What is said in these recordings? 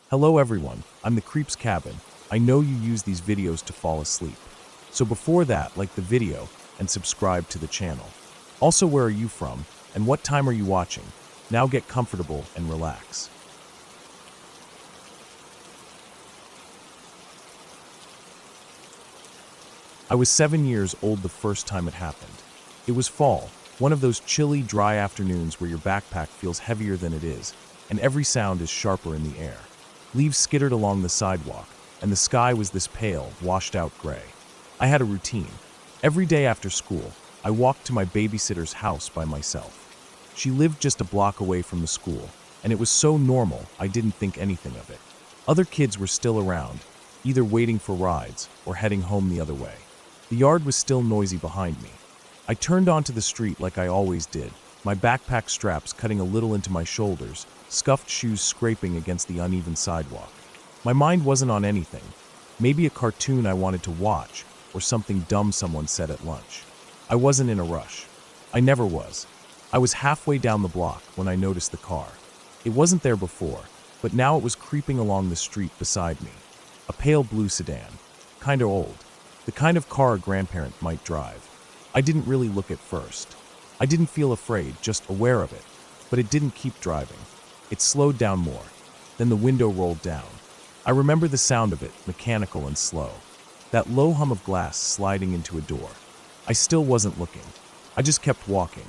Hello everyone, I'm the Creeps Cabin. I know you use these videos to fall asleep. So before that, like the video and subscribe to the channel. Also, where are you from and what time are you watching? Now get comfortable and relax. I was 7 years old the first time it happened. It was fall, one of those chilly, dry afternoons where your backpack feels heavier than it is, and every sound is sharper in the air. Leaves skittered along the sidewalk, and the sky was this pale, washed-out gray. I had a routine. Every day after school, I walked to my babysitter's house by myself. She lived just a block away from the school, and it was so normal I didn't think anything of it. Other kids were still around, either waiting for rides or heading home the other way. The yard was still noisy behind me. I turned onto the street like I always did, my backpack straps cutting a little into my shoulders, scuffed shoes scraping against the uneven sidewalk. My mind wasn't on anything. Maybe a cartoon I wanted to watch, or something dumb someone said at lunch. I wasn't in a rush. I never was. I was halfway down the block when I noticed the car. It wasn't there before, but now it was creeping along the street beside me. A pale blue sedan. Kinda old. The kind of car a grandparent might drive. I didn't really look at first. I didn't feel afraid, just aware of it. But it didn't keep driving. It slowed down more. Then the window rolled down. I remember the sound of it, mechanical and slow. That low hum of glass sliding into a door. I still wasn't looking. I just kept walking.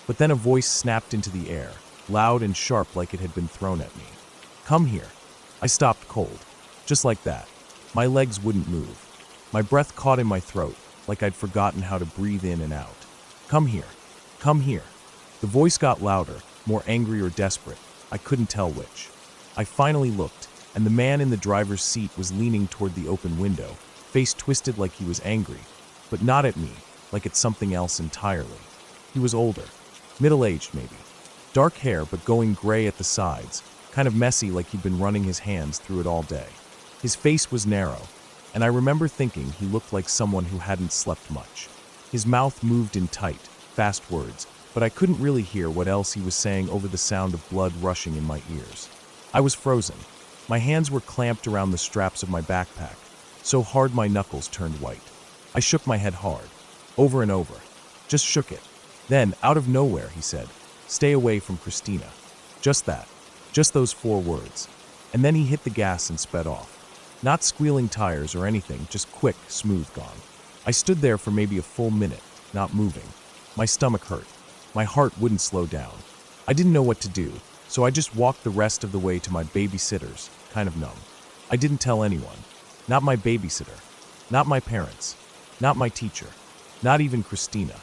But then a voice snapped into the air, loud and sharp like it had been thrown at me. "Come here." I stopped cold. Just like that. My legs wouldn't move. My breath caught in my throat, like I'd forgotten how to breathe in and out. "Come here. Come here." The voice got louder, more angry or desperate. I couldn't tell which. I finally looked, and the man in the driver's seat was leaning toward the open window, face twisted like he was angry, but not at me, like at something else entirely. He was older, middle-aged maybe. Dark hair but going gray at the sides, kind of messy like he'd been running his hands through it all day. His face was narrow, and I remember thinking he looked like someone who hadn't slept much. His mouth moved in tight, fast words, but I couldn't really hear what else he was saying over the sound of blood rushing in my ears. I was frozen. My hands were clamped around the straps of my backpack, so hard my knuckles turned white. I shook my head hard, over and over. Just shook it. Then, out of nowhere, he said, "Stay away from Christina." Just that. Just those 4 words. And then he hit the gas and sped off. Not squealing tires or anything, just quick, smooth gone. I stood there for maybe a full minute, not moving. My stomach hurt. My heart wouldn't slow down. I didn't know what to do, so I just walked the rest of the way to my babysitter's, kind of numb. I didn't tell anyone. Not my babysitter. Not my parents. Not my teacher. Not even Christina.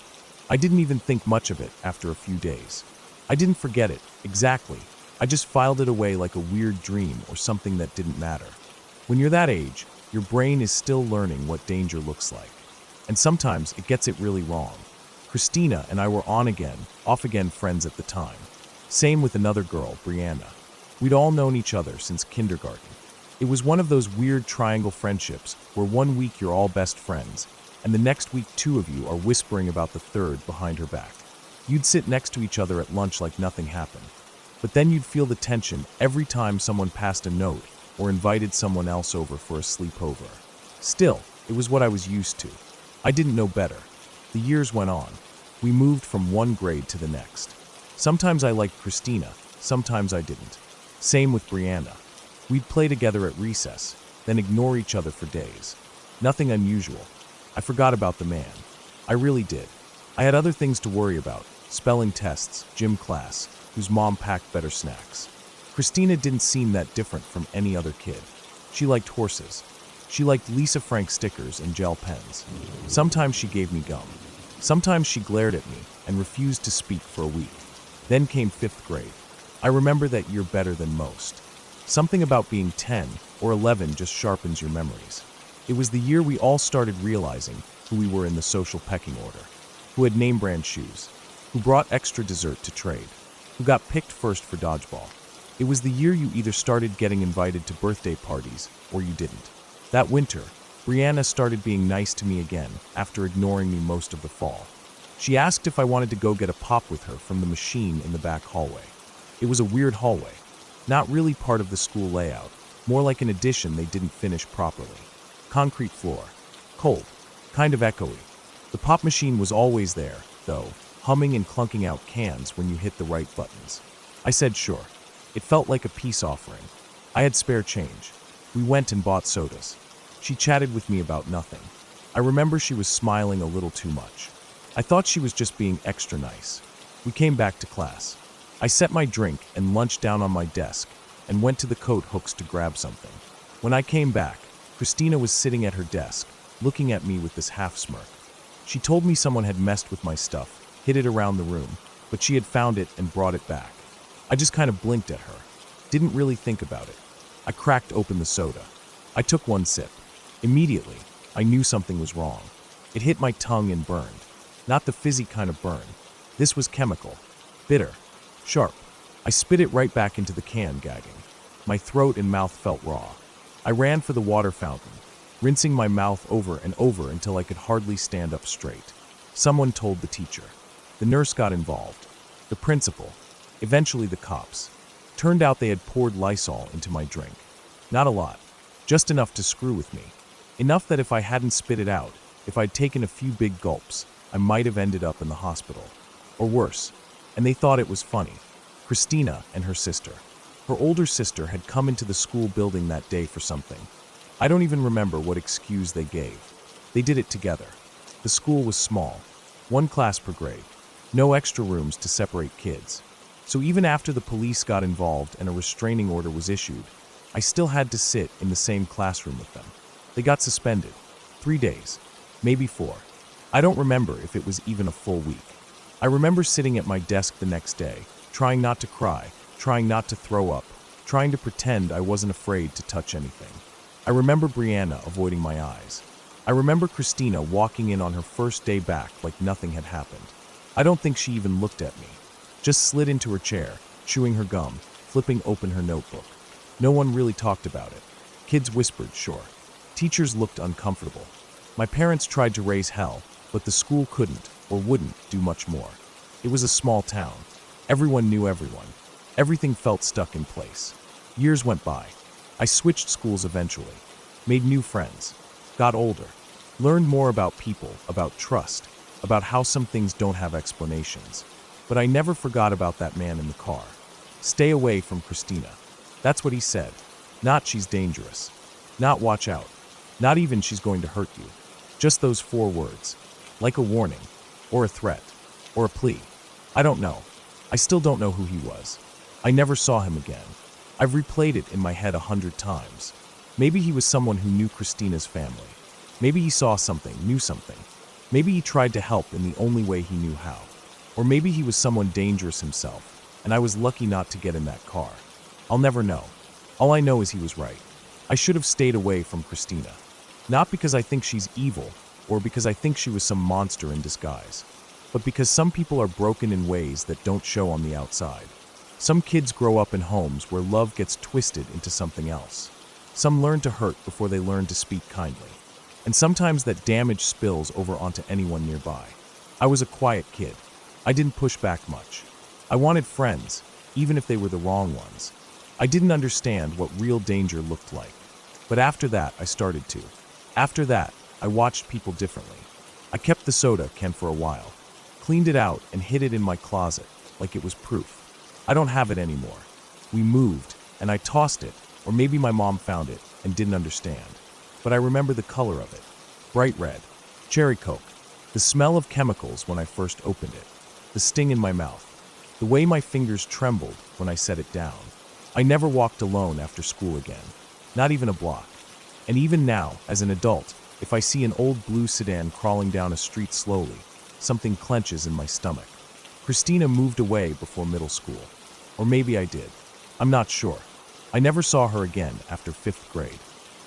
I didn't even think much of it after a few days. I didn't forget it, exactly. I just filed it away like a weird dream or something that didn't matter. When you're that age, your brain is still learning what danger looks like. And sometimes it gets it really wrong. Christina and I were off-again friends at the time. Same with another girl, Brianna. We'd all known each other since kindergarten. It was one of those weird triangle friendships where one week you're all best friends, and the next week 2 of you are whispering about the third behind her back. You'd sit next to each other at lunch like nothing happened. But then you'd feel the tension every time someone passed a note or invited someone else over for a sleepover. Still, it was what I was used to. I didn't know better. The years went on. We moved from one grade to the next. Sometimes I liked Christina, sometimes I didn't. Same with Brianna. We'd play together at recess, then ignore each other for days. Nothing unusual. I forgot about the man. I really did. I had other things to worry about, spelling tests, gym class, whose mom packed better snacks. Christina didn't seem that different from any other kid. She liked horses. She liked Lisa Frank stickers and gel pens. Sometimes she gave me gum. Sometimes she glared at me and refused to speak for a week. Then came 5th grade. I remember that year better than most. Something about being 10 or 11 just sharpens your memories. It was the year we all started realizing who we were in the social pecking order. Who had name brand shoes. Who brought extra dessert to trade. Who got picked first for dodgeball. It was the year you either started getting invited to birthday parties or you didn't. That winter, Brianna started being nice to me again after ignoring me most of the fall. She asked if I wanted to go get a pop with her from the machine in the back hallway. It was a weird hallway, not really part of the school layout, More like an addition they didn't finish properly. Concrete floor. Cold. Kind of echoey. The pop machine was always there, though, humming and clunking out cans when you hit the right buttons. I said sure. It felt like a peace offering. I had spare change. We went and bought sodas. She chatted with me about nothing. I remember she was smiling a little too much. I thought she was just being extra nice. We came back to class. I set my drink and lunch down on my desk and went to the coat hooks to grab something. When I came back, Christina was sitting at her desk, looking at me with this half smirk. She told me someone had messed with my stuff, hid it around the room, but she had found it and brought it back. I just kind of blinked at her. Didn't really think about it. I cracked open the soda. I took one sip. Immediately, I knew something was wrong. It hit my tongue and burned. Not the fizzy kind of burn. This was chemical. Bitter. Sharp. I spit it right back into the can, gagging. My throat and mouth felt raw. I ran for the water fountain, rinsing my mouth over and over until I could hardly stand up straight. Someone told the teacher. The nurse got involved. The principal. Eventually the cops. Turned out they had poured Lysol into my drink. Not a lot. Just enough to screw with me. Enough that if I hadn't spit it out, if I'd taken a few big gulps, I might have ended up in the hospital. Or worse. And they thought it was funny. Christina and her sister. Her older sister had come into the school building that day for something. I don't even remember what excuse they gave. They did it together. The school was small. 1 class per grade. No extra rooms to separate kids. So even after the police got involved and a restraining order was issued, I still had to sit in the same classroom with them. They got suspended. 3 days. Maybe 4. I don't remember if it was even a full week. I remember sitting at my desk the next day, trying not to cry, trying not to throw up, trying to pretend I wasn't afraid to touch anything. I remember Brianna avoiding my eyes. I remember Christina walking in on her first day back like nothing had happened. I don't think she even looked at me. Just slid into her chair, chewing her gum, flipping open her notebook. No one really talked about it. Kids whispered, sure. Teachers looked uncomfortable. My parents tried to raise hell, but the school couldn't or wouldn't do much more. It was a small town. Everyone knew everyone. Everything felt stuck in place. Years went by. I switched schools eventually. Made new friends. Got older. Learned more about people, about trust, about how some things don't have explanations. But I never forgot about that man in the car. Stay away from Christina. That's what he said. Not she's dangerous. Not watch out. Not even she's going to hurt you. Just those 4 words. Like a warning. Or a threat. Or a plea. I don't know. I still don't know who he was. I never saw him again. I've replayed it in my head 100 times. Maybe he was someone who knew Christina's family. Maybe he saw something, knew something. Maybe he tried to help in the only way he knew how. Or maybe he was someone dangerous himself, and I was lucky not to get in that car. I'll never know. All I know is he was right. I should have stayed away from Christina. Not because I think she's evil, or because I think she was some monster in disguise, but because some people are broken in ways that don't show on the outside. Some kids grow up in homes where love gets twisted into something else. Some learn to hurt before they learn to speak kindly. And sometimes that damage spills over onto anyone nearby. I was a quiet kid. I didn't push back much. I wanted friends, even if they were the wrong ones. I didn't understand what real danger looked like. But after that, I started to. After that, I watched people differently. I kept the soda can for a while, cleaned it out and hid it in my closet like it was proof. I don't have it anymore. We moved, and I tossed it, or maybe my mom found it and didn't understand. But I remember the color of it. Bright red. Cherry Coke. The smell of chemicals when I first opened it. The sting in my mouth. The way my fingers trembled when I set it down. I never walked alone after school again. Not even a block. And even now, as an adult, if I see an old blue sedan crawling down a street slowly, something clenches in my stomach. Christina moved away before middle school. Or maybe I did. I'm not sure. I never saw her again after 5th grade.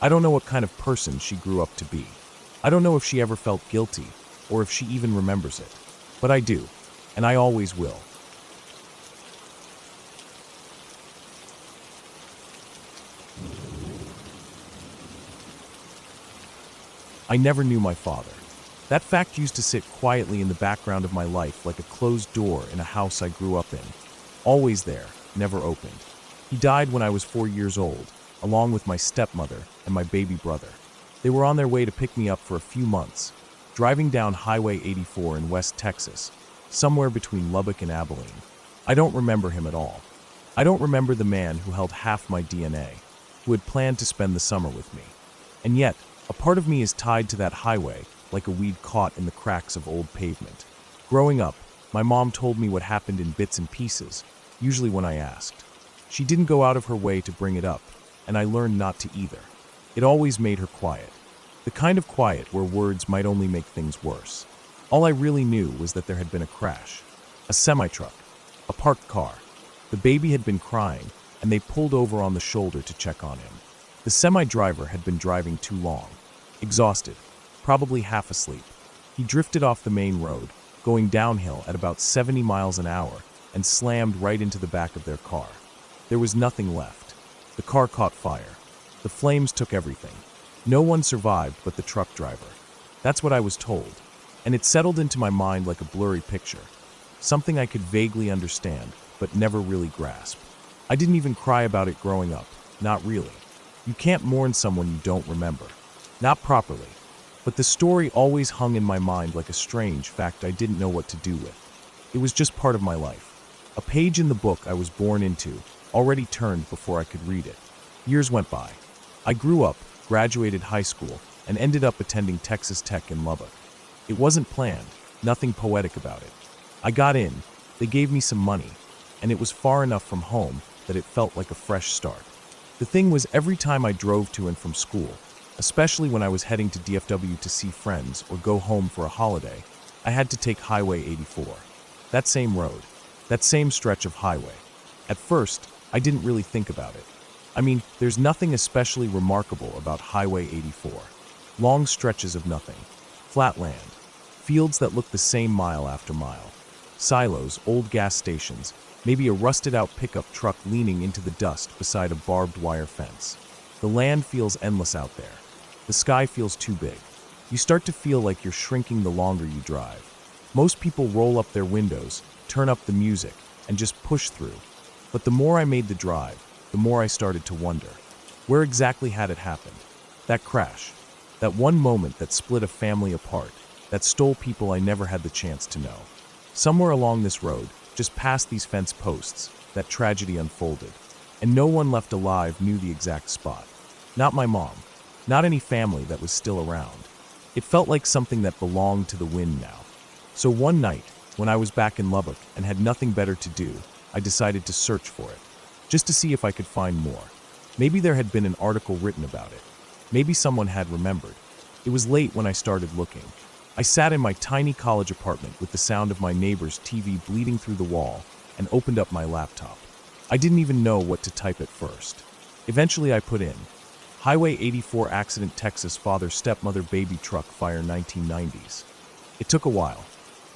I don't know what kind of person she grew up to be. I don't know if she ever felt guilty, or if she even remembers it. But I do, and I always will. I never knew my father. That fact used to sit quietly in the background of my life like a closed door in a house I grew up in. Always there, never opened. He died when I was 4 years old, along with my stepmother and my baby brother. They were on their way to pick me up for a few months, driving down Highway 84 in West Texas, somewhere between Lubbock and Abilene. I don't remember him at all. I don't remember the man who held half my DNA, who had planned to spend the summer with me. And yet, a part of me is tied to that highway like a weed caught in the cracks of old pavement. Growing up, my mom told me what happened in bits and pieces, usually when I asked. She didn't go out of her way to bring it up, and I learned not to either. It always made her quiet. The kind of quiet where words might only make things worse. All I really knew was that there had been a crash. A semi-truck. A parked car. The baby had been crying, and they pulled over on the shoulder to check on him. The semi-driver had been driving too long. Exhausted. Probably half asleep. He drifted off the main road, going downhill at about 70 miles an hour, and slammed right into the back of their car. There was nothing left. The car caught fire. The flames took everything. No one survived but the truck driver. That's what I was told, and it settled into my mind like a blurry picture, something I could vaguely understand, but never really grasp. I didn't even cry about it growing up, not really. You can't mourn someone you don't remember. Not properly. But the story always hung in my mind like a strange fact I didn't know what to do with. It was just part of my life. A page in the book I was born into, already turned before I could read it. Years went by. I grew up, graduated high school, and ended up attending Texas Tech in Lubbock. It wasn't planned, nothing poetic about it. I got in, they gave me some money, and it was far enough from home that it felt like a fresh start. The thing was, every time I drove to and from school, especially when I was heading to DFW to see friends or go home for a holiday, I had to take Highway 84. That same road, that same stretch of highway. At first, I didn't really think about it. I mean, there's nothing especially remarkable about Highway 84. Long stretches of nothing. Flat land. Fields that look the same mile after mile. Silos, old gas stations, maybe a rusted-out pickup truck leaning into the dust beside a barbed wire fence. The land feels endless out there. The sky feels too big. You start to feel like you're shrinking the longer you drive. Most people roll up their windows, turn up the music, and just push through. But the more I made the drive, the more I started to wonder. Where exactly had it happened? That crash. That one moment that split a family apart, that stole people I never had the chance to know. Somewhere along this road, just past these fence posts, that tragedy unfolded. And no one left alive knew the exact spot. Not my mom. Not any family that was still around. It felt like something that belonged to the wind now. So one night, when I was back in Lubbock and had nothing better to do, I decided to search for it. Just to see if I could find more. Maybe there had been an article written about it. Maybe someone had remembered. It was late when I started looking. I sat in my tiny college apartment with the sound of my neighbor's TV bleeding through the wall and opened up my laptop. I didn't even know what to type at first. Eventually I put in, Highway 84 accident Texas father-stepmother baby truck fire 1990s. It took a while.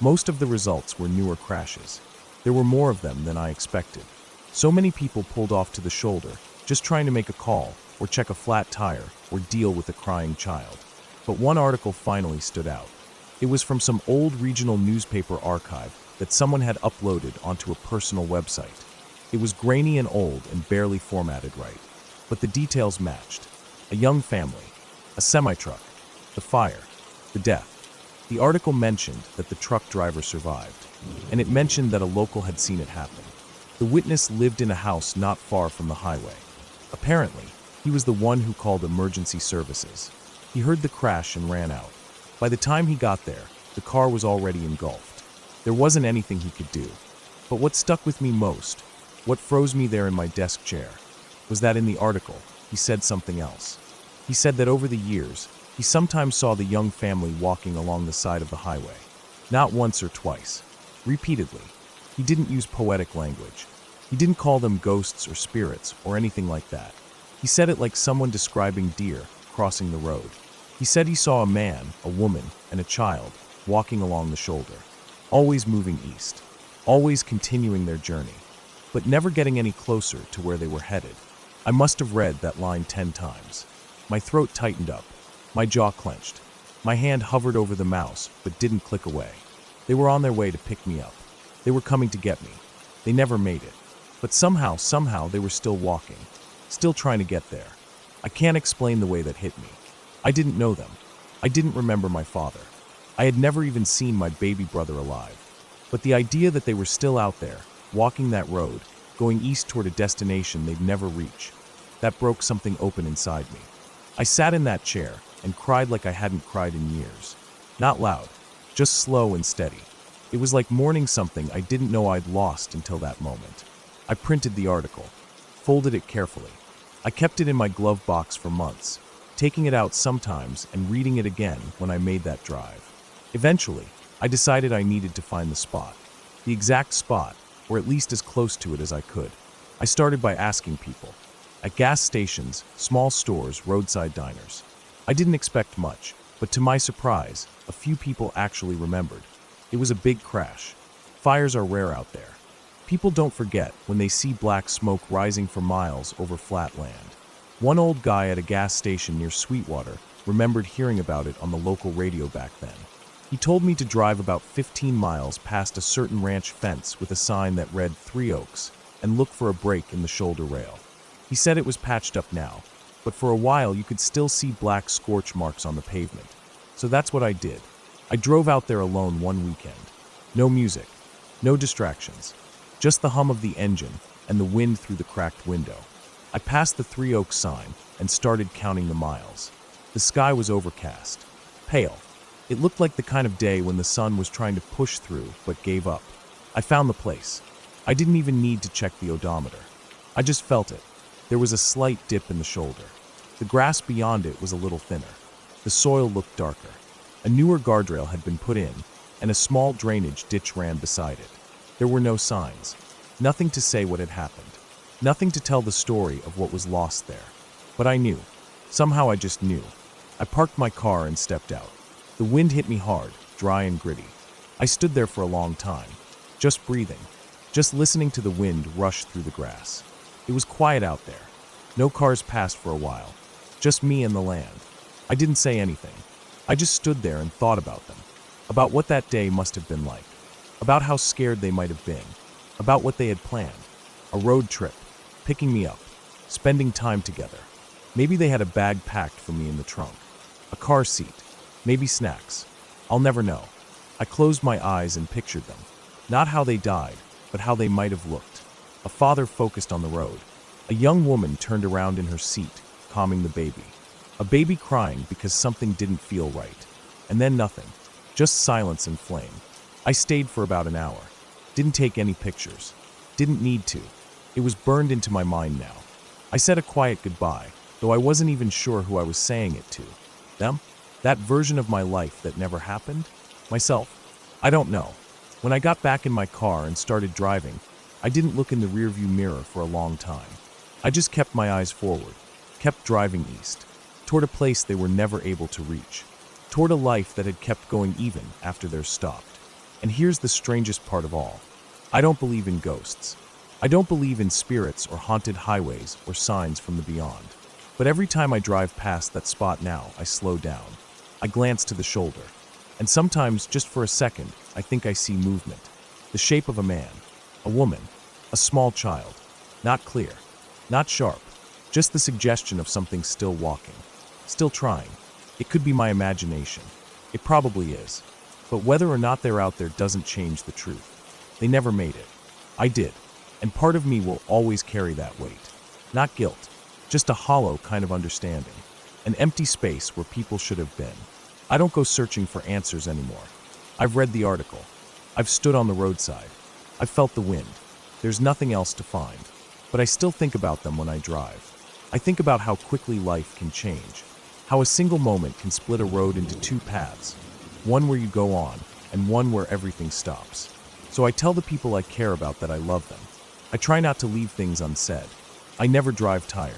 Most of the results were newer crashes. There were more of them than I expected. So many people pulled off to the shoulder, just trying to make a call, or check a flat tire, or deal with a crying child. But one article finally stood out. It was from some old regional newspaper archive that someone had uploaded onto a personal website. It was grainy and old and barely formatted right. But the details matched. A young family, a semi-truck, the fire, the death. The article mentioned that the truck driver survived, and it mentioned that a local had seen it happen. The witness lived in a house not far from the highway. Apparently, he was the one who called emergency services. He heard the crash and ran out. By the time he got there, the car was already engulfed. There wasn't anything he could do. But what stuck with me most, what froze me there in my desk chair, was that in the article, he said something else. He said that over the years, he sometimes saw the young family walking along the side of the highway. Not once or twice. Repeatedly. He didn't use poetic language. He didn't call them ghosts or spirits or anything like that. He said it like someone describing deer crossing the road. He said he saw a man, a woman, and a child walking along the shoulder, always moving east, always continuing their journey, but never getting any closer to where they were headed. I must have read that line 10 times. My throat tightened up. My jaw clenched. My hand hovered over the mouse, but didn't click away. They were on their way to pick me up. They were coming to get me. They never made it. But somehow they were still walking, still trying to get there. I can't explain the way that hit me. I didn't know them. I didn't remember my father. I had never even seen my baby brother alive. But the idea that they were still out there, walking that road, going east toward a destination they'd never reach, that broke something open inside me. I sat in that chair and cried like I hadn't cried in years. Not loud, just slow and steady. It was like mourning something I didn't know I'd lost until that moment. I printed the article, folded it carefully. I kept it in my glove box for months, taking it out sometimes and reading it again when I made that drive. Eventually, I decided I needed to find the spot. The exact spot, or at least as close to it as I could. I started by asking people. At gas stations, small stores, roadside diners. I didn't expect much, but to my surprise, a few people actually remembered. It was a big crash. Fires are rare out there. People don't forget when they see black smoke rising for miles over flat land. One old guy at a gas station near Sweetwater remembered hearing about it on the local radio back then. He told me to drive about 15 miles past a certain ranch fence with a sign that read 3 Oaks and look for a break in the shoulder rail. He said it was patched up now, but for a while you could still see black scorch marks on the pavement. So that's what I did. I drove out there alone one weekend. No music, no distractions, just the hum of the engine and the wind through the cracked window. I passed the 3 Oaks sign and started counting the miles. The sky was overcast, pale. It looked like the kind of day when the sun was trying to push through but gave up. I found the place. I didn't even need to check the odometer. I just felt it. There was a slight dip in the shoulder. The grass beyond it was a little thinner. The soil looked darker. A newer guardrail had been put in, and a small drainage ditch ran beside it. There were no signs. Nothing to say what had happened. Nothing to tell the story of what was lost there. But I knew. Somehow I just knew. I parked my car and stepped out. The wind hit me hard, dry and gritty. I stood there for a long time, just breathing, just listening to the wind rush through the grass. It was quiet out there. No cars passed for a while. Just me and the land. I didn't say anything. I just stood there and thought about them. About what that day must have been like. About how scared they might have been. About what they had planned. A road trip. Picking me up. Spending time together. Maybe they had a bag packed for me in the trunk. A car seat. Maybe snacks. I'll never know. I closed my eyes and pictured them. Not how they died, but how they might have looked. A father focused on the road. A young woman turned around in her seat, calming the baby. A baby crying because something didn't feel right. And then nothing. Just silence and flame. I stayed for about an hour. Didn't take any pictures. Didn't need to. It was burned into my mind now. I said a quiet goodbye, though I wasn't even sure who I was saying it to. Them? That version of my life that never happened? Myself? I don't know. When I got back in my car and started driving, I didn't look in the rearview mirror for a long time. I just kept my eyes forward, kept driving east, toward a place they were never able to reach, toward a life that had kept going even after theirs stopped. And here's the strangest part of all. I don't believe in ghosts. I don't believe in spirits or haunted highways or signs from the beyond. But every time I drive past that spot now, I slow down. I glance to the shoulder. And sometimes, just for a second, I think I see movement. The shape of a man, a woman, a small child. Not clear, not sharp, just the suggestion of something still walking, still trying. It could be my imagination. It probably is. But whether or not they're out there doesn't change the truth. They never made it. I did. And part of me will always carry that weight. Not guilt, just a hollow kind of understanding. An empty space where people should have been. I don't go searching for answers anymore. I've read the article. I've stood on the roadside. I've felt the wind. There's nothing else to find. But I still think about them when I drive. I think about how quickly life can change. How a single moment can split a road into 2 paths. One where you go on, and one where everything stops. So I tell the people I care about that I love them. I try not to leave things unsaid. I never drive tired.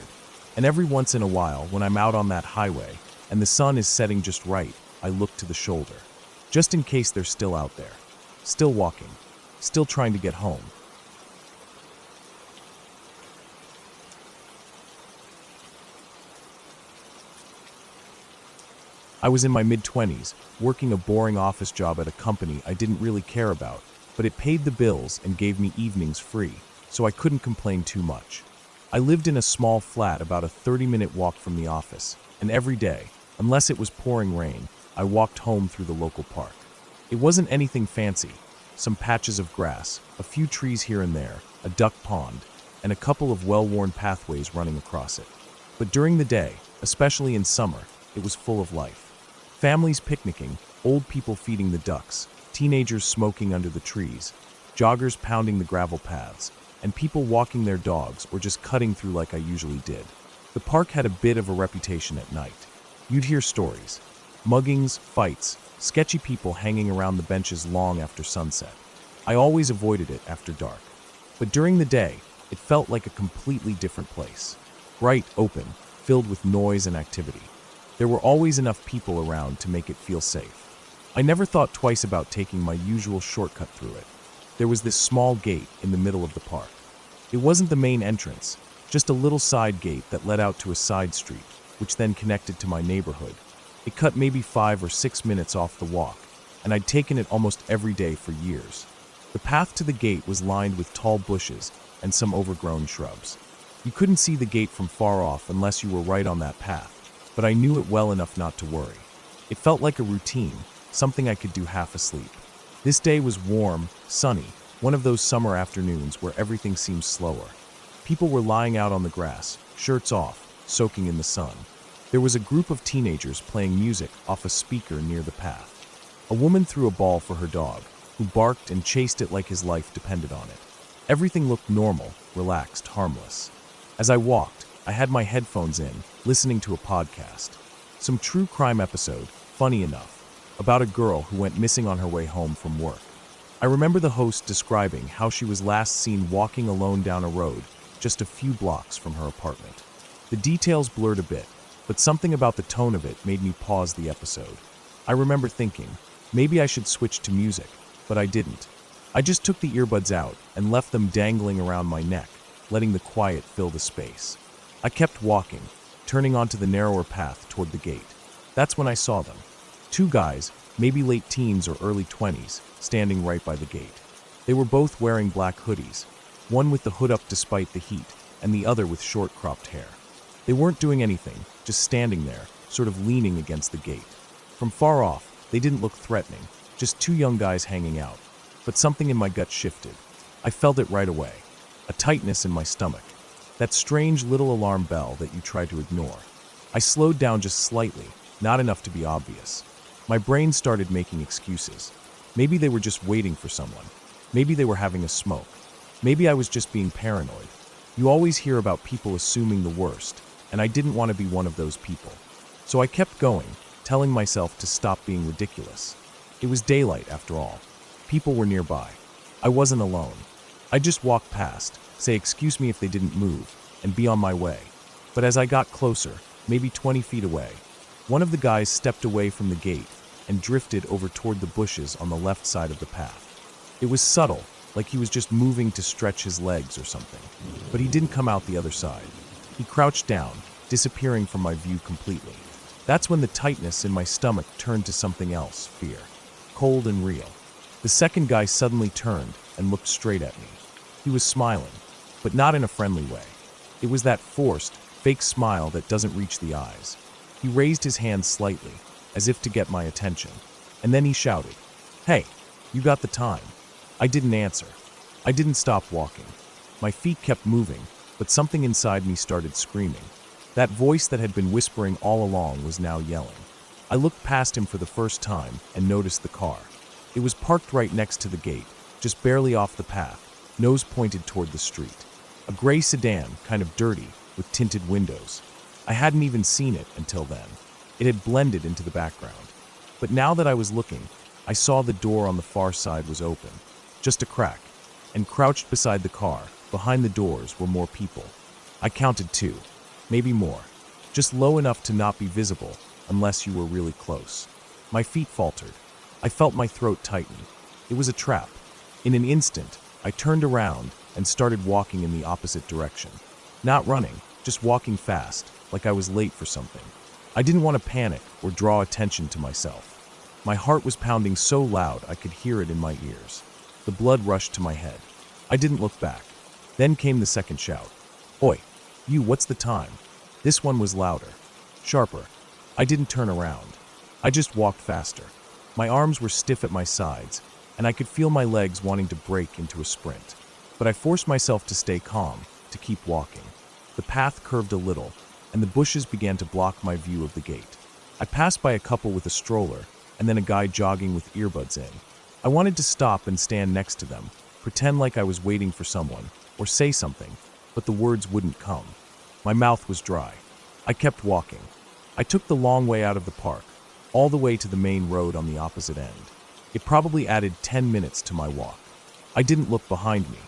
And every once in a while, when I'm out on that highway, and the sun is setting just right, I look to the shoulder. Just in case they're still out there. Still walking. Still trying to get home. I was in my mid-20s, working a boring office job at a company I didn't really care about, but it paid the bills and gave me evenings free, so I couldn't complain too much. I lived in a small flat about a 30-minute walk from the office, and every day, unless it was pouring rain, I walked home through the local park. It wasn't anything fancy, some patches of grass, a few trees here and there, a duck pond, and a couple of well-worn pathways running across it. But during the day, especially in summer, it was full of life. Families picnicking, old people feeding the ducks, teenagers smoking under the trees, joggers pounding the gravel paths, and people walking their dogs or just cutting through like I usually did. The park had a bit of a reputation at night. You'd hear stories, muggings, fights, sketchy people hanging around the benches long after sunset. I always avoided it after dark. But during the day, it felt like a completely different place. Bright, open, filled with noise and activity. There were always enough people around to make it feel safe. I never thought twice about taking my usual shortcut through it. There was this small gate in the middle of the park. It wasn't the main entrance, just a little side gate that led out to a side street, which then connected to my neighborhood. It cut maybe 5 or 6 minutes off the walk, and I'd taken it almost every day for years. The path to the gate was lined with tall bushes and some overgrown shrubs. You couldn't see the gate from far off unless you were right on that path, but I knew it well enough not to worry. It felt like a routine, something I could do half asleep. This day was warm, sunny, one of those summer afternoons where everything seems slower. People were lying out on the grass, shirts off, soaking in the sun. There was a group of teenagers playing music off a speaker near the path. A woman threw a ball for her dog, who barked and chased it like his life depended on it. Everything looked normal, relaxed, harmless. As I walked, I had my headphones in, listening to a podcast. Some true crime episode, funny enough, about a girl who went missing on her way home from work. I remember the host describing how she was last seen walking alone down a road just a few blocks from her apartment. The details blurred a bit, but something about the tone of it made me pause the episode. I remember thinking, maybe I should switch to music, but I didn't. I just took the earbuds out and left them dangling around my neck, letting the quiet fill the space. I kept walking, turning onto the narrower path toward the gate. That's when I saw them. 2 guys, maybe late teens or early 20s, standing right by the gate. They were both wearing black hoodies, one with the hood up despite the heat, and the other with short cropped hair. They weren't doing anything, just standing there, sort of leaning against the gate. From far off, they didn't look threatening, just 2 young guys hanging out. But something in my gut shifted. I felt it right away. A tightness in my stomach. That strange little alarm bell that you try to ignore. I slowed down just slightly, not enough to be obvious. My brain started making excuses. Maybe they were just waiting for someone. Maybe they were having a smoke. Maybe I was just being paranoid. You always hear about people assuming the worst, and I didn't want to be one of those people. So I kept going, telling myself to stop being ridiculous. It was daylight after all. People were nearby. I wasn't alone. I just walked past, say excuse me if they didn't move, and be on my way. But as I got closer, maybe 20 feet away, one of the guys stepped away from the gate and drifted over toward the bushes on the left side of the path. It was subtle, like he was just moving to stretch his legs or something. But he didn't come out the other side. He crouched down, disappearing from my view completely. That's when the tightness in my stomach turned to something else, fear. Cold and real. The second guy suddenly turned and looked straight at me. He was smiling, but not in a friendly way. It was that forced, fake smile that doesn't reach the eyes. He raised his hand slightly, as if to get my attention, and then he shouted, "Hey, you got the time." I didn't answer. I didn't stop walking. My feet kept moving, but something inside me started screaming. That voice that had been whispering all along was now yelling. I looked past him for the first time and noticed the car. It was parked right next to the gate, just barely off the path, nose pointed toward the street. A gray sedan, kind of dirty, with tinted windows. I hadn't even seen it until then. It had blended into the background. But now that I was looking, I saw the door on the far side was open, just a crack, and crouched beside the car, behind the doors, were more people. I counted 2, maybe more, just low enough to not be visible unless you were really close. My feet faltered. I felt my throat tighten. It was a trap. In an instant, I turned around and started walking in the opposite direction. Not running, just walking fast, like I was late for something. I didn't want to panic or draw attention to myself. My heart was pounding so loud I could hear it in my ears. The blood rushed to my head. I didn't look back. Then came the second shout. "Oi, "You, what's the time?" This one was louder, sharper. I didn't turn around. I just walked faster. My arms were stiff at my sides, and I could feel my legs wanting to break into a sprint. But I forced myself to stay calm, to keep walking. The path curved a little, and the bushes began to block my view of the gate. I passed by a couple with a stroller, and then a guy jogging with earbuds in. I wanted to stop and stand next to them, pretend like I was waiting for someone, or say something, but the words wouldn't come. My mouth was dry. I kept walking. I took the long way out of the park, all the way to the main road on the opposite end. It probably added 10 minutes to my walk. I didn't look behind me.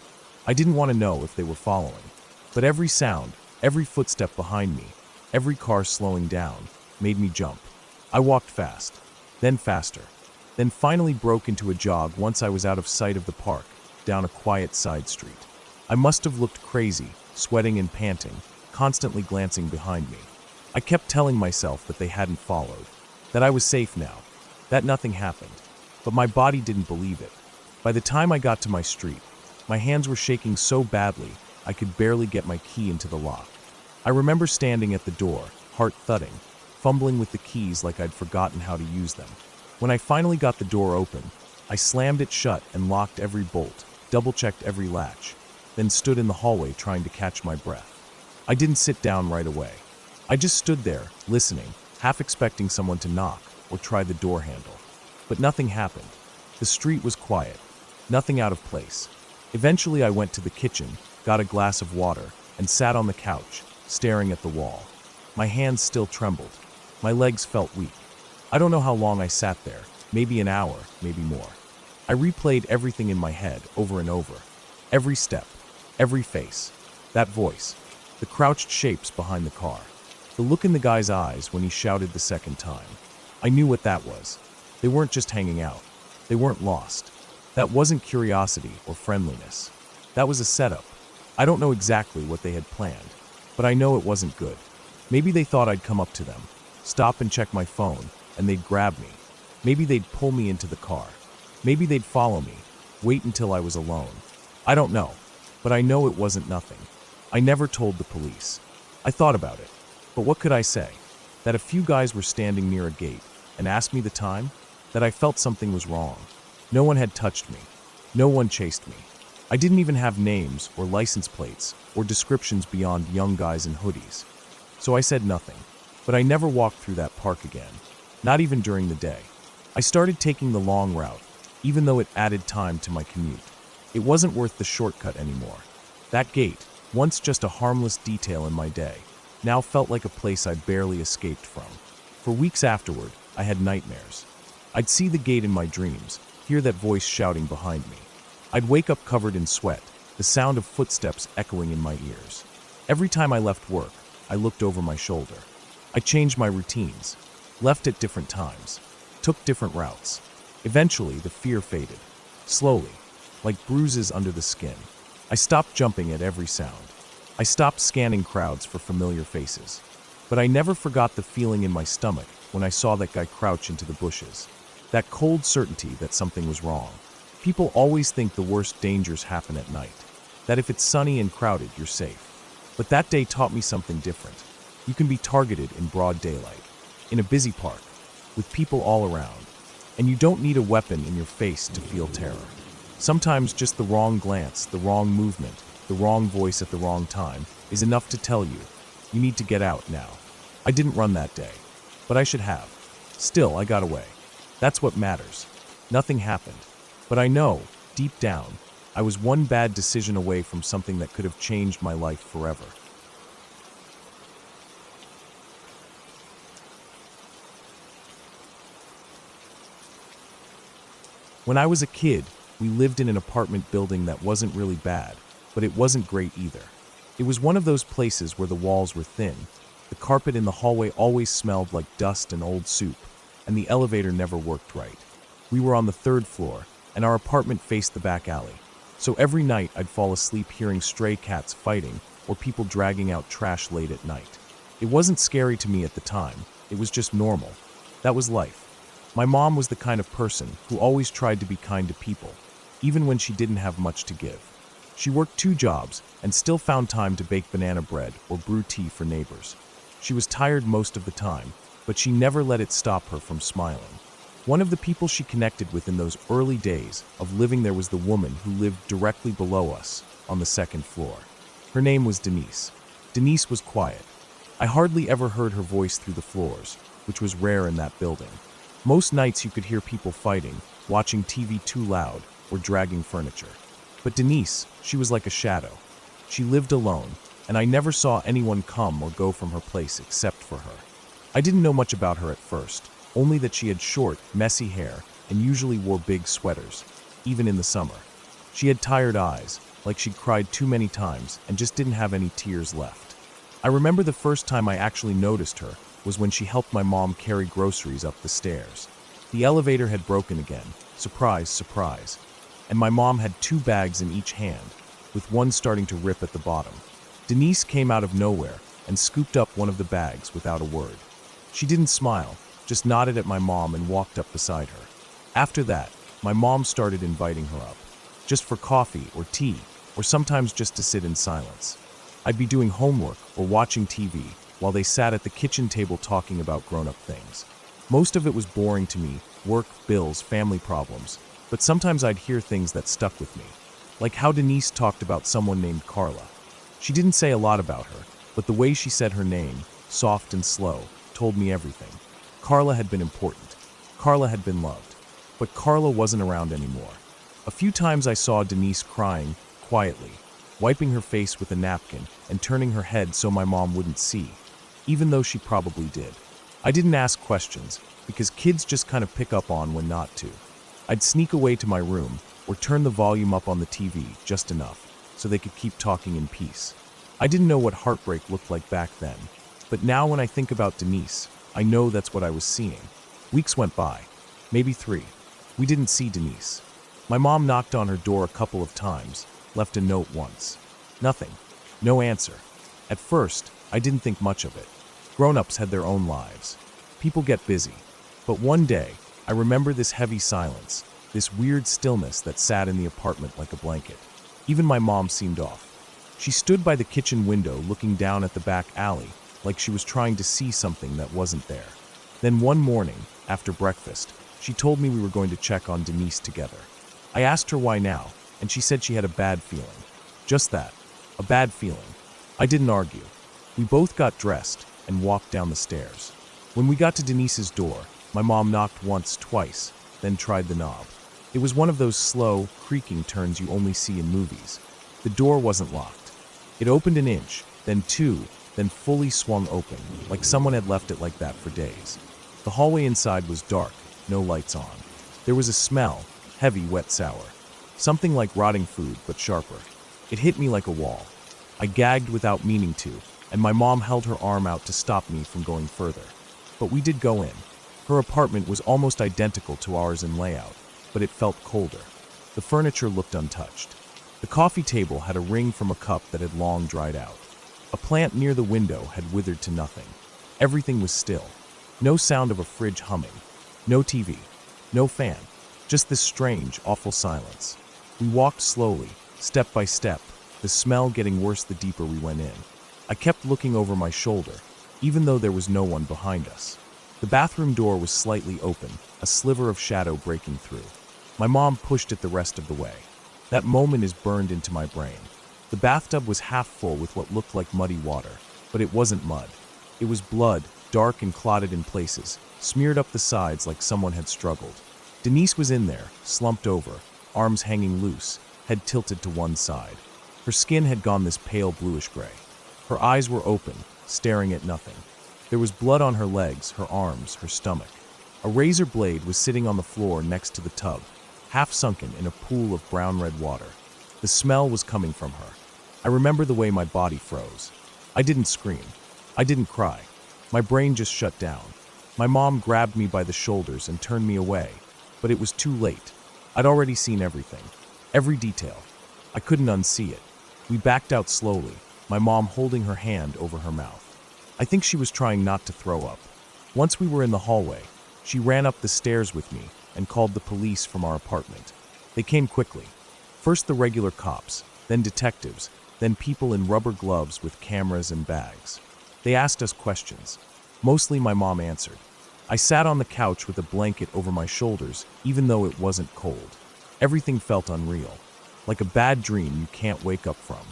I didn't want to know if they were following. But every sound, every footstep behind me, every car slowing down, made me jump. I walked fast, then faster, then finally broke into a jog once I was out of sight of the park, down a quiet side street. I must have looked crazy, sweating and panting, constantly glancing behind me. I kept telling myself that they hadn't followed, that I was safe now, that nothing happened. But my body didn't believe it. By the time I got to my street, my hands were shaking so badly I could barely get my key into the lock. I remember standing at the door, heart thudding, fumbling with the keys like I'd forgotten how to use them. When I finally got the door open, I slammed it shut and locked every bolt, double-checked every latch, then stood in the hallway trying to catch my breath. I didn't sit down right away. I just stood there, listening, half expecting someone to knock or try the door handle. But nothing happened. The street was quiet, nothing out of place. Eventually I went to the kitchen, got a glass of water, and sat on the couch, staring at the wall. My hands still trembled. My legs felt weak. I don't know how long I sat there, maybe an hour, maybe more. I replayed everything in my head over and over. Every step, every face, that voice, the crouched shapes behind the car, the look in the guy's eyes when he shouted the second time. I knew what that was. They weren't just hanging out. They weren't lost. That wasn't curiosity or friendliness. That was a setup. I don't know exactly what they had planned, but I know it wasn't good. Maybe they thought I'd come up to them, stop and check my phone, and they'd grab me. Maybe they'd pull me into the car. Maybe they'd follow me, wait until I was alone. I don't know, but I know it wasn't nothing. I never told the police. I thought about it, but what could I say? That a few guys were standing near a gate and asked me the time? That I felt something was wrong. No one had touched me. No one chased me. I didn't even have names or license plates or descriptions beyond young guys in hoodies. So I said nothing, but I never walked through that park again, not even during the day. I started taking the long route, even though it added time to my commute. It wasn't worth the shortcut anymore. That gate, once just a harmless detail in my day, now felt like a place I barely escaped from. For weeks afterward, I had nightmares. I'd see the gate in my dreams, hear that voice shouting behind me. I'd wake up covered in sweat, the sound of footsteps echoing in my ears. Every time I left work, I looked over my shoulder. I changed my routines, left at different times, took different routes. Eventually, the fear faded, slowly, like bruises under the skin. I stopped jumping at every sound. I stopped scanning crowds for familiar faces. But I never forgot the feeling in my stomach when I saw that guy crouch into the bushes. That cold certainty that something was wrong. People always think the worst dangers happen at night, that if it's sunny and crowded, you're safe. But that day taught me something different. You can be targeted in broad daylight, in a busy park, with people all around, and you don't need a weapon in your face to feel terror. Sometimes just the wrong glance, the wrong movement, the wrong voice at the wrong time is enough to tell you, you need to get out now. I didn't run that day, but I should have. Still, I got away. That's what matters. Nothing happened. But I know, deep down, I was one bad decision away from something that could have changed my life forever. When I was a kid, we lived in an apartment building that wasn't really bad, but it wasn't great either. It was one of those places where the walls were thin, the carpet in the hallway always smelled like dust and old soup, and the elevator never worked right. We were on the 3rd floor, and our apartment faced the back alley. So every night I'd fall asleep hearing stray cats fighting or people dragging out trash late at night. It wasn't scary to me at the time, it was just normal. That was life. My mom was the kind of person who always tried to be kind to people, even when she didn't have much to give. She worked 2 jobs and still found time to bake banana bread or brew tea for neighbors. She was tired most of the time, but she never let it stop her from smiling. One of the people she connected with in those early days of living there was the woman who lived directly below us on the second floor. Her name was Denise. Denise was quiet. I hardly ever heard her voice through the floors, which was rare in that building. Most nights you could hear people fighting, watching TV too loud, or dragging furniture. But Denise, she was like a shadow. She lived alone, and I never saw anyone come or go from her place except for her. I didn't know much about her at first, only that she had short, messy hair and usually wore big sweaters, even in the summer. She had tired eyes, like she'd cried too many times and just didn't have any tears left. I remember the first time I actually noticed her was when she helped my mom carry groceries up the stairs. The elevator had broken again, surprise, surprise, and my mom had 2 bags in each hand, with one starting to rip at the bottom. Denise came out of nowhere and scooped up one of the bags without a word. She didn't smile, just nodded at my mom and walked up beside her. After that, my mom started inviting her up, just for coffee or tea, or sometimes just to sit in silence. I'd be doing homework or watching TV while they sat at the kitchen table talking about grown-up things. Most of it was boring to me, work, bills, family problems, but sometimes I'd hear things that stuck with me, like how Denise talked about someone named Carla. She didn't say a lot about her, but the way she said her name, soft and slow, told me everything. Carla had been important. Carla had been loved. But Carla wasn't around anymore. A few times I saw Denise crying, quietly, wiping her face with a napkin and turning her head so my mom wouldn't see, even though she probably did. I didn't ask questions, because kids just kind of pick up on when not to. I'd sneak away to my room, or turn the volume up on the TV just enough, so they could keep talking in peace. I didn't know what heartbreak looked like back then, but now when I think about Denise, I know that's what I was seeing. Weeks went by, maybe 3. We didn't see Denise. My mom knocked on her door a couple of times, left a note once. Nothing. No answer. At first, I didn't think much of it. Grown-ups had their own lives. People get busy. But one day, I remember this heavy silence, this weird stillness that sat in the apartment like a blanket. Even my mom seemed off. She stood by the kitchen window looking down at the back alley, like she was trying to see something that wasn't there. Then one morning, after breakfast, she told me we were going to check on Denise together. I asked her why now, and she said she had a bad feeling. Just that, a bad feeling. I didn't argue. We both got dressed and walked down the stairs. When we got to Denise's door, my mom knocked once, twice, then tried the knob. It was one of those slow, creaking turns you only see in movies. The door wasn't locked. It opened an inch, then 2, then fully swung open, like someone had left it like that for days. The hallway inside was dark, no lights on. There was a smell, heavy, wet, sour. Something like rotting food, but sharper. It hit me like a wall. I gagged without meaning to, and my mom held her arm out to stop me from going further. But we did go in. Her apartment was almost identical to ours in layout, but it felt colder. The furniture looked untouched. The coffee table had a ring from a cup that had long dried out. A plant near the window had withered to nothing. Everything was still. No sound of a fridge humming. No TV. No fan. Just this strange, awful silence. We walked slowly, step by step, the smell getting worse the deeper we went in. I kept looking over my shoulder, even though there was no one behind us. The bathroom door was slightly open, a sliver of shadow breaking through. My mom pushed it the rest of the way. That moment is burned into my brain. The bathtub was half full with what looked like muddy water, but it wasn't mud. It was blood, dark and clotted in places, smeared up the sides like someone had struggled. Denise was in there, slumped over, arms hanging loose, head tilted to one side. Her skin had gone this pale bluish gray. Her eyes were open, staring at nothing. There was blood on her legs, her arms, her stomach. A razor blade was sitting on the floor next to the tub, half sunken in a pool of brown-red water. The smell was coming from her. I remember the way my body froze. I didn't scream. I didn't cry. My brain just shut down. My mom grabbed me by the shoulders and turned me away, but it was too late. I'd already seen everything, every detail. I couldn't unsee it. We backed out slowly, my mom holding her hand over her mouth. I think she was trying not to throw up. Once we were in the hallway, she ran up the stairs with me and called the police from our apartment. They came quickly. First the regular cops, then detectives, then people in rubber gloves with cameras and bags. They asked us questions. Mostly my mom answered. I sat on the couch with a blanket over my shoulders, even though it wasn't cold. Everything felt unreal, like a bad dream you can't wake up from.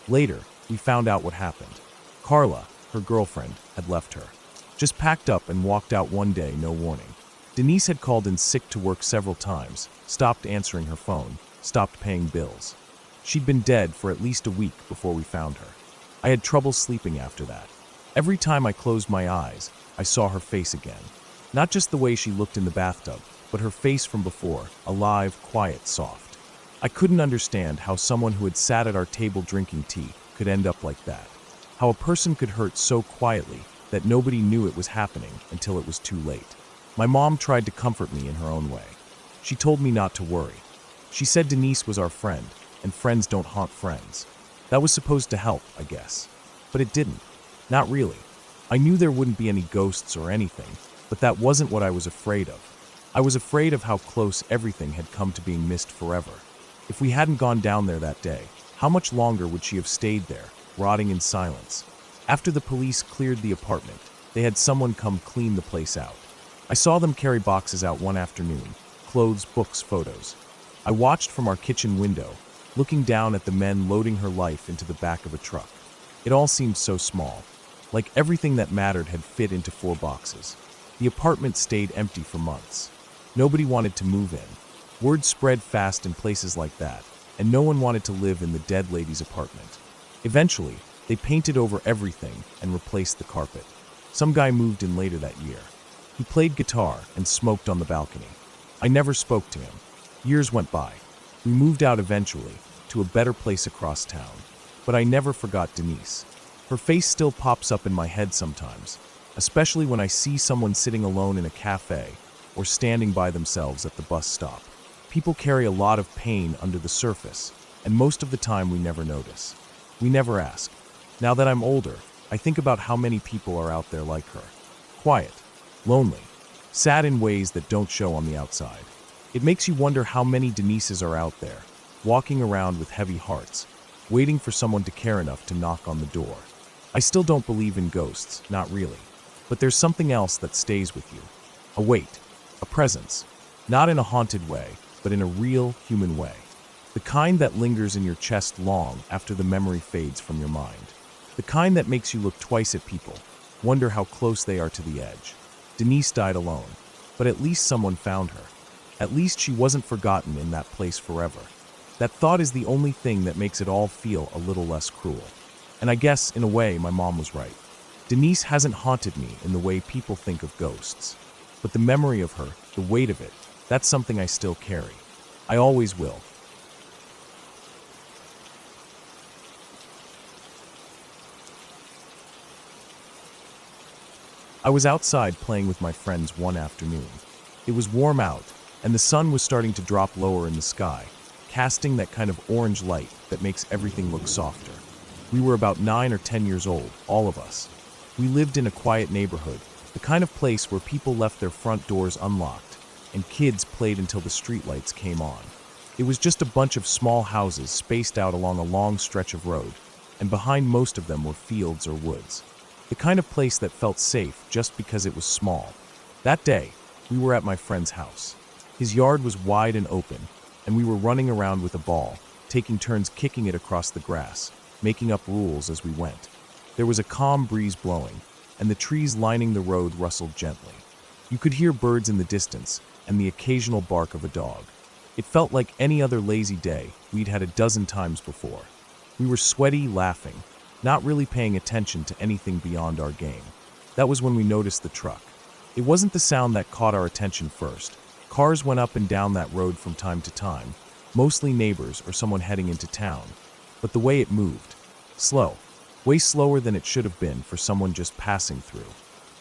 Later, we found out what happened. Carla, her girlfriend, had left her. Just packed up and walked out one day, no warning. Denise had called in sick to work several times, stopped answering her phone, stopped paying bills. She'd been dead for at least a week before we found her. I had trouble sleeping after that. Every time I closed my eyes, I saw her face again. Not just the way she looked in the bathtub, but her face from before, alive, quiet, soft. I couldn't understand how someone who had sat at our table drinking tea could end up like that. How a person could hurt so quietly that nobody knew it was happening until it was too late. My mom tried to comfort me in her own way. She told me not to worry. She said Denise was our friend, and friends don't haunt friends. That was supposed to help, I guess. But it didn't. Not really. I knew there wouldn't be any ghosts or anything, but that wasn't what I was afraid of. I was afraid of how close everything had come to being missed forever. If we hadn't gone down there that day, how much longer would she have stayed there, rotting in silence? After the police cleared the apartment, they had someone come clean the place out. I saw them carry boxes out one afternoon, clothes, books, photos. I watched from our kitchen window, looking down at the men loading her life into the back of a truck. It all seemed so small, like everything that mattered had fit into 4 boxes. The apartment stayed empty for months. Nobody wanted to move in. Word spread fast in places like that, and no one wanted to live in the dead lady's apartment. Eventually, they painted over everything and replaced the carpet. Some guy moved in later that year. He played guitar and smoked on the balcony. I never spoke to him. Years went by. We moved out eventually, to a better place across town. But I never forgot Denise. Her face still pops up in my head sometimes, especially when I see someone sitting alone in a cafe or standing by themselves at the bus stop. People carry a lot of pain under the surface, and most of the time we never notice. We never ask. Now that I'm older, I think about how many people are out there like her. Quiet, lonely, sad in ways that don't show on the outside. It makes you wonder how many Denises are out there, walking around with heavy hearts, waiting for someone to care enough to knock on the door. I still don't believe in ghosts, not really. But there's something else that stays with you. A weight, a presence. Not in a haunted way, but in a real human way. The kind that lingers in your chest long after the memory fades from your mind. The kind that makes you look twice at people, wonder how close they are to the edge. Denise died alone, but at least someone found her. At least she wasn't forgotten in that place forever. That thought is the only thing that makes it all feel a little less cruel. And I guess, in a way, my mom was right. Denise hasn't haunted me in the way people think of ghosts. But the memory of her, the weight of it, that's something I still carry. I always will. I was outside playing with my friends one afternoon. It was warm out, and the sun was starting to drop lower in the sky, casting that kind of orange light that makes everything look softer. We were about 9 or 10 years old, all of us. We lived in a quiet neighborhood, the kind of place where people left their front doors unlocked, and kids played until the streetlights came on. It was just a bunch of small houses spaced out along a long stretch of road, and behind most of them were fields or woods. The kind of place that felt safe just because it was small. That day, we were at my friend's house. His yard was wide and open, and we were running around with a ball, taking turns kicking it across the grass, making up rules as we went. There was a calm breeze blowing, and the trees lining the road rustled gently. You could hear birds in the distance, and the occasional bark of a dog. It felt like any other lazy day we'd had a dozen times before. We were sweaty, laughing, not really paying attention to anything beyond our game. That was when we noticed the truck. It wasn't the sound that caught our attention first. Cars went up and down that road from time to time, mostly neighbors or someone heading into town. But the way it moved, slow, way slower than it should have been for someone just passing through.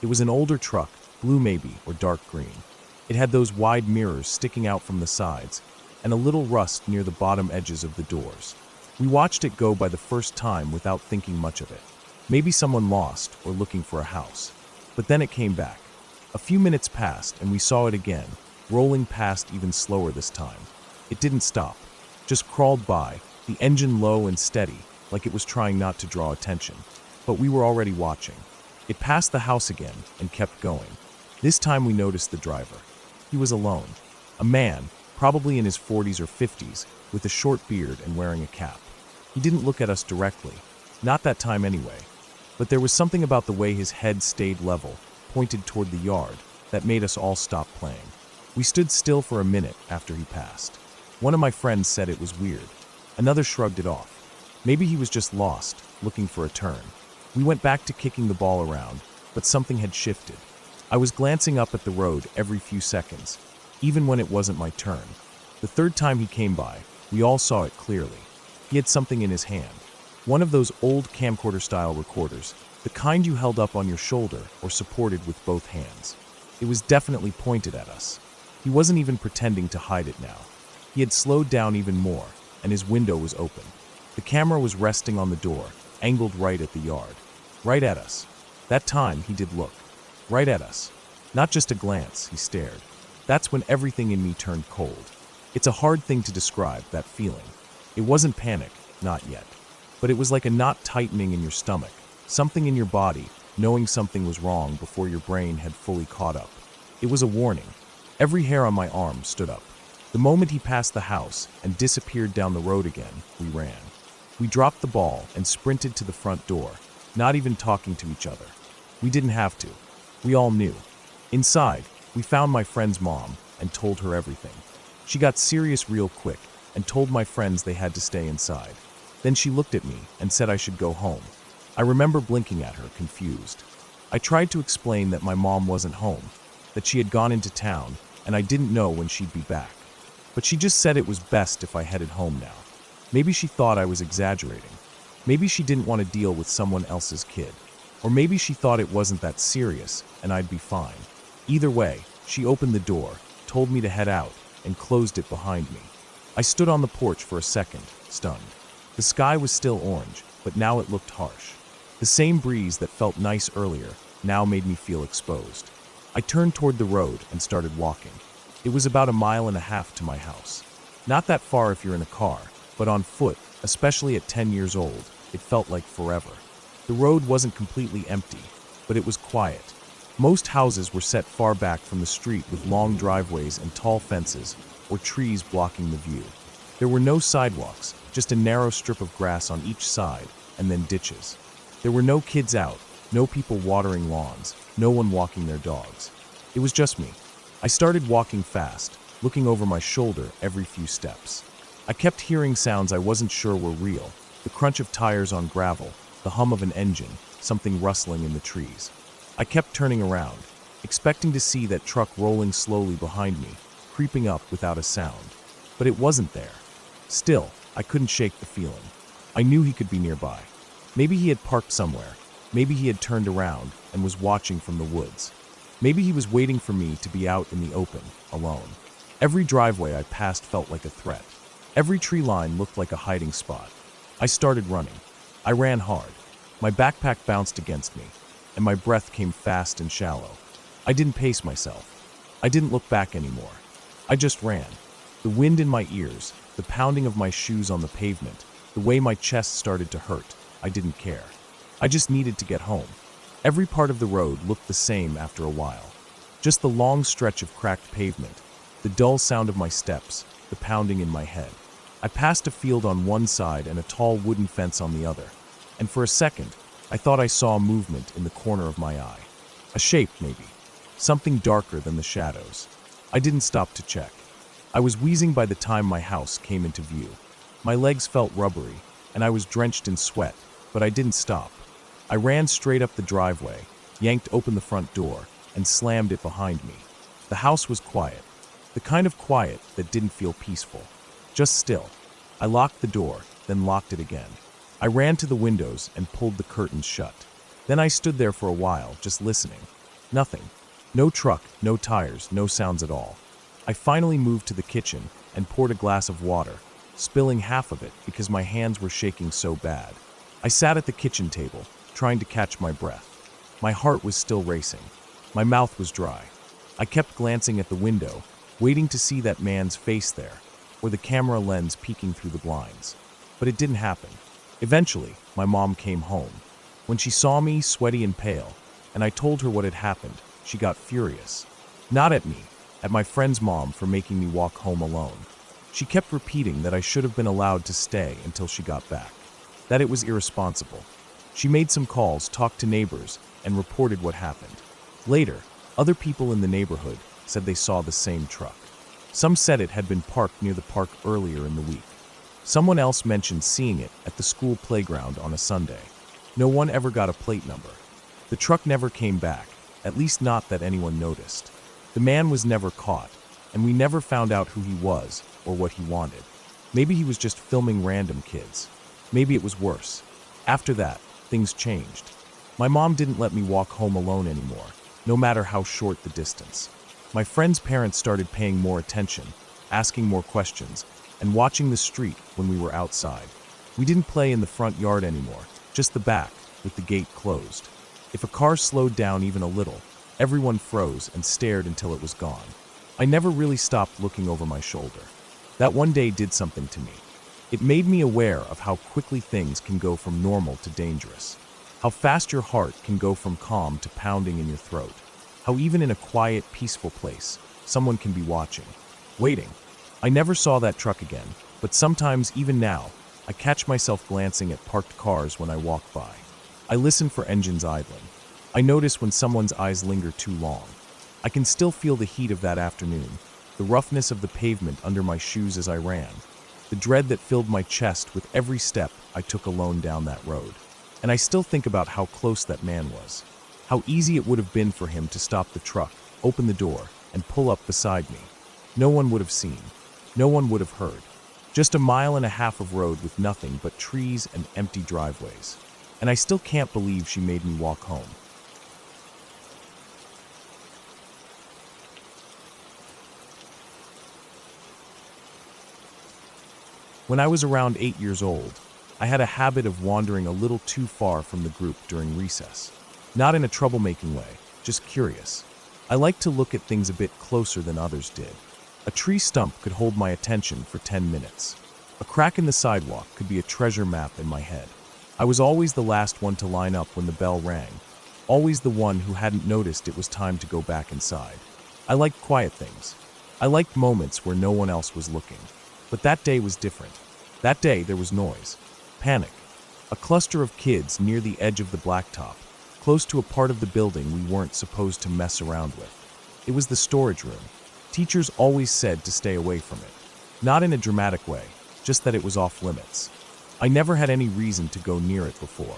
It was an older truck, blue maybe, or dark green. It had those wide mirrors sticking out from the sides, and a little rust near the bottom edges of the doors. We watched it go by the first time without thinking much of it. Maybe someone lost or looking for a house. But then it came back. A few minutes passed and we saw it again, rolling past even slower this time. It didn't stop, just crawled by, the engine low and steady, like it was trying not to draw attention. But we were already watching. It passed the house again and kept going. This time we noticed the driver. He was alone. A man, probably in his 40s or 50s, with a short beard and wearing a cap. He didn't look at us directly. Not that time anyway. But there was something about the way his head stayed level, pointed toward the yard, that made us all stop playing. We stood still for a minute after he passed. One of my friends said it was weird. Another shrugged it off. Maybe he was just lost, looking for a turn. We went back to kicking the ball around, but something had shifted. I was glancing up at the road every few seconds, even when it wasn't my turn. The third time he came by, we all saw it clearly. He had something in his hand. One of those old camcorder-style recorders, the kind you held up on your shoulder or supported with both hands. It was definitely pointed at us. He wasn't even pretending to hide it now. He had slowed down even more, and his window was open. The camera was resting on the door, angled right at the yard. Right at us. That time, he did look. Right at us. Not just a glance, he stared. That's when everything in me turned cold. It's a hard thing to describe, that feeling. It wasn't panic, not yet. But it was like a knot tightening in your stomach, something in your body, knowing something was wrong before your brain had fully caught up. It was a warning. Every hair on my arm stood up. The moment he passed the house and disappeared down the road again, we ran. We dropped the ball and sprinted to the front door, not even talking to each other. We didn't have to. We all knew. Inside, we found my friend's mom and told her everything. She got serious real quick and told my friends they had to stay inside. Then she looked at me and said I should go home. I remember blinking at her, confused. I tried to explain that my mom wasn't home, that she had gone into town, and I didn't know when she'd be back. But she just said it was best if I headed home now. Maybe she thought I was exaggerating. Maybe she didn't want to deal with someone else's kid. Or maybe she thought it wasn't that serious and I'd be fine. Either way, she opened the door, told me to head out, and closed it behind me. I stood on the porch for a second, stunned. The sky was still orange, but now it looked harsh. The same breeze that felt nice earlier now made me feel exposed. I turned toward the road and started walking. It was about 1.5 miles to my house. Not that far if you're in a car, but on foot, especially at 10 years old, it felt like forever. The road wasn't completely empty, but it was quiet. Most houses were set far back from the street with long driveways and tall fences or trees blocking the view. There were no sidewalks, just a narrow strip of grass on each side, and then ditches. There were no kids out, no people watering lawns, no one walking their dogs. It was just me. I started walking fast, looking over my shoulder every few steps. I kept hearing sounds I wasn't sure were real, the crunch of tires on gravel, the hum of an engine, something rustling in the trees. I kept turning around, expecting to see that truck rolling slowly behind me, creeping up without a sound. But it wasn't there. Still, I couldn't shake the feeling. I knew he could be nearby. Maybe he had parked somewhere. Maybe he had turned around and was watching from the woods. Maybe he was waiting for me to be out in the open, alone. Every driveway I passed felt like a threat. Every tree line looked like a hiding spot. I started running. I ran hard. My backpack bounced against me, and my breath came fast and shallow. I didn't pace myself. I didn't look back anymore. I just ran. The wind in my ears, the pounding of my shoes on the pavement, the way my chest started to hurt, I didn't care. I just needed to get home. Every part of the road looked the same after a while. Just the long stretch of cracked pavement, the dull sound of my steps, the pounding in my head. I passed a field on one side and a tall wooden fence on the other, and for a second, I thought I saw a movement in the corner of my eye. A shape, maybe. Something darker than the shadows. I didn't stop to check. I was wheezing by the time my house came into view. My legs felt rubbery, and I was drenched in sweat, but I didn't stop. I ran straight up the driveway, yanked open the front door, and slammed it behind me. The house was quiet. The kind of quiet that didn't feel peaceful. Just still. I locked the door, then locked it again. I ran to the windows and pulled the curtains shut. Then I stood there for a while, just listening. Nothing. No truck, no tires, no sounds at all. I finally moved to the kitchen and poured a glass of water, spilling half of it because my hands were shaking so bad. I sat at the kitchen table, trying to catch my breath. My heart was still racing. My mouth was dry. I kept glancing at the window, waiting to see that man's face there, or the camera lens peeking through the blinds. but it didn't happen. Eventually, my mom came home. When she saw me, sweaty and pale, and I told her what had happened, she got furious. Not at me, at my friend's mom for making me walk home alone. She kept repeating that I should have been allowed to stay until she got back, that it was irresponsible. She made some calls, talked to neighbors, and reported what happened. Later, other people in the neighborhood said they saw the same truck. Some said it had been parked near the park earlier in the week. Someone else mentioned seeing it at the school playground on a Sunday. No one ever got a plate number. The truck never came back, at least not that anyone noticed. The man was never caught, and we never found out who he was or what he wanted. Maybe he was just filming random kids. Maybe it was worse. After that, things changed. My mom didn't let me walk home alone anymore, no matter how short the distance. My friend's parents started paying more attention, asking more questions, and watching the street when we were outside. We didn't play in the front yard anymore, just the back, with the gate closed. If a car slowed down even a little, everyone froze and stared until it was gone. I never really stopped looking over my shoulder. That one day did something to me. It made me aware of how quickly things can go from normal to dangerous. How fast your heart can go from calm to pounding in your throat. How even in a quiet, peaceful place, someone can be watching, waiting. I never saw that truck again, but sometimes, even now, I catch myself glancing at parked cars when I walk by. I listen for engines idling. I notice when someone's eyes linger too long. I can still feel the heat of that afternoon, the roughness of the pavement under my shoes as I ran, the dread that filled my chest with every step I took alone down that road. And I still think about how close that man was. How easy it would have been for him to stop the truck, open the door, and pull up beside me. No one would have seen. No one would have heard. Just a mile and a half of road with nothing but trees and empty driveways. And I still can't believe she made me walk home. When I was around 8 years old, I had a habit of wandering a little too far from the group during recess. Not in a troublemaking way, just curious. I liked to look at things a bit closer than others did. A tree stump could hold my attention for 10 minutes. A crack in the sidewalk could be a treasure map in my head. I was always the last one to line up when the bell rang, always the one who hadn't noticed it was time to go back inside. I liked quiet things. I liked moments where no one else was looking. But that day was different. That day there was noise, panic, a cluster of kids near the edge of the blacktop, close to a part of the building we weren't supposed to mess around with. It was the storage room. Teachers always said to stay away from it. Not in a dramatic way, just that it was off limits. I never had any reason to go near it before.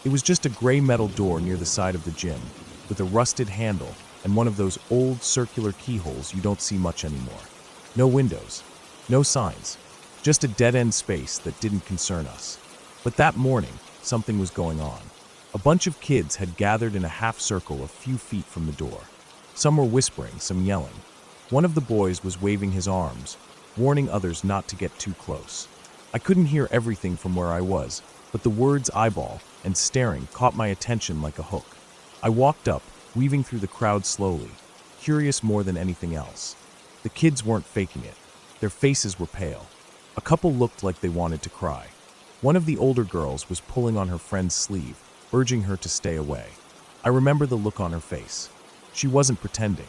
It was just a gray metal door near the side of the gym, with a rusted handle and one of those old circular keyholes you don't see much anymore. No windows, no signs, just a dead-end space that didn't concern us. But that morning, something was going on. A bunch of kids had gathered in a half circle a few feet from the door. Some were whispering, some yelling. One of the boys was waving his arms, warning others not to get too close. I couldn't hear everything from where I was, but the words eyeball and staring caught my attention like a hook. I walked up, weaving through the crowd slowly, curious more than anything else. The kids weren't faking it. Their faces were pale. A couple looked like they wanted to cry. One of the older girls was pulling on her friend's sleeve, urging her to stay away. I remember the look on her face. She wasn't pretending.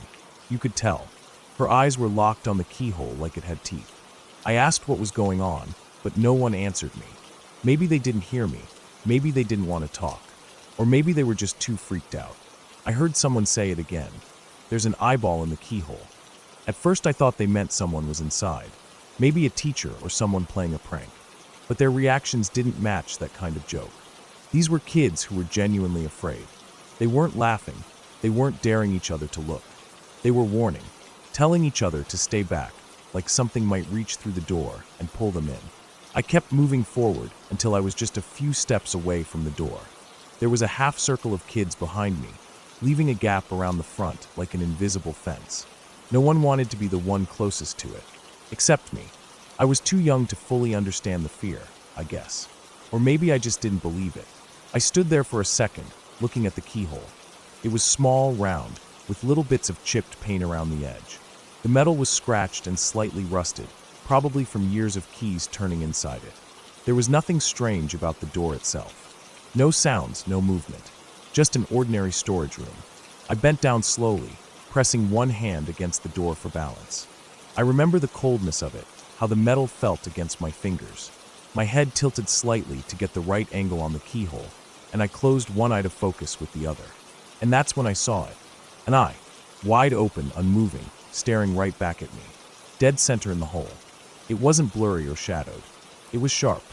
You could tell. Her eyes were locked on the keyhole like it had teeth. I asked what was going on, but no one answered me. Maybe they didn't hear me. Maybe they didn't want to talk. Or maybe they were just too freaked out. I heard someone say it again. There's an eyeball in the keyhole. At first I thought they meant someone was inside. Maybe a teacher or someone playing a prank. But their reactions didn't match that kind of joke. These were kids who were genuinely afraid. They weren't laughing. They weren't daring each other to look. They were warning, telling each other to stay back, like something might reach through the door and pull them in. I kept moving forward until I was just a few steps away from the door. There was a half circle of kids behind me, leaving a gap around the front like an invisible fence. No one wanted to be the one closest to it, except me. I was too young to fully understand the fear, I guess. Or maybe I just didn't believe it. I stood there for a second, looking at the keyhole. It was small, round, with little bits of chipped paint around the edge. The metal was scratched and slightly rusted, probably from years of keys turning inside it. There was nothing strange about the door itself. No sounds, no movement. Just an ordinary storage room. I bent down slowly, pressing one hand against the door for balance. I remember the coldness of it, how the metal felt against my fingers. My head tilted slightly to get the right angle on the keyhole, and I closed one eye to focus with the other. And that's when I saw it. An eye, wide open, unmoving, staring right back at me. Dead center in the hole. It wasn't blurry or shadowed. It was sharp,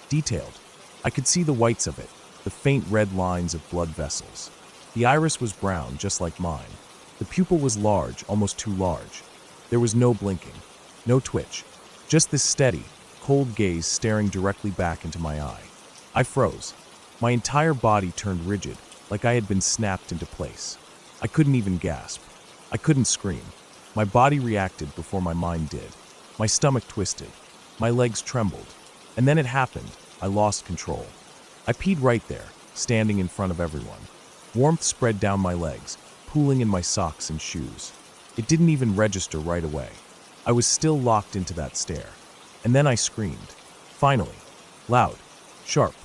detailed. I could see the whites of it, the faint red lines of blood vessels. The iris was brown, just like mine. The pupil was large, almost too large. There was no blinking, no twitch, just this steady, cold gaze staring directly back into my eye. I froze. My entire body turned rigid, like I had been snapped into place. I couldn't even gasp. I couldn't scream. My body reacted before my mind did. My stomach twisted. My legs trembled. And then it happened. I lost control. I peed right there, standing in front of everyone. Warmth spread down my legs, pooling in my socks and shoes. It didn't even register right away. I was still locked into that stare. And then I screamed. Finally. Loud. Sharp.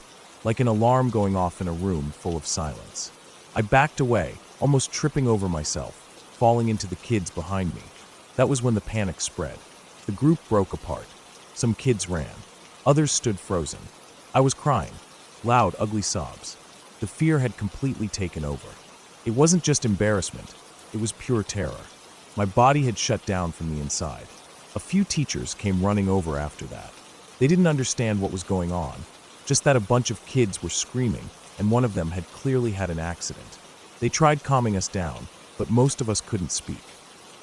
Like an alarm going off in a room full of silence. I backed away, almost tripping over myself, falling into the kids behind me. That was when the panic spread. The group broke apart. Some kids ran. Others stood frozen. I was crying. Loud, ugly sobs. The fear had completely taken over. It wasn't just embarrassment. It was pure terror. My body had shut down from the inside. A few teachers came running over after that. They didn't understand what was going on, just that a bunch of kids were screaming, and one of them had clearly had an accident. They tried calming us down, but most of us couldn't speak.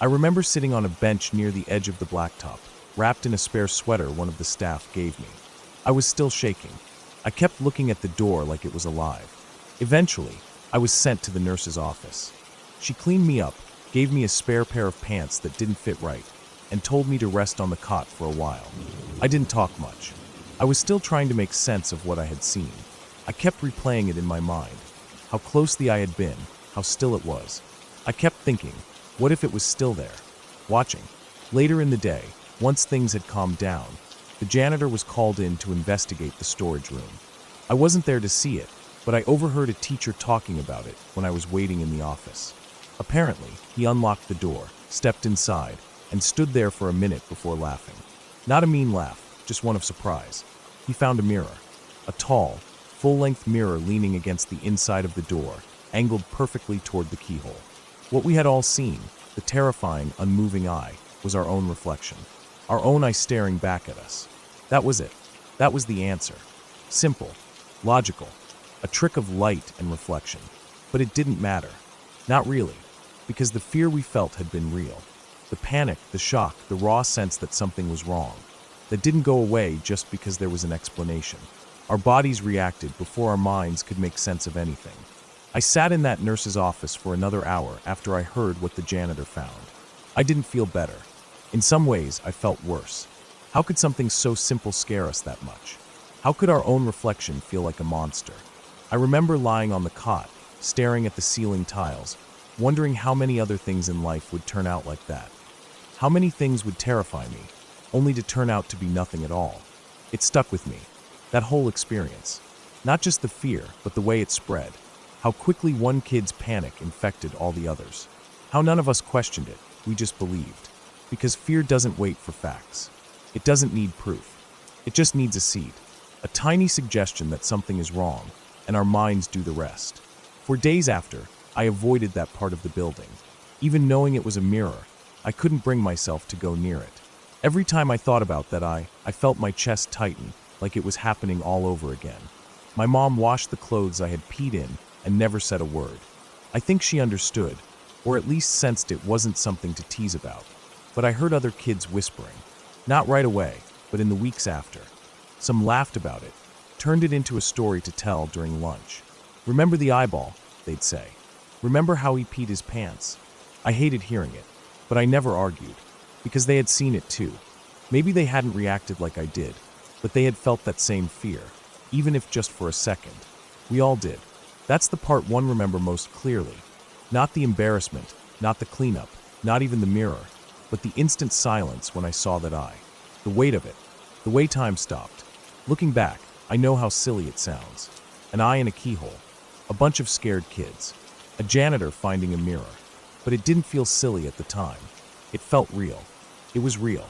I remember sitting on a bench near the edge of the blacktop, wrapped in a spare sweater one of the staff gave me. I was still shaking. I kept looking at the door like it was alive. Eventually, I was sent to the nurse's office. She cleaned me up, gave me a spare pair of pants that didn't fit right, and told me to rest on the cot for a while. I didn't talk much. I was still trying to make sense of what I had seen. I kept replaying it in my mind. How close the eye had been, how still it was. I kept thinking, what if it was still there, watching? Later in the day, once things had calmed down, the janitor was called in to investigate the storage room. I wasn't there to see it, but I overheard a teacher talking about it when I was waiting in the office. Apparently, he unlocked the door, stepped inside, and stood there for a minute before laughing. Not a mean laugh, just one of surprise. He found a mirror. A tall, full-length mirror leaning against the inside of the door, angled perfectly toward the keyhole. What we had all seen, the terrifying, unmoving eye, was our own reflection. Our own eye staring back at us. That was it. That was the answer. Simple. Logical. A trick of light and reflection. But it didn't matter. Not really. Because the fear we felt had been real. The panic, the shock, the raw sense that something was wrong. That didn't go away just because there was an explanation. Our bodies reacted before our minds could make sense of anything. I sat in that nurse's office for another hour after I heard what the janitor found. I didn't feel better. In some ways, I felt worse. How could something so simple scare us that much? How could our own reflection feel like a monster? I remember lying on the cot, staring at the ceiling tiles, wondering how many other things in life would turn out like that. How many things would terrify me, only to turn out to be nothing at all. It stuck with me, that whole experience. Not just the fear, but the way it spread. How quickly one kid's panic infected all the others. How none of us questioned it, we just believed. Because fear doesn't wait for facts. It doesn't need proof. It just needs a seed. A tiny suggestion that something is wrong, and our minds do the rest. For days after, I avoided that part of the building. Even knowing it was a mirror, I couldn't bring myself to go near it. Every time I thought about that I felt my chest tighten, like it was happening all over again. My mom washed the clothes I had peed in and never said a word. I think she understood, or at least sensed it wasn't something to tease about. But I heard other kids whispering. Not right away, but in the weeks after. Some laughed about it, turned it into a story to tell during lunch. Remember the eyeball, they'd say. Remember how he peed his pants? I hated hearing it, but I never argued, because they had seen it too. Maybe they hadn't reacted like I did, but they had felt that same fear, even if just for a second. We all did. That's the part one remember most clearly. Not the embarrassment, not the cleanup, not even the mirror, but the instant silence when I saw that eye. The weight of it, the way time stopped. Looking back, I know how silly it sounds. An eye in a keyhole. A bunch of scared kids. A janitor finding a mirror. But it didn't feel silly at the time. It felt real. It was real.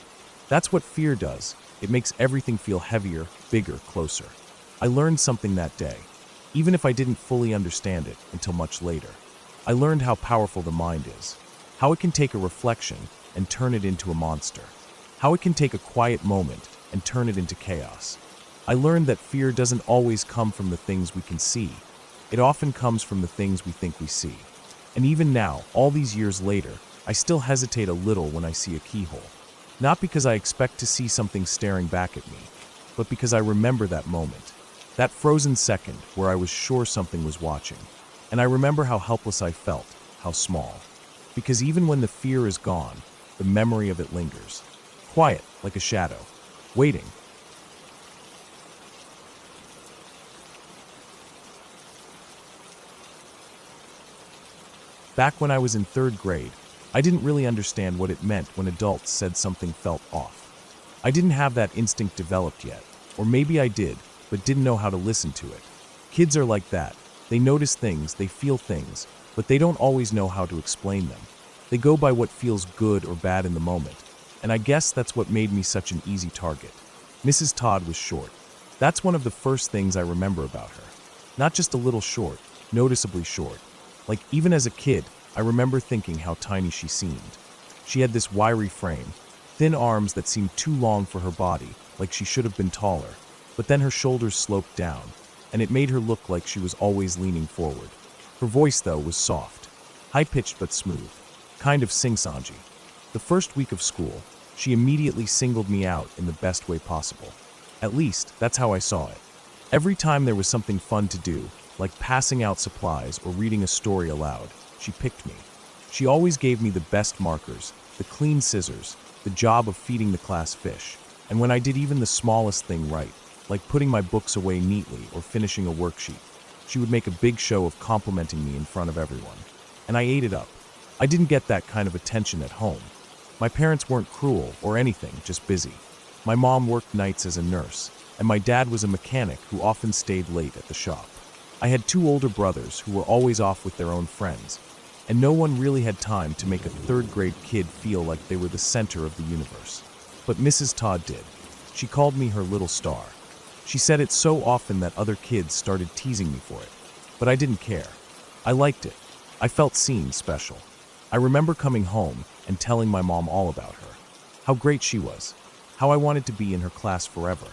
That's what fear does. It makes everything feel heavier, bigger, closer. I learned something that day, even if I didn't fully understand it until much later. I learned how powerful the mind is, how it can take a reflection and turn it into a monster, how it can take a quiet moment and turn it into chaos. I learned that fear doesn't always come from the things we can see. It often comes from the things we think we see. And even now, all these years later, I still hesitate a little when I see a keyhole. Not because I expect to see something staring back at me, but because I remember that moment. That frozen second where I was sure something was watching. And I remember how helpless I felt, how small. Because even when the fear is gone, the memory of it lingers. Quiet, like a shadow, waiting. Back when I was in 3rd grade, I didn't really understand what it meant when adults said something felt off. I didn't have that instinct developed yet, or maybe I did, but didn't know how to listen to it. Kids are like that. They notice things, they feel things, but they don't always know how to explain them. They go by what feels good or bad in the moment, and I guess that's what made me such an easy target. Mrs. Todd was short. That's one of the first things I remember about her. Not just a little short, noticeably short. Like, even as a kid, I remember thinking how tiny she seemed. She had this wiry frame, thin arms that seemed too long for her body, like she should have been taller, but then her shoulders sloped down, and it made her look like she was always leaning forward. Her voice, though, was soft, high-pitched but smooth, kind of sing-songy. The first week of school, she immediately singled me out in the best way possible. At least, that's how I saw it. Every time there was something fun to do, like passing out supplies or reading a story aloud, she picked me. She always gave me the best markers, the clean scissors, the job of feeding the class fish. And when I did even the smallest thing right, like putting my books away neatly or finishing a worksheet, she would make a big show of complimenting me in front of everyone. And I ate it up. I didn't get that kind of attention at home. My parents weren't cruel or anything, just busy. My mom worked nights as a nurse, and my dad was a mechanic who often stayed late at the shop. I had 2 older brothers who were always off with their own friends, and no one really had time to make a 3rd grade kid feel like they were the center of the universe. But Mrs. Todd did. She called me her little star. She said it so often that other kids started teasing me for it. But I didn't care. I liked it. I felt seen, special. I remember coming home and telling my mom all about her. How great she was. How I wanted to be in her class forever.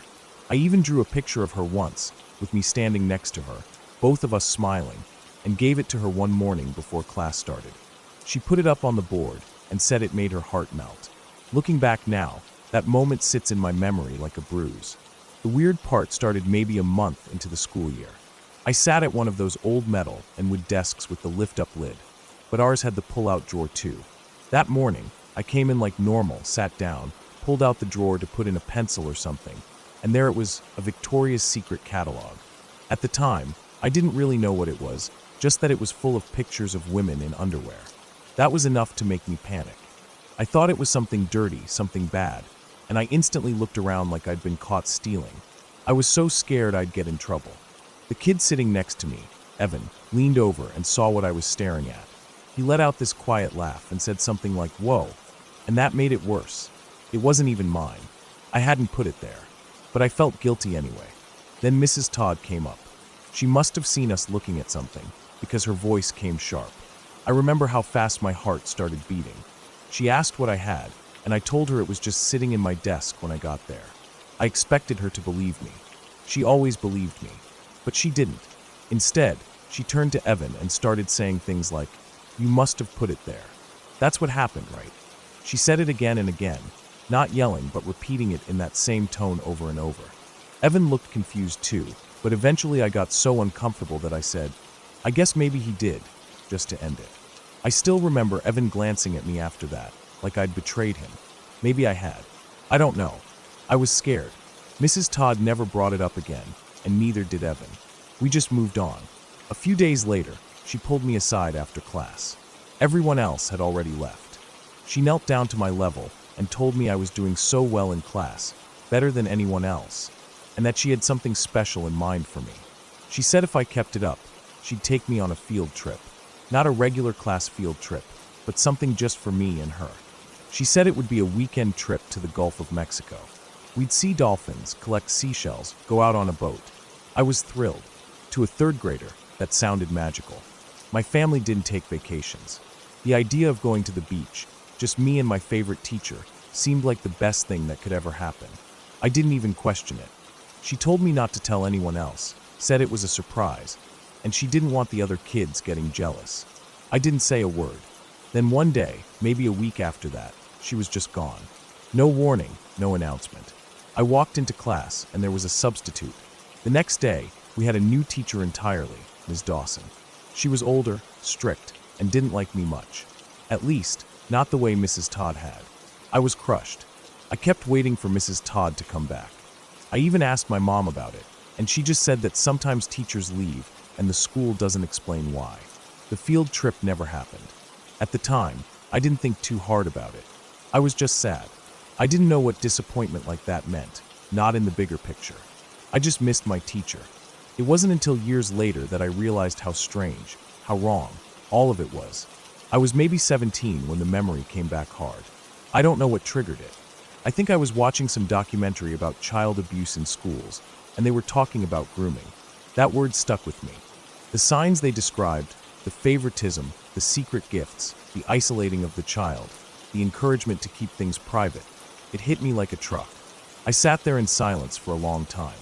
I even drew a picture of her once, with me standing next to her, both of us smiling, and gave it to her one morning before class started. She put it up on the board and said it made her heart melt. Looking back now, that moment sits in my memory like a bruise. The weird part started maybe a month into the school year. I sat at one of those old metal and wood desks with the lift-up lid, but ours had the pull-out drawer too. That morning, I came in like normal, sat down, pulled out the drawer to put in a pencil or something, and there it was, a Victoria's Secret catalog. At the time, I didn't really know what it was, just that it was full of pictures of women in underwear. That was enough to make me panic. I thought it was something dirty, something bad, and I instantly looked around like I'd been caught stealing. I was so scared I'd get in trouble. The kid sitting next to me, Evan, leaned over and saw what I was staring at. He let out this quiet laugh and said something like, "Whoa," and that made it worse. It wasn't even mine. I hadn't put it there, but I felt guilty anyway. Then Mrs. Todd came up. She must have seen us looking at something, because her voice came sharp. I remember how fast my heart started beating. She asked what I had, and I told her it was just sitting in my desk when I got there. I expected her to believe me. She always believed me, but she didn't. Instead, she turned to Evan and started saying things like, "You must have put it there. That's what happened, right?" She said it again and again, not yelling but repeating it in that same tone over and over. Evan looked confused too, but eventually I got so uncomfortable that I said, "I guess maybe he did," just to end it. I still remember Evan glancing at me after that, like I'd betrayed him. Maybe I had. I don't know. I was scared. Mrs. Todd never brought it up again, and neither did Evan. We just moved on. A few days later, she pulled me aside after class. Everyone else had already left. She knelt down to my level and told me I was doing so well in class, better than anyone else. and that she had something special in mind for me. She said if I kept it up, she'd take me on a field trip. Not a regular class field trip, but something just for me and her. She said it would be a weekend trip to the Gulf of Mexico. We'd see dolphins, collect seashells, go out on a boat. I was thrilled. To a third grader, that sounded magical. My family didn't take vacations. The idea of going to the beach, just me and my favorite teacher, seemed like the best thing that could ever happen. I didn't even question it. She told me not to tell anyone else, said it was a surprise, and she didn't want the other kids getting jealous. I didn't say a word. Then one day, maybe a week after that, she was just gone. No warning, no announcement. I walked into class, and there was a substitute. The next day, we had a new teacher entirely, Ms. Dawson. She was older, strict, and didn't like me much. At least, not the way Mrs. Todd had. I was crushed. I kept waiting for Mrs. Todd to come back. I even asked my mom about it, and she just said that sometimes teachers leave, and the school doesn't explain why. The field trip never happened. At the time, I didn't think too hard about it. I was just sad. I didn't know what disappointment like that meant, not in the bigger picture. I just missed my teacher. It wasn't until years later that I realized how strange, how wrong, all of it was. I was maybe 17 when the memory came back hard. I don't know what triggered it. I think I was watching some documentary about child abuse in schools, and they were talking about grooming. That word stuck with me. The signs they described, the favoritism, the secret gifts, the isolating of the child, the encouragement to keep things private, it hit me like a truck. I sat there in silence for a long time.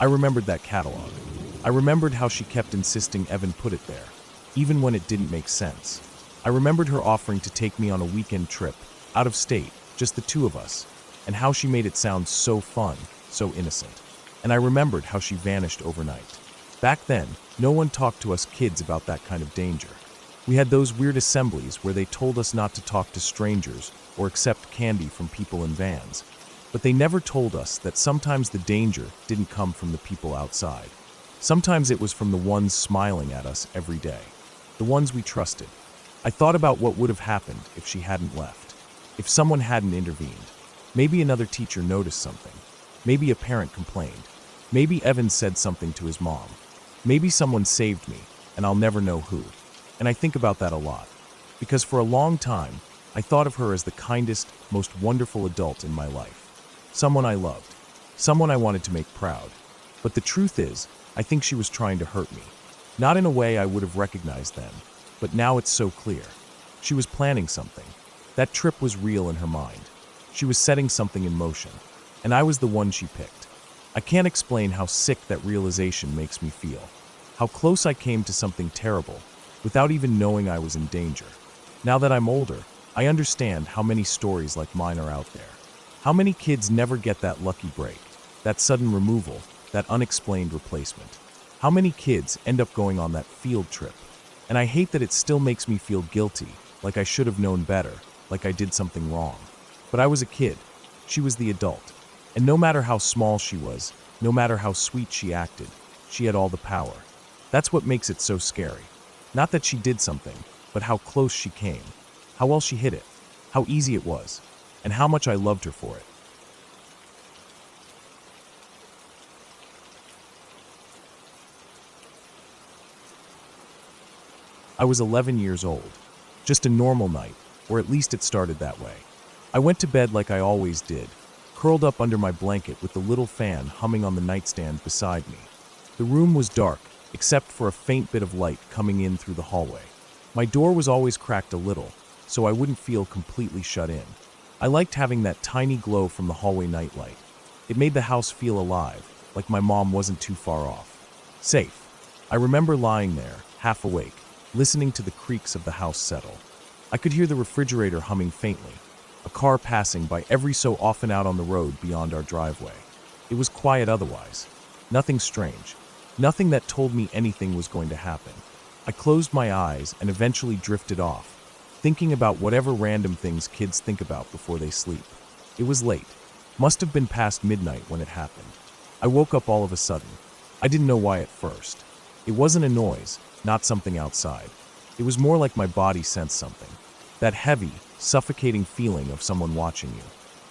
I remembered that catalog. I remembered how she kept insisting Evan put it there, even when it didn't make sense. I remembered her offering to take me on a weekend trip, out of state, just the two of us, and how she made it sound so fun, so innocent. And I remembered how she vanished overnight. Back then, no one talked to us kids about that kind of danger. We had those weird assemblies where they told us not to talk to strangers or accept candy from people in vans. But they never told us that sometimes the danger didn't come from the people outside. Sometimes it was from the ones smiling at us every day, the ones we trusted. I thought about what would have happened if she hadn't left, if someone hadn't intervened. Maybe another teacher noticed something. Maybe a parent complained. Maybe Evan said something to his mom. Maybe someone saved me, and I'll never know who. And I think about that a lot, because for a long time, I thought of her as the kindest, most wonderful adult in my life. Someone I loved, someone I wanted to make proud. But the truth is, I think she was trying to hurt me. Not in a way I would have recognized then, but now it's so clear. She was planning something. That trip was real in her mind. She was setting something in motion, and I was the one she picked. I can't explain how sick that realization makes me feel, how close I came to something terrible, without even knowing I was in danger. Now that I'm older, I understand how many stories like mine are out there. How many kids never get that lucky break, that sudden removal, that unexplained replacement? How many kids end up going on that field trip? And I hate that it still makes me feel guilty, like I should have known better, like I did something wrong. But I was a kid. She was the adult. And no matter how small she was, no matter how sweet she acted, she had all the power. That's what makes it so scary. Not that she did something, but how close she came, how well she hit it, how easy it was, and how much I loved her for it. I was 11 years old. Just a normal night, or at least it started that way. I went to bed like I always did, curled up under my blanket with the little fan humming on the nightstand beside me. The room was dark, except for a faint bit of light coming in through the hallway. My door was always cracked a little, so I wouldn't feel completely shut in. I liked having that tiny glow from the hallway nightlight. It made the house feel alive, like my mom wasn't too far off. Safe. I remember lying there, half awake, listening to the creaks of the house settle. I could hear the refrigerator humming faintly, a car passing by every so often out on the road beyond our driveway. It was quiet otherwise. Nothing strange. Nothing that told me anything was going to happen. I closed my eyes and eventually drifted off, thinking about whatever random things kids think about before they sleep. It was late. Must have been past midnight when it happened. I woke up all of a sudden. I didn't know why at first. It wasn't a noise, not something outside. It was more like my body sensed something. That heavy, suffocating feeling of someone watching you.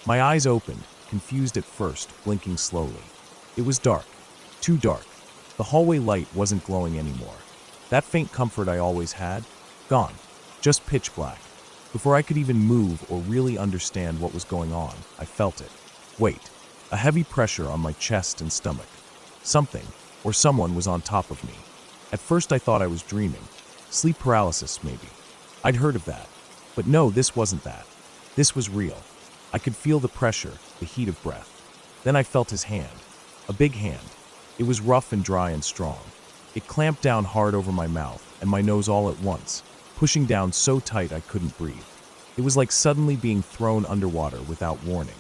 My eyes opened, confused at first, blinking slowly. It was dark. Too dark. The hallway light wasn't glowing anymore. That faint comfort I always had, gone. Just pitch black. Before I could even move or really understand what was going on, I felt it. Weight. A heavy pressure on my chest and stomach. Something, or someone was on top of me. At first I thought I was dreaming. Sleep paralysis, maybe. I'd heard of that. But no, this wasn't that. This was real. I could feel the pressure, the heat of breath. Then I felt his hand. A big hand. It was rough and dry and strong. It clamped down hard over my mouth and my nose all at once, pushing down so tight I couldn't breathe. It was like suddenly being thrown underwater without warning.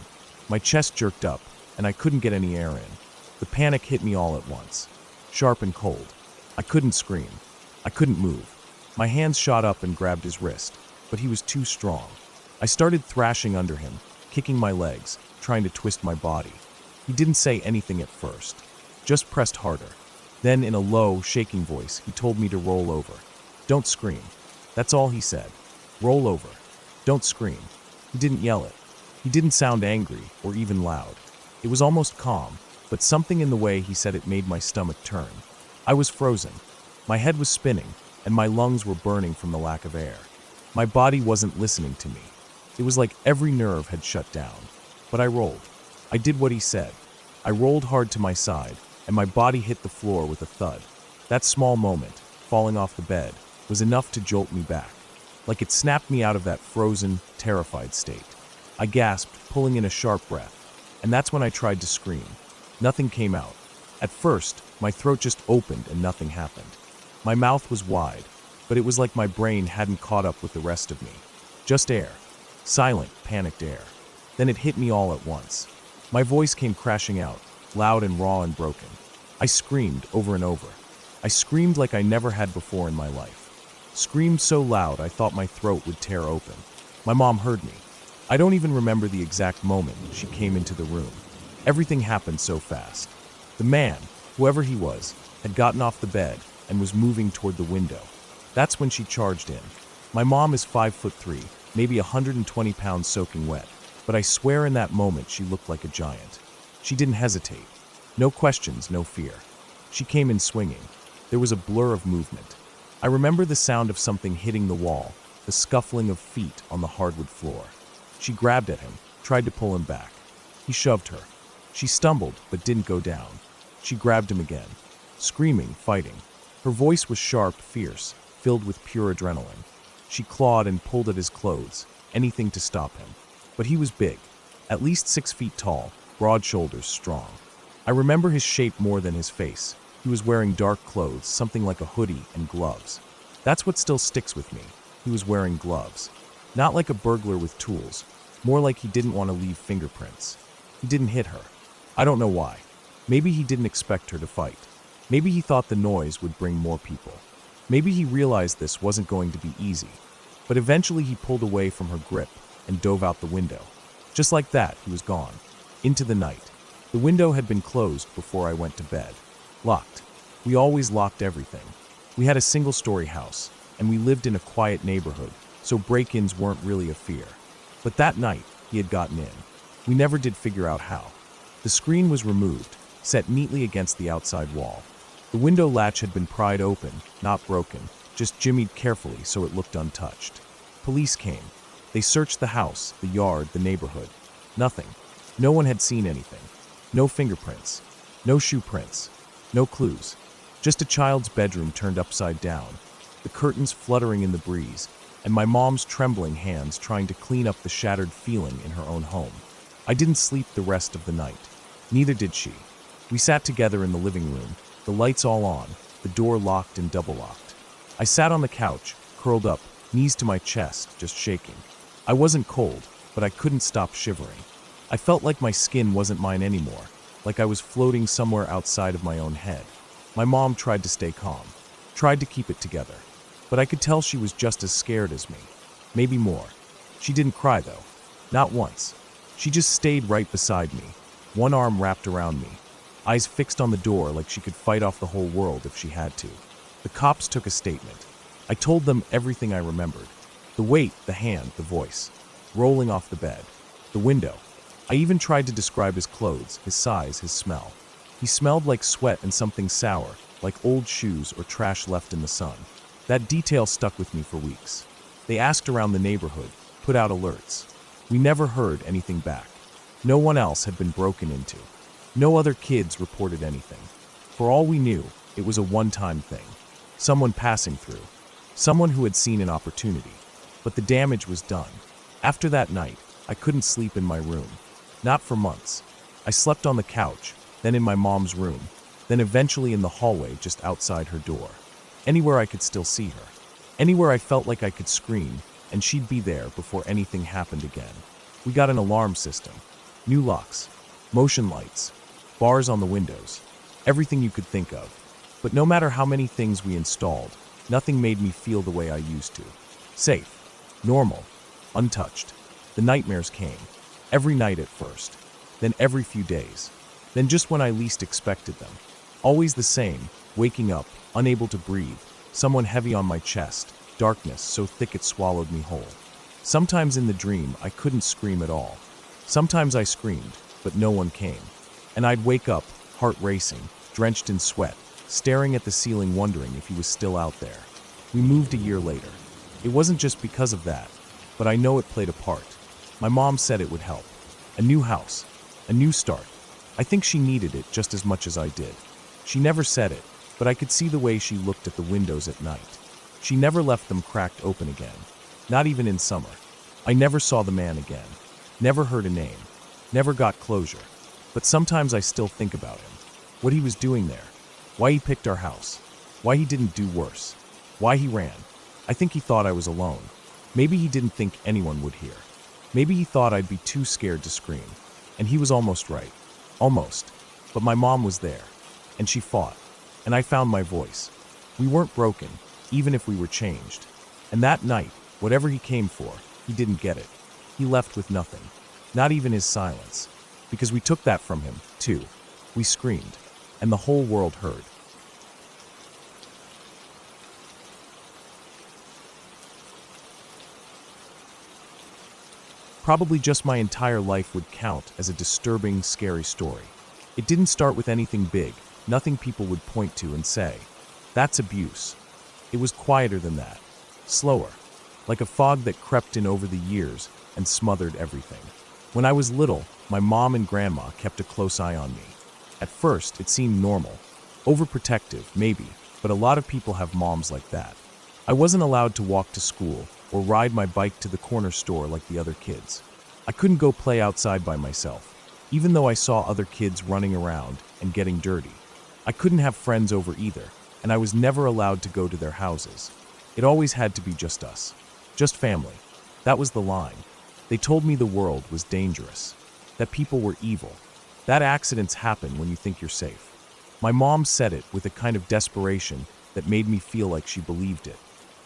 My chest jerked up, and I couldn't get any air in. The panic hit me all at once. Sharp and cold. I couldn't scream. I couldn't move. My hands shot up and grabbed his wrist, but he was too strong. I started thrashing under him, kicking my legs, trying to twist my body. He didn't say anything at first, just pressed harder. Then, in a low, shaking voice, he told me to roll over. Don't scream. That's all he said. Roll over. Don't scream. He didn't yell it. He didn't sound angry or even loud. It was almost calm, but something in the way he said it made my stomach turn. I was frozen. My head was spinning, and my lungs were burning from the lack of air. My body wasn't listening to me. It was like every nerve had shut down. But I rolled. I did what he said. I rolled hard to my side, and my body hit the floor with a thud. That small moment, falling off the bed, was enough to jolt me back. Like it snapped me out of that frozen, terrified state. I gasped, pulling in a sharp breath. And that's when I tried to scream. Nothing came out. At first, my throat just opened and nothing happened. My mouth was wide, but it was like my brain hadn't caught up with the rest of me. Just air. Silent, panicked air. Then it hit me all at once. My voice came crashing out, loud and raw and broken. I screamed over and over. I screamed like I never had before in my life. Screamed so loud I thought my throat would tear open. My mom heard me. I don't even remember the exact moment she came into the room. Everything happened so fast. The man, whoever he was, had gotten off the bed and was moving toward the window. That's when she charged in. My mom is 5'3", maybe 120 pounds soaking wet, but I swear in that moment she looked like a giant. She didn't hesitate. No questions, no fear. She came in swinging. There was a blur of movement. I remember the sound of something hitting the wall, the scuffling of feet on the hardwood floor. She grabbed at him, tried to pull him back. He shoved her. She stumbled, but didn't go down. She grabbed him again, screaming, fighting. Her voice was sharp, fierce, filled with pure adrenaline. She clawed and pulled at his clothes, anything to stop him. But he was big, at least 6 feet tall, broad shoulders, strong. I remember his shape more than his face. He was wearing dark clothes, something like a hoodie and gloves. That's what still sticks with me. He was wearing gloves. Not like a burglar with tools, more like he didn't want to leave fingerprints. He didn't hit her. I don't know why. Maybe he didn't expect her to fight. Maybe he thought the noise would bring more people. Maybe he realized this wasn't going to be easy. But eventually he pulled away from her grip and dove out the window. Just like that, he was gone. Into the night. The window had been closed before I went to bed. Locked. We always locked everything. We had a single-story house, and we lived in a quiet neighborhood, so break-ins weren't really a fear. But that night, he had gotten in. We never did figure out how. The screen was removed, set neatly against the outside wall. The window latch had been pried open, not broken, just jimmied carefully so it looked untouched. Police came. They searched the house, the yard, the neighborhood. Nothing. No one had seen anything. No fingerprints. No shoe prints. No clues. Just a child's bedroom turned upside down, the curtains fluttering in the breeze, and my mom's trembling hands trying to clean up the shattered feeling in her own home. I didn't sleep the rest of the night. Neither did she. We sat together in the living room, the lights all on, the door locked and double-locked. I sat on the couch, curled up, knees to my chest, just shaking. I wasn't cold, but I couldn't stop shivering. I felt like my skin wasn't mine anymore, like I was floating somewhere outside of my own head. My mom tried to stay calm, tried to keep it together, but I could tell she was just as scared as me. Maybe more. She didn't cry, though. Not once. She just stayed right beside me, one arm wrapped around me, eyes fixed on the door like she could fight off the whole world if she had to. The cops took a statement. I told them everything I remembered. The weight, the hand, the voice. Rolling off the bed. The window. I even tried to describe his clothes, his size, his smell. He smelled like sweat and something sour, like old shoes or trash left in the sun. That detail stuck with me for weeks. They asked around the neighborhood, put out alerts. We never heard anything back. No one else had been broken into. No other kids reported anything. For all we knew, it was a one-time thing. Someone passing through. Someone who had seen an opportunity. But the damage was done. After that night, I couldn't sleep in my room. Not for months. I slept on the couch, then in my mom's room, then eventually in the hallway just outside her door. Anywhere I could still see her. Anywhere I felt like I could scream, and she'd be there before anything happened again. We got an alarm system. New locks. Motion lights. Bars on the windows. Everything you could think of. But no matter how many things we installed, nothing made me feel the way I used to. Safe. Normal. Untouched. The nightmares came. Every night at first. Then every few days. Then just when I least expected them. Always the same, waking up, unable to breathe, someone heavy on my chest, darkness so thick it swallowed me whole. Sometimes in the dream, I couldn't scream at all. Sometimes I screamed, but no one came. And I'd wake up, heart racing, drenched in sweat, staring at the ceiling wondering if he was still out there. We moved a year later. It wasn't just because of that, but I know it played a part. My mom said it would help. A new house. A new start. I think she needed it just as much as I did. She never said it, but I could see the way she looked at the windows at night. She never left them cracked open again. Not even in summer. I never saw the man again. Never heard a name. Never got closure. But sometimes I still think about him. What he was doing there. Why he picked our house. Why he didn't do worse. Why he ran. I think he thought I was alone. Maybe he didn't think anyone would hear. Maybe he thought I'd be too scared to scream. And he was almost right. Almost. But my mom was there. And she fought. And I found my voice. We weren't broken, even if we were changed. And that night, whatever he came for, he didn't get it. He left with nothing. Not even his silence. Because we took that from him, too. We screamed. And the whole world heard. Probably just my entire life would count as a disturbing, scary story. It didn't start with anything big, nothing people would point to and say, "That's abuse." It was quieter than that, slower, like a fog that crept in over the years and smothered everything. When I was little, my mom and grandma kept a close eye on me. At first, it seemed normal, overprotective, maybe, but a lot of people have moms like that. I wasn't allowed to walk to school or ride my bike to the corner store like the other kids. I couldn't go play outside by myself, even though I saw other kids running around and getting dirty. I couldn't have friends over either, and I was never allowed to go to their houses. It always had to be just us. Just family. That was the line. They told me the world was dangerous, that people were evil, that accidents happen when you think you're safe. My mom said it with a kind of desperation that made me feel like she believed it.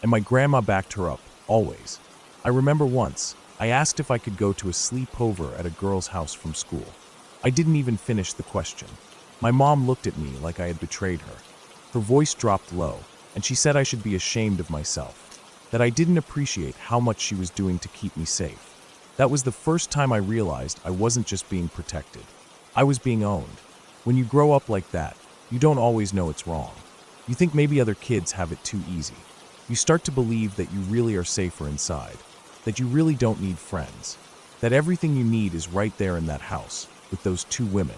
And my grandma backed her up, always. I remember once, I asked if I could go to a sleepover at a girl's house from school. I didn't even finish the question. My mom looked at me like I had betrayed her. Her voice dropped low, and she said I should be ashamed of myself, that I didn't appreciate how much she was doing to keep me safe. That was the first time I realized I wasn't just being protected. I was being owned. When you grow up like that, you don't always know it's wrong. You think maybe other kids have it too easy. You start to believe that you really are safer inside, that you really don't need friends, that everything you need is right there in that house with those two women.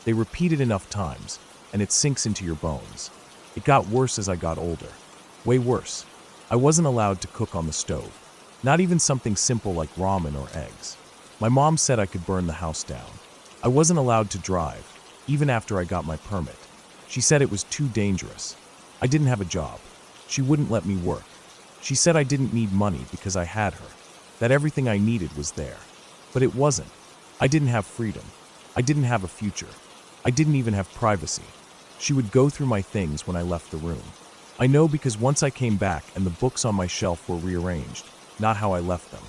They repeat it enough times, and it sinks into your bones. It got worse as I got older. Way worse. I wasn't allowed to cook on the stove. Not even something simple like ramen or eggs. My mom said I could burn the house down. I wasn't allowed to drive, even after I got my permit. She said it was too dangerous. I didn't have a job. She wouldn't let me work. She said I didn't need money because I had her, that everything I needed was there. But it wasn't. I didn't have freedom. I didn't have a future. I didn't even have privacy. She would go through my things when I left the room. I know because once I came back and the books on my shelf were rearranged, not how I left them.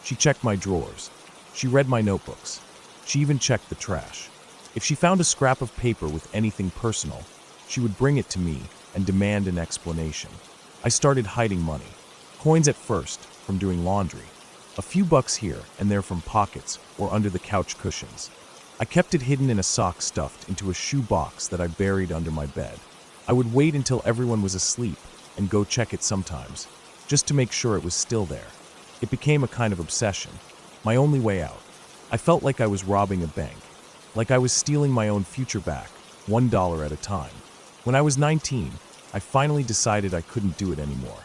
She checked my drawers. She read my notebooks. She even checked the trash. If she found a scrap of paper with anything personal, she would bring it to me and demand an explanation. I started hiding money. Coins at first, from doing laundry. A few bucks here and there from pockets or under the couch cushions. I kept it hidden in a sock stuffed into a shoe box that I buried under my bed. I would wait until everyone was asleep and go check it sometimes, just to make sure it was still there. It became a kind of obsession, my only way out. I felt like I was robbing a bank, like I was stealing my own future back, $1 at a time. When I was 19, I finally decided I couldn't do it anymore.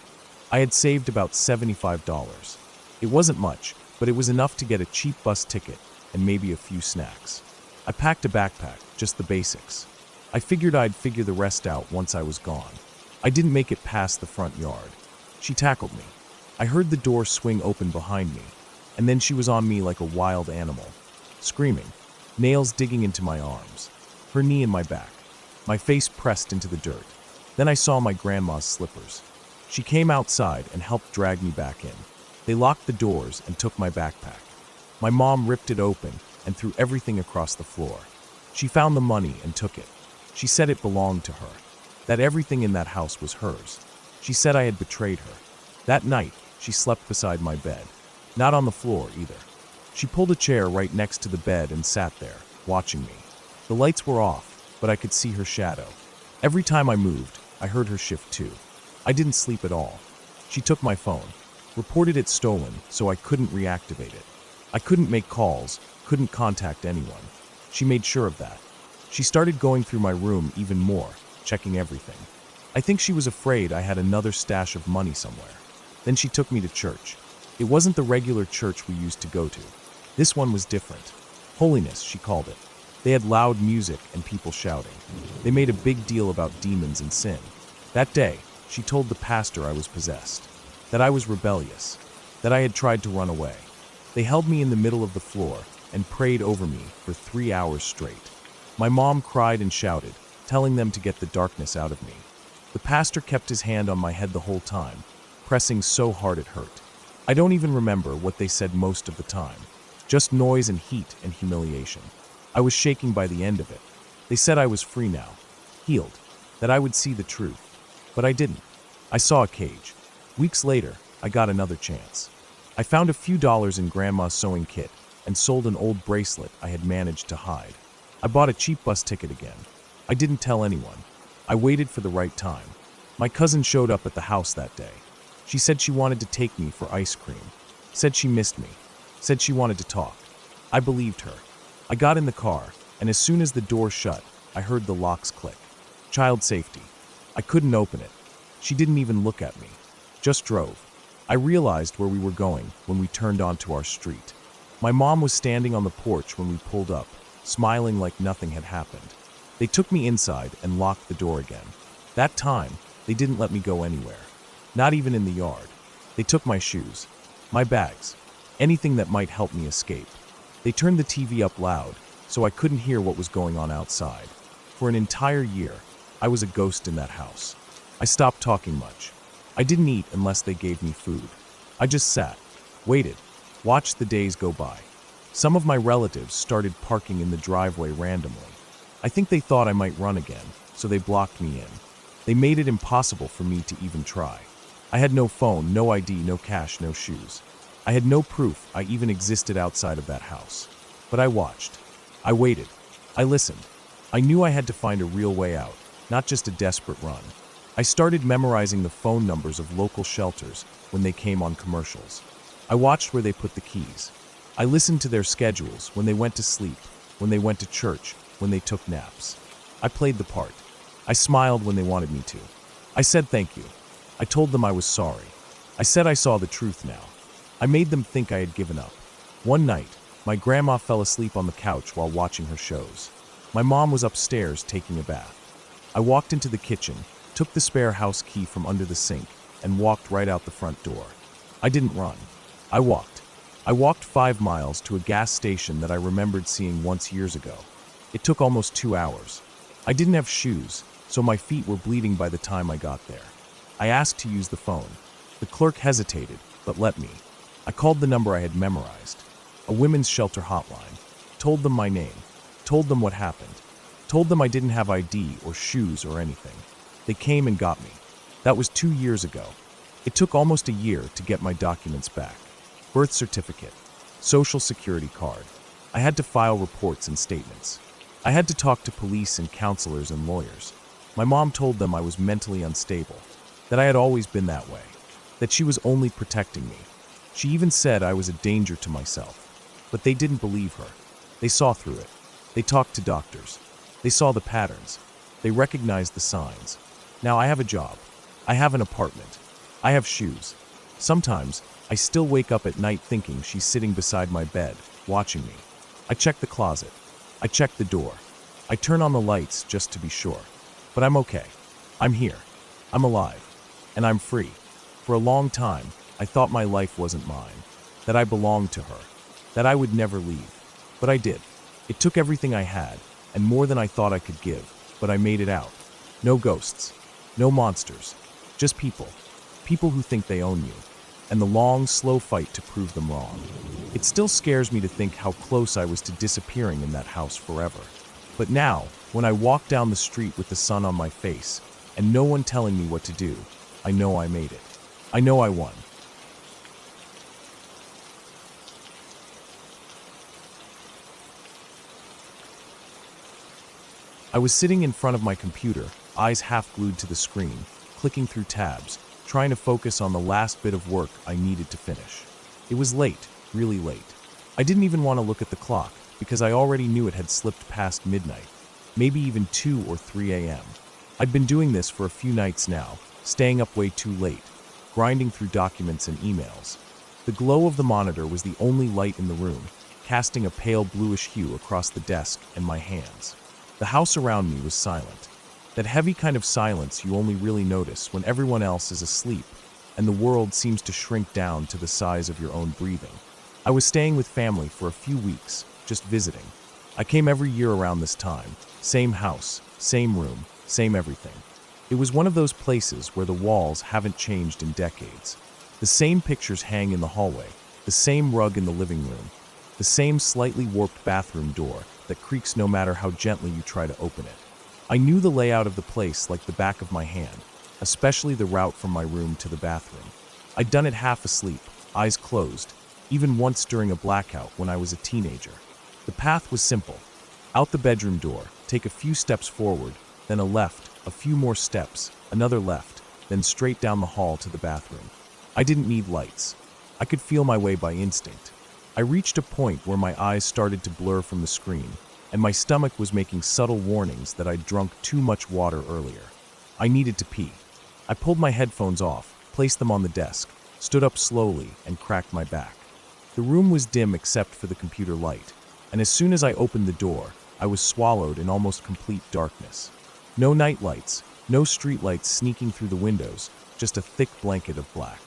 I had saved about $75. It wasn't much, but it was enough to get a cheap bus ticket and maybe a few snacks. I packed a backpack, just the basics. I figured I'd figure the rest out once I was gone. I didn't make it past the front yard. She tackled me. I heard the door swing open behind me, and then she was on me like a wild animal, screaming, nails digging into my arms, her knee in my back, my face pressed into the dirt. Then I saw my grandma's slippers. She came outside and helped drag me back in. They locked the doors and took my backpack. My mom ripped it open and threw everything across the floor. She found the money and took it. She said it belonged to her, that everything in that house was hers. She said I had betrayed her. That night, she slept beside my bed, not on the floor either. She pulled a chair right next to the bed and sat there, watching me. The lights were off, but I could see her shadow. Every time I moved, I heard her shift too. I didn't sleep at all. She took my phone, reported it stolen so I couldn't reactivate it. I couldn't make calls, couldn't contact anyone. She made sure of that. She started going through my room even more, checking everything. I think she was afraid I had another stash of money somewhere. Then she took me to church. It wasn't the regular church we used to go to. This one was different. Holiness, she called it. They had loud music and people shouting. They made a big deal about demons and sin. That day, she told the pastor I was possessed, that I was rebellious, that I had tried to run away. They held me in the middle of the floor and prayed over me for 3 hours straight. My mom cried and shouted, telling them to get the darkness out of me. The pastor kept his hand on my head the whole time, pressing so hard it hurt. I don't even remember what they said most of the time, just noise and heat and humiliation. I was shaking by the end of it. They said I was free now, healed, that I would see the truth. But I didn't. I saw a cage. Weeks later, I got another chance. I found a few dollars in Grandma's sewing kit and sold an old bracelet I had managed to hide. I bought a cheap bus ticket again. I didn't tell anyone. I waited for the right time. My cousin showed up at the house that day. She said she wanted to take me for ice cream. Said she missed me. Said she wanted to talk. I believed her. I got in the car, and as soon as the door shut, I heard the locks click. Child safety. I couldn't open it. She didn't even look at me. Just drove. I realized where we were going when we turned onto our street. My mom was standing on the porch when we pulled up, smiling like nothing had happened. They took me inside and locked the door again. That time, they didn't let me go anywhere. Not even in the yard. They took my shoes, my bags, anything that might help me escape. They turned the TV up loud, so I couldn't hear what was going on outside. For an entire year, I was a ghost in that house. I stopped talking much. I didn't eat unless they gave me food. I just sat, waited, watched the days go by. Some of my relatives started parking in the driveway randomly. I think they thought I might run again, so they blocked me in. They made it impossible for me to even try. I had no phone, no ID, no cash, no shoes. I had no proof I even existed outside of that house. But I watched. I waited. I listened. I knew I had to find a real way out, not just a desperate run. I started memorizing the phone numbers of local shelters when they came on commercials. I watched where they put the keys. I listened to their schedules when they went to sleep, when they went to church, when they took naps. I played the part. I smiled when they wanted me to. I said thank you. I told them I was sorry. I said I saw the truth now. I made them think I had given up. One night, my grandma fell asleep on the couch while watching her shows. My mom was upstairs taking a bath. I walked into the kitchen, took the spare house key from under the sink, and walked right out the front door. I didn't run. I walked. I walked 5 miles to a gas station that I remembered seeing once years ago. It took almost 2 hours. I didn't have shoes, so my feet were bleeding by the time I got there. I asked to use the phone. The clerk hesitated, but let me. I called the number I had memorized, a women's shelter hotline, told them my name, told them what happened, told them I didn't have ID or shoes or anything. They came and got me. That was 2 years ago. It took almost a year to get my documents back. Birth certificate, social security card. I had to file reports and statements. I had to talk to police and counselors and lawyers. My mom told them I was mentally unstable, that I had always been that way, that she was only protecting me. She even said I was a danger to myself. But they didn't believe her. They saw through it. They talked to doctors. They saw the patterns. They recognized the signs. Now I have a job. I have an apartment. I have shoes. Sometimes, I still wake up at night thinking she's sitting beside my bed, watching me. I check the closet. I check the door. I turn on the lights just to be sure. But I'm okay. I'm here. I'm alive. And I'm free. For a long time, I thought my life wasn't mine, that I belonged to her, that I would never leave. But I did. It took everything I had, and more than I thought I could give, but I made it out. No ghosts. No monsters. Just people. People who think they own you. And the long, slow fight to prove them wrong. It still scares me to think how close I was to disappearing in that house forever. But now, when I walk down the street with the sun on my face, and no one telling me what to do, I know I made it. I know I won. I was sitting in front of my computer, eyes half glued to the screen, clicking through tabs, trying to focus on the last bit of work I needed to finish. It was late, really late. I didn't even want to look at the clock, because I already knew it had slipped past midnight, maybe even 2 or 3 a.m. I'd been doing this for a few nights now, staying up way too late, grinding through documents and emails. The glow of the monitor was the only light in the room, casting a pale bluish hue across the desk and my hands. The house around me was silent. That heavy kind of silence you only really notice when everyone else is asleep and the world seems to shrink down to the size of your own breathing. I was staying with family for a few weeks, just visiting. I came every year around this time, same house, same room, same everything. It was one of those places where the walls haven't changed in decades. The same pictures hang in the hallway, the same rug in the living room, the same slightly warped bathroom door that creaks no matter how gently you try to open it. I knew the layout of the place like the back of my hand, especially the route from my room to the bathroom. I'd done it half asleep, eyes closed, even once during a blackout when I was a teenager. The path was simple. Out the bedroom door, take a few steps forward, then a left, a few more steps, another left, then straight down the hall to the bathroom. I didn't need lights. I could feel my way by instinct. I reached a point where my eyes started to blur from the screen, and my stomach was making subtle warnings that I'd drunk too much water earlier. I needed to pee. I pulled my headphones off, placed them on the desk, stood up slowly, and cracked my back. The room was dim except for the computer light, and as soon as I opened the door, I was swallowed in almost complete darkness. No night lights, no street lights sneaking through the windows, just a thick blanket of black.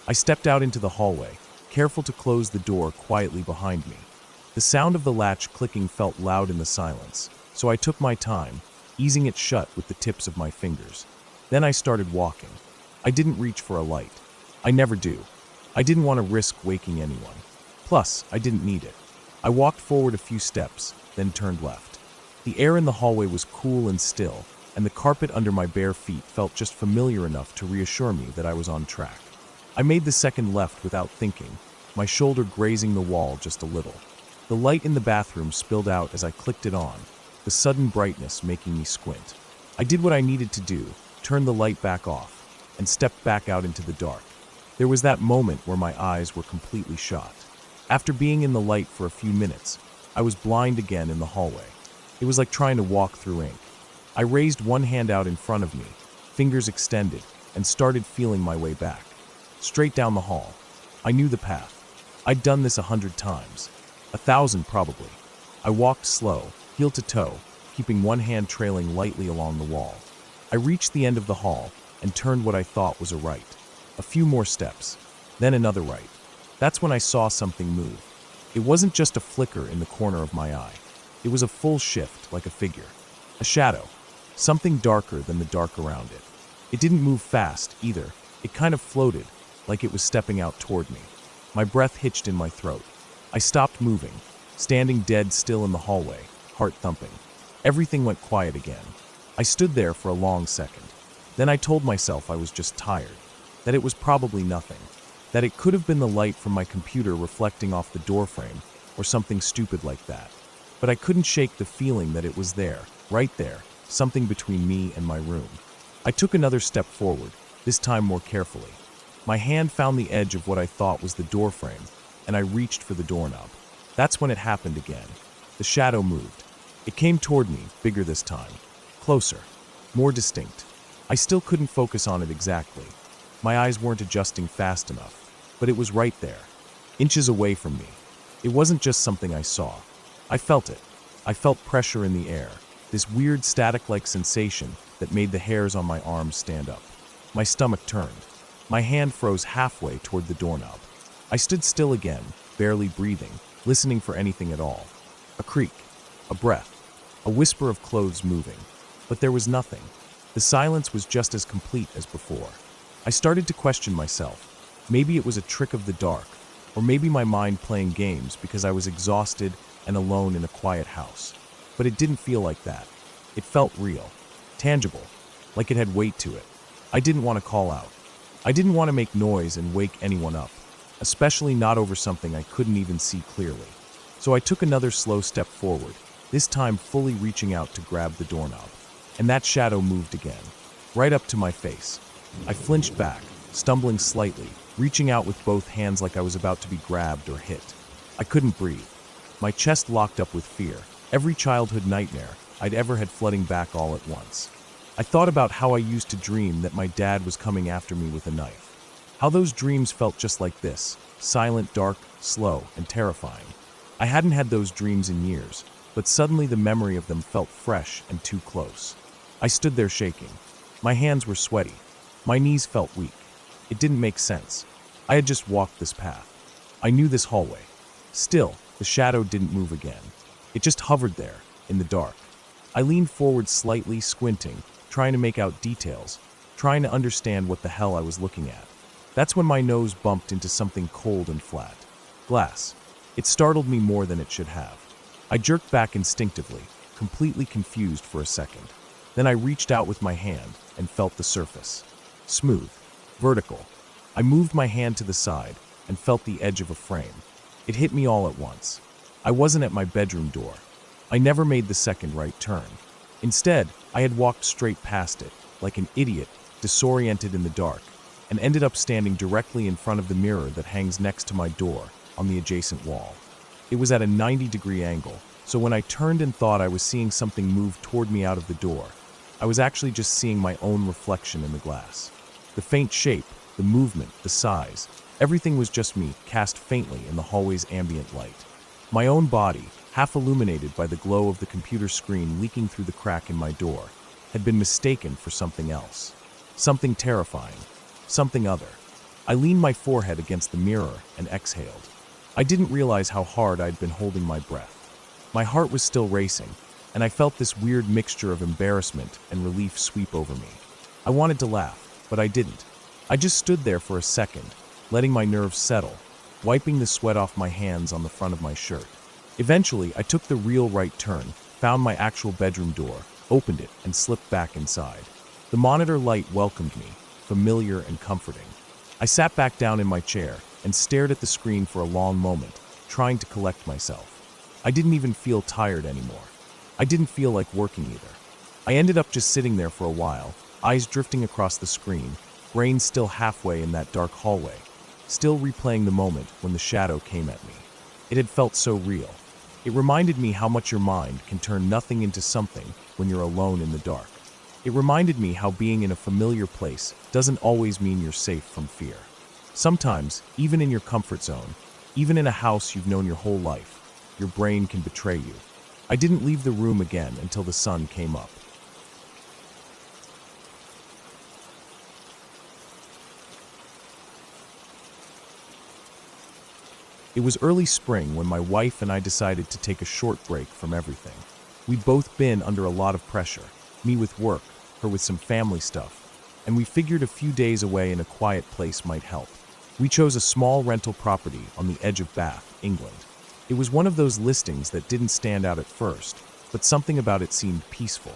I stepped out into the hallway, careful to close the door quietly behind me. The sound of the latch clicking felt loud in the silence, so I took my time, easing it shut with the tips of my fingers. Then I started walking. I didn't reach for a light. I never do. I didn't want to risk waking anyone. Plus, I didn't need it. I walked forward a few steps, then turned left. The air in the hallway was cool and still, and the carpet under my bare feet felt just familiar enough to reassure me that I was on track. I made the second left without thinking, my shoulder grazing the wall just a little. The light in the bathroom spilled out as I clicked it on, the sudden brightness making me squint. I did what I needed to do, turned the light back off, and stepped back out into the dark. There was that moment where my eyes were completely shot. After being in the light for a few minutes, I was blind again in the hallway. It was like trying to walk through ink. I raised one hand out in front of me, fingers extended, and started feeling my way back. Straight down the hall. I knew the path. I'd done this 100 times. 1,000 probably. I walked slow, heel to toe, keeping one hand trailing lightly along the wall. I reached the end of the hall and turned what I thought was a right. A few more steps, then another right. That's when I saw something move. It wasn't just a flicker in the corner of my eye. It was a full shift, like a figure. A shadow. Something darker than the dark around it. It didn't move fast, either. It kind of floated, like it was stepping out toward me. My breath hitched in my throat. I stopped moving, standing dead still in the hallway, heart thumping. Everything went quiet again. I stood there for a long second. Then I told myself I was just tired, that it was probably nothing, that it could have been the light from my computer reflecting off the doorframe, or something stupid like that. But I couldn't shake the feeling that it was there, right there, something between me and my room. I took another step forward, this time more carefully. My hand found the edge of what I thought was the door frame, and I reached for the doorknob. That's when it happened again. The shadow moved. It came toward me, bigger this time. Closer. More distinct. I still couldn't focus on it exactly. My eyes weren't adjusting fast enough, but it was right there, inches away from me. It wasn't just something I saw. I felt it. I felt pressure in the air, this weird static-like sensation that made the hairs on my arms stand up. My stomach turned. My hand froze halfway toward the doorknob. I stood still again, barely breathing, listening for anything at all. A creak, a breath, a whisper of clothes moving. But there was nothing. The silence was just as complete as before. I started to question myself. Maybe it was a trick of the dark, or maybe my mind playing games because I was exhausted and alone in a quiet house. But it didn't feel like that. It felt real, tangible, like it had weight to it. I didn't want to call out. I didn't want to make noise and wake anyone up, especially not over something I couldn't even see clearly. So I took another slow step forward, this time fully reaching out to grab the doorknob. And that shadow moved again, right up to my face. I flinched back, stumbling slightly, reaching out with both hands like I was about to be grabbed or hit. I couldn't breathe. My chest locked up with fear, every childhood nightmare I'd ever had flooding back all at once. I thought about how I used to dream that my dad was coming after me with a knife. How those dreams felt just like this, silent, dark, slow, and terrifying. I hadn't had those dreams in years, but suddenly the memory of them felt fresh and too close. I stood there shaking. My hands were sweaty. My knees felt weak. It didn't make sense. I had just walked this path. I knew this hallway. Still, the shadow didn't move again. It just hovered there, in the dark. I leaned forward slightly, squinting, trying to make out details, trying to understand what the hell I was looking at. That's when my nose bumped into something cold and flat. Glass. It startled me more than it should have. I jerked back instinctively, completely confused for a second. Then I reached out with my hand and felt the surface. Smooth. Vertical. I moved my hand to the side and felt the edge of a frame. It hit me all at once. I wasn't at my bedroom door. I never made the second right turn. Instead, I had walked straight past it, like an idiot, disoriented in the dark, and ended up standing directly in front of the mirror that hangs next to my door on the adjacent wall. It was at a 90-degree angle, so when I turned and thought I was seeing something move toward me out of the door, I was actually just seeing my own reflection in the glass. The faint shape, the movement, the size, everything was just me, cast faintly in the hallway's ambient light. My own body, half illuminated by the glow of the computer screen leaking through the crack in my door, had been mistaken for something else. Something terrifying. Something other. I leaned my forehead against the mirror and exhaled. I didn't realize how hard I'd been holding my breath. My heart was still racing, and I felt this weird mixture of embarrassment and relief sweep over me. I wanted to laugh, but I didn't. I just stood there for a second, letting my nerves settle, wiping the sweat off my hands on the front of my shirt. Eventually, I took the real right turn, found my actual bedroom door, opened it, and slipped back inside. The monitor light welcomed me, familiar and comforting. I sat back down in my chair and stared at the screen for a long moment, trying to collect myself. I didn't even feel tired anymore. I didn't feel like working either. I ended up just sitting there for a while, eyes drifting across the screen, brain still halfway in that dark hallway, still replaying the moment when the shadow came at me. It had felt so real. It reminded me how much your mind can turn nothing into something when you're alone in the dark. It reminded me how being in a familiar place doesn't always mean you're safe from fear. Sometimes, even in your comfort zone, even in a house you've known your whole life, your brain can betray you. I didn't leave the room again until the sun came up. It was early spring when my wife and I decided to take a short break from everything. We'd both been under a lot of pressure, me with work, her with some family stuff, and we figured a few days away in a quiet place might help. We chose a small rental property on the edge of Bath, England. It was one of those listings that didn't stand out at first, but something about it seemed peaceful.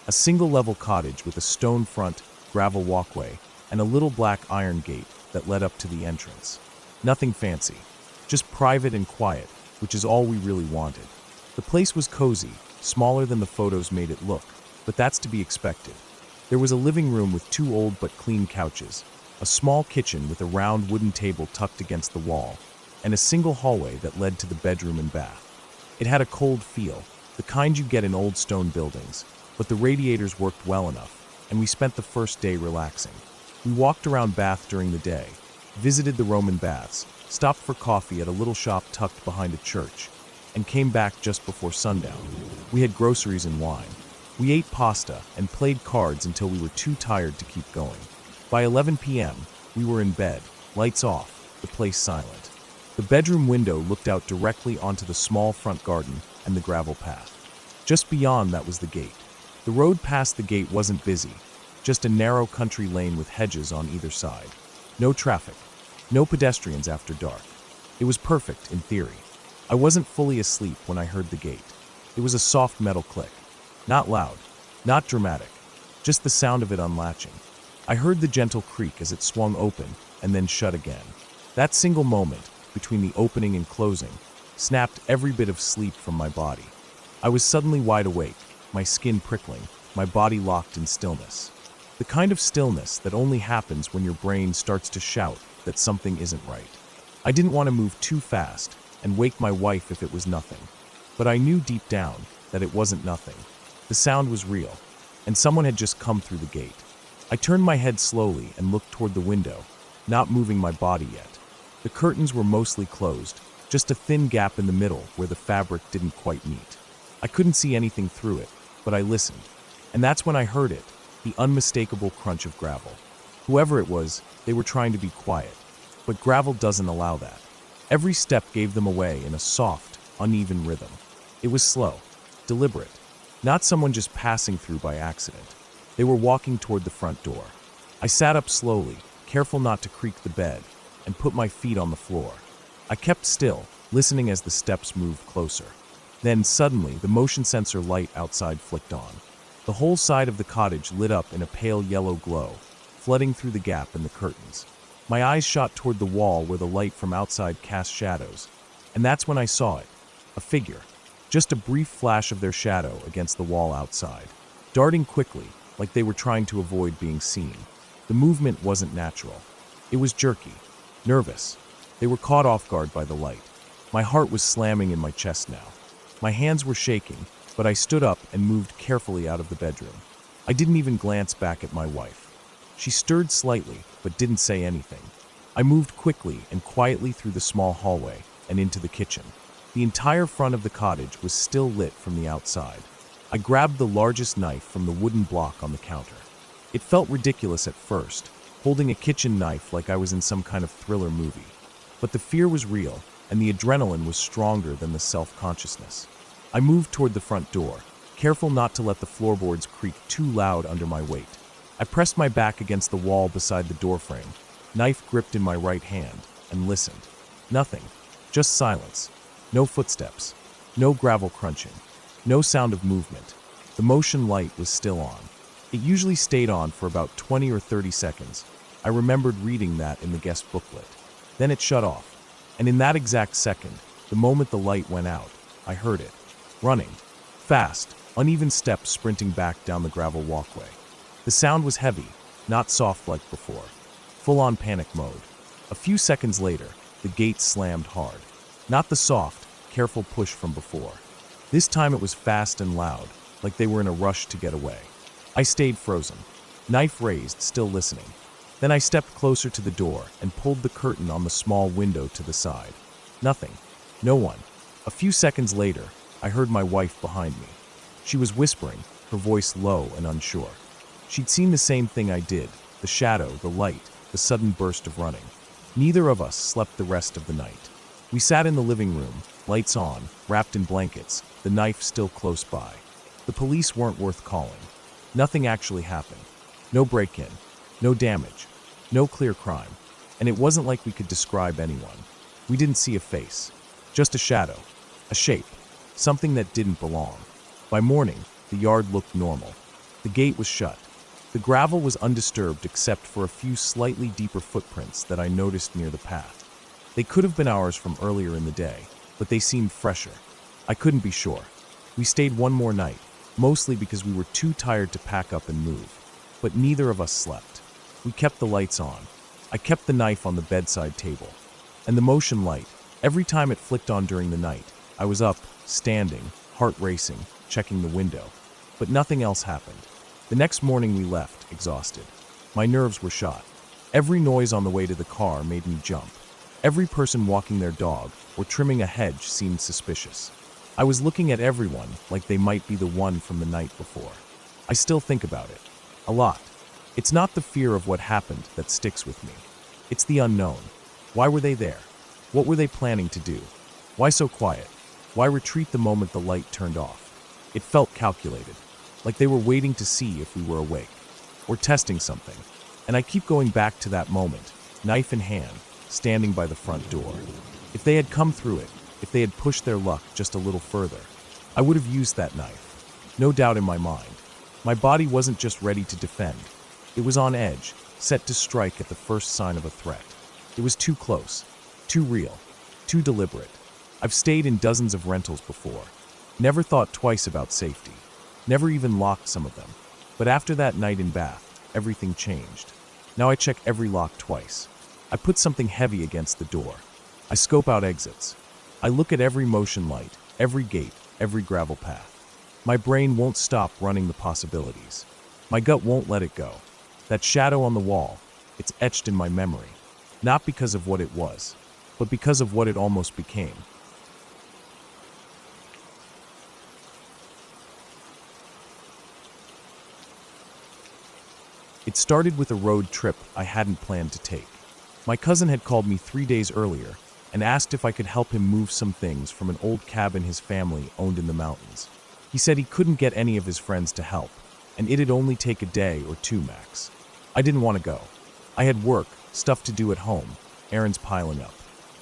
A single-level cottage with a stone front, gravel walkway, and a little black iron gate that led up to the entrance. Nothing fancy. Just private and quiet, which is all we really wanted. The place was cozy, smaller than the photos made it look, but that's to be expected. There was a living room with 2 old but clean couches, a small kitchen with a round wooden table tucked against the wall, and a single hallway that led to the bedroom and bath. It had a cold feel, the kind you get in old stone buildings, but the radiators worked well enough, and we spent the first day relaxing. We walked around Bath during the day, visited the Roman baths, stopped for coffee at a little shop tucked behind a church, and came back just before sundown. We had groceries and wine. We ate pasta and played cards until we were too tired to keep going. By 11 p.m., we were in bed, lights off, the place silent. The bedroom window looked out directly onto the small front garden and the gravel path. Just beyond that was the gate. The road past the gate wasn't busy, just a narrow country lane with hedges on either side. No traffic, no pedestrians after dark. It was perfect in theory. I wasn't fully asleep when I heard the gate. It was a soft metal click. Not loud, not dramatic, just the sound of it unlatching. I heard the gentle creak as it swung open and then shut again. That single moment, between the opening and closing, snapped every bit of sleep from my body. I was suddenly wide awake, my skin prickling, my body locked in stillness. The kind of stillness that only happens when your brain starts to shout that something isn't right. I didn't want to move too fast and wake my wife if it was nothing. But I knew deep down that it wasn't nothing. The sound was real, and someone had just come through the gate. I turned my head slowly and looked toward the window, not moving my body yet. The curtains were mostly closed, just a thin gap in the middle where the fabric didn't quite meet. I couldn't see anything through it, but I listened. And that's when I heard it, the unmistakable crunch of gravel. Whoever it was, they were trying to be quiet. But gravel doesn't allow that. Every step gave them away in a soft, uneven rhythm. It was slow, deliberate, not someone just passing through by accident. They were walking toward the front door. I sat up slowly, careful not to creak the bed, and put my feet on the floor. I kept still, listening as the steps moved closer. Then, suddenly, the motion sensor light outside flicked on. The whole side of the cottage lit up in a pale yellow glow, flooding through the gap in the curtains. My eyes shot toward the wall where the light from outside cast shadows, and that's when I saw it. A figure. Just a brief flash of their shadow against the wall outside, darting quickly, like they were trying to avoid being seen. The movement wasn't natural. It was jerky, nervous. They were caught off guard by the light. My heart was slamming in my chest now. My hands were shaking, but I stood up and moved carefully out of the bedroom. I didn't even glance back at my wife. She stirred slightly, but didn't say anything. I moved quickly and quietly through the small hallway and into the kitchen. The entire front of the cottage was still lit from the outside. I grabbed the largest knife from the wooden block on the counter. It felt ridiculous at first, holding a kitchen knife like I was in some kind of thriller movie. But the fear was real, and the adrenaline was stronger than the self-consciousness. I moved toward the front door, careful not to let the floorboards creak too loud under my weight. I pressed my back against the wall beside the doorframe, knife gripped in my right hand, and listened. Nothing, just silence. No footsteps, no gravel crunching, no sound of movement. The motion light was still on. It usually stayed on for about 20 or 30 seconds. I remembered reading that in the guest booklet. Then it shut off, and in that exact second, the moment the light went out, I heard it. Running. Fast, uneven steps sprinting back down the gravel walkway. The sound was heavy, not soft like before. Full-on panic mode. A few seconds later, the gate slammed hard. Not the soft, careful push from before. This time it was fast and loud, like they were in a rush to get away. I stayed frozen, knife raised, still listening. Then I stepped closer to the door and pulled the curtain on the small window to the side. Nothing. No one. A few seconds later, I heard my wife behind me. She was whispering, her voice low and unsure. She'd seen the same thing I did, the shadow, the light, the sudden burst of running. Neither of us slept the rest of the night. We sat in the living room, lights on, wrapped in blankets, the knife still close by. The police weren't worth calling. Nothing actually happened. No break-in, no damage, no clear crime. And it wasn't like we could describe anyone. We didn't see a face, just a shadow, a shape, something that didn't belong. By morning, the yard looked normal. The gate was shut. The gravel was undisturbed except for a few slightly deeper footprints that I noticed near the path. They could have been ours from earlier in the day, but but they seemed fresher. I couldn't be sure. We stayed one more night, mostly because we were too tired to pack up and move. But neither of us slept. We kept the lights on. I kept the knife on the bedside table. And the motion light, every time it flicked on during the night, I was up, standing, heart racing, checking the window. But nothing else happened. The next morning we left, exhausted. My nerves were shot. Every noise on the way to the car made me jump. Every person walking their dog or trimming a hedge seemed suspicious. I was looking at everyone like they might be the one from the night before. I still think about it. A lot. It's not the fear of what happened that sticks with me. It's the unknown. Why were they there? What were they planning to do? Why so quiet? Why retreat the moment the light turned off? It felt calculated, like they were waiting to see if we were awake, or testing something. And I keep going back to that moment, knife in hand, standing by the front door. If they had come through it, if they had pushed their luck just a little further, I would have used that knife. No doubt in my mind. My body wasn't just ready to defend. It was on edge, set to strike at the first sign of a threat. It was too close, too real, too deliberate. I've stayed in dozens of rentals before. Never thought twice about safety. Never even locked some of them. But after that night in Bath, everything changed. Now I check every lock twice. I put something heavy against the door. I scope out exits. I look at every motion light, every gate, every gravel path. My brain won't stop running the possibilities. My gut won't let it go. That shadow on the wall, it's etched in my memory. Not because of what it was, but because of what it almost became. It started with a road trip I hadn't planned to take. My cousin had called me 3 days earlier and asked if I could help him move some things from an old cabin his family owned in the mountains. He said he couldn't get any of his friends to help, and it'd only take a day or two max. I didn't want to go. I had work, stuff to do at home, errands piling up.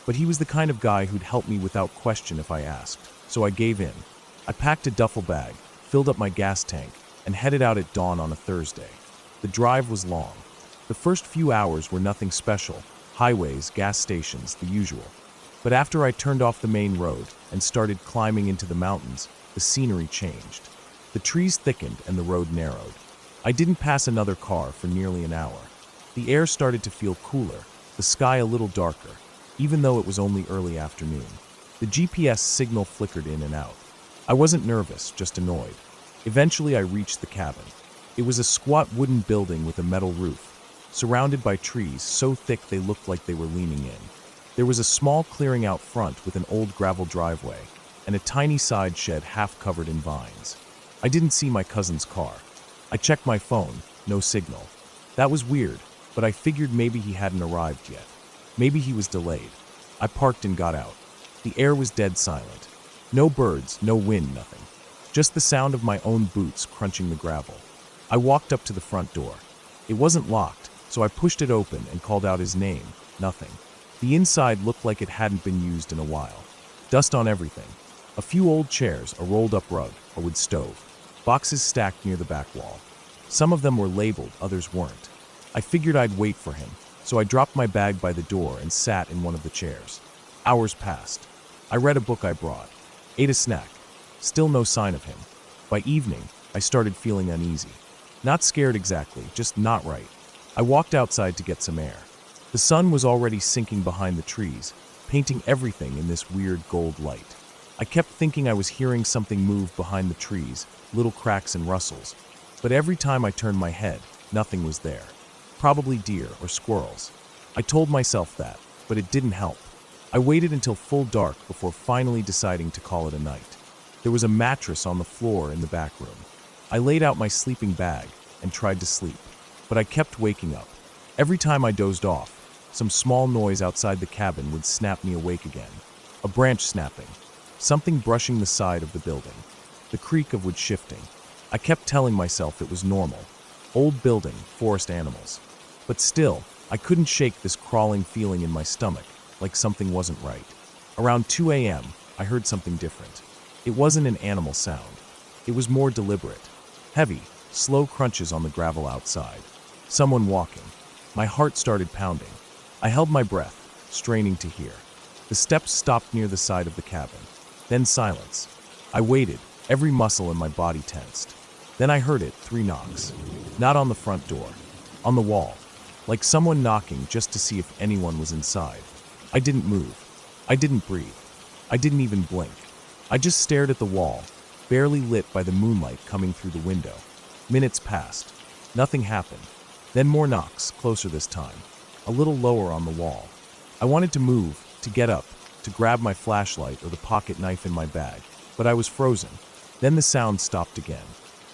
But he was the kind of guy who'd help me without question if I asked, so I gave in. I packed a duffel bag, filled up my gas tank, and headed out at dawn on a Thursday. The drive was long. The first few hours were nothing special, highways, gas stations, the usual. But after I turned off the main road and started climbing into the mountains, the scenery changed. The trees thickened and the road narrowed. I didn't pass another car for nearly an hour. The air started to feel cooler, the sky a little darker, even though it was only early afternoon. The GPS signal flickered in and out. I wasn't nervous, just annoyed. Eventually I reached the cabin. It was a squat wooden building with a metal roof, surrounded by trees so thick they looked like they were leaning in. There was a small clearing out front with an old gravel driveway, and a tiny side shed half covered in vines. I didn't see my cousin's car. I checked my phone, no signal. That was weird, but I figured maybe he hadn't arrived yet. Maybe he was delayed. I parked and got out. The air was dead silent. No birds, no wind, nothing. Just the sound of my own boots crunching the gravel. I walked up to the front door. It wasn't locked, so I pushed it open and called out his name. Nothing. The inside looked like it hadn't been used in a while. Dust on everything. A few old chairs, a rolled-up rug, a wood stove. Boxes stacked near the back wall. Some of them were labeled, others weren't. I figured I'd wait for him, so I dropped my bag by the door and sat in one of the chairs. Hours passed. I read a book I brought. Ate a snack. Still no sign of him. By evening, I started feeling uneasy. Not scared exactly, just not right. I walked outside to get some air. The sun was already sinking behind the trees, painting everything in this weird gold light. I kept thinking I was hearing something move behind the trees, little cracks and rustles. But every time I turned my head, nothing was there. Probably deer or squirrels. I told myself that, but it didn't help. I waited until full dark before finally deciding to call it a night. There was a mattress on the floor in the back room. I laid out my sleeping bag and tried to sleep, but I kept waking up. Every time I dozed off, some small noise outside the cabin would snap me awake again. A branch snapping, something brushing the side of the building, the creak of wood shifting. I kept telling myself it was normal. Old building, forest animals. But still, I couldn't shake this crawling feeling in my stomach, like something wasn't right. Around 2 a.m., I heard something different. It wasn't an animal sound. It was more deliberate. Heavy, slow crunches on the gravel outside. Someone walking. My heart started pounding. I held my breath, straining to hear. The steps stopped near the side of the cabin. Then silence. I waited, every muscle in my body tensed. Then I heard it, 3 knocks. Not on the front door. On the wall. Like someone knocking just to see if anyone was inside. I didn't move. I didn't breathe. I didn't even blink. I just stared at the wall, barely lit by the moonlight coming through the window. Minutes passed. Nothing happened. Then more knocks, closer this time. A little lower on the wall. I wanted to move, to get up, to grab my flashlight or the pocket knife in my bag, but I was frozen. Then the sound stopped again.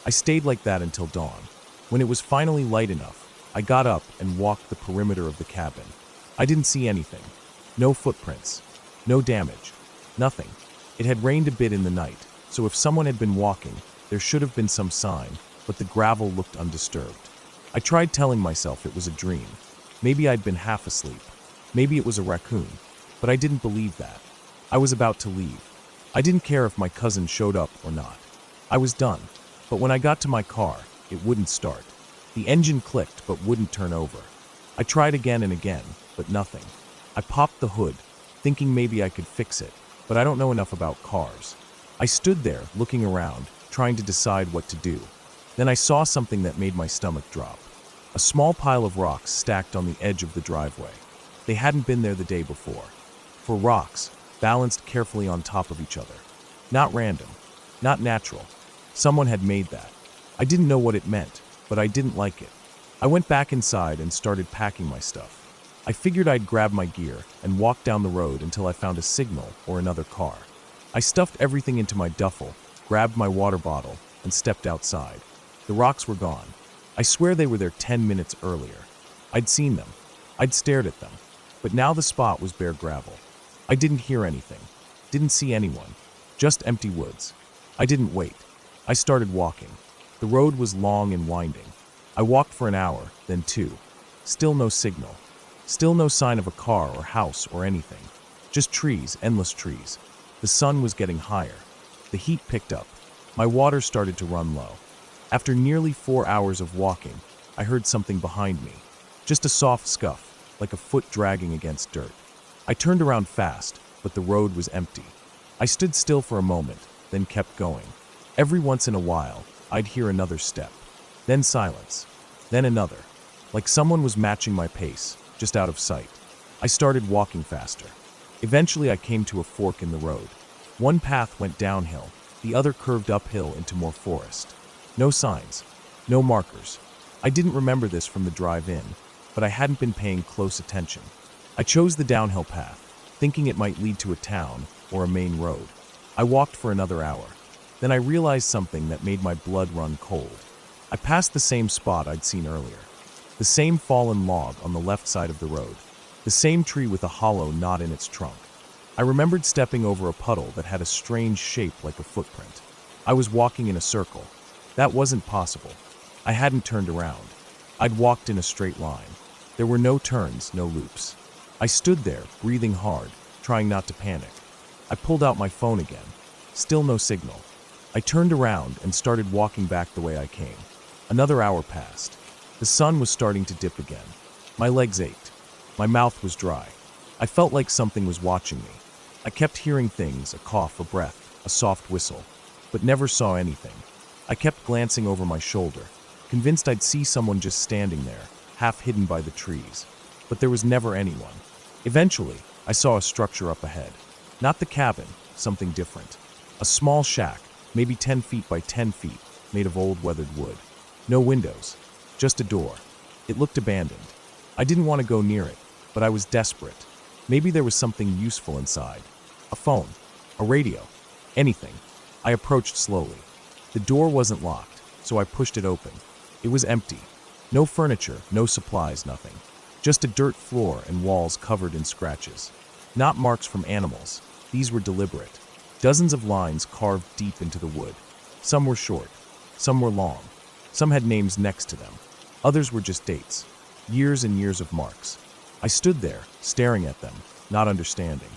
I stayed like that until dawn. When it was finally light enough, I got up and walked the perimeter of the cabin. I didn't see anything. No footprints. No damage. Nothing. It had rained a bit in the night, so if someone had been walking, there should have been some sign, but the gravel looked undisturbed. I tried telling myself it was a dream. Maybe I'd been half asleep. Maybe it was a raccoon. But I didn't believe that. I was about to leave. I didn't care if my cousin showed up or not. I was done. But when I got to my car, it wouldn't start. The engine clicked but wouldn't turn over. I tried again and again, but nothing. I popped the hood, thinking maybe I could fix it, but I don't know enough about cars. I stood there, looking around, trying to decide what to do. Then I saw something that made my stomach drop. A small pile of rocks stacked on the edge of the driveway. They hadn't been there the day before. For rocks, balanced carefully on top of each other. Not random. Not natural. Someone had made that. I didn't know what it meant, but I didn't like it. I went back inside and started packing my stuff. I figured I'd grab my gear and walk down the road until I found a signal or another car. I stuffed everything into my duffel, grabbed my water bottle, and stepped outside. The rocks were gone. I swear they were there 10 minutes earlier. I'd seen them. I'd stared at them. But now the spot was bare gravel. I didn't hear anything. Didn't see anyone. Just empty woods. I didn't wait. I started walking. The road was long and winding. I walked for an hour, then 2. Still no signal. Still no sign of a car or house or anything. Just trees, endless trees. The sun was getting higher. The heat picked up. My water started to run low. After nearly 4 hours of walking, I heard something behind me. Just a soft scuff, like a foot dragging against dirt. I turned around fast, but the road was empty. I stood still for a moment, then kept going. Every once in a while, I'd hear another step. Then silence. Then another. Like someone was matching my pace, just out of sight. I started walking faster. Eventually I came to a fork in the road. One path went downhill, the other curved uphill into more forest. No signs. No markers. I didn't remember this from the drive-in, but I hadn't been paying close attention. I chose the downhill path, thinking it might lead to a town or a main road. I walked for another hour. Then I realized something that made my blood run cold. I passed the same spot I'd seen earlier. The same fallen log on the left side of the road. The same tree with a hollow knot in its trunk. I remembered stepping over a puddle that had a strange shape like a footprint. I was walking in a circle. That wasn't possible. I hadn't turned around. I'd walked in a straight line. There were no turns, no loops. I stood there, breathing hard, trying not to panic. I pulled out my phone again. Still no signal. I turned around and started walking back the way I came. Another hour passed. The sun was starting to dip again. My legs ached. My mouth was dry. I felt like something was watching me. I kept hearing things, a cough, a breath, a soft whistle, but never saw anything. I kept glancing over my shoulder, convinced I'd see someone just standing there, half hidden by the trees. But there was never anyone. Eventually, I saw a structure up ahead. Not the cabin, something different. A small shack, maybe 10 feet by 10 feet, made of old weathered wood. No windows, just a door. It looked abandoned. I didn't want to go near it, but I was desperate. Maybe there was something useful inside. A phone, a radio, anything. I approached slowly. The door wasn't locked, so I pushed it open. It was empty. No furniture, no supplies, nothing. Just a dirt floor and walls covered in scratches. Not marks from animals. These were deliberate. Dozens of lines carved deep into the wood. Some were short. Some were long. Some had names next to them. Others were just dates. Years and years of marks. I stood there, staring at them, not understanding.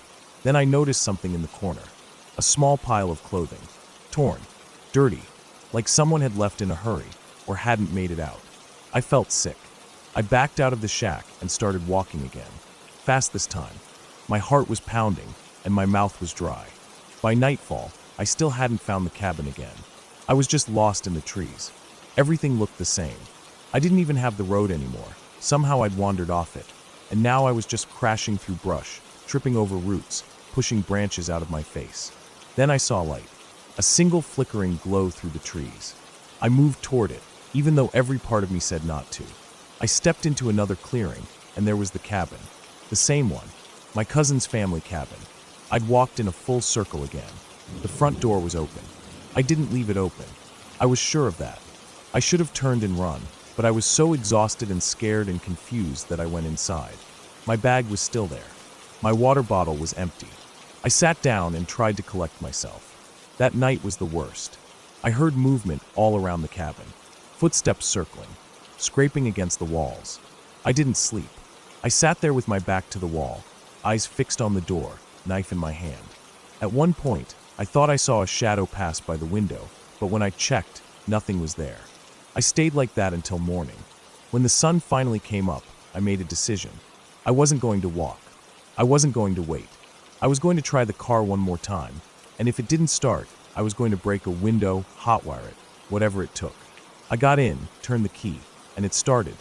Then I noticed something in the corner. A small pile of clothing. Torn. Dirty. Like someone had left in a hurry, or hadn't made it out. I felt sick. I backed out of the shack and started walking again. Fast this time. My heart was pounding, and my mouth was dry. By nightfall, I still hadn't found the cabin again. I was just lost in the trees. Everything looked the same. I didn't even have the road anymore. Somehow I'd wandered off it, and now I was just crashing through brush, tripping over roots, pushing branches out of my face. Then I saw light, a single flickering glow through the trees. I moved toward it, even though every part of me said not to. I stepped into another clearing, and there was the cabin. The same one, my cousin's family cabin. I'd walked in a full circle again. The front door was open. I didn't leave it open. I was sure of that. I should have turned and run, but I was so exhausted and scared and confused that I went inside. My bag was still there. My water bottle was empty. I sat down and tried to collect myself. That night was the worst. I heard movement all around the cabin, footsteps circling, scraping against the walls. I didn't sleep. I sat there with my back to the wall, eyes fixed on the door, knife in my hand. At one point, I thought I saw a shadow pass by the window, but when I checked, nothing was there. I stayed like that until morning. When the sun finally came up, I made a decision. I wasn't going to walk. I wasn't going to wait. I was going to try the car one more time, and if it didn't start, I was going to break a window, hotwire it, whatever it took. I got in, turned the key, and it started.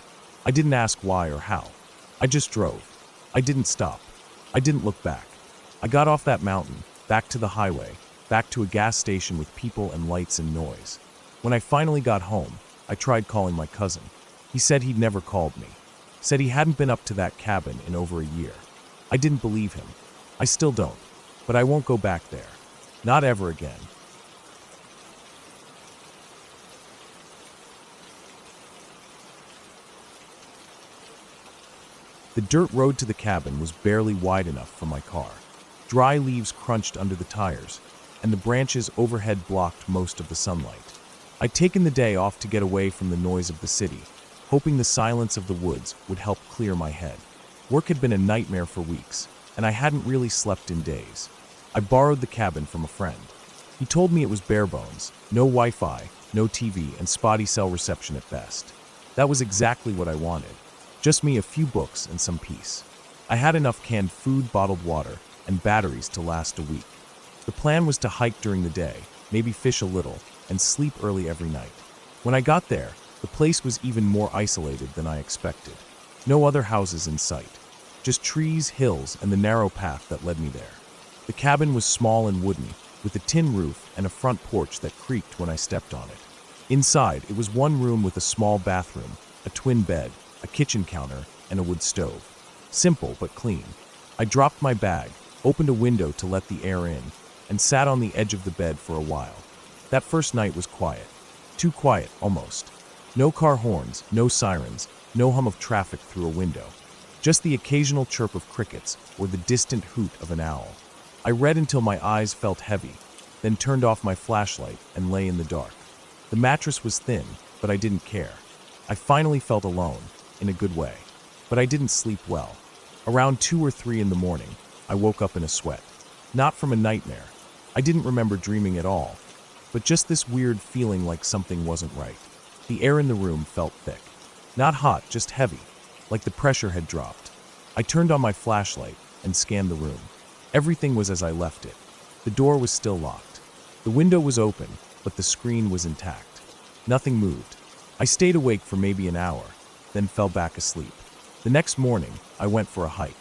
I didn't ask why or how. I just drove. I didn't stop. I didn't look back. I got off that mountain, back to the highway, back to a gas station with people and lights and noise. When I finally got home, I tried calling my cousin. He said he'd never called me. Said he hadn't been up to that cabin in over a year. I didn't believe him. I still don't. But I won't go back there. Not ever again. The dirt road to the cabin was barely wide enough for my car. Dry leaves crunched under the tires, and the branches overhead blocked most of the sunlight. I'd taken the day off to get away from the noise of the city, hoping the silence of the woods would help clear my head. Work had been a nightmare for weeks, and I hadn't really slept in days. I borrowed the cabin from a friend. He told me it was bare bones, no Wi-Fi, no TV, and spotty cell reception at best. That was exactly what I wanted. Just me, a few books, and some peace. I had enough canned food, bottled water, and batteries to last a week. The plan was to hike during the day, maybe fish a little, and sleep early every night. When I got there, the place was even more isolated than I expected. No other houses in sight. Just trees, hills, and the narrow path that led me there. The cabin was small and wooden, with a tin roof and a front porch that creaked when I stepped on it. Inside, it was one room with a small bathroom, a twin bed, a kitchen counter, and a wood stove. Simple but clean. I dropped my bag, opened a window to let the air in, and sat on the edge of the bed for a while. That first night was quiet. Too quiet, almost. No car horns, no sirens, no hum of traffic through a window. Just the occasional chirp of crickets or the distant hoot of an owl. I read until my eyes felt heavy, then turned off my flashlight and lay in the dark. The mattress was thin, but I didn't care. I finally felt alone, in a good way. But I didn't sleep well. Around 2 or 3 in the morning, I woke up in a sweat. Not from a nightmare. I didn't remember dreaming at all, but just this weird feeling like something wasn't right. The air in the room felt thick. Not hot, just heavy, like the pressure had dropped. I turned on my flashlight and scanned the room. Everything was as I left it. The door was still locked. The window was open, but the screen was intact. Nothing moved. I stayed awake for maybe an hour, then fell back asleep. The next morning, I went for a hike.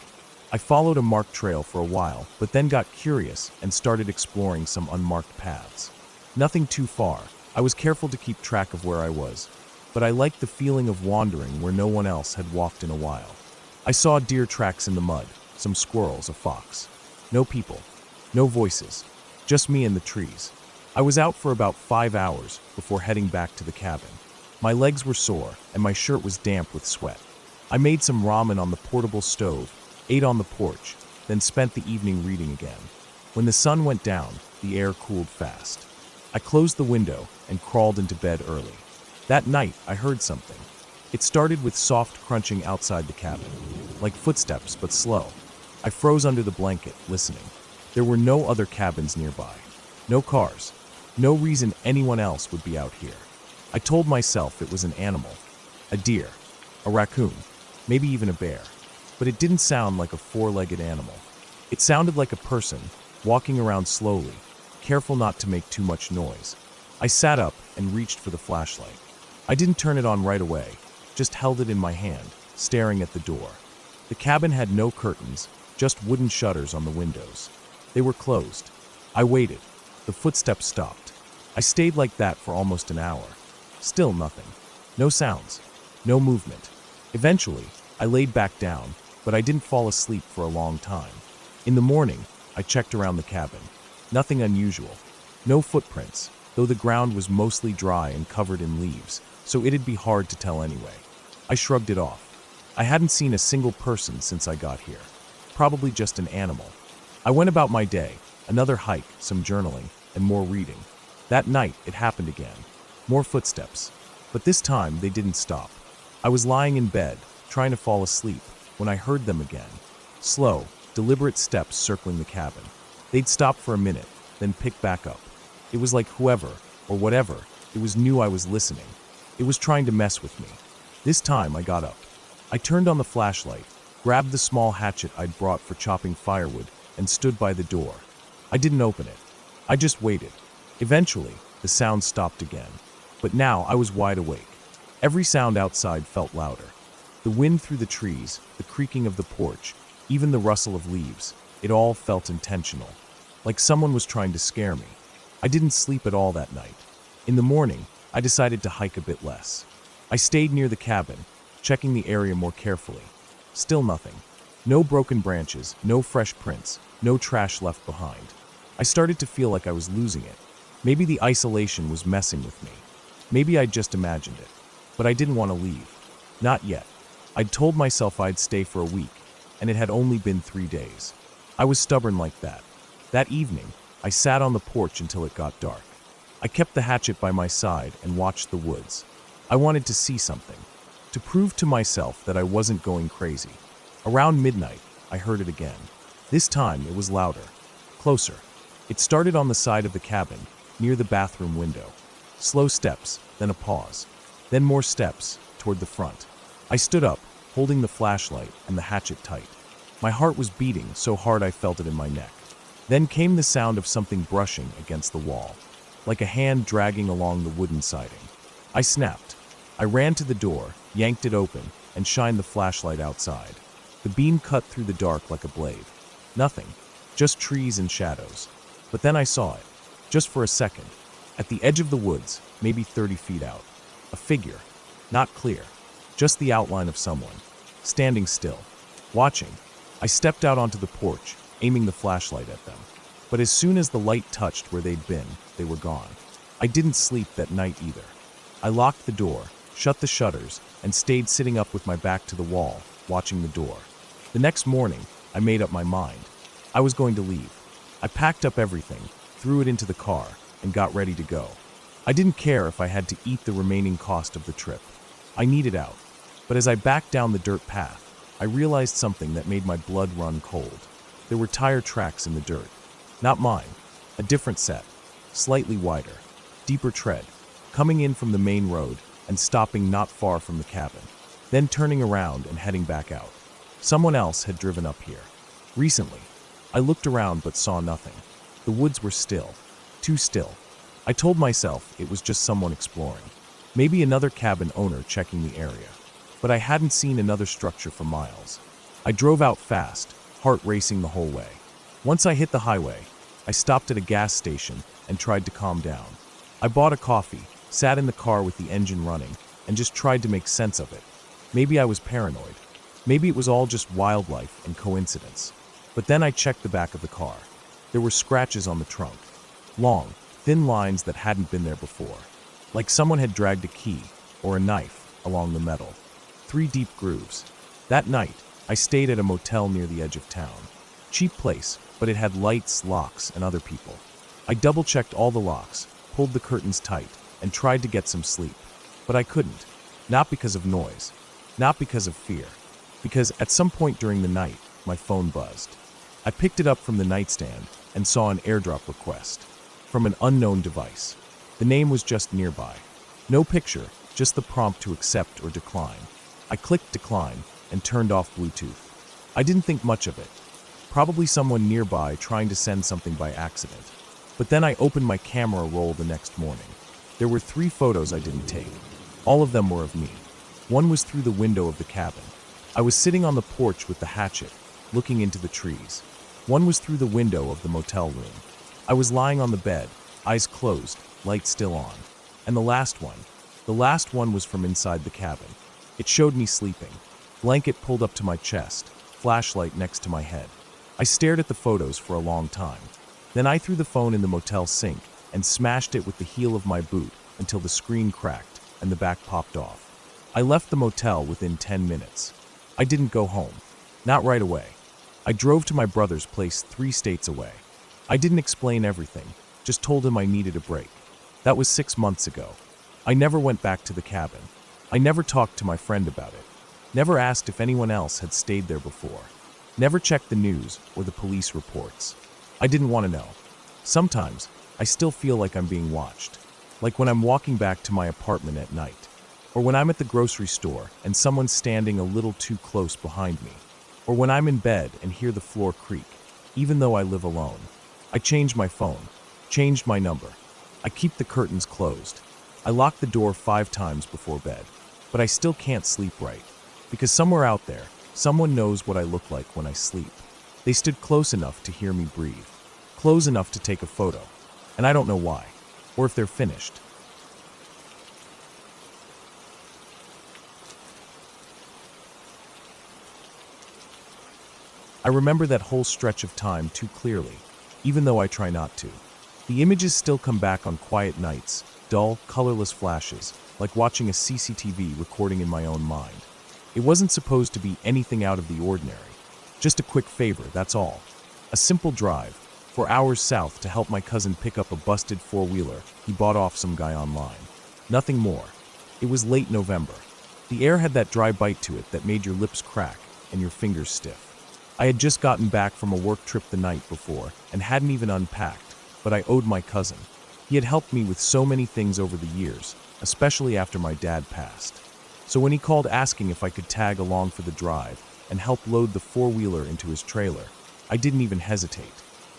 I followed a marked trail for a while, but then got curious and started exploring some unmarked paths. Nothing too far. I was careful to keep track of where I was, but I liked the feeling of wandering where no one else had walked in a while. I saw deer tracks in the mud, some squirrels, a fox. No people, no voices, just me and the trees. I was out for about 5 hours before heading back to the cabin. My legs were sore and my shirt was damp with sweat. I made some ramen on the portable stove, ate on the porch, then spent the evening reading again. When the sun went down, the air cooled fast. I closed the window and crawled into bed early. That night, I heard something. It started with soft crunching outside the cabin, like footsteps but slow. I froze under the blanket, listening. There were no other cabins nearby. No cars. No reason anyone else would be out here. I told myself it was an animal. A deer. A raccoon. Maybe even a bear. But it didn't sound like a 4-legged animal. It sounded like a person, walking around slowly, careful not to make too much noise. I sat up and reached for the flashlight. I didn't turn it on right away, just held it in my hand, staring at the door. The cabin had no curtains, just wooden shutters on the windows. They were closed. I waited. The footsteps stopped. I stayed like that for almost an hour. Still nothing. No sounds. No movement. Eventually, I laid back down, but I didn't fall asleep for a long time. In the morning, I checked around the cabin. Nothing unusual. No footprints, though the ground was mostly dry and covered in leaves, so it'd be hard to tell anyway. I shrugged it off. I hadn't seen a single person since I got here. Probably just an animal. I went about my day, another hike, some journaling, and more reading. That night, it happened again. More footsteps. But this time, they didn't stop. I was lying in bed, trying to fall asleep, when I heard them again. Slow, deliberate steps circling the cabin. They'd stop for a minute, then pick back up. It was like whoever, or whatever, it was knew I was listening. It was trying to mess with me. This time, I got up. I turned on the flashlight, grabbed the small hatchet I'd brought for chopping firewood, and stood by the door. I didn't open it. I just waited. Eventually, the sound stopped again. But now I was wide awake. Every sound outside felt louder. The wind through the trees, the creaking of the porch, even the rustle of leaves, it all felt intentional. Like someone was trying to scare me. I didn't sleep at all that night. In the morning, I decided to hike a bit less. I stayed near the cabin, checking the area more carefully. Still nothing. No broken branches, no fresh prints, no trash left behind. I started to feel like I was losing it. Maybe the isolation was messing with me. Maybe I'd just imagined it. But I didn't want to leave. Not yet. I'd told myself I'd stay for a week, and it had only been 3 days. I was stubborn like that. That evening, I sat on the porch until it got dark. I kept the hatchet by my side and watched the woods. I wanted to see something, to prove to myself that I wasn't going crazy. Around midnight, I heard it again. This time, it was louder, closer. It started on the side of the cabin, near the bathroom window. Slow steps, then a pause. Then more steps, toward the front. I stood up, holding the flashlight and the hatchet tight. My heart was beating so hard I felt it in my neck. Then came the sound of something brushing against the wall, like a hand dragging along the wooden siding. I snapped. I ran to the door, yanked it open, and shined the flashlight outside. The beam cut through the dark like a blade. Nothing, just trees and shadows. But then I saw it, just for a second, at the edge of the woods, maybe 30 feet out. A figure, not clear, just the outline of someone, standing still, watching. I stepped out onto the porch, aiming the flashlight at them. But as soon as the light touched where they'd been, they were gone. I didn't sleep that night either. I locked the door, shut the shutters, and stayed sitting up with my back to the wall, watching the door. The next morning, I made up my mind. I was going to leave. I packed up everything, threw it into the car, and got ready to go. I didn't care if I had to eat the remaining cost of the trip. I needed out. But as I backed down the dirt path, I realized something that made my blood run cold. There were tire tracks in the dirt. Not mine. A different set. Slightly wider. Deeper tread. Coming in from the main road and stopping not far from the cabin. Then turning around and heading back out. Someone else had driven up here. Recently. I looked around but saw nothing. The woods were still. Too still. I told myself it was just someone exploring. Maybe another cabin owner checking the area. But I hadn't seen another structure for miles. I drove out fast, heart racing the whole way. Once I hit the highway, I stopped at a gas station and tried to calm down. I bought a coffee, sat in the car with the engine running, and just tried to make sense of it. Maybe I was paranoid. Maybe it was all just wildlife and coincidence. But then I checked the back of the car. There were scratches on the trunk. Long, thin lines that hadn't been there before. Like someone had dragged a key, or a knife, along the metal. 3 deep grooves. That night, I stayed at a motel near the edge of town. Cheap place, but it had lights, locks, and other people. I double-checked all the locks, pulled the curtains tight, and tried to get some sleep. But I couldn't. Not because of noise. Not because of fear. Because at some point during the night, my phone buzzed. I picked it up from the nightstand and saw an airdrop request. From an unknown device. The name was just nearby. No picture, just the prompt to accept or decline. I clicked decline and turned off Bluetooth. I didn't think much of it. Probably someone nearby trying to send something by accident. But then I opened my camera roll the next morning. There were 3 photos I didn't take. All of them were of me. One was through the window of the cabin. I was sitting on the porch with the hatchet, looking into the trees. One was through the window of the motel room. I was lying on the bed, eyes closed, light still on. And the last one was from inside the cabin. It showed me sleeping. Blanket pulled up to my chest, flashlight next to my head. I stared at the photos for a long time. Then I threw the phone in the motel sink and smashed it with the heel of my boot until the screen cracked and the back popped off. I left the motel within 10 minutes. I didn't go home. Not right away. I drove to my brother's place 3 states away. I didn't explain everything, just told him I needed a break. That was 6 months ago. I never went back to the cabin. I never talked to my friend about it. Never asked if anyone else had stayed there before. Never checked the news or the police reports. I didn't want to know. Sometimes, I still feel like I'm being watched. Like when I'm walking back to my apartment at night. Or when I'm at the grocery store and someone's standing a little too close behind me. Or when I'm in bed and hear the floor creak, even though I live alone. I changed my phone. Changed my number. I keep the curtains closed. I lock the door 5 times before bed. But I still can't sleep right. Because somewhere out there, someone knows what I look like when I sleep. They stood close enough to hear me breathe, close enough to take a photo, and I don't know why, or if they're finished. I remember that whole stretch of time too clearly, even though I try not to. The images still come back on quiet nights, dull, colorless flashes, like watching a CCTV recording in my own mind. It wasn't supposed to be anything out of the ordinary. Just a quick favor, that's all. A simple drive, for hours south to help my cousin pick up a busted 4-wheeler he bought off some guy online. Nothing more. It was late November. The air had that dry bite to it that made your lips crack and your fingers stiff. I had just gotten back from a work trip the night before and hadn't even unpacked, but I owed my cousin. He had helped me with so many things over the years, especially after my dad passed. So when he called asking if I could tag along for the drive and help load the 4-wheeler into his trailer, I didn't even hesitate.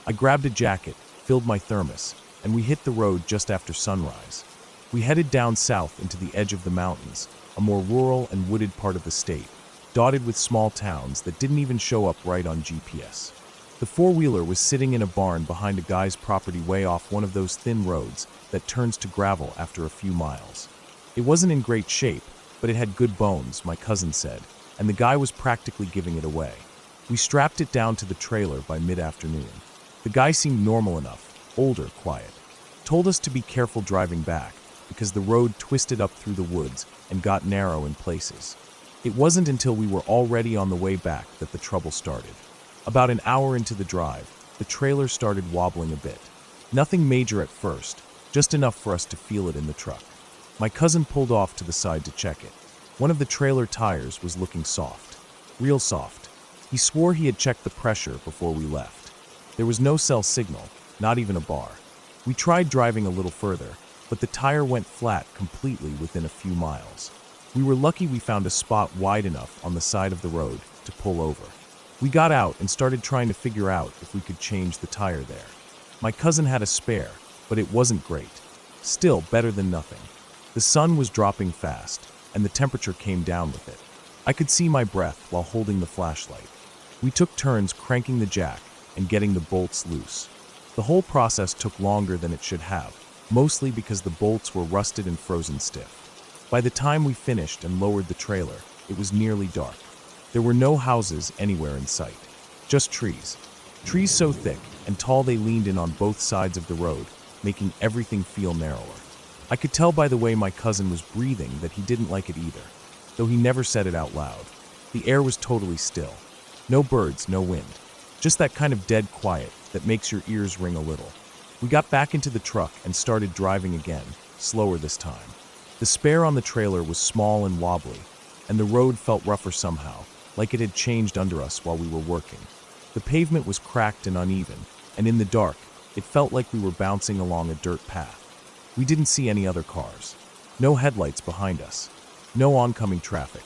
I grabbed a jacket, filled my thermos, and we hit the road just after sunrise. We headed down south into the edge of the mountains, a more rural and wooded part of the state, dotted with small towns that didn't even show up right on GPS. The 4-wheeler was sitting in a barn behind a guy's property way off one of those thin roads that turns to gravel after a few miles. It wasn't in great shape, but it had good bones, my cousin said, and the guy was practically giving it away. We strapped it down to the trailer by mid-afternoon. The guy seemed normal enough, older, quiet. Told us to be careful driving back, because the road twisted up through the woods and got narrow in places. It wasn't until we were already on the way back that the trouble started. About an hour into the drive, the trailer started wobbling a bit. Nothing major at first, just enough for us to feel it in the truck. My cousin pulled off to the side to check it. One of the trailer tires was looking soft. Real soft. He swore he had checked the pressure before we left. There was no cell signal, not even a bar. We tried driving a little further, but the tire went flat completely within a few miles. We were lucky we found a spot wide enough on the side of the road to pull over. We got out and started trying to figure out if we could change the tire there. My cousin had a spare, but it wasn't great. Still better than nothing. The sun was dropping fast, and the temperature came down with it. I could see my breath while holding the flashlight. We took turns cranking the jack and getting the bolts loose. The whole process took longer than it should have, mostly because the bolts were rusted and frozen stiff. By the time we finished and lowered the trailer, it was nearly dark. There were no houses anywhere in sight, just trees. Trees so thick and tall they leaned in on both sides of the road, making everything feel narrower. I could tell by the way my cousin was breathing that he didn't like it either, though he never said it out loud. The air was totally still. No birds, no wind. Just that kind of dead quiet that makes your ears ring a little. We got back into the truck and started driving again, slower this time. The spare on the trailer was small and wobbly, and the road felt rougher somehow, like it had changed under us while we were working. The pavement was cracked and uneven, and in the dark, it felt like we were bouncing along a dirt path. We didn't see any other cars. No headlights behind us. No oncoming traffic.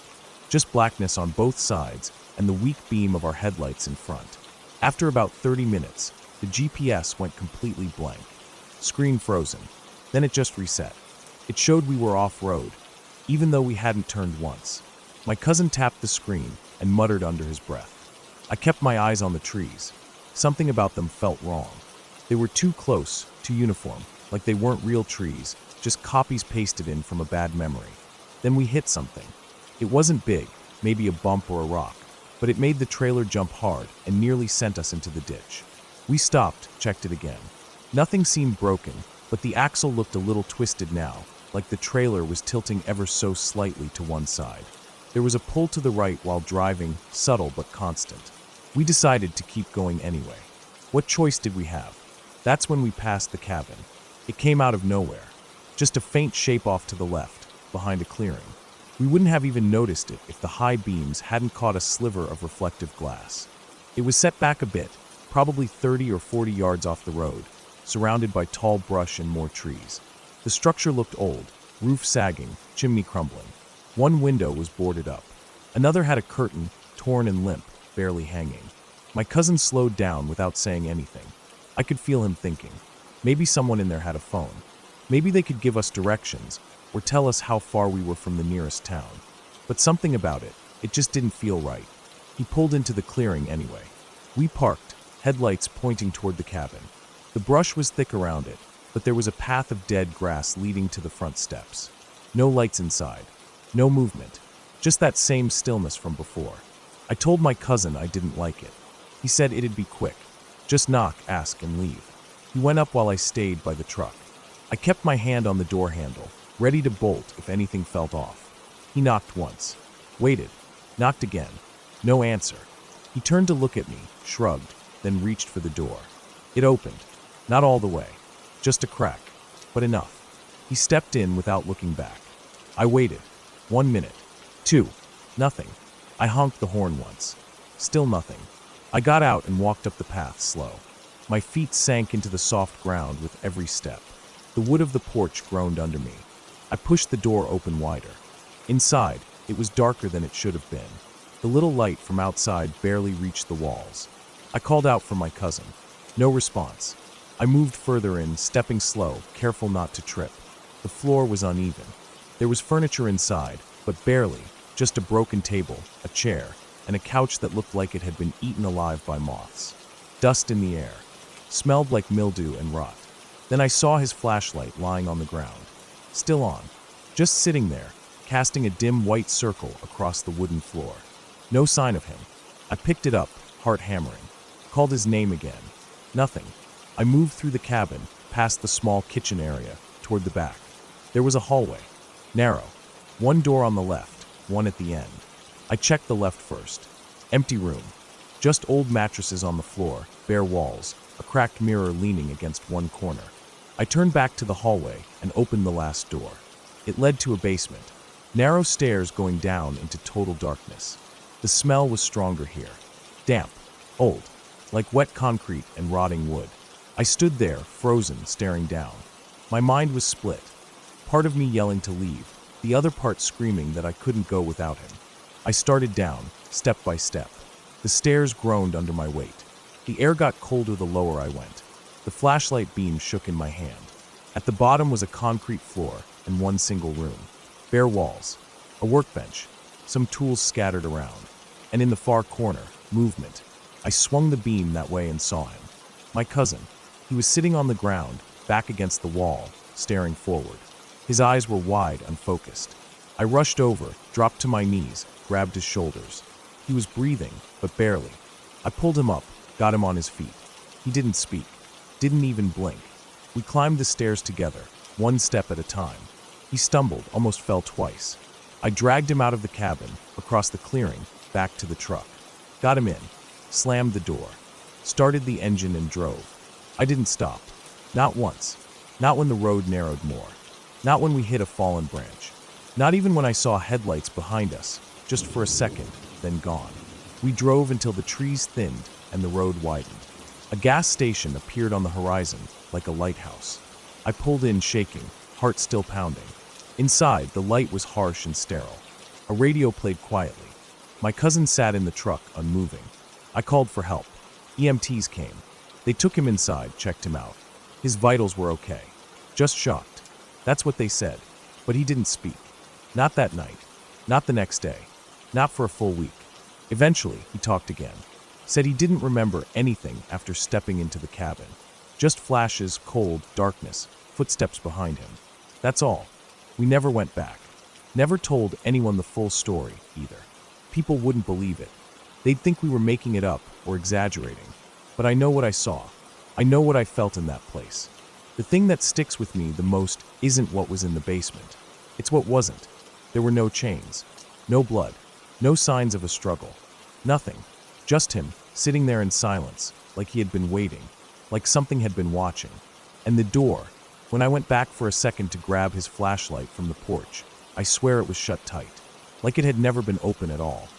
Just blackness on both sides and the weak beam of our headlights in front. After about 30 minutes, the GPS went completely blank. Screen frozen. Then it just reset. It showed we were off-road, even though we hadn't turned once. My cousin tapped the screen and muttered under his breath. I kept my eyes on the trees. Something about them felt wrong. They were too close, too uniform, like they weren't real trees, just copies pasted in from a bad memory. Then we hit something. It wasn't big, maybe a bump or a rock, but it made the trailer jump hard and nearly sent us into the ditch. We stopped, checked it again. Nothing seemed broken, but the axle looked a little twisted now, like the trailer was tilting ever so slightly to one side. There was a pull to the right while driving, subtle but constant. We decided to keep going anyway. What choice did we have? That's when we passed the cabin. It came out of nowhere. Just a faint shape off to the left, behind a clearing. We wouldn't have even noticed it if the high beams hadn't caught a sliver of reflective glass. It was set back a bit, probably 30 or 40 yards off the road, surrounded by tall brush and more trees. The structure looked old, roof sagging, chimney crumbling. One window was boarded up. Another had a curtain, torn and limp, barely hanging. My cousin slowed down without saying anything. I could feel him thinking. Maybe someone in there had a phone. Maybe they could give us directions or tell us how far we were from the nearest town. But something about it, it just didn't feel right. He pulled into the clearing anyway. We parked, headlights pointing toward the cabin. The brush was thick around it, but there was a path of dead grass leading to the front steps. No lights inside. No movement. Just that same stillness from before. I told my cousin I didn't like it. He said it'd be quick. Just knock, ask, and leave. He went up while I stayed by the truck. I kept my hand on the door handle, ready to bolt if anything felt off. He knocked once. Waited. Knocked again. No answer. He turned to look at me, shrugged, then reached for the door. It opened. Not all the way. Just a crack. But enough. He stepped in without looking back. I waited. 1 minute. 2. Nothing. I honked the horn once. Still nothing. I got out and walked up the path slow. My feet sank into the soft ground with every step. The wood of the porch groaned under me. I pushed the door open wider. Inside, it was darker than it should have been. The little light from outside barely reached the walls. I called out for my cousin. No response. I moved further in, stepping slow, careful not to trip. The floor was uneven. There was furniture inside, but barely, just a broken table, a chair, and a couch that looked like it had been eaten alive by moths. Dust in the air. Smelled like mildew and rot. Then I saw his flashlight lying on the ground. Still on. Just sitting there, casting a dim white circle across the wooden floor. No sign of him. I picked it up, heart hammering. Called his name again. Nothing. I moved through the cabin, past the small kitchen area, toward the back. There was a hallway. Narrow. One door on the left, one at the end. I checked the left first. Empty room. Just old mattresses on the floor, bare walls, a cracked mirror leaning against one corner. I turned back to the hallway and opened the last door. It led to a basement. Narrow stairs going down into total darkness. The smell was stronger here. Damp. Old. Like wet concrete and rotting wood. I stood there, frozen, staring down. My mind was split. Part of me yelling to leave, the other part screaming that I couldn't go without him. I started down, step by step. The stairs groaned under my weight. The air got colder the lower I went. The flashlight beam shook in my hand. At the bottom was a concrete floor and one single room. Bare walls. A workbench. Some tools scattered around. And in the far corner, movement. I swung the beam that way and saw him. My cousin. He was sitting on the ground, back against the wall, staring forward. His eyes were wide, unfocused. I rushed over, dropped to my knees, grabbed his shoulders. He was breathing, but barely. I pulled him up, got him on his feet. He didn't speak, didn't even blink. We climbed the stairs together, one step at a time. He stumbled, almost fell twice. I dragged him out of the cabin, across the clearing, back to the truck. Got him in, slammed the door, started the engine and drove. I didn't stop. Not once. Not when the road narrowed more. Not when we hit a fallen branch. Not even when I saw headlights behind us, just for a second, then gone. We drove until the trees thinned and the road widened. A gas station appeared on the horizon, like a lighthouse. I pulled in shaking, heart still pounding. Inside, the light was harsh and sterile. A radio played quietly. My cousin sat in the truck, unmoving. I called for help. EMTs came. They took him inside, checked him out. His vitals were okay. Just shocked. That's what they said. But he didn't speak. Not that night. Not the next day. Not for a full week. Eventually, he talked again. Said he didn't remember anything after stepping into the cabin. Just flashes, cold, darkness, footsteps behind him. That's all. We never went back. Never told anyone the full story, either. People wouldn't believe it. They'd think we were making it up or exaggerating. But I know what I saw. I know what I felt in that place. The thing that sticks with me the most isn't what was in the basement. It's what wasn't. There were no chains, no blood, no signs of a struggle. Nothing. Just him, sitting there in silence, like he had been waiting, like something had been watching. And the door, when I went back for a second to grab his flashlight from the porch, I swear it was shut tight, like it had never been open at all.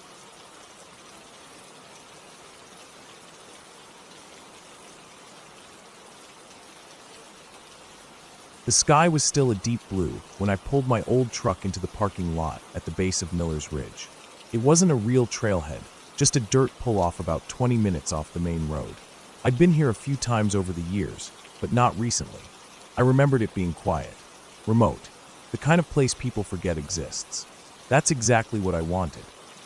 The sky was still a deep blue when I pulled my old truck into the parking lot at the base of Miller's Ridge. It wasn't a real trailhead, just a dirt pull-off about 20 minutes off the main road. I'd been here a few times over the years, but not recently. I remembered it being quiet, remote, the kind of place people forget exists. That's exactly what I wanted.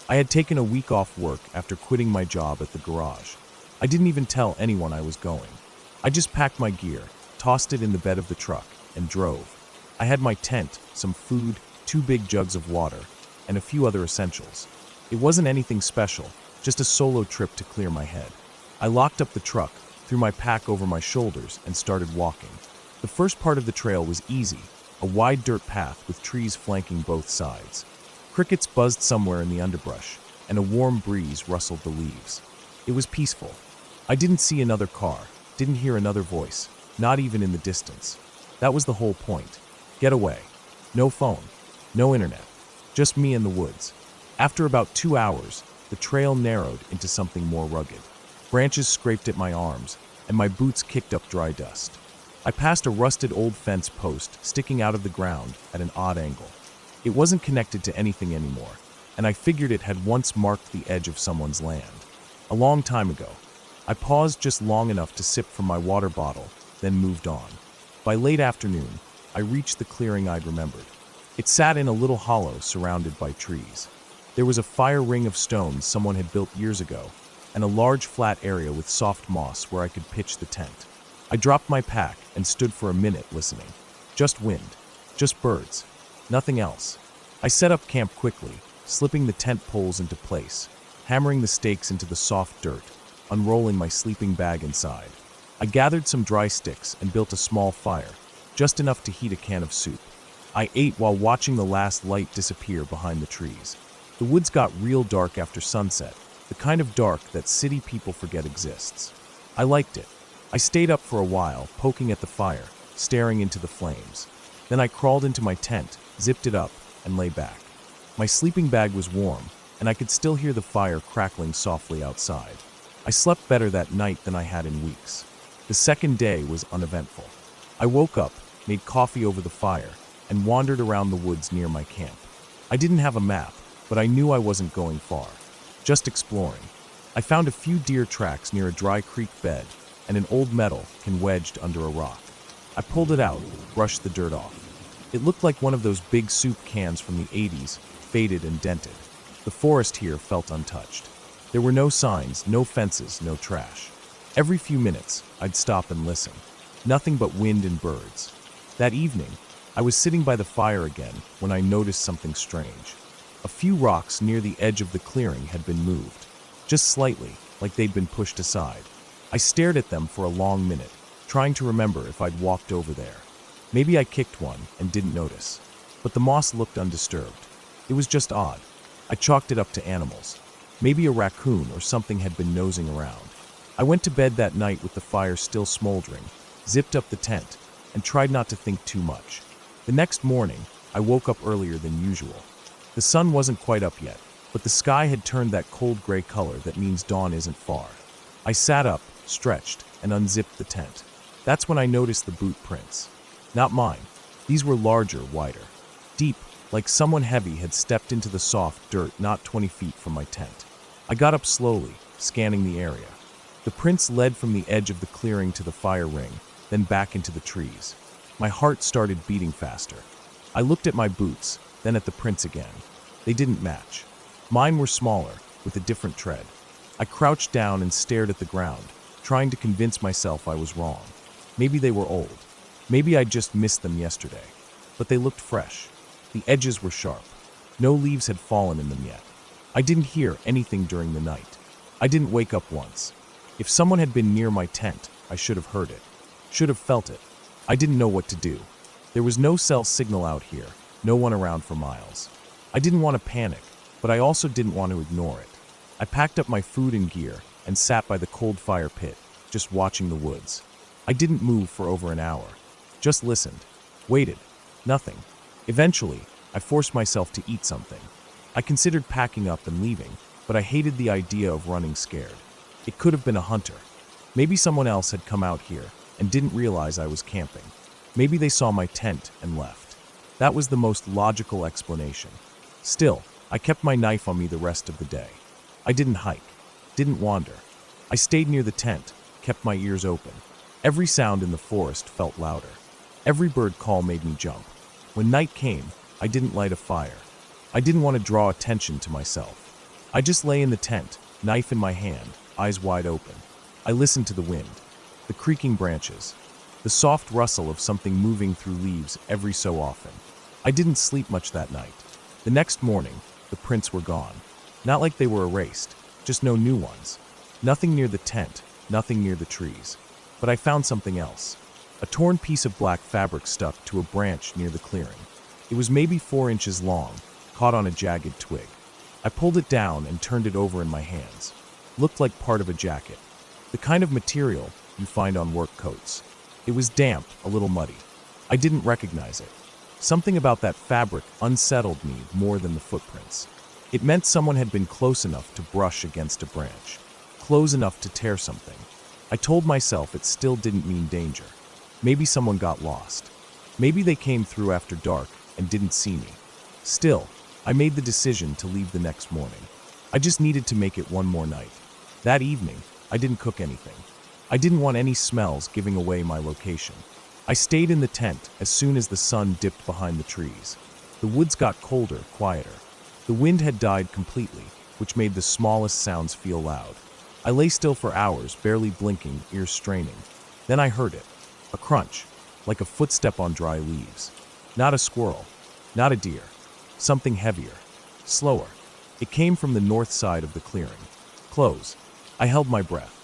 I had taken a week off work after quitting my job at the garage. I didn't even tell anyone I was going. I just packed my gear, tossed it in the bed of the truck, and drove. I had my tent, some food, 2 big jugs of water, and a few other essentials. It wasn't anything special, just a solo trip to clear my head. I locked up the truck, threw my pack over my shoulders, and started walking. The first part of the trail was easy, a wide dirt path with trees flanking both sides. Crickets buzzed somewhere in the underbrush, and a warm breeze rustled the leaves. It was peaceful. I didn't see another car, didn't hear another voice, not even in the distance. That was the whole point. Get away. No phone. No internet. Just me in the woods. After about 2 hours, the trail narrowed into something more rugged. Branches scraped at my arms, and my boots kicked up dry dust. I passed a rusted old fence post sticking out of the ground at an odd angle. It wasn't connected to anything anymore, and I figured it had once marked the edge of someone's land. A long time ago. I paused just long enough to sip from my water bottle, then moved on. By late afternoon, I reached the clearing I'd remembered. It sat in a little hollow surrounded by trees. There was a fire ring of stones someone had built years ago, and a large flat area with soft moss where I could pitch the tent. I dropped my pack and stood for a minute listening. Just wind. Just birds. Nothing else. I set up camp quickly, slipping the tent poles into place, hammering the stakes into the soft dirt, unrolling my sleeping bag inside. I gathered some dry sticks and built a small fire, just enough to heat a can of soup. I ate while watching the last light disappear behind the trees. The woods got real dark after sunset, the kind of dark that city people forget exists. I liked it. I stayed up for a while, poking at the fire, staring into the flames. Then I crawled into my tent, zipped it up, and lay back. My sleeping bag was warm, and I could still hear the fire crackling softly outside. I slept better that night than I had in weeks. The second day was uneventful. I woke up, made coffee over the fire, and wandered around the woods near my camp. I didn't have a map, but I knew I wasn't going far. Just exploring. I found a few deer tracks near a dry creek bed, and an old metal can wedged under a rock. I pulled it out, brushed the dirt off. It looked like one of those big soup cans from the 80s, faded and dented. The forest here felt untouched. There were no signs, no fences, no trash. Every few minutes, I'd stop and listen. Nothing but wind and birds. That evening, I was sitting by the fire again when I noticed something strange. A few rocks near the edge of the clearing had been moved, just slightly, like they'd been pushed aside. I stared at them for a long minute, trying to remember if I'd walked over there. Maybe I kicked one and didn't notice, but the moss looked undisturbed. It was just odd. I chalked it up to animals. Maybe a raccoon or something had been nosing around. I went to bed that night with the fire still smoldering, zipped up the tent, and tried not to think too much. The next morning, I woke up earlier than usual. The sun wasn't quite up yet, but the sky had turned that cold gray color that means dawn isn't far. I sat up, stretched, and unzipped the tent. That's when I noticed the boot prints. Not mine. These were larger, wider. Deep, like someone heavy had stepped into the soft dirt not 20 feet from my tent. I got up slowly, scanning the area. The prints led from the edge of the clearing to the fire ring, then back into the trees. My heart started beating faster. I looked at my boots, then at the prints again. They didn't match. Mine were smaller, with a different tread. I crouched down and stared at the ground, trying to convince myself I was wrong. Maybe they were old. Maybe I'd just missed them yesterday. But they looked fresh. The edges were sharp. No leaves had fallen in them yet. I didn't hear anything during the night. I didn't wake up once. If someone had been near my tent, I should have heard it. Should have felt it. I didn't know what to do. There was no cell signal out here, no one around for miles. I didn't want to panic, but I also didn't want to ignore it. I packed up my food and gear and sat by the cold fire pit, just watching the woods. I didn't move for over an hour. Just listened. Waited. Nothing. Eventually, I forced myself to eat something. I considered packing up and leaving, but I hated the idea of running scared. It could have been a hunter. Maybe someone else had come out here and didn't realize I was camping. Maybe they saw my tent and left. That was the most logical explanation. Still, I kept my knife on me the rest of the day. I didn't hike, didn't wander. I stayed near the tent, kept my ears open. Every sound in the forest felt louder. Every bird call made me jump. When night came, I didn't light a fire. I didn't want to draw attention to myself. I just lay in the tent, knife in my hand, eyes wide open. I listened to the wind, the creaking branches, the soft rustle of something moving through leaves every so often. I didn't sleep much that night. The next morning, the prints were gone. Not like they were erased, just no new ones. Nothing near the tent, nothing near the trees. But I found something else. A torn piece of black fabric stuck to a branch near the clearing. It was maybe 4 inches long, caught on a jagged twig. I pulled it down and turned it over in my hands. Looked like part of a jacket. The kind of material you find on work coats. It was damp, a little muddy. I didn't recognize it. Something about that fabric unsettled me more than the footprints. It meant someone had been close enough to brush against a branch, close enough to tear something. I told myself it still didn't mean danger. Maybe someone got lost. Maybe they came through after dark and didn't see me. Still, I made the decision to leave the next morning. I just needed to make it one more night. That evening, I didn't cook anything. I didn't want any smells giving away my location. I stayed in the tent as soon as the sun dipped behind the trees. The woods got colder, quieter. The wind had died completely, which made the smallest sounds feel loud. I lay still for hours, barely blinking, ears straining. Then I heard it. A crunch, like a footstep on dry leaves. Not a squirrel, not a deer. Something heavier, slower. It came from the north side of the clearing. Close. I held my breath.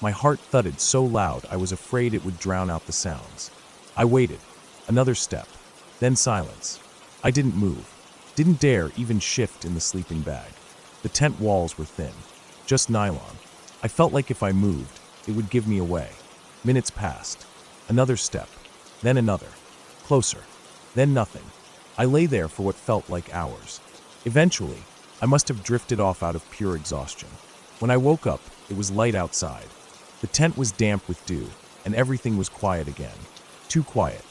My heart thudded so loud I was afraid it would drown out the sounds. I waited. Another step. Then silence. I didn't move. Didn't dare even shift in the sleeping bag. The tent walls were thin. Just nylon. I felt like if I moved, it would give me away. Minutes passed. Another step. Then another. Closer. Then nothing. I lay there for what felt like hours. Eventually, I must have drifted off out of pure exhaustion. When I woke up, it was light outside. The tent was damp with dew, and everything was quiet again. Too quiet.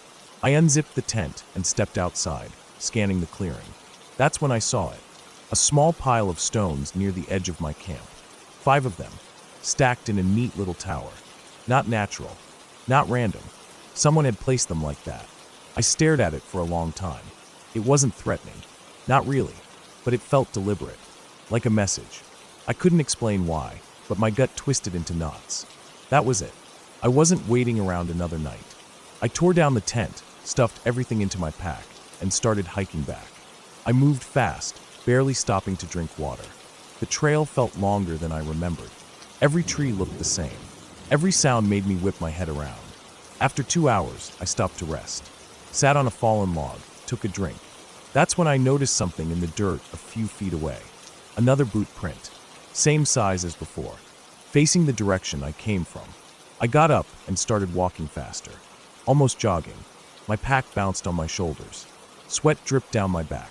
I unzipped the tent and stepped outside, scanning the clearing. That's when I saw it. A small pile of stones near the edge of my camp. 5 of them, stacked in a neat little tower. Not natural. Not random. Someone had placed them like that. I stared at it for a long time. It wasn't threatening. Not really. But it felt deliberate. Like a message. I couldn't explain why, but my gut twisted into knots. That was it. I wasn't waiting around another night. I tore down the tent, stuffed everything into my pack, and started hiking back. I moved fast, barely stopping to drink water. The trail felt longer than I remembered. Every tree looked the same. Every sound made me whip my head around. After 2 hours, I stopped to rest. Sat on a fallen log, took a drink. That's when I noticed something in the dirt a few feet away. Another boot print. Same size as before. Facing the direction I came from. I got up and started walking faster. Almost jogging. My pack bounced on my shoulders. Sweat dripped down my back.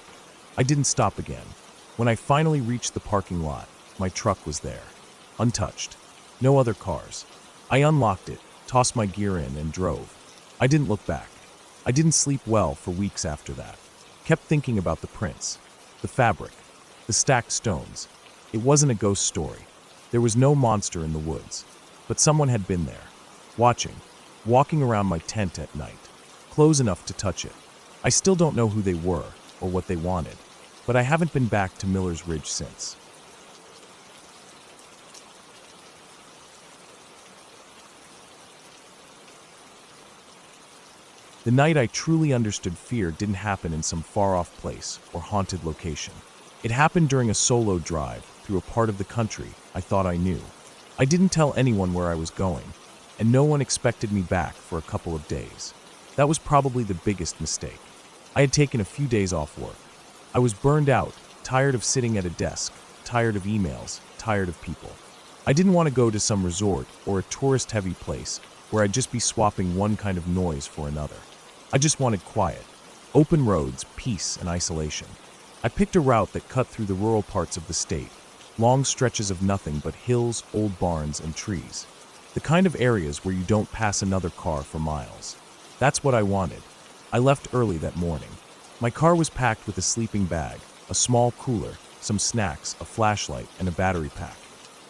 I didn't stop again. When I finally reached the parking lot, my truck was there. Untouched. No other cars. I unlocked it, tossed my gear in, and drove. I didn't look back. I didn't sleep well for weeks after that. Kept thinking about the prints, the fabric, the stacked stones. It wasn't a ghost story. There was no monster in the woods. but someone had been there, watching, walking around my tent at night, close enough to touch it. I still don't know who they were or what they wanted, but I haven't been back to Miller's Ridge since. The night I truly understood fear didn't happen in some far-off place or haunted location. It happened during a solo drive through a part of the country I thought I knew. I didn't tell anyone where I was going, and no one expected me back for a couple of days. That was probably the biggest mistake. I had taken a few days off work. I was burned out, tired of sitting at a desk, tired of emails, tired of people. I didn't want to go to some resort or a tourist-heavy place where I'd just be swapping one kind of noise for another. I just wanted quiet, open roads, peace, and isolation. I picked a route that cut through the rural parts of the state, long stretches of nothing but hills, old barns, and trees. The kind of areas where you don't pass another car for miles. That's what I wanted. I left early that morning. My car was packed with a sleeping bag, a small cooler, some snacks, a flashlight, and a battery pack.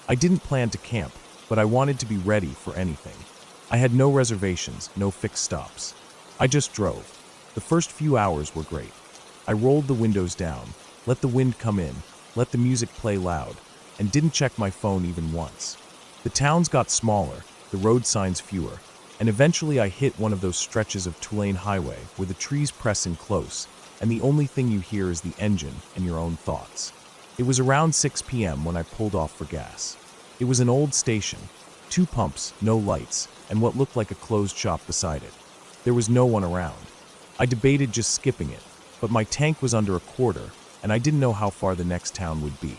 I didn't plan to camp, but I wanted to be ready for anything. I had no reservations, no fixed stops. I just drove. The first few hours were great. I rolled the windows down, let the wind come in, let the music play loud, and didn't check my phone even once. The towns got smaller, the road signs fewer, and eventually I hit one of those stretches of two-lane highway where the trees press in close, and the only thing you hear is the engine and your own thoughts. It was around 6 p.m. when I pulled off for gas. It was an old station, 2 pumps, no lights, and what looked like a closed shop beside it. There was no one around. I debated just skipping it, but my tank was under a quarter, and I didn't know how far the next town would be.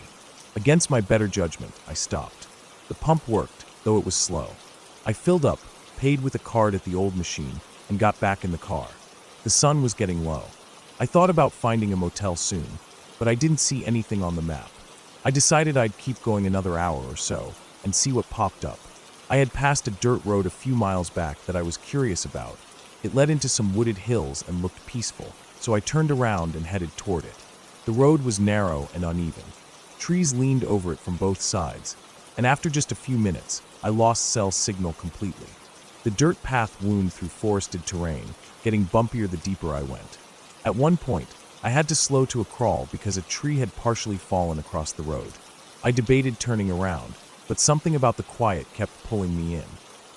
Against my better judgment, I stopped. The pump worked, though it was slow. I filled up, paid with a card at the old machine, and got back in the car. The sun was getting low. I thought about finding a motel soon, but I didn't see anything on the map. I decided I'd keep going another hour or so and see what popped up. I had passed a dirt road a few miles back that I was curious about. It led into some wooded hills and looked peaceful, so I turned around and headed toward it. The road was narrow and uneven. Trees leaned over it from both sides, and after just a few minutes, I lost cell signal completely. The dirt path wound through forested terrain, getting bumpier the deeper I went. At one point, I had to slow to a crawl because a tree had partially fallen across the road. I debated turning around, but something about the quiet kept pulling me in.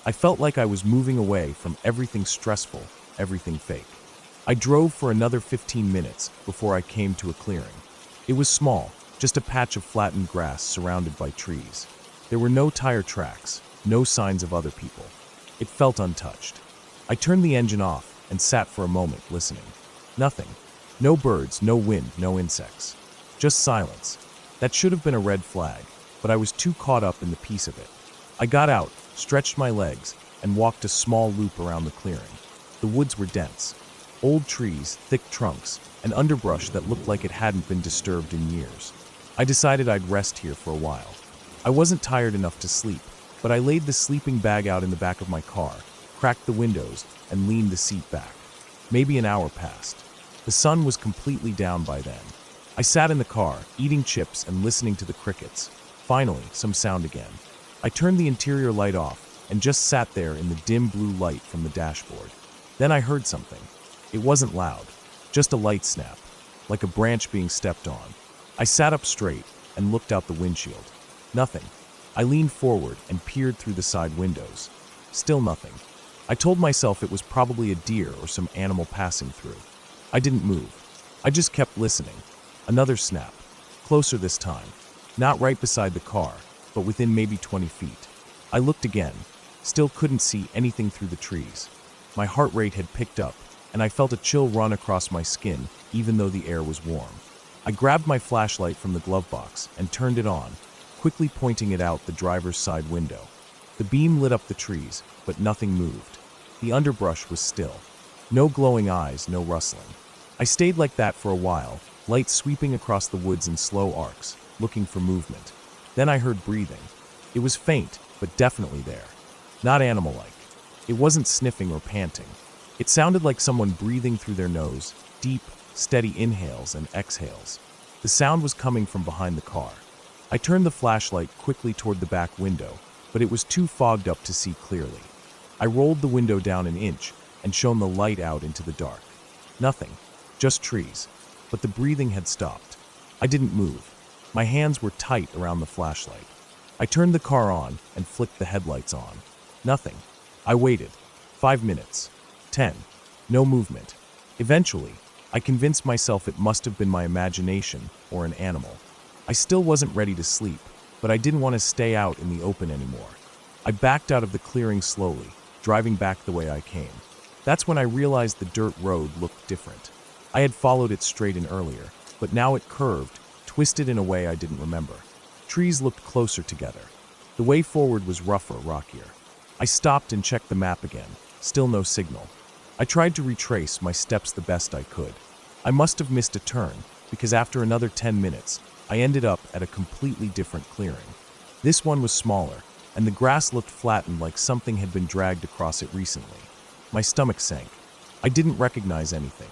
I felt like I was moving away from everything stressful, everything fake. I drove for another 15 minutes before I came to a clearing. It was small, just a patch of flattened grass surrounded by trees. There were no tire tracks, no signs of other people. It felt untouched. I turned the engine off and sat for a moment listening. Nothing. No birds, no wind, no insects. Just silence. That should have been a red flag, but I was too caught up in the peace of it. I got out, stretched my legs, and walked a small loop around the clearing. The woods were dense. Old trees, thick trunks, and underbrush that looked like it hadn't been disturbed in years. I decided I'd rest here for a while. I wasn't tired enough to sleep, but I laid the sleeping bag out in the back of my car, cracked the windows, and leaned the seat back. Maybe an hour passed. The sun was completely down by then. I sat in the car, eating chips and listening to the crickets. Finally, some sound again. I turned the interior light off and just sat there in the dim blue light from the dashboard. Then I heard something. It wasn't loud, just a light snap, like a branch being stepped on. I sat up straight and looked out the windshield. Nothing. I leaned forward and peered through the side windows. Still nothing. I told myself it was probably a deer or some animal passing through. I didn't move. I just kept listening. Another snap. Closer this time. Not right beside the car, but within maybe 20 feet. I looked again. Still couldn't see anything through the trees. My heart rate had picked up, and I felt a chill run across my skin, even though the air was warm. I grabbed my flashlight from the glove box and turned it on, quickly pointing it out the driver's side window. The beam lit up the trees, but nothing moved. The underbrush was still. No glowing eyes, no rustling. I stayed like that for a while, light sweeping across the woods in slow arcs, looking for movement. Then I heard breathing. It was faint, but definitely there. Not animal-like. It wasn't sniffing or panting. It sounded like someone breathing through their nose, deep, steady inhales and exhales. The sound was coming from behind the car. I turned the flashlight quickly toward the back window, but it was too fogged up to see clearly. I rolled the window down an inch and shone the light out into the dark. Nothing, just trees, but the breathing had stopped. I didn't move. My hands were tight around the flashlight. I turned the car on and flicked the headlights on. Nothing. I waited. 5 minutes. 10. No movement. Eventually, I convinced myself it must have been my imagination or an animal. I still wasn't ready to sleep, but I didn't want to stay out in the open anymore. I backed out of the clearing slowly, driving back the way I came. That's when I realized the dirt road looked different. I had followed it straight in earlier, but now it curved, twisted in a way I didn't remember. Trees looked closer together. The way forward was rougher, rockier. I stopped and checked the map again. Still no signal. I tried to retrace my steps the best I could. I must have missed a turn, because after another 10 minutes, I ended up at a completely different clearing. This one was smaller, and the grass looked flattened like something had been dragged across it recently. My stomach sank. I didn't recognize anything.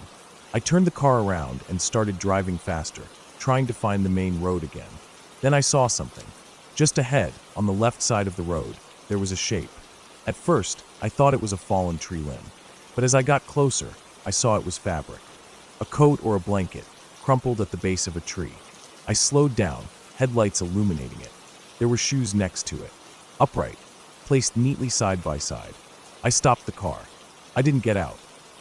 I turned the car around and started driving faster, trying to find the main road again. Then I saw something. Just ahead, on the left side of the road, there was a shape. At first, I thought it was a fallen tree limb. But as I got closer, I saw it was fabric. A coat or a blanket, crumpled at the base of a tree. I slowed down, headlights illuminating it. There were shoes next to it, upright, placed neatly side by side. I stopped the car. I didn't get out.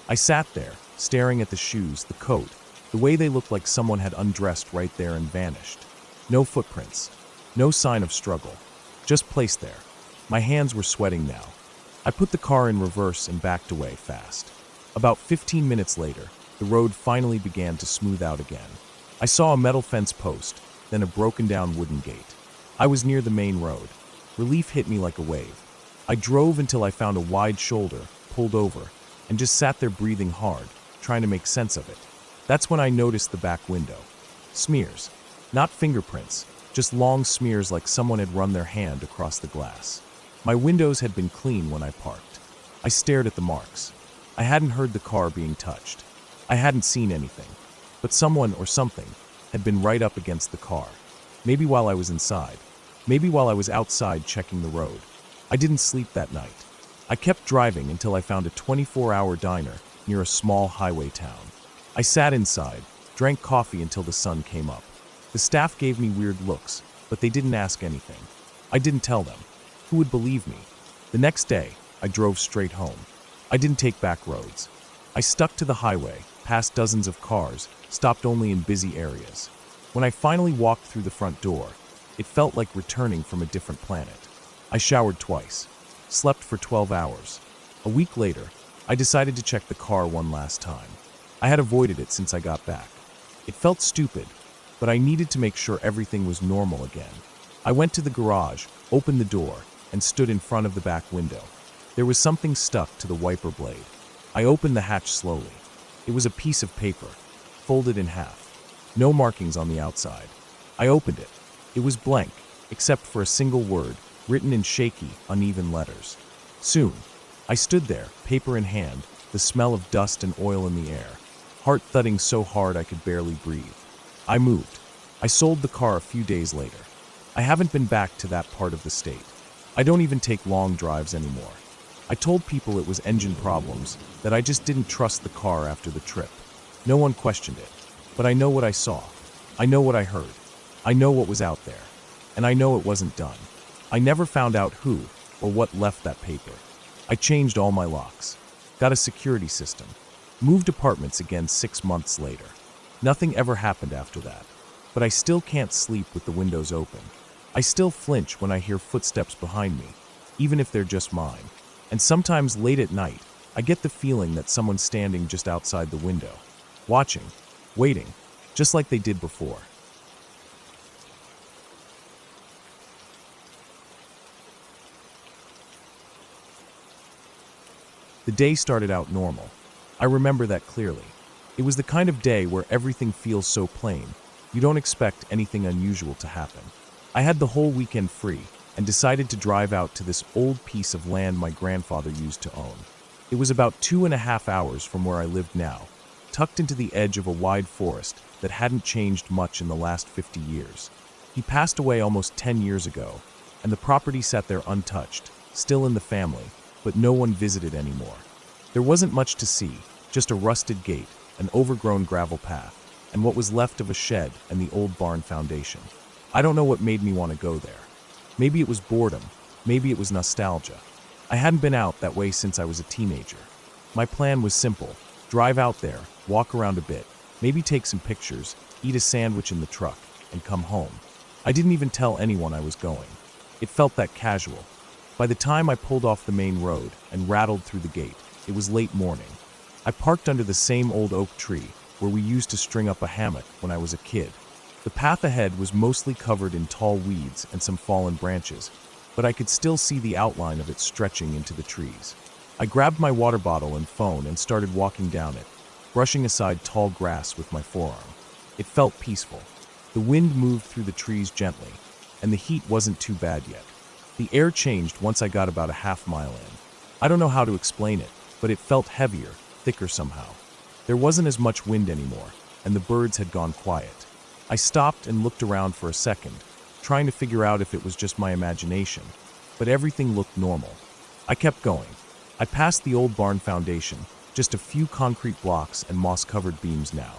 I sat there, staring at the shoes, the coat, the way they looked like someone had undressed right there and vanished. No footprints, no sign of struggle, just placed there. My hands were sweating now. I put the car in reverse and backed away fast. About 15 minutes later, the road finally began to smooth out again. I saw a metal fence post, then a broken down wooden gate. I was near the main road. Relief hit me like a wave. I drove until I found a wide shoulder, pulled over, and just sat there breathing hard, trying to make sense of it. That's when I noticed the back window. Smears. Not fingerprints, just long smears like someone had run their hand across the glass. My windows had been clean when I parked. I stared at the marks. I hadn't heard the car being touched. I hadn't seen anything. But someone or something had been right up against the car. Maybe while I was inside. Maybe while I was outside checking the road. I didn't sleep that night. I kept driving until I found a 24-hour diner near a small highway town. I sat inside, drank coffee until the sun came up. The staff gave me weird looks, but they didn't ask anything. I didn't tell them. Who would believe me? The next day, I drove straight home. I didn't take back roads. I stuck to the highway, past dozens of cars, stopped only in busy areas. When I finally walked through the front door, it felt like returning from a different planet. I showered twice, slept for 12 hours. A week later, I decided to check the car one last time. I had avoided it since I got back. It felt stupid, but I needed to make sure everything was normal again. I went to the garage, opened the door, and stood in front of the back window. There was something stuck to the wiper blade. I opened the hatch slowly. It was a piece of paper, folded in half. No markings on the outside. I opened it. It was blank, except for a single word, written in shaky, uneven letters. Soon, I stood there, paper in hand, the smell of dust and oil in the air, heart thudding so hard I could barely breathe. I moved. I sold the car a few days later. I haven't been back to that part of the state. I don't even take long drives anymore. I told people it was engine problems, that I just didn't trust the car after the trip. No one questioned it. But I know what I saw. I know what I heard. I know what was out there. And I know it wasn't done. I never found out who or what left that paper. I changed all my locks. Got a security system. Moved apartments again 6 months later. Nothing ever happened after that. But I still can't sleep with the windows open. I still flinch when I hear footsteps behind me, even if they're just mine. And sometimes late at night, I get the feeling that someone's standing just outside the window, watching, waiting, just like they did before. The day started out normal. I remember that clearly. It was the kind of day where everything feels so plain, you don't expect anything unusual to happen. I had the whole weekend free and decided to drive out to this old piece of land my grandfather used to own. It was about 2.5 hours from where I lived now, tucked into the edge of a wide forest that hadn't changed much in the last 50 years. He passed away almost 10 years ago, and the property sat there untouched, still in the family, but no one visited anymore. There wasn't much to see, just a rusted gate, an overgrown gravel path, and what was left of a shed and the old barn foundation. I don't know what made me want to go there. Maybe it was boredom, maybe it was nostalgia. I hadn't been out that way since I was a teenager. My plan was simple: drive out there, walk around a bit, maybe take some pictures, eat a sandwich in the truck, and come home. I didn't even tell anyone I was going. It felt that casual. By the time I pulled off the main road and rattled through the gate, it was late morning. I parked under the same old oak tree where we used to string up a hammock when I was a kid. The path ahead was mostly covered in tall weeds and some fallen branches, but I could still see the outline of it stretching into the trees. I grabbed my water bottle and phone and started walking down it, brushing aside tall grass with my forearm. It felt peaceful. The wind moved through the trees gently, and the heat wasn't too bad yet. The air changed once I got about a half-mile in. I don't know how to explain it, but it felt heavier, thicker somehow. There wasn't as much wind anymore, and the birds had gone quiet. I stopped and looked around for a second, trying to figure out if it was just my imagination, but everything looked normal. I kept going. I passed the old barn foundation, just a few concrete blocks and moss-covered beams now.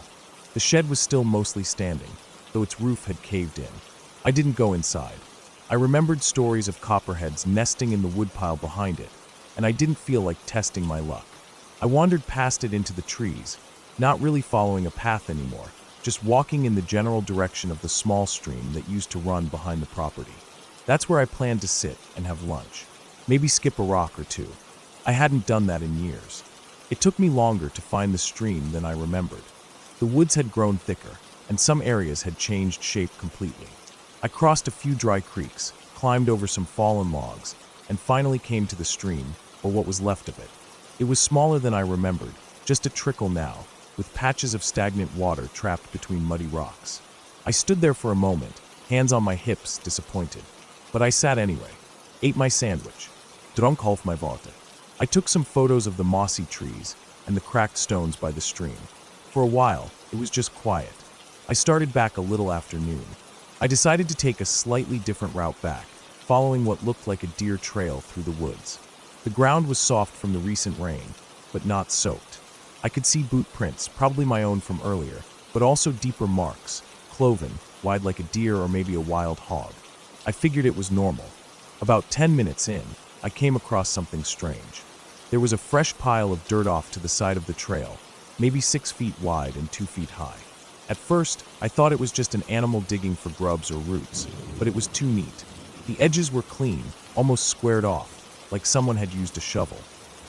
The shed was still mostly standing, though its roof had caved in. I didn't go inside. I remembered stories of copperheads nesting in the woodpile behind it, and I didn't feel like testing my luck. I wandered past it into the trees, not really following a path anymore, just walking in the general direction of the small stream that used to run behind the property. That's where I planned to sit and have lunch, maybe skip a rock or two. I hadn't done that in years. It took me longer to find the stream than I remembered. The woods had grown thicker, and some areas had changed shape completely. I crossed a few dry creeks, climbed over some fallen logs, and finally came to the stream, or what was left of it. It was smaller than I remembered, just a trickle now, with patches of stagnant water trapped between muddy rocks. I stood there for a moment, hands on my hips, disappointed. But I sat anyway, ate my sandwich, dronk half my water. I took some photos of the mossy trees and the cracked stones by the stream. For a while, it was just quiet. I started back a little after noon. I decided to take a slightly different route back, following what looked like a deer trail through the woods. The ground was soft from the recent rain, but not soaked. I could see boot prints, probably my own from earlier, but also deeper marks, cloven, wide like a deer or maybe a wild hog. I figured it was normal. About 10 minutes in, I came across something strange. There was a fresh pile of dirt off to the side of the trail, maybe 6 feet wide and 2 feet high. At first, I thought it was just an animal digging for grubs or roots, but it was too neat. The edges were clean, almost squared off, like someone had used a shovel,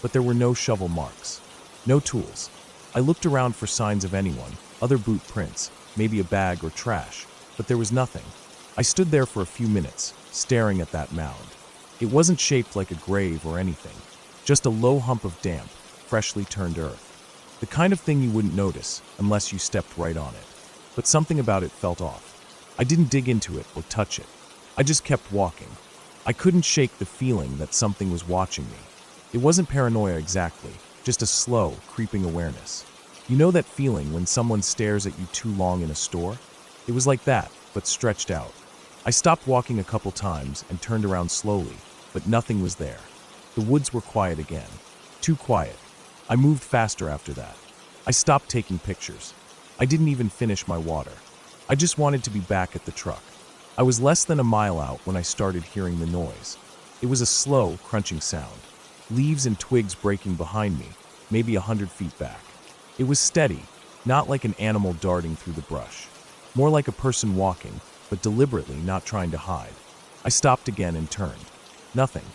but there were no shovel marks. No tools. I looked around for signs of anyone, other boot prints, maybe a bag or trash, but there was nothing. I stood there for a few minutes, staring at that mound. It wasn't shaped like a grave or anything, just a low hump of damp, freshly turned earth. The kind of thing you wouldn't notice unless you stepped right on it. But something about it felt off. I didn't dig into it or touch it. I just kept walking. I couldn't shake the feeling that something was watching me. It wasn't paranoia exactly, just a slow, creeping awareness. You know that feeling when someone stares at you too long in a store? It was like that, but stretched out. I stopped walking a couple times and turned around slowly, but nothing was there. The woods were quiet again. Too quiet. I moved faster after that. I stopped taking pictures. I didn't even finish my water. I just wanted to be back at the truck. I was less than a mile out when I started hearing the noise. It was a slow, crunching sound. Leaves and twigs breaking behind me, maybe 100 feet back. It was steady, not like an animal darting through the brush. More like a person walking, but deliberately not trying to hide. I stopped again and turned. Nothing.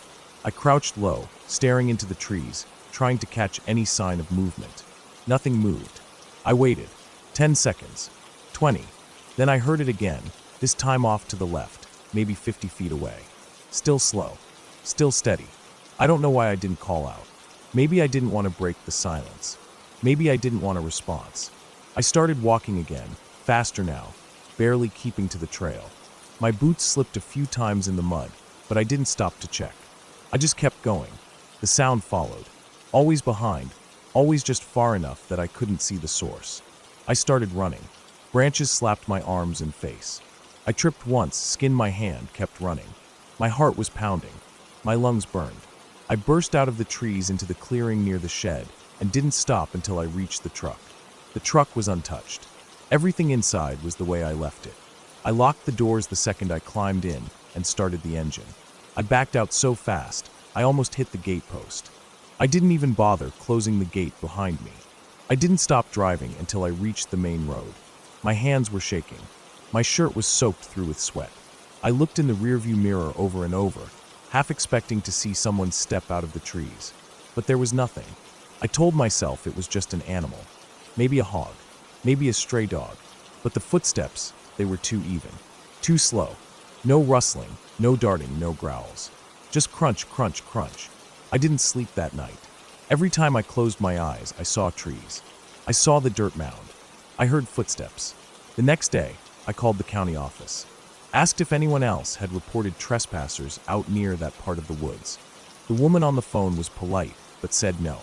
I crouched low, staring into the trees, trying to catch any sign of movement. Nothing moved. I waited. 10 seconds. 20. Then I heard it again, this time off to the left, maybe 50 feet away. Still slow. Still steady. I don't know why I didn't call out. Maybe I didn't want to break the silence. Maybe I didn't want a response. I started walking again, faster now, barely keeping to the trail. My boots slipped a few times in the mud, but I didn't stop to check. I just kept going. The sound followed. Always behind, always just far enough that I couldn't see the source. I started running. Branches slapped my arms and face. I tripped once, skinned my hand, kept running. My heart was pounding. My lungs burned. I burst out of the trees into the clearing near the shed and didn't stop until I reached the truck. The truck was untouched. Everything inside was the way I left it. I locked the doors the second I climbed in and started the engine. I backed out so fast, I almost hit the gate post. I didn't even bother closing the gate behind me. I didn't stop driving until I reached the main road. My hands were shaking. My shirt was soaked through with sweat. I looked in the rearview mirror over and over, half expecting to see someone step out of the trees. But there was nothing. I told myself it was just an animal. Maybe a hog. Maybe a stray dog. But the footsteps, they were too even. Too slow. No rustling, no darting, no growls. Just crunch, crunch, crunch. I didn't sleep that night. Every time I closed my eyes, I saw trees. I saw the dirt mound. I heard footsteps. The next day, I called the county office. Asked if anyone else had reported trespassers out near that part of the woods. The woman on the phone was polite, but said no.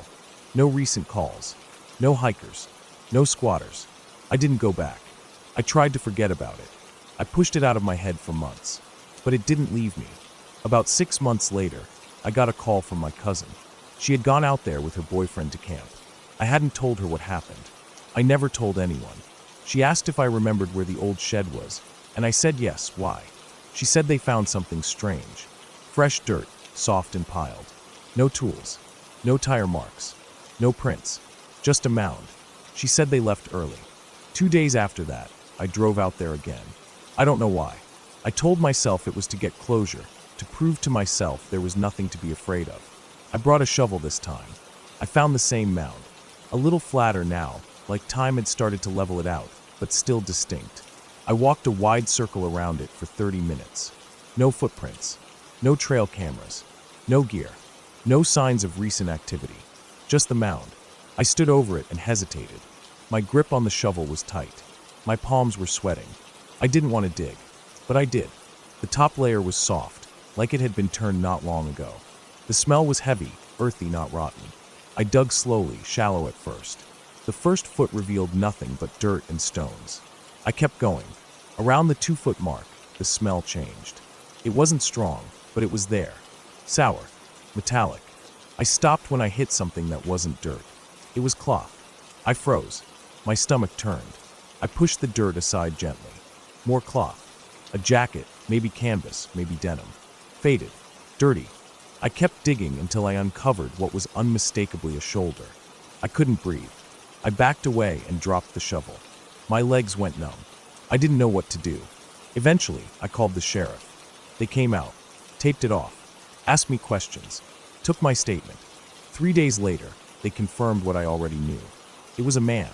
No recent calls. No hikers. No squatters. I didn't go back. I tried to forget about it. I pushed it out of my head for months. But it didn't leave me. About 6 months later, I got a call from my cousin. She had gone out there with her boyfriend to camp. I hadn't told her what happened. I never told anyone. She asked if I remembered where the old shed was, and I said yes. Why? She said they found something strange. Fresh dirt, soft and piled. No tools. No tire marks. No prints. Just a mound. She said they left early. 2 days after that, I drove out there again. I don't know why. I told myself it was to get closure, to prove to myself there was nothing to be afraid of. I brought a shovel this time. I found the same mound. A little flatter now, like time had started to level it out, but still distinct. I walked a wide circle around it for 30 minutes. No footprints. No trail cameras. No gear. No signs of recent activity. Just the mound. I stood over it and hesitated. My grip on the shovel was tight. My palms were sweating. I didn't want to dig, but I did. The top layer was soft, like it had been turned not long ago. The smell was heavy, earthy, not rotten. I dug slowly, shallow at first. The first foot revealed nothing but dirt and stones. I kept going. Around the 2-foot mark, the smell changed. It wasn't strong, but it was there. Sour. Metallic. I stopped when I hit something that wasn't dirt. It was cloth. I froze. My stomach turned. I pushed the dirt aside gently. More cloth. A jacket, maybe canvas, maybe denim. Faded. Dirty. I kept digging until I uncovered what was unmistakably a shoulder. I couldn't breathe. I backed away and dropped the shovel. My legs went numb. I didn't know what to do. Eventually, I called the sheriff. They came out, taped it off, asked me questions, took my statement. 3 days later, they confirmed what I already knew. It was a man,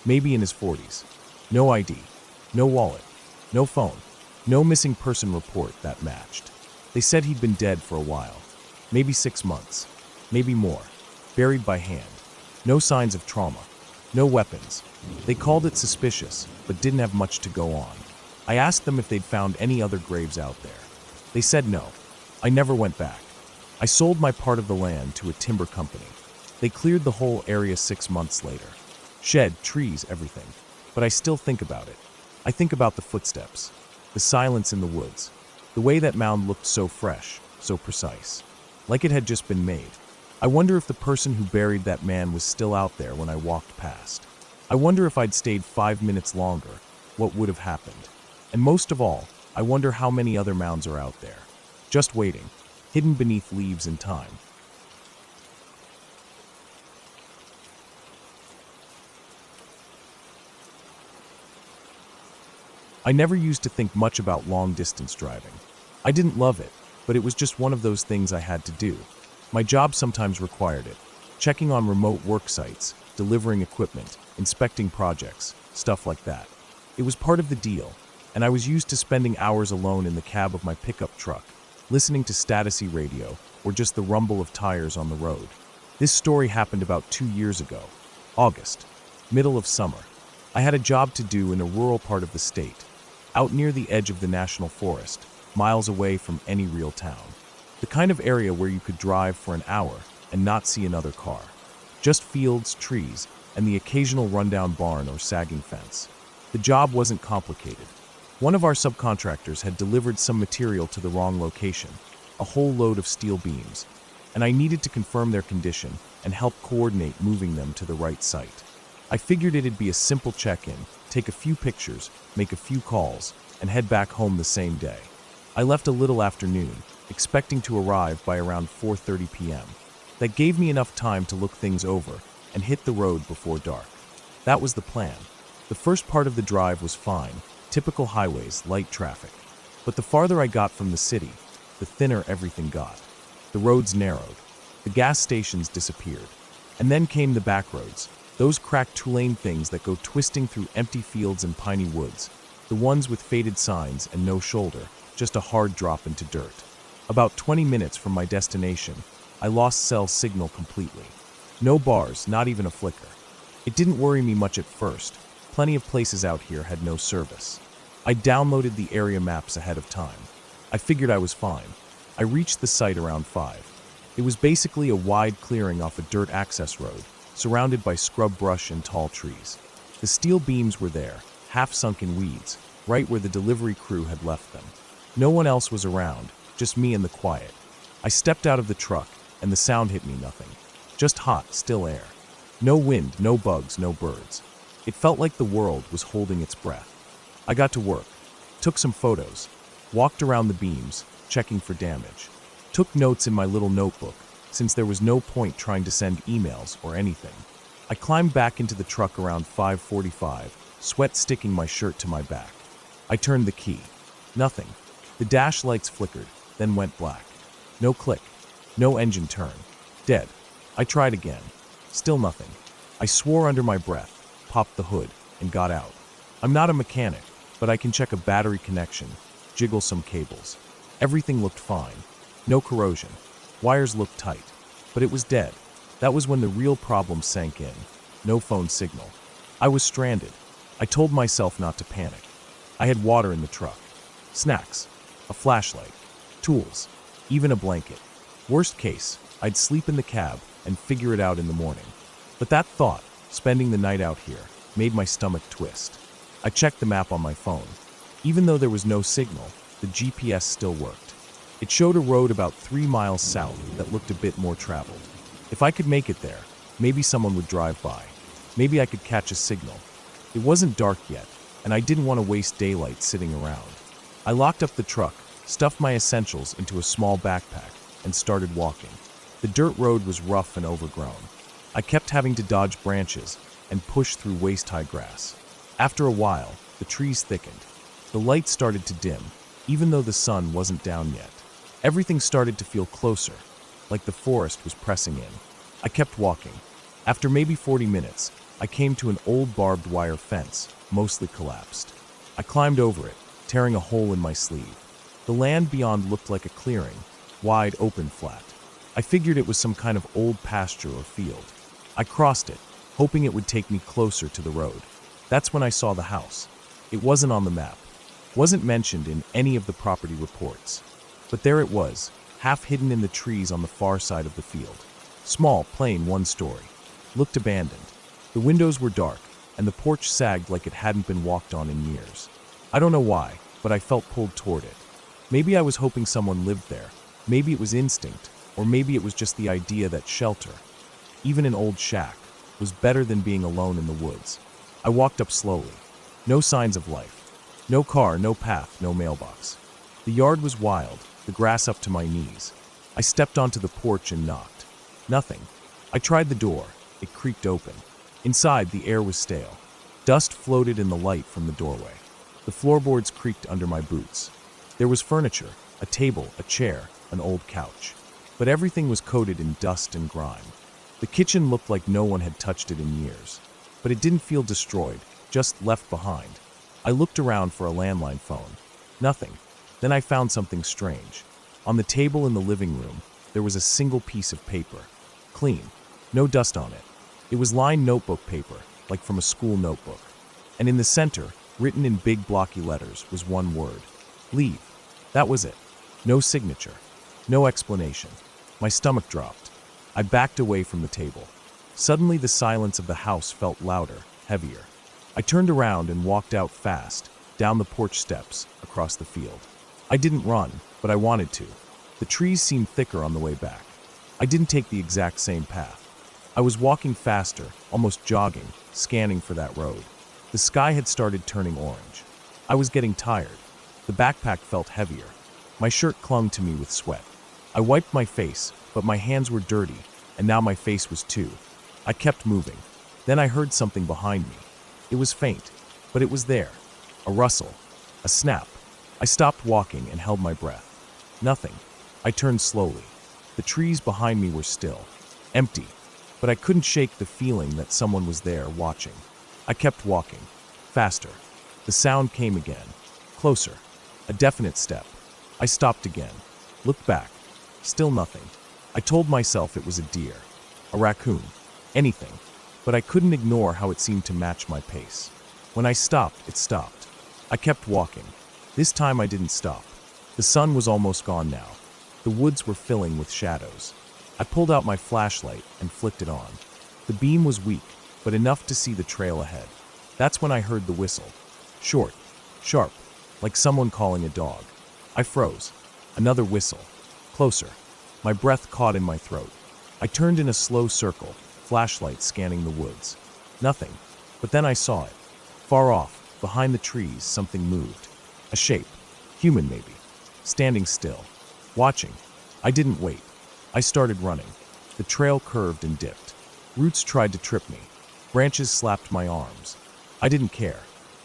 maybe in his 40s. No ID, no wallet, no phone, no missing person report that matched. They said he'd been dead for a while, maybe 6 months, maybe more, buried by hand. No signs of trauma, no weapons. They called it suspicious, but didn't have much to go on. I asked them if they'd found any other graves out there. They said no. I never went back. I sold my part of the land to a timber company. They cleared the whole area 6 months later. Shed, trees, everything. But I still think about it. I think about the footsteps, the silence in the woods, the way that mound looked so fresh, so precise, like it had just been made. I wonder if the person who buried that man was still out there when I walked past. I wonder if I'd stayed 5 minutes longer, what would have happened. And most of all, I wonder how many other mounds are out there, just waiting, hidden beneath leaves and time. I never used to think much about long-distance driving. I didn't love it, but it was just one of those things I had to do. My job sometimes required it, checking on remote work sites, delivering equipment, inspecting projects, stuff like that. It was part of the deal, and I was used to spending hours alone in the cab of my pickup truck, listening to static radio or just the rumble of tires on the road. This story happened about 2 years ago, August, middle of summer. I had a job to do in a rural part of the state, out near the edge of the national forest, miles away from any real town. The kind of area where you could drive for an hour and not see another car. Just fields, trees, and the occasional rundown barn or sagging fence. The job wasn't complicated. One of our subcontractors had delivered some material to the wrong location, a whole load of steel beams, and I needed to confirm their condition and help coordinate moving them to the right site. I figured it'd be a simple check-in, take a few pictures, make a few calls, and head back home the same day. I left a little after noon, expecting to arrive by around 4:30 p.m. That gave me enough time to look things over and hit the road before dark. That was the plan. The first part of the drive was fine, typical highways, light traffic. But the farther I got from the city, the thinner everything got. The roads narrowed, the gas stations disappeared, and then came the back roads, those cracked two-lane things that go twisting through empty fields and piney woods, the ones with faded signs and no shoulder, just a hard drop into dirt. About 20 minutes from my destination, I lost cell signal completely. No bars, not even a flicker. It didn't worry me much at first. Plenty of places out here had no service. I downloaded the area maps ahead of time. I figured I was fine. I reached the site around 5. It was basically a wide clearing off a dirt access road, surrounded by scrub brush and tall trees. The steel beams were there, half sunk in weeds, right where the delivery crew had left them. No one else was around, just me and the quiet. I stepped out of the truck, and the sound hit me nothing. Just hot, still air. No wind, no bugs, no birds. It felt like the world was holding its breath. I got to work, took some photos, walked around the beams, checking for damage. Took notes in my little notebook, since there was no point trying to send emails or anything. I climbed back into the truck around 5:45, sweat sticking my shirt to my back. I turned the key. Nothing. The dash lights flickered, then went black. No click. No engine turn. Dead. I tried again. Still nothing. I swore under my breath, popped the hood, and got out. I'm not a mechanic, but I can check a battery connection, jiggle some cables. Everything looked fine. No corrosion. Wires looked tight. But it was dead. That was when the real problem sank in. No phone signal. I was stranded. I told myself not to panic. I had water in the truck. Snacks. A flashlight. Tools. Even a blanket. Worst case, I'd sleep in the cab and figure it out in the morning. But that thought, spending the night out here, made my stomach twist. I checked the map on my phone. Even though there was no signal, the GPS still worked. It showed a road about 3 miles south that looked a bit more traveled. If I could make it there, maybe someone would drive by. Maybe I could catch a signal. It wasn't dark yet, and I didn't want to waste daylight sitting around. I locked up the truck, stuffed my essentials into a small backpack, and started walking. The dirt road was rough and overgrown. I kept having to dodge branches and push through waist-high grass. After a while, the trees thickened. The light started to dim, even though the sun wasn't down yet. Everything started to feel closer, like the forest was pressing in. I kept walking. After maybe 40 minutes, I came to an old barbed wire fence, mostly collapsed. I climbed over it, tearing a hole in my sleeve. The land beyond looked like a clearing, wide open flat. I figured it was some kind of old pasture or field. I crossed it, hoping it would take me closer to the road. That's when I saw the house. It wasn't on the map, wasn't mentioned in any of the property reports. But there it was, half hidden in the trees on the far side of the field. Small, plain, one story. Looked abandoned. The windows were dark, and the porch sagged like it hadn't been walked on in years. I don't know why, but I felt pulled toward it. Maybe I was hoping someone lived there. Maybe it was instinct, or maybe it was just the idea that shelter, even an old shack, was better than being alone in the woods. I walked up slowly. No signs of life. No car, no path, no mailbox. The yard was wild, the grass up to my knees. I stepped onto the porch and knocked. Nothing. I tried the door. It creaked open. Inside, the air was stale. Dust floated in the light from the doorway. The floorboards creaked under my boots. There was furniture, a table, a chair, an old couch. But everything was coated in dust and grime. The kitchen looked like no one had touched it in years. But it didn't feel destroyed, just left behind. I looked around for a landline phone. Nothing. Then I found something strange. On the table in the living room, there was a single piece of paper. Clean. No dust on it. It was lined notebook paper, like from a school notebook. And in the center, written in big blocky letters, was one word. Leave. That was it. No signature. No explanation. My stomach dropped. I backed away from the table. Suddenly the silence of the house felt louder, heavier. I turned around and walked out fast, down the porch steps, across the field. I didn't run, but I wanted to. The trees seemed thicker on the way back. I didn't take the exact same path. I was walking faster, almost jogging, scanning for that road. The sky had started turning orange. I was getting tired. The backpack felt heavier. My shirt clung to me with sweat. I wiped my face, but my hands were dirty, and now my face was too. I kept moving. Then I heard something behind me. It was faint, but it was there. A rustle. A snap. I stopped walking and held my breath. Nothing. I turned slowly. The trees behind me were still. Empty. But I couldn't shake the feeling that someone was there watching. I kept walking. Faster. The sound came again. Closer. A definite step. I stopped again. Looked back. Still nothing. I told myself it was a deer. A raccoon. Anything. But I couldn't ignore how it seemed to match my pace. When I stopped, it stopped. I kept walking. This time I didn't stop. The sun was almost gone now. The woods were filling with shadows. I pulled out my flashlight and flicked it on. The beam was weak, but enough to see the trail ahead. That's when I heard the whistle. Short, sharp, like someone calling a dog. I froze. Another whistle. Closer. My breath caught in my throat. I turned in a slow circle, flashlight scanning the woods. Nothing. But then I saw it. Far off, behind the trees, something moved. A shape. Human, maybe. Standing still. Watching. I didn't wait. I started running. The trail curved and dipped. Roots tried to trip me. Branches slapped my arms. I didn't care.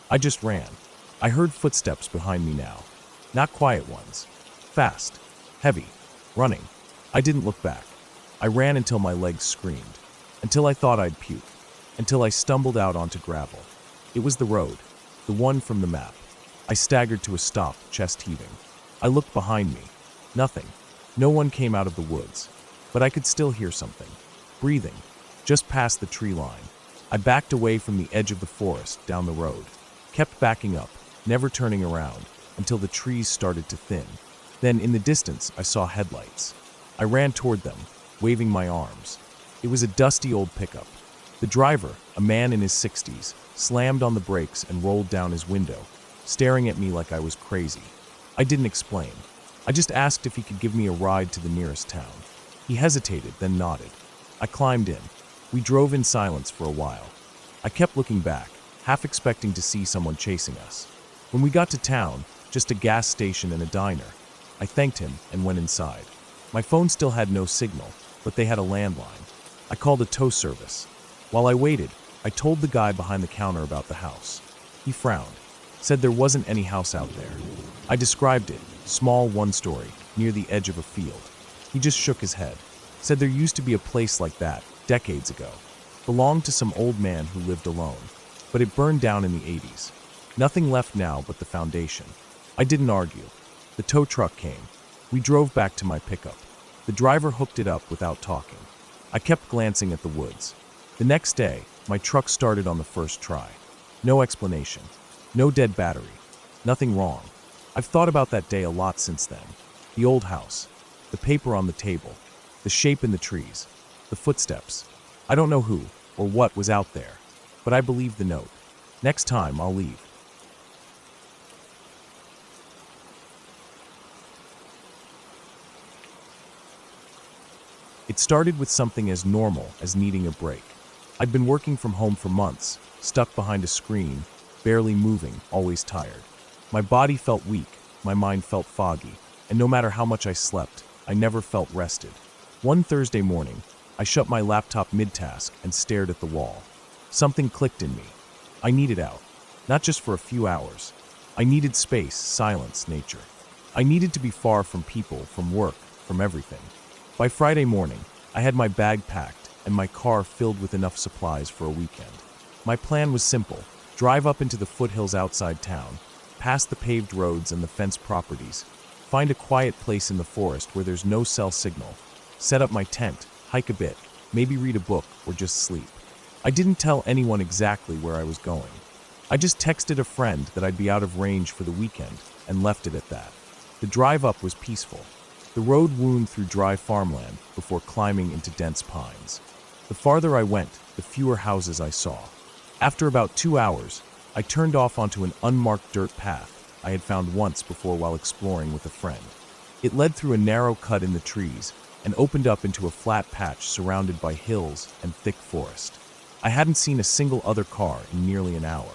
I just ran. I heard footsteps behind me now. Not quiet ones. Fast. Heavy. Running. I didn't look back. I ran until my legs screamed. Until I thought I'd puke. Until I stumbled out onto gravel. It was the road. The one from the map. I staggered to a stop, chest heaving. I looked behind me. Nothing. No one came out of the woods. But I could still hear something. Breathing. Just past the tree line. I backed away from the edge of the forest, down the road. Kept backing up, never turning around, until the trees started to thin. Then, in the distance, I saw headlights. I ran toward them, waving my arms. It was a dusty old pickup. The driver, a man in his 60s, slammed on the brakes and rolled down his window, staring at me like I was crazy. I didn't explain. I just asked if he could give me a ride to the nearest town. He hesitated, then nodded. I climbed in. We drove in silence for a while. I kept looking back, half expecting to see someone chasing us. When we got to town, just a gas station and a diner, I thanked him and went inside. My phone still had no signal, but they had a landline. I called a tow service. While I waited, I told the guy behind the counter about the house. He frowned, said there wasn't any house out there. I described it, small, one-story, near the edge of a field. He just shook his head, said there used to be a place like that, decades ago. Belonged to some old man who lived alone, but it burned down in the 80s. Nothing left now but the foundation. I didn't argue. The tow truck came. We drove back to my pickup. The driver hooked it up without talking. I kept glancing at the woods. The next day, my truck started on the first try. No explanation. No dead battery. Nothing wrong. I've thought about that day a lot since then. The old house. The paper on the table. The shape in the trees. The footsteps. I don't know who or what was out there, but I believe the note. Next time, I'll leave. It started with something as normal as needing a break. I'd been working from home for months, stuck behind a screen, barely moving, always tired. My body felt weak, my mind felt foggy, and no matter how much I slept, I never felt rested. One Thursday morning, I shut my laptop mid-task and stared at the wall. Something clicked in me. I needed out, not just for a few hours. I needed space, silence, nature. I needed to be far from people, from work, from everything. By Friday morning, I had my bag packed and my car filled with enough supplies for a weekend. My plan was simple: drive up into the foothills outside town, past the paved roads and the fenced properties, find a quiet place in the forest where there's no cell signal, set up my tent, hike a bit, maybe read a book or just sleep. I didn't tell anyone exactly where I was going. I just texted a friend that I'd be out of range for the weekend and left it at that. The drive up was peaceful. The road wound through dry farmland before climbing into dense pines. The farther I went, the fewer houses I saw. After about 2 hours, I turned off onto an unmarked dirt path I had found once before while exploring with a friend. It led through a narrow cut in the trees and opened up into a flat patch surrounded by hills and thick forest. I hadn't seen a single other car in nearly an hour.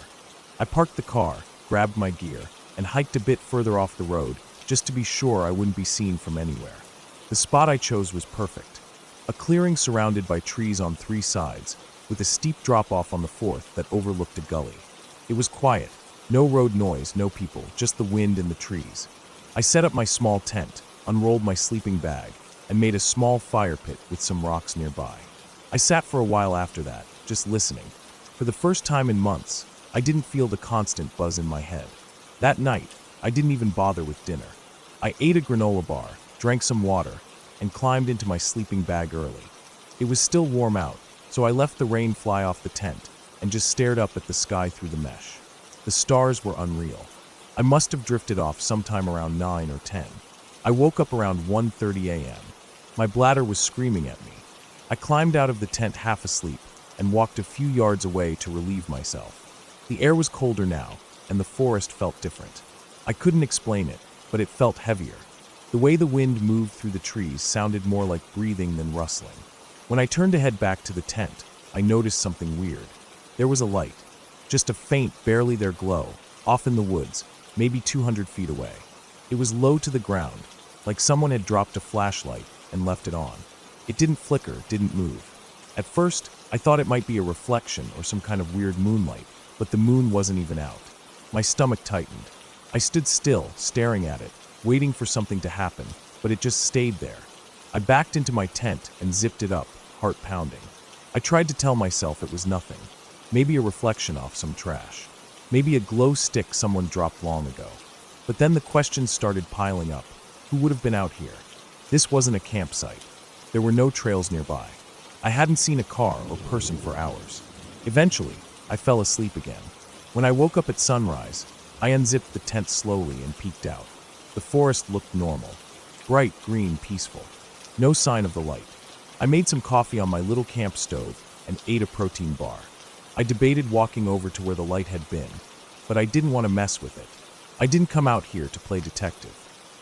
I parked the car, grabbed my gear, and hiked a bit further off the road just to be sure I wouldn't be seen from anywhere. The spot I chose was perfect. A clearing surrounded by trees on 3 sides, with a steep drop-off on the 4th that overlooked a gully. It was quiet. No road noise, no people, just the wind and the trees. I set up my small tent, unrolled my sleeping bag, and made a small fire pit with some rocks nearby. I sat for a while after that, just listening. For the first time in months, I didn't feel the constant buzz in my head. That night, I didn't even bother with dinner. I ate a granola bar, drank some water, and climbed into my sleeping bag early. It was still warm out, so I left the rain fly off the tent and just stared up at the sky through the mesh. The stars were unreal. I must have drifted off sometime around 9 or 10. I woke up around 1:30 a.m. My bladder was screaming at me. I climbed out of the tent half asleep and walked a few yards away to relieve myself. The air was colder now, and the forest felt different. I couldn't explain it, but it felt heavier. The way the wind moved through the trees sounded more like breathing than rustling. When I turned to head back to the tent, I noticed something weird. There was a light, just a faint, barely there glow, off in the woods, maybe 200 feet away. It was low to the ground, like someone had dropped a flashlight and left it on. It didn't flicker, didn't move. At first, I thought it might be a reflection or some kind of weird moonlight, but the moon wasn't even out. My stomach tightened. I stood still, staring at it, waiting for something to happen, but it just stayed there. I backed into my tent and zipped it up, heart pounding. I tried to tell myself it was nothing. Maybe a reflection off some trash. Maybe a glow stick someone dropped long ago. But then the questions started piling up. Who would have been out here? This wasn't a campsite. There were no trails nearby. I hadn't seen a car or person for hours. Eventually, I fell asleep again. When I woke up at sunrise, I unzipped the tent slowly and peeked out. The forest looked normal. Bright, green, peaceful. No sign of the light. I made some coffee on my little camp stove and ate a protein bar. I debated walking over to where the light had been, but I didn't want to mess with it. I didn't come out here to play detective.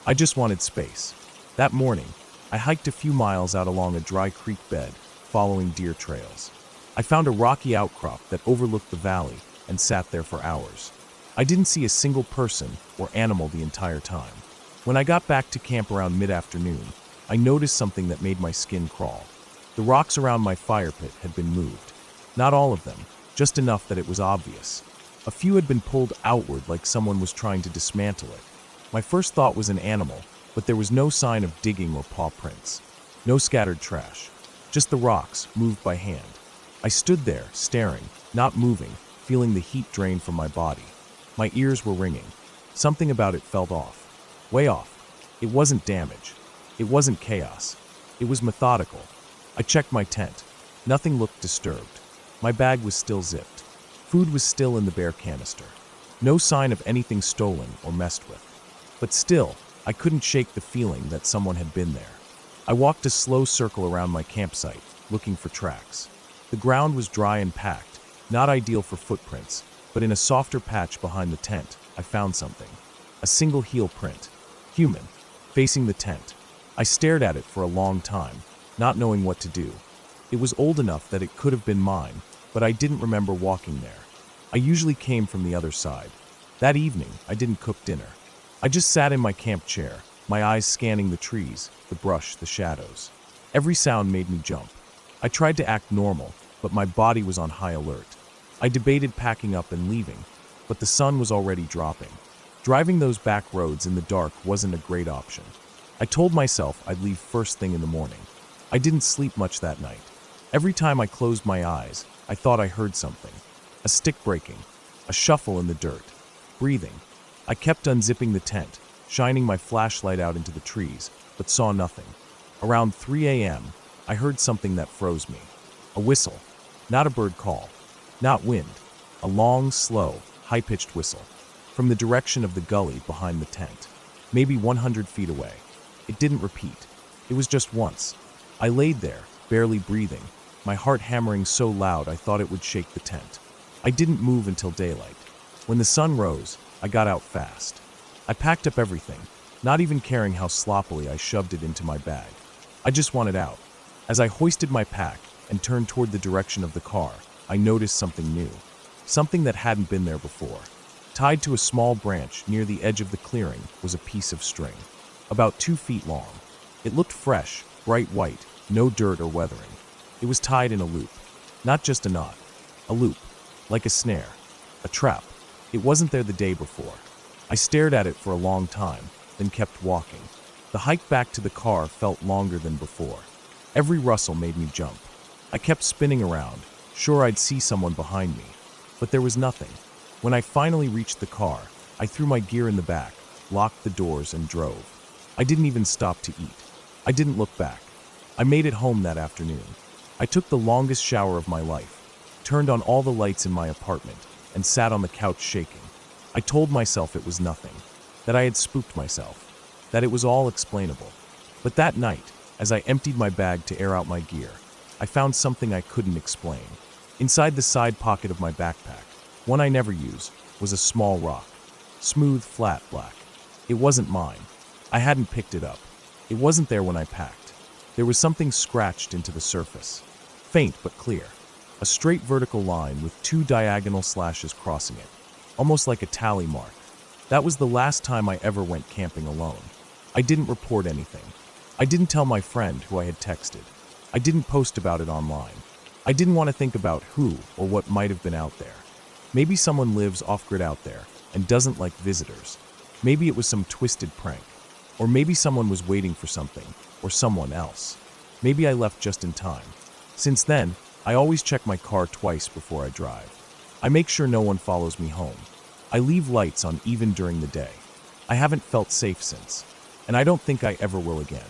I just wanted space. That morning, I hiked a few miles out along a dry creek bed, following deer trails. I found a rocky outcrop that overlooked the valley and sat there for hours. I didn't see a single person or animal the entire time. When I got back to camp around mid-afternoon, I noticed something that made my skin crawl. The rocks around my fire pit had been moved. Not all of them, just enough that it was obvious. A few had been pulled outward like someone was trying to dismantle it. My first thought was an animal, but there was no sign of digging or paw prints. No scattered trash. Just the rocks, moved by hand. I stood there, staring, not moving, feeling the heat drain from my body. My ears were ringing. Something about it felt off. Way off. It wasn't damage. It wasn't chaos. It was methodical. I checked my tent. Nothing looked disturbed. My bag was still zipped. Food was still in the bare canister. No sign of anything stolen or messed with. But still, I couldn't shake the feeling that someone had been there. I walked a slow circle around my campsite, looking for tracks. The ground was dry and packed, not ideal for footprints, but in a softer patch behind the tent, I found something. A single heel print. Human. Facing the tent. I stared at it for a long time, not knowing what to do. It was old enough that it could have been mine, but I didn't remember walking there. I usually came from the other side. That evening, I didn't cook dinner. I just sat in my camp chair, my eyes scanning the trees, the brush, the shadows. Every sound made me jump. I tried to act normal, but my body was on high alert. I debated packing up and leaving, but the sun was already dropping. Driving those back roads in the dark wasn't a great option. I told myself I'd leave first thing in the morning. I didn't sleep much that night. Every time I closed my eyes, I thought I heard something. A stick breaking, a shuffle in the dirt, breathing. I kept unzipping the tent, shining my flashlight out into the trees, but saw nothing. Around 3 a.m., I heard something that froze me. A whistle. Not a bird call. Not wind. A long, slow, high-pitched whistle. From the direction of the gully behind the tent. Maybe 100 feet away. It didn't repeat. It was just once. I laid there, barely breathing, my heart hammering so loud I thought it would shake the tent. I didn't move until daylight. When the sun rose, I got out fast. I packed up everything, not even caring how sloppily I shoved it into my bag. I just wanted out. As I hoisted my pack and turned toward the direction of the car, I noticed something new. Something that hadn't been there before. Tied to a small branch near the edge of the clearing was a piece of string, about 2 feet long. It looked fresh, bright white, no dirt or weathering. It was tied in a loop. Not just a knot. A loop. Like a snare. A trap. It wasn't there the day before. I stared at it for a long time, then kept walking. The hike back to the car felt longer than before. Every rustle made me jump. I kept spinning around, sure I'd see someone behind me. But there was nothing. When I finally reached the car, I threw my gear in the back, locked the doors, and drove. I didn't even stop to eat. I didn't look back. I made it home that afternoon. I took the longest shower of my life, turned on all the lights in my apartment, and sat on the couch shaking. I told myself it was nothing, that I had spooked myself, that it was all explainable. But that night, as I emptied my bag to air out my gear, I found something I couldn't explain. Inside the side pocket of my backpack, one I never use, was a small rock. Smooth, flat, black. It wasn't mine. I hadn't picked it up. It wasn't there when I packed. There was something scratched into the surface. Faint but clear. A straight vertical line with 2 diagonal slashes crossing it. Almost like a tally mark. That was the last time I ever went camping alone. I didn't report anything. I didn't tell my friend who I had texted. I didn't post about it online. I didn't want to think about who or what might have been out there. Maybe someone lives off-grid out there and doesn't like visitors. Maybe it was some twisted prank. Or maybe someone was waiting for something, or someone else. Maybe I left just in time. Since then, I always check my car twice before I drive. I make sure no one follows me home. I leave lights on even during the day. I haven't felt safe since, and I don't think I ever will again.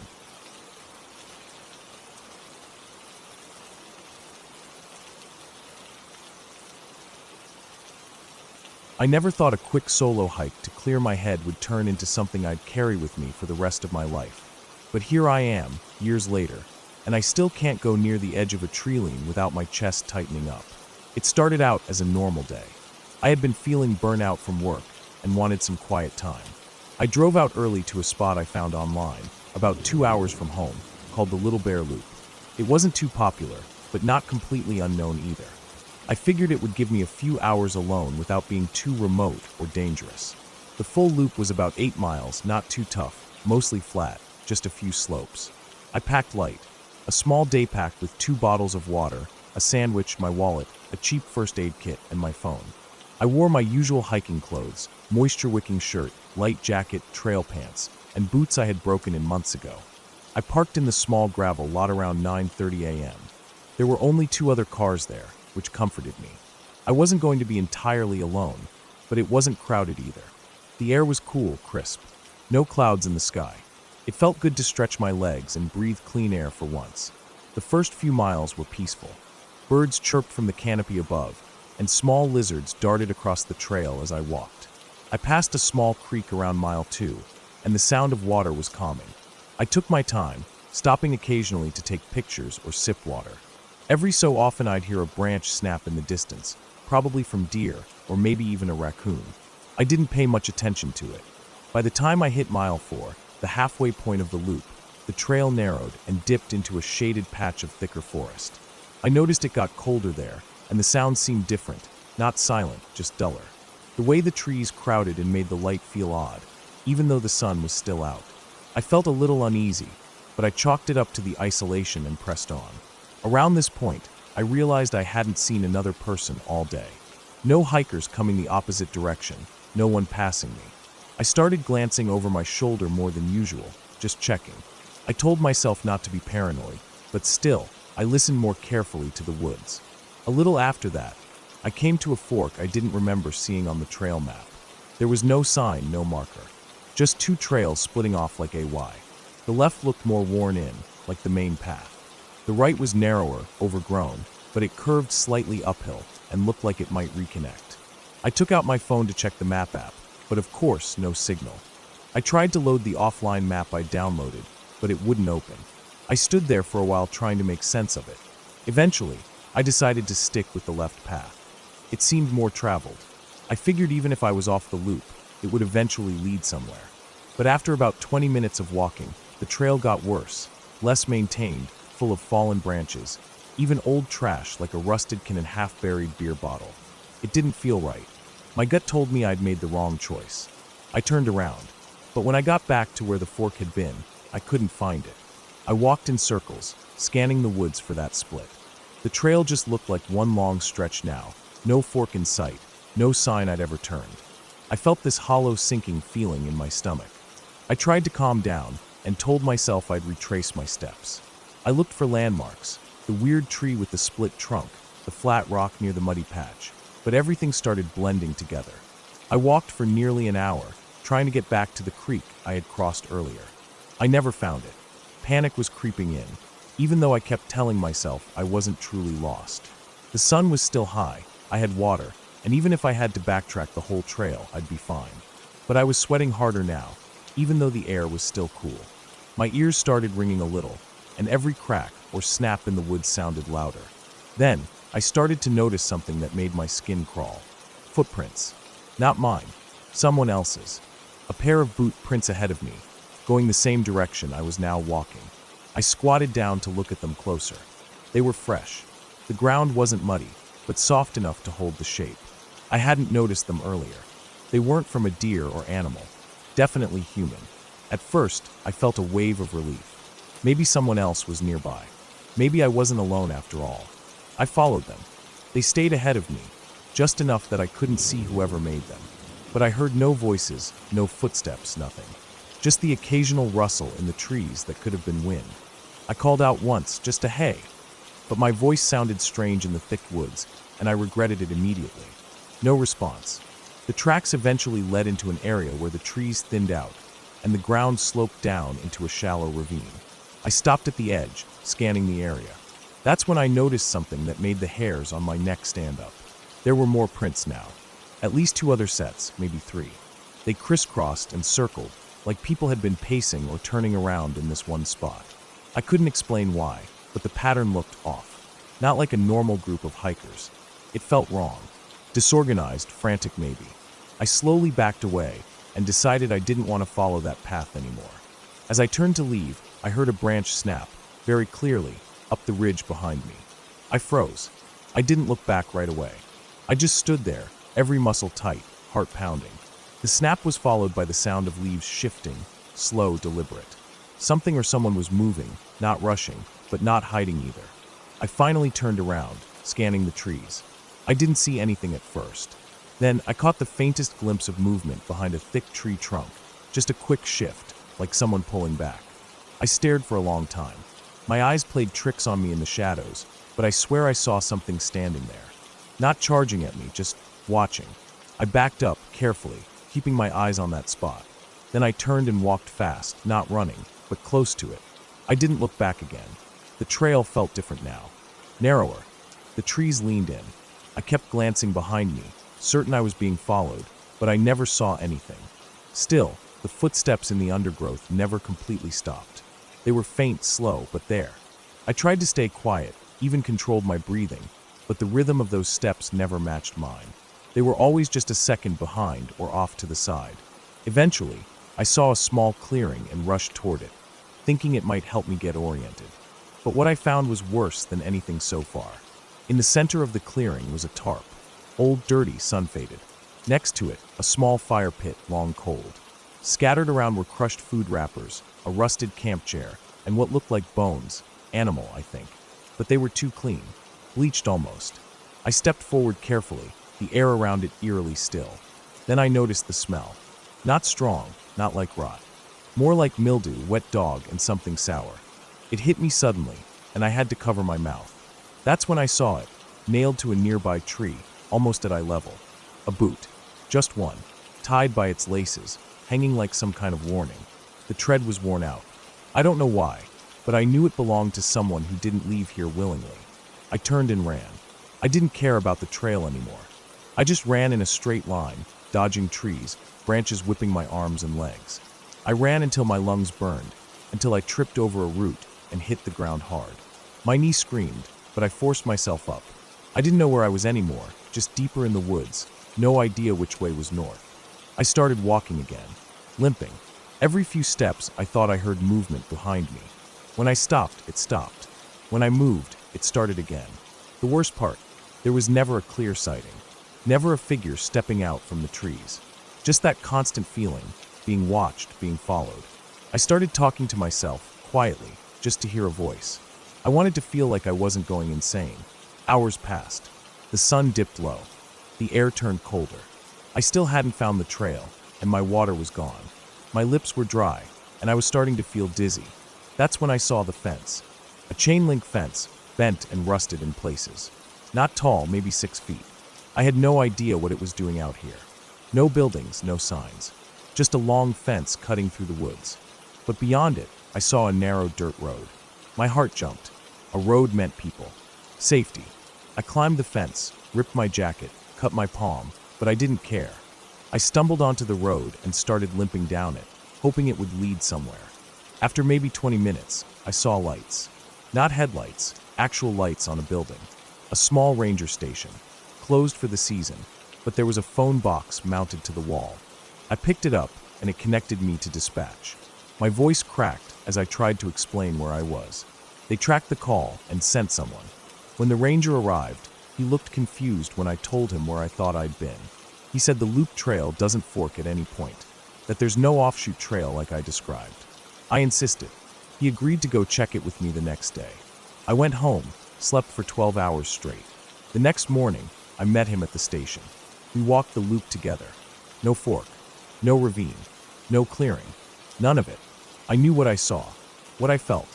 I never thought a quick solo hike to clear my head would turn into something I'd carry with me for the rest of my life. But here I am, years later, and I still can't go near the edge of a tree line without my chest tightening up. It started out as a normal day. I had been feeling burnt out from work and wanted some quiet time. I drove out early to a spot I found online, about 2 hours from home, called the Little Bear Loop. It wasn't too popular, but not completely unknown either. I figured it would give me a few hours alone without being too remote or dangerous. The full loop was about 8 miles, not too tough, mostly flat, just a few slopes. I packed light, a small day pack with 2 bottles of water, a sandwich, my wallet, a cheap first aid kit, and my phone. I wore my usual hiking clothes, moisture-wicking shirt, light jacket, trail pants, and boots I had broken in months ago. I parked in the small gravel lot around 9:30 a.m. There were only 2 other cars there, which comforted me. I wasn't going to be entirely alone, but it wasn't crowded either. The air was cool, crisp. No clouds in the sky. It felt good to stretch my legs and breathe clean air for once. The first few miles were peaceful. Birds chirped from the canopy above, and small lizards darted across the trail as I walked. I passed a small creek around mile 2, and the sound of water was calming. I took my time, stopping occasionally to take pictures or sip water. Every so often I'd hear a branch snap in the distance, probably from deer or maybe even a raccoon. I didn't pay much attention to it. By the time I hit mile 4, the halfway point of the loop, the trail narrowed and dipped into a shaded patch of thicker forest. I noticed it got colder there, and the sound seemed different, not silent, just duller. The way the trees crowded and made the light feel odd, even though the sun was still out. I felt a little uneasy, but I chalked it up to the isolation and pressed on. Around this point, I realized I hadn't seen another person all day. No hikers coming the opposite direction, no one passing me. I started glancing over my shoulder more than usual, just checking. I told myself not to be paranoid, but still, I listened more carefully to the woods. A little after that, I came to a fork I didn't remember seeing on the trail map. There was no sign, no marker. Just 2 trails splitting off like AY. The left looked more worn in, like the main path. The right was narrower, overgrown, but it curved slightly uphill and looked like it might reconnect. I took out my phone to check the map app, but of course, no signal. I tried to load the offline map I downloaded, but it wouldn't open. I stood there for a while trying to make sense of it. Eventually, I decided to stick with the left path. It seemed more traveled. I figured even if I was off the loop, it would eventually lead somewhere. But after about 20 minutes of walking, the trail got worse, less maintained, full of fallen branches, even old trash like a rusted can and half-buried beer bottle. It didn't feel right. My gut told me I'd made the wrong choice. I turned around, but when I got back to where the fork had been, I couldn't find it. I walked in circles, scanning the woods for that split. The trail just looked like one long stretch now, no fork in sight, no sign I'd ever turned. I felt this hollow sinking feeling in my stomach. I tried to calm down and told myself I'd retrace my steps. I looked for landmarks, the weird tree with the split trunk, the flat rock near the muddy patch, but everything started blending together. I walked for nearly an hour, trying to get back to the creek I had crossed earlier. I never found it. Panic was creeping in, even though I kept telling myself I wasn't truly lost. The sun was still high, I had water, and even if I had to backtrack the whole trail, I'd be fine. But I was sweating harder now, even though the air was still cool. My ears started ringing a little, and every crack or snap in the woods sounded louder. Then, I started to notice something that made my skin crawl. Footprints. Not mine. Someone else's. A pair of boot prints ahead of me, going the same direction I was now walking. I squatted down to look at them closer. They were fresh. The ground wasn't muddy, but soft enough to hold the shape. I hadn't noticed them earlier. They weren't from a deer or animal. Definitely human. At first, I felt a wave of relief. Maybe someone else was nearby. Maybe I wasn't alone after all. I followed them. They stayed ahead of me, just enough that I couldn't see whoever made them. But I heard no voices, no footsteps, nothing. Just the occasional rustle in the trees that could have been wind. I called out once, just a hey, but my voice sounded strange in the thick woods, and I regretted it immediately. No response. The tracks eventually led into an area where the trees thinned out, and the ground sloped down into a shallow ravine. I stopped at the edge, scanning the area. That's when I noticed something that made the hairs on my neck stand up. There were more prints now. At least 2 other sets, maybe 3. They crisscrossed and circled, like people had been pacing or turning around in this one spot. I couldn't explain why, but the pattern looked off. Not like a normal group of hikers. It felt wrong. Disorganized, frantic maybe. I slowly backed away and decided I didn't want to follow that path anymore. As I turned to leave, I heard a branch snap, very clearly, up the ridge behind me. I froze. I didn't look back right away. I just stood there, every muscle tight, heart pounding. The snap was followed by the sound of leaves shifting, slow, deliberate. Something or someone was moving, not rushing, but not hiding either. I finally turned around, scanning the trees. I didn't see anything at first. Then I caught the faintest glimpse of movement behind a thick tree trunk, just a quick shift, like someone pulling back. I stared for a long time. My eyes played tricks on me in the shadows, but I swear I saw something standing there. Not charging at me, just watching. I backed up, carefully, keeping my eyes on that spot. Then I turned and walked fast, not running, but close to it. I didn't look back again. The trail felt different now. Narrower. The trees leaned in. I kept glancing behind me, certain I was being followed, but I never saw anything. Still, the footsteps in the undergrowth never completely stopped. They were faint, slow, but there. I tried to stay quiet, even controlled my breathing, but the rhythm of those steps never matched mine. They were always just a second behind or off to the side. Eventually, I saw a small clearing and rushed toward it, thinking it might help me get oriented. But what I found was worse than anything so far. In the center of the clearing was a tarp, old, dirty, sun-faded. Next to it, a small fire pit, long cold. Scattered around were crushed food wrappers, a rusted camp chair, and what looked like bones, animal, I think. But they were too clean, bleached almost. I stepped forward carefully, the air around it eerily still. Then I noticed the smell. Not strong, not like rot. More like mildew, wet dog, and something sour. It hit me suddenly, and I had to cover my mouth. That's when I saw it, nailed to a nearby tree, almost at eye level. A boot. Just one, tied by its laces, hanging like some kind of warning. The tread was worn out. I don't know why, but I knew it belonged to someone who didn't leave here willingly. I turned and ran. I didn't care about the trail anymore. I just ran in a straight line, dodging trees, branches whipping my arms and legs. I ran until my lungs burned, until I tripped over a root and hit the ground hard. My knee screamed, but I forced myself up. I didn't know where I was anymore, just deeper in the woods, no idea which way was north. I started walking again, limping. Every few steps, I thought I heard movement behind me. When I stopped, it stopped. When I moved, it started again. The worst part, there was never a clear sighting, never a figure stepping out from the trees. Just that constant feeling, being watched, being followed. I started talking to myself, quietly, just to hear a voice. I wanted to feel like I wasn't going insane. Hours passed. The sun dipped low. The air turned colder. I still hadn't found the trail, and my water was gone. My lips were dry, and I was starting to feel dizzy. That's when I saw the fence. A chain-link fence, bent and rusted in places. Not tall, maybe 6 feet. I had no idea what it was doing out here. No buildings, no signs. Just a long fence cutting through the woods. But beyond it, I saw a narrow dirt road. My heart jumped. A road meant people. Safety. I climbed the fence, ripped my jacket, cut my palm, but I didn't care. I stumbled onto the road and started limping down it, hoping it would lead somewhere. After maybe 20 minutes, I saw lights. Not headlights, actual lights on a building. A small ranger station, closed for the season, but there was a phone box mounted to the wall. I picked it up, and it connected me to dispatch. My voice cracked as I tried to explain where I was. They tracked the call and sent someone. When the ranger arrived, he looked confused when I told him where I thought I'd been. He said the loop trail doesn't fork at any point, that there's no offshoot trail like I described. I insisted. He agreed to go check it with me the next day. I went home, slept for 12 hours straight. The next morning, I met him at the station. We walked the loop together. No fork, no ravine, no clearing, none of it. I knew what I saw, what I felt,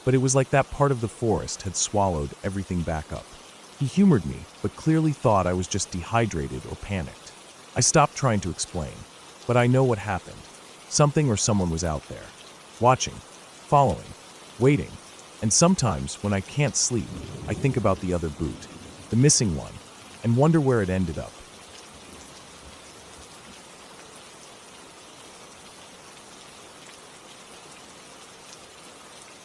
but it was like that part of the forest had swallowed everything back up. He humored me, but clearly thought I was just dehydrated or panicked. I stopped trying to explain, but I know what happened. Something or someone was out there, watching, following, waiting, and sometimes when I can't sleep, I think about the other boot, the missing one, and wonder where it ended up.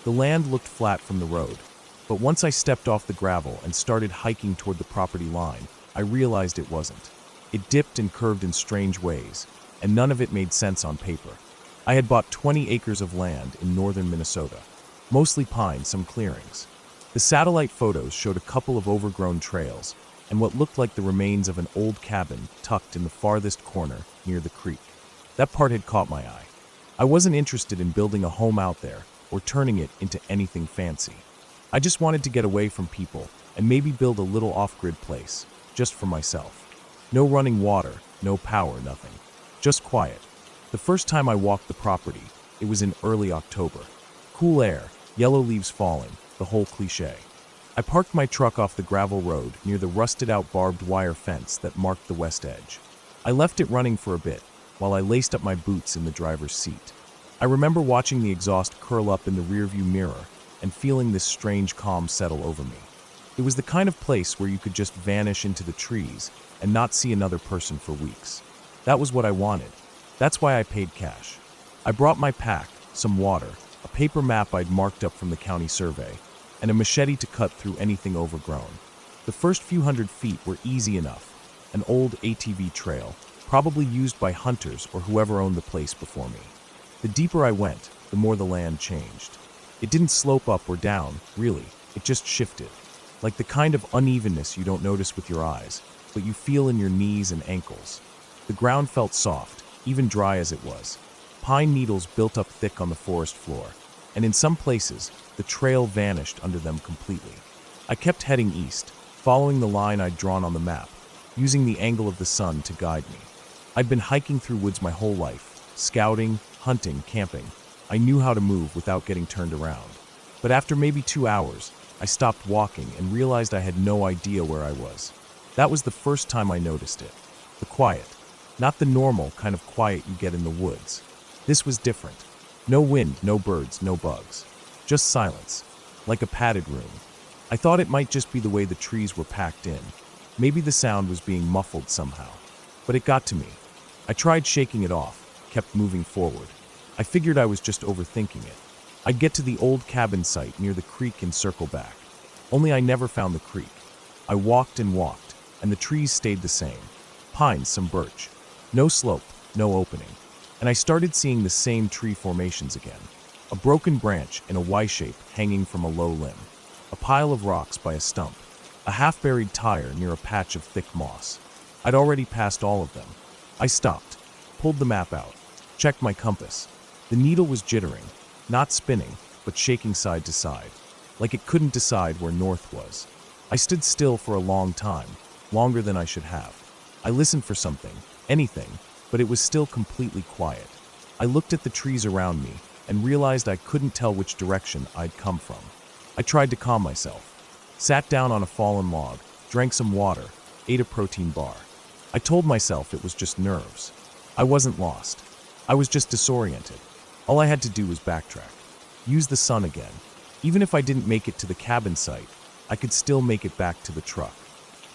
The land looked flat from the road, but once I stepped off the gravel and started hiking toward the property line, I realized it wasn't. It dipped and curved in strange ways, and none of it made sense on paper. I had bought 20 acres of land in northern Minnesota, mostly pine, some clearings. The satellite photos showed a couple of overgrown trails and what looked like the remains of an old cabin tucked in the farthest corner near the creek. That part had caught my eye. I wasn't interested in building a home out there or turning it into anything fancy. I just wanted to get away from people and maybe build a little off-grid place, just for myself. No running water, no power, nothing. Just quiet. The first time I walked the property, it was in early October. Cool air, yellow leaves falling, the whole cliché. I parked my truck off the gravel road near the rusted-out barbed wire fence that marked the west edge. I left it running for a bit while I laced up my boots in the driver's seat. I remember watching the exhaust curl up in the rearview mirror and feeling this strange calm settle over me. It was the kind of place where you could just vanish into the trees and not see another person for weeks. That was what I wanted. That's why I paid cash. I brought my pack, some water, a paper map I'd marked up from the county survey, and a machete to cut through anything overgrown. The first few hundred feet were easy enough. An old ATV trail, probably used by hunters or whoever owned the place before me. The deeper I went, the more the land changed. It didn't slope up or down, really. It just shifted. Like the kind of unevenness you don't notice with your eyes, but you feel in your knees and ankles. The ground felt soft, even dry as it was. Pine needles built up thick on the forest floor, and in some places, the trail vanished under them completely. I kept heading east, following the line I'd drawn on the map, using the angle of the sun to guide me. I'd been hiking through woods my whole life, scouting, hunting, camping. I knew how to move without getting turned around. But after maybe 2 hours, I stopped walking and realized I had no idea where I was. That was the first time I noticed it. The quiet. Not the normal kind of quiet you get in the woods. This was different. No wind, no birds, no bugs. Just silence. Like a padded room. I thought it might just be the way the trees were packed in. Maybe the sound was being muffled somehow. But it got to me. I tried shaking it off, kept moving forward. I figured I was just overthinking it. I'd get to the old cabin site near the creek and circle back. Only I never found the creek. I walked and walked, and the trees stayed the same. Pines, some birch. No slope, no opening. And I started seeing the same tree formations again. A broken branch in a Y shape hanging from a low limb. A pile of rocks by a stump. A half-buried tire near a patch of thick moss. I'd already passed all of them. I stopped, pulled the map out, checked my compass. The needle was jittering, not spinning, but shaking side to side, like it couldn't decide where north was. I stood still for a long time, longer than I should have. I listened for something, anything, but it was still completely quiet. I looked at the trees around me and realized I couldn't tell which direction I'd come from. I tried to calm myself. Sat down on a fallen log, drank some water, ate a protein bar. I told myself it was just nerves. I wasn't lost. I was just disoriented. All I had to do was backtrack. Use the sun again. Even if I didn't make it to the cabin site, I could still make it back to the truck.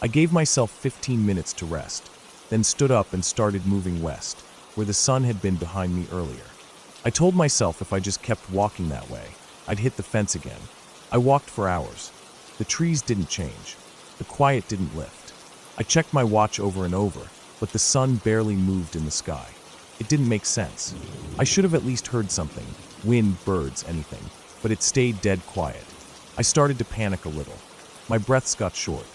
I gave myself 15 minutes to rest, then stood up and started moving west, where the sun had been behind me earlier. I told myself if I just kept walking that way, I'd hit the fence again. I walked for hours. The trees didn't change. The quiet didn't lift. I checked my watch over and over, but the sun barely moved in the sky. It didn't make sense. I should have at least heard something, wind, birds, anything, but it stayed dead quiet. I started to panic a little. My breaths got short.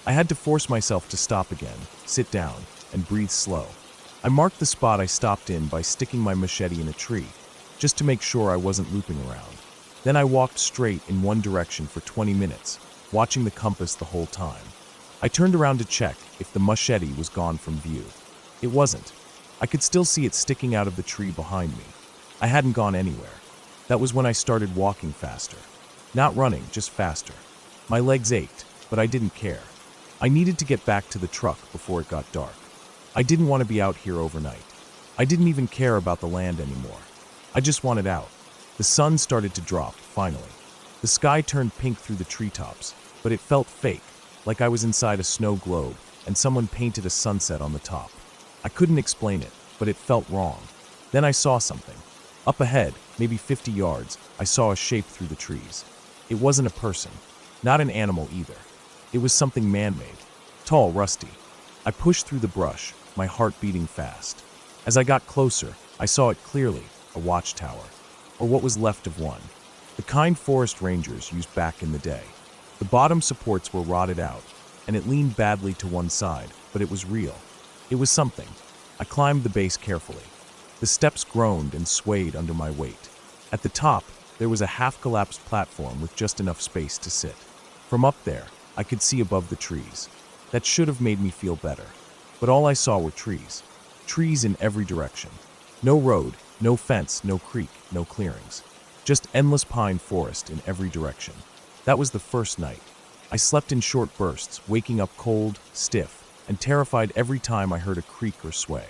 I had to force myself to stop again, sit down, and breathe slow. I marked the spot I stopped in by sticking my machete in a tree, just to make sure I wasn't looping around. Then I walked straight in one direction for 20 minutes, watching the compass the whole time. I turned around to check if the machete was gone from view. It wasn't. I could still see it sticking out of the tree behind me. I hadn't gone anywhere. That was when I started walking faster. Not running, just faster. My legs ached, but I didn't care. I needed to get back to the truck before it got dark. I didn't want to be out here overnight. I didn't even care about the land anymore. I just wanted out. The sun started to drop, finally. The sky turned pink through the treetops, but it felt fake, like I was inside a snow globe and someone painted a sunset on the top. I couldn't explain it, but it felt wrong. Then I saw something. Up ahead, maybe 50 yards, I saw a shape through the trees. It wasn't a person, not an animal either. It was something man-made, tall, rusty. I pushed through the brush, my heart beating fast. As I got closer, I saw it clearly, a watchtower, or what was left of one. The kind forest rangers used back in the day. The bottom supports were rotted out, and it leaned badly to one side, but it was real. It was something. I climbed the base carefully. The steps groaned and swayed under my weight. At the top, there was a half-collapsed platform with just enough space to sit. From up there, I could see above the trees. That should have made me feel better. But all I saw were trees. Trees in every direction. No road, no fence, no creek, no clearings. Just endless pine forest in every direction. That was the first night. I slept in short bursts, waking up cold, stiff, and terrified every time I heard a creak or sway.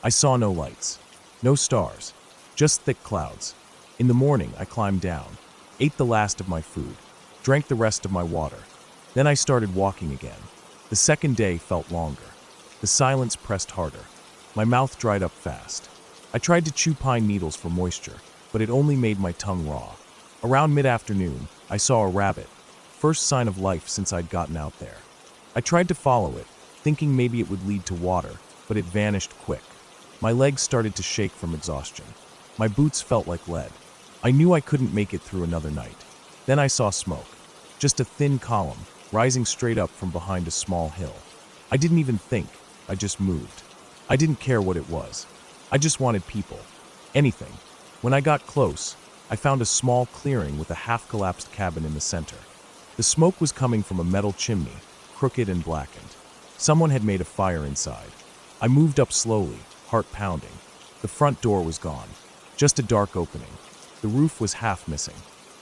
I saw no lights, no stars, just thick clouds. In the morning, I climbed down, ate the last of my food, drank the rest of my water. Then I started walking again. The second day felt longer. The silence pressed harder. My mouth dried up fast. I tried to chew pine needles for moisture, but it only made my tongue raw. Around mid-afternoon, I saw a rabbit, first sign of life since I'd gotten out there. I tried to follow it, thinking maybe it would lead to water, but it vanished quick. My legs started to shake from exhaustion. My boots felt like lead. I knew I couldn't make it through another night. Then I saw smoke, just a thin column, rising straight up from behind a small hill. I didn't even think, I just moved. I didn't care what it was. I just wanted people. Anything. When I got close, I found a small clearing with a half-collapsed cabin in the center. The smoke was coming from a metal chimney, crooked and blackened. Someone had made a fire inside. I moved up slowly, heart pounding. The front door was gone, just a dark opening. The roof was half missing.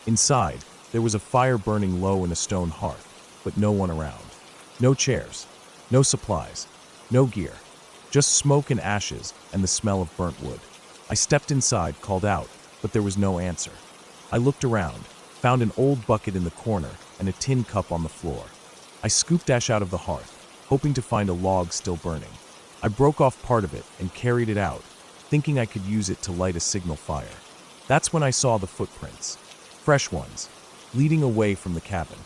Inside, there was a fire burning low in a stone hearth, but no one around. No chairs, no supplies, no gear, just smoke and ashes and the smell of burnt wood. I stepped inside, called out, but there was no answer. I looked around, found an old bucket in the corner and a tin cup on the floor. I scooped ash out of the hearth, hoping to find a log still burning. I broke off part of it and carried it out, thinking I could use it to light a signal fire. That's when I saw the footprints. Fresh ones, leading away from the cabin.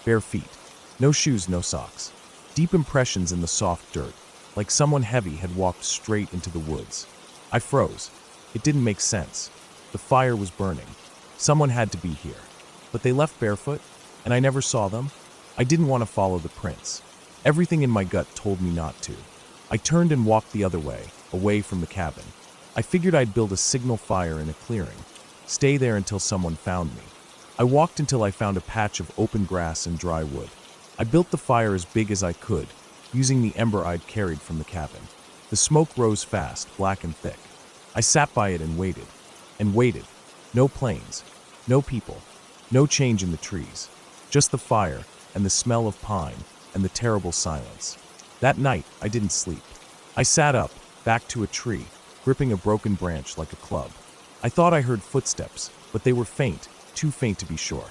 Bare feet. No shoes, no socks. Deep impressions in the soft dirt. like someone heavy had walked straight into the woods. I froze. It didn't make sense. The fire was burning. Someone had to be here. But they left barefoot, and I never saw them. I didn't want to follow the prints. Everything in my gut told me not to. I turned and walked the other way, away from the cabin. I figured I'd build a signal fire in a clearing, stay there until someone found me. I walked until I found a patch of open grass and dry wood. I built the fire as big as I could, using the ember I'd carried from the cabin. The smoke rose fast, black and thick. I sat by it and waited. And waited. No planes. No people. No change in the trees. Just the fire, and the smell of pine, and the terrible silence. That night, I didn't sleep. I sat up, back to a tree, gripping a broken branch like a club. I thought I heard footsteps, but they were faint, too faint to be sure.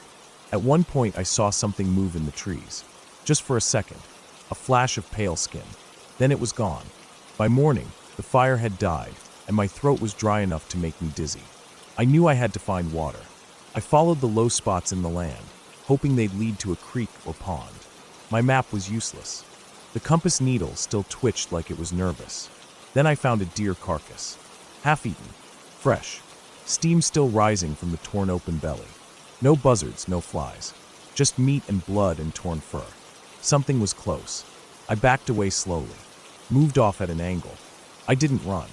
At one point, I saw something move in the trees. Just for a second. A flash of pale skin. Then it was gone. By morning, the fire had died, and my throat was dry enough to make me dizzy. I knew I had to find water. I followed the low spots in the land, hoping they'd lead to a creek or pond. My map was useless. The compass needle still twitched like it was nervous. Then I found a deer carcass. Half-eaten. Fresh. Steam still rising from the torn open belly. No buzzards, no flies. Just meat and blood and torn fur. Something was close. I backed away slowly. Moved off at an angle. I didn't run.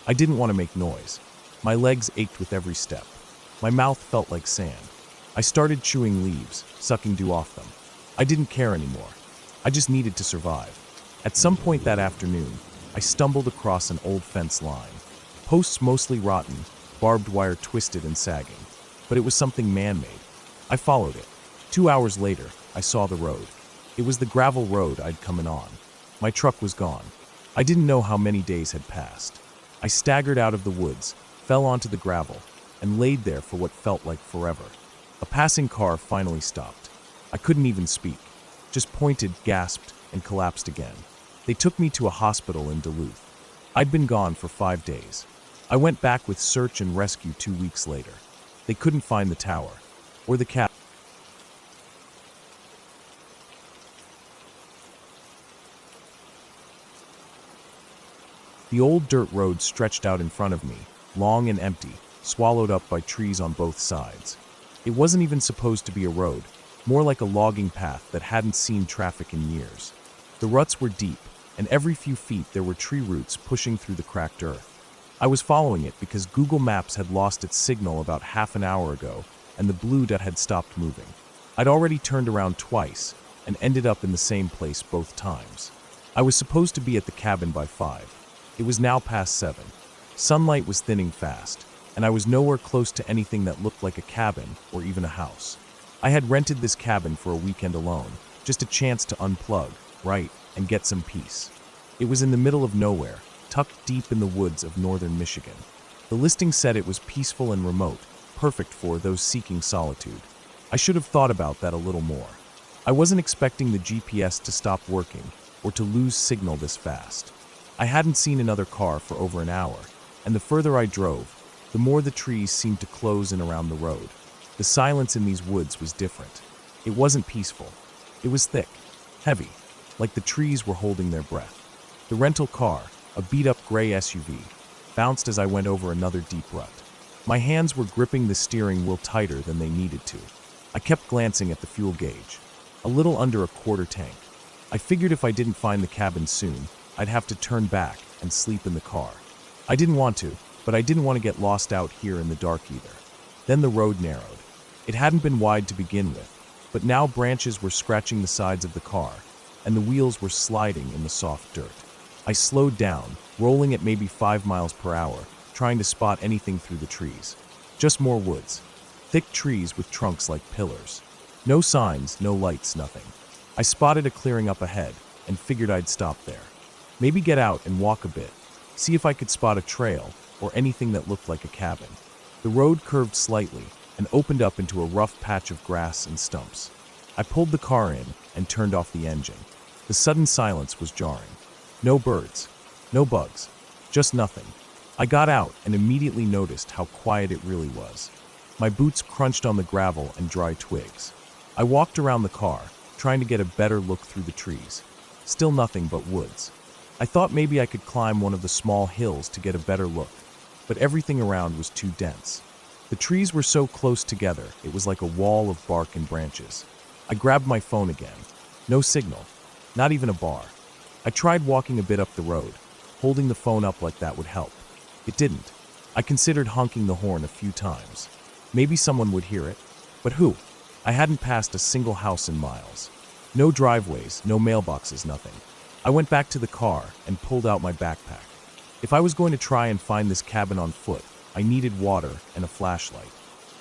I didn't want to make noise. My legs ached with every step. My mouth felt like sand. I started chewing leaves, sucking dew off them. I didn't care anymore. I just needed to survive. At some point that afternoon, I stumbled across an old fence line. Posts mostly rotten, barbed wire twisted and sagging. But it was something man-made. I followed it. 2 hours later, I saw the road. It was the gravel road I'd come in on. My truck was gone. I didn't know how many days had passed. I staggered out of the woods, fell onto the gravel, and laid there for what felt like forever. A passing car finally stopped. I couldn't even speak. Just pointed, gasped, and collapsed again. They took me to a hospital in Duluth. I'd been gone for 5 days. I went back with search and rescue 2 weeks later. They couldn't find the tower, or the cabin. The old dirt road stretched out in front of me, long and empty, swallowed up by trees on both sides. It wasn't even supposed to be a road, more like a logging path that hadn't seen traffic in years. The ruts were deep, and every few feet there were tree roots pushing through the cracked earth. I was following it because Google Maps had lost its signal about half an hour ago, and the blue dot had stopped moving. I'd already turned around twice, and ended up in the same place both times. I was supposed to be at the cabin by 5. It was now past 7. Sunlight was thinning fast, and I was nowhere close to anything that looked like a cabin or even a house. I had rented this cabin for a weekend alone, just a chance to unplug, write, and get some peace. It was in the middle of nowhere, tucked deep in the woods of northern Michigan. The listing said it was peaceful and remote, perfect for those seeking solitude. I should have thought about that a little more. I wasn't expecting the GPS to stop working or to lose signal this fast. I hadn't seen another car for over an hour, and the further I drove, the more the trees seemed to close in around the road. The silence in these woods was different. It wasn't peaceful. It was thick, heavy, like the trees were holding their breath. The rental car, a beat-up gray SUV, bounced as I went over another deep rut. My hands were gripping the steering wheel tighter than they needed to. I kept glancing at the fuel gauge, a little under a quarter tank. I figured if I didn't find the cabin soon, I'd have to turn back and sleep in the car. I didn't want to, but I didn't want to get lost out here in the dark either. Then the road narrowed. It hadn't been wide to begin with, but now branches were scratching the sides of the car, and the wheels were sliding in the soft dirt. I slowed down, rolling at maybe 5 miles per hour, trying to spot anything through the trees. Just more woods. Thick trees with trunks like pillars. No signs, no lights, nothing. I spotted a clearing up ahead and figured I'd stop there. Maybe get out and walk a bit, see if I could spot a trail or anything that looked like a cabin. The road curved slightly and opened up into a rough patch of grass and stumps. I pulled the car in and turned off the engine. The sudden silence was jarring. No birds, no bugs, just nothing. I got out and immediately noticed how quiet it really was. My boots crunched on the gravel and dry twigs. I walked around the car, trying to get a better look through the trees. Still nothing but woods. I thought maybe I could climb one of the small hills to get a better look, but everything around was too dense. The trees were so close together, it was like a wall of bark and branches. I grabbed my phone again. No signal, not even a bar. I tried walking a bit up the road. Holding the phone up like that would help. It didn't. I considered honking the horn a few times. Maybe someone would hear it, but who? I hadn't passed a single house in miles. No driveways, no mailboxes, nothing. I went back to the car and pulled out my backpack. If I was going to try and find this cabin on foot, I needed water and a flashlight.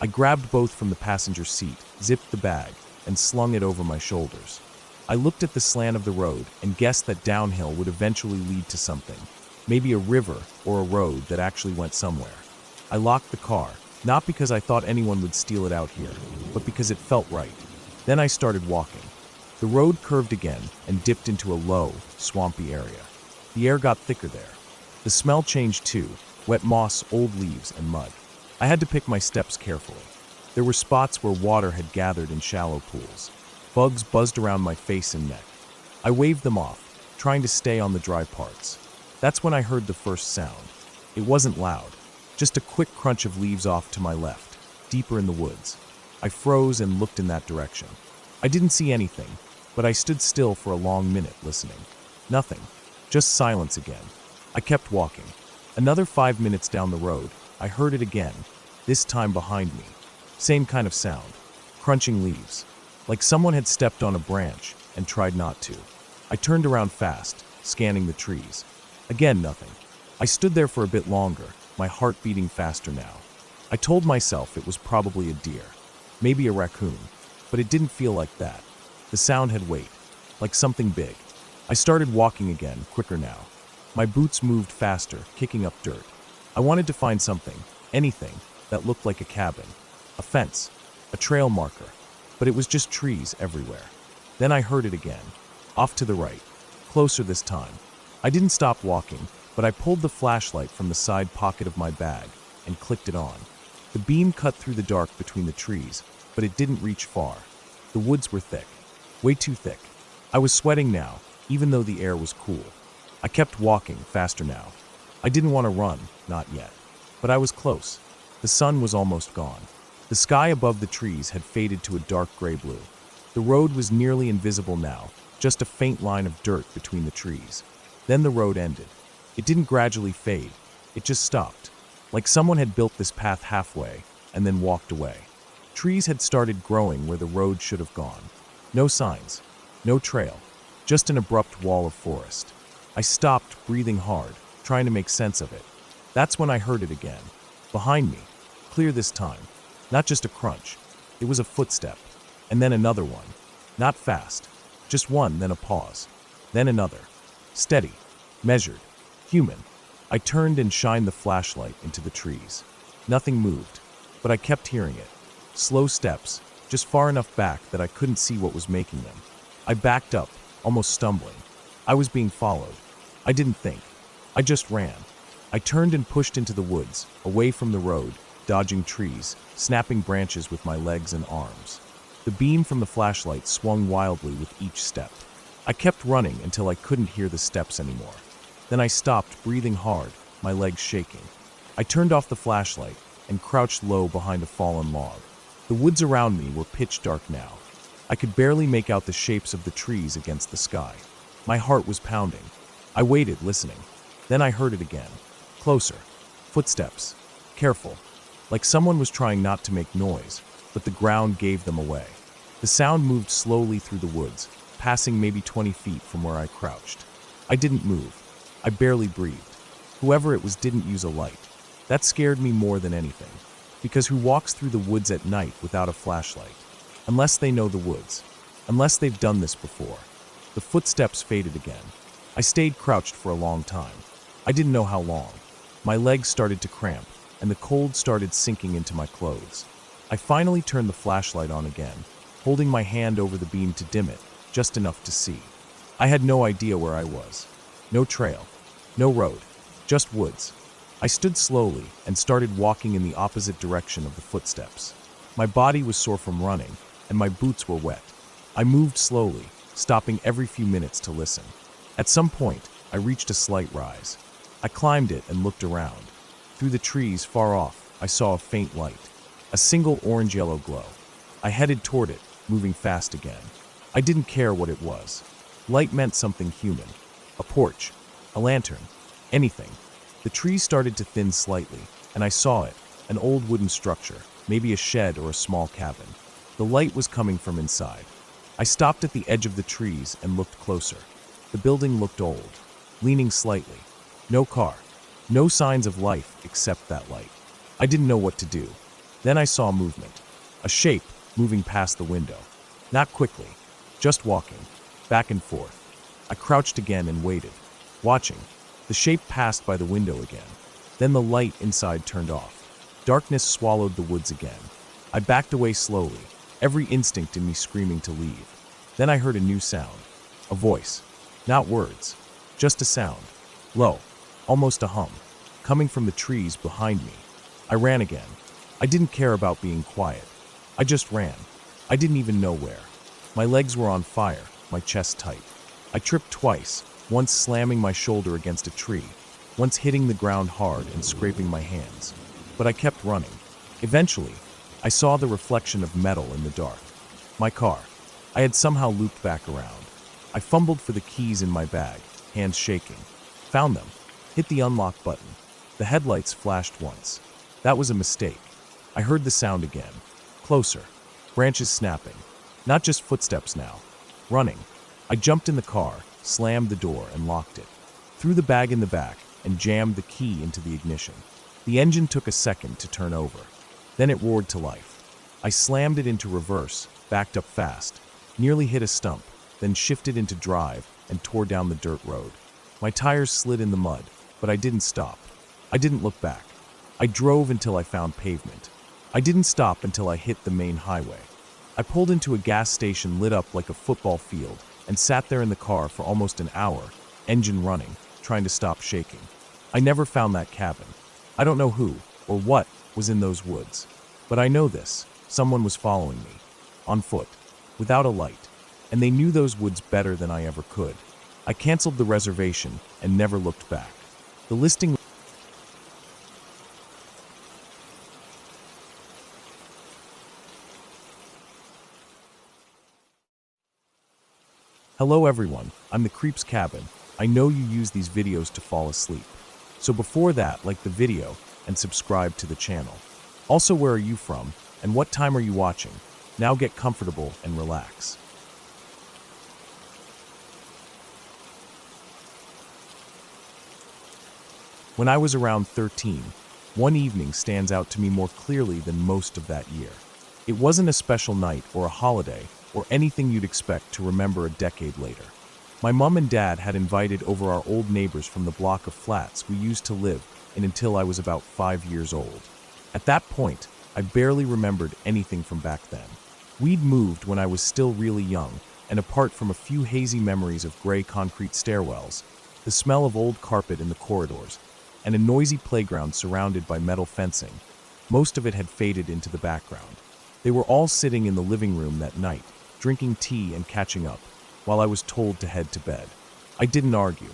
I grabbed both from the passenger seat, zipped the bag, and slung it over my shoulders. I looked at the slant of the road and guessed that downhill would eventually lead to something, maybe a river or a road that actually went somewhere. I locked the car, not because I thought anyone would steal it out here, but because it felt right. Then I started walking. The road curved again and dipped into a low, swampy area. The air got thicker there. The smell changed too, wet moss, old leaves, and mud. I had to pick my steps carefully. There were spots where water had gathered in shallow pools. Bugs buzzed around my face and neck. I waved them off, trying to stay on the dry parts. That's when I heard the first sound. It wasn't loud, just a quick crunch of leaves off to my left, deeper in the woods. I froze and looked in that direction. I didn't see anything, but I stood still for a long minute listening. Nothing, just silence again. I kept walking. Another 5 minutes down the road, I heard it again, this time behind me. Same kind of sound, crunching leaves, like someone had stepped on a branch and tried not to. I turned around fast, scanning the trees. Again, nothing. I stood there for a bit longer, my heart beating faster now. I told myself it was probably a deer, maybe a raccoon, but it didn't feel like that. The sound had weight, like something big. I started walking again, quicker now. My boots moved faster, kicking up dirt. I wanted to find something, anything, that looked like a cabin, a fence, a trail marker, but it was just trees everywhere. Then I heard it again, off to the right, closer this time. I didn't stop walking, but I pulled the flashlight from the side pocket of my bag and clicked it on. The beam cut through the dark between the trees, but it didn't reach far. The woods were thick, way too thick. I was sweating now, even though the air was cool. I kept walking, faster now. I didn't want to run, not yet. But I was close. The sun was almost gone. The sky above the trees had faded to a dark gray blue. The road was nearly invisible now, just a faint line of dirt between the trees. Then the road ended. It didn't gradually fade. It just stopped, like someone had built this path halfway and then walked away. Trees had started growing where the road should have gone. No signs, no trail, just an abrupt wall of forest. I stopped, breathing hard, trying to make sense of it. That's when I heard it again. Behind me, clear this time. Not just a crunch. It was a footstep. And then another one. Not fast. Just one, then a pause. Then another. Steady. Measured. Human. I turned and shined the flashlight into the trees. Nothing moved, but I kept hearing it. Slow steps, just far enough back that I couldn't see what was making them. I backed up, almost stumbling. I was being followed. I didn't think. I just ran. I turned and pushed into the woods, away from the road, dodging trees, snapping branches with my legs and arms. The beam from the flashlight swung wildly with each step. I kept running until I couldn't hear the steps anymore. Then I stopped, breathing hard, my legs shaking. I turned off the flashlight and crouched low behind a fallen log. The woods around me were pitch dark now. I could barely make out the shapes of the trees against the sky. My heart was pounding. I waited, listening. Then I heard it again. Closer. Footsteps. Careful. Like someone was trying not to make noise, but the ground gave them away. The sound moved slowly through the woods, passing maybe 20 feet from where I crouched. I didn't move. I barely breathed. Whoever it was didn't use a light. That scared me more than anything. Because who walks through the woods at night without a flashlight? Unless they know the woods. Unless they've done this before. The footsteps faded again. I stayed crouched for a long time. I didn't know how long. My legs started to cramp, and the cold started sinking into my clothes. I finally turned the flashlight on again, holding my hand over the beam to dim it, just enough to see. I had no idea where I was. No trail. No road. Just woods. I stood slowly and started walking in the opposite direction of the footsteps. My body was sore from running, and my boots were wet. I moved slowly, stopping every few minutes to listen. At some point, I reached a slight rise. I climbed it and looked around. Through the trees far off, I saw a faint light, a single orange-yellow glow. I headed toward it, moving fast again. I didn't care what it was. Light meant something human. A porch, a lantern, anything. The trees started to thin slightly, and I saw it, an old wooden structure, maybe a shed or a small cabin. The light was coming from inside. I stopped at the edge of the trees and looked closer. The building looked old, leaning slightly. No car, no signs of life except that light. I didn't know what to do. Then I saw movement, a shape moving past the window. Not quickly, just walking, back and forth. I crouched again and waited, watching. The shape passed by the window again. Then the light inside turned off. Darkness swallowed the woods again. I backed away slowly, every instinct in me screaming to leave. Then I heard a new sound, a voice, not words, just a sound, low, almost a hum, coming from the trees behind me. I ran again. I didn't care about being quiet. I just ran. I didn't even know where. My legs were on fire, my chest tight. I tripped twice, once slamming my shoulder against a tree, once hitting the ground hard and scraping my hands. But I kept running. Eventually, I saw the reflection of metal in the dark. My car. I had somehow looped back around. I fumbled for the keys in my bag, hands shaking. Found them. Hit the unlock button. The headlights flashed once. That was a mistake. I heard the sound again. Closer. Branches snapping. Not just footsteps now. Running. I jumped in the car, slammed the door, and locked it. Threw the bag in the back and jammed the key into the ignition. The engine took a second to turn over. Then it roared to life. I slammed it into reverse, backed up fast, nearly hit a stump, then shifted into drive and tore down the dirt road. My tires slid in the mud, but I didn't stop. I didn't look back. I drove until I found pavement. I didn't stop until I hit the main highway. I pulled into a gas station lit up like a football field and sat there in the car for almost an hour, engine running, trying to stop shaking. I never found that cabin. I don't know who or what was in those woods, but I know this. Someone was following me, on foot, without a light, and they knew those woods better than I ever could. I canceled the reservation and never looked back. The listing. Hello everyone, I'm the Creep's Cabin. I know you use these videos to fall asleep. So before that, like the video and subscribe to the channel. Also, where are you from and what time are you watching? Now get comfortable and relax. When I was around 13, one evening stands out to me more clearly than most of that year. It wasn't a special night or a holiday or anything you'd expect to remember a decade later. My mom and dad had invited over our old neighbors from the block of flats we used to live in until I was about 5 years old. At that point, I barely remembered anything from back then. We'd moved when I was still really young, and apart from a few hazy memories of gray concrete stairwells, the smell of old carpet in the corridors, and a noisy playground surrounded by metal fencing, most of it had faded into the background. They were all sitting in the living room that night, drinking tea and catching up, while I was told to head to bed. I didn't argue.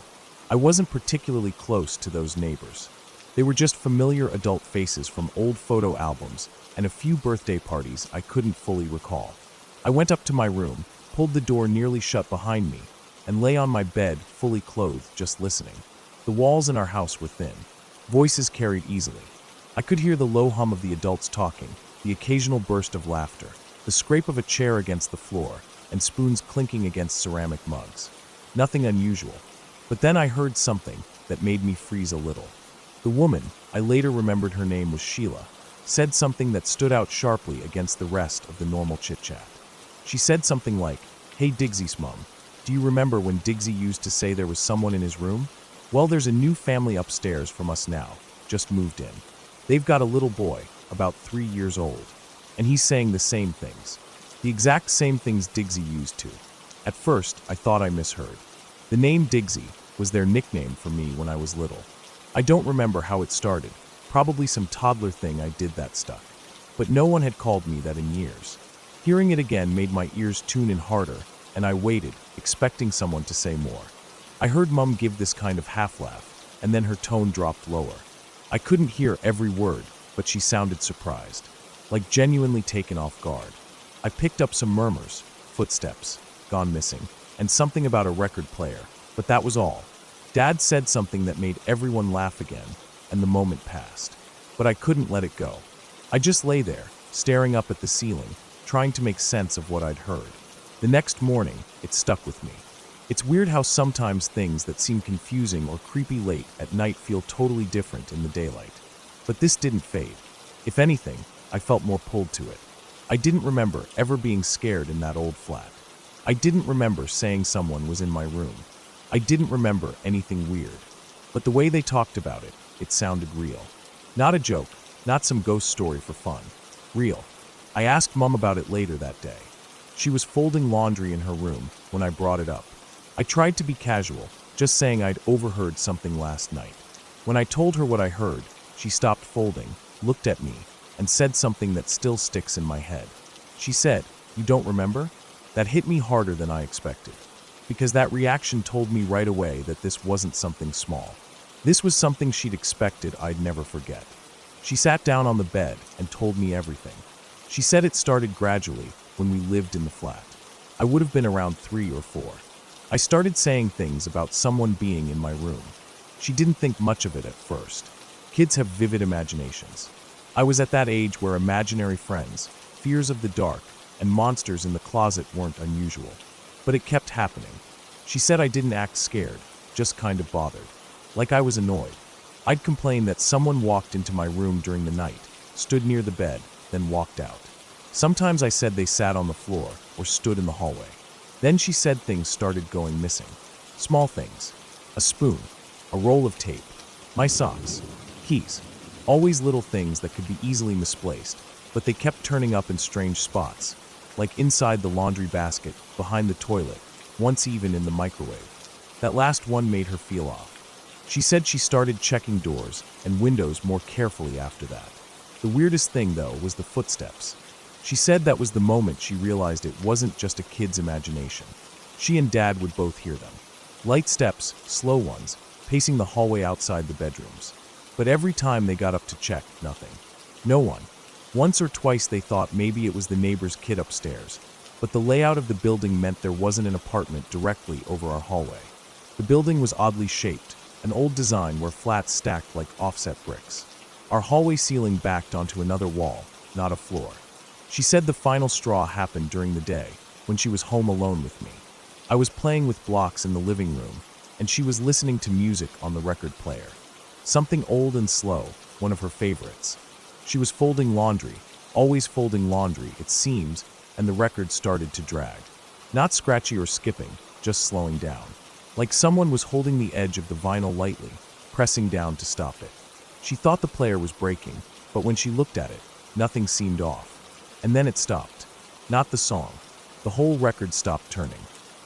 I wasn't particularly close to those neighbors. They were just familiar adult faces from old photo albums and a few birthday parties I couldn't fully recall. I went up to my room, pulled the door nearly shut behind me, and lay on my bed fully clothed, just listening. The walls in our house were thin. Voices carried easily. I could hear the low hum of the adults talking, the occasional burst of laughter, the scrape of a chair against the floor, and spoons clinking against ceramic mugs. Nothing unusual. But then I heard something that made me freeze a little. The woman, I later remembered her name was Sheila, said something that stood out sharply against the rest of the normal chit-chat. She said something like, "Hey Digsy's mom, do you remember when Digsy used to say there was someone in his room? Well, there's a new family upstairs from us now, just moved in. They've got a little boy, about 3 years old, and he's saying the same things. The exact same things Digsy used to." At first, I thought I misheard. The name Digsy was their nickname for me when I was little. I don't remember how it started, probably some toddler thing I did that stuck. But no one had called me that in years. Hearing it again made my ears tune in harder, and I waited, expecting someone to say more. I heard Mum give this kind of half-laugh, and then her tone dropped lower. I couldn't hear every word, but she sounded surprised, like genuinely taken off guard. I picked up some murmurs, footsteps, gone missing, and something about a record player, but that was all. Dad said something that made everyone laugh again, and the moment passed. But I couldn't let it go. I just lay there, staring up at the ceiling, trying to make sense of what I'd heard. The next morning, it stuck with me. It's weird how sometimes things that seem confusing or creepy late at night feel totally different in the daylight. But this didn't fade. If anything, I felt more pulled to it. I didn't remember ever being scared in that old flat. I didn't remember saying someone was in my room. I didn't remember anything weird. But the way they talked about it, it sounded real. Not a joke, not some ghost story for fun. Real. I asked Mum about it later that day. She was folding laundry in her room when I brought it up. I tried to be casual, just saying I'd overheard something last night. When I told her what I heard, she stopped folding, looked at me, and said something that still sticks in my head. She said, "You don't remember?" That hit me harder than I expected, because that reaction told me right away that this wasn't something small. This was something she'd expected I'd never forget. She sat down on the bed and told me everything. She said it started gradually when we lived in the flat. I would have been around 3 or 4. I started saying things about someone being in my room. She didn't think much of it at first. Kids have vivid imaginations. I was at that age where imaginary friends, fears of the dark, and monsters in the closet weren't unusual. But it kept happening. She said I didn't act scared, just kind of bothered. Like I was annoyed. I'd complain that someone walked into my room during the night, stood near the bed, then walked out. Sometimes I said they sat on the floor or stood in the hallway. Then she said things started going missing. Small things. A spoon, a roll of tape, my socks, keys. Always little things that could be easily misplaced, but they kept turning up in strange spots, like inside the laundry basket, behind the toilet, once even in the microwave. That last one made her feel off. She said she started checking doors and windows more carefully after that. The weirdest thing, though, was the footsteps. She said that was the moment she realized it wasn't just a kid's imagination. She and Dad would both hear them. Light steps, slow ones, pacing the hallway outside the bedrooms. But every time they got up to check, nothing. No one. Once or twice they thought maybe it was the neighbor's kid upstairs, but the layout of the building meant there wasn't an apartment directly over our hallway. The building was oddly shaped, an old design where flats stacked like offset bricks. Our hallway ceiling backed onto another wall, not a floor. She said the final straw happened during the day, when she was home alone with me. I was playing with blocks in the living room, and she was listening to music on the record player. Something old and slow, one of her favorites. She was folding laundry, always folding laundry, it seems, and the record started to drag. Not scratchy or skipping, just slowing down. Like someone was holding the edge of the vinyl lightly, pressing down to stop it. She thought the player was breaking, but when she looked at it, nothing seemed off. And then it stopped. Not the song. The whole record stopped turning.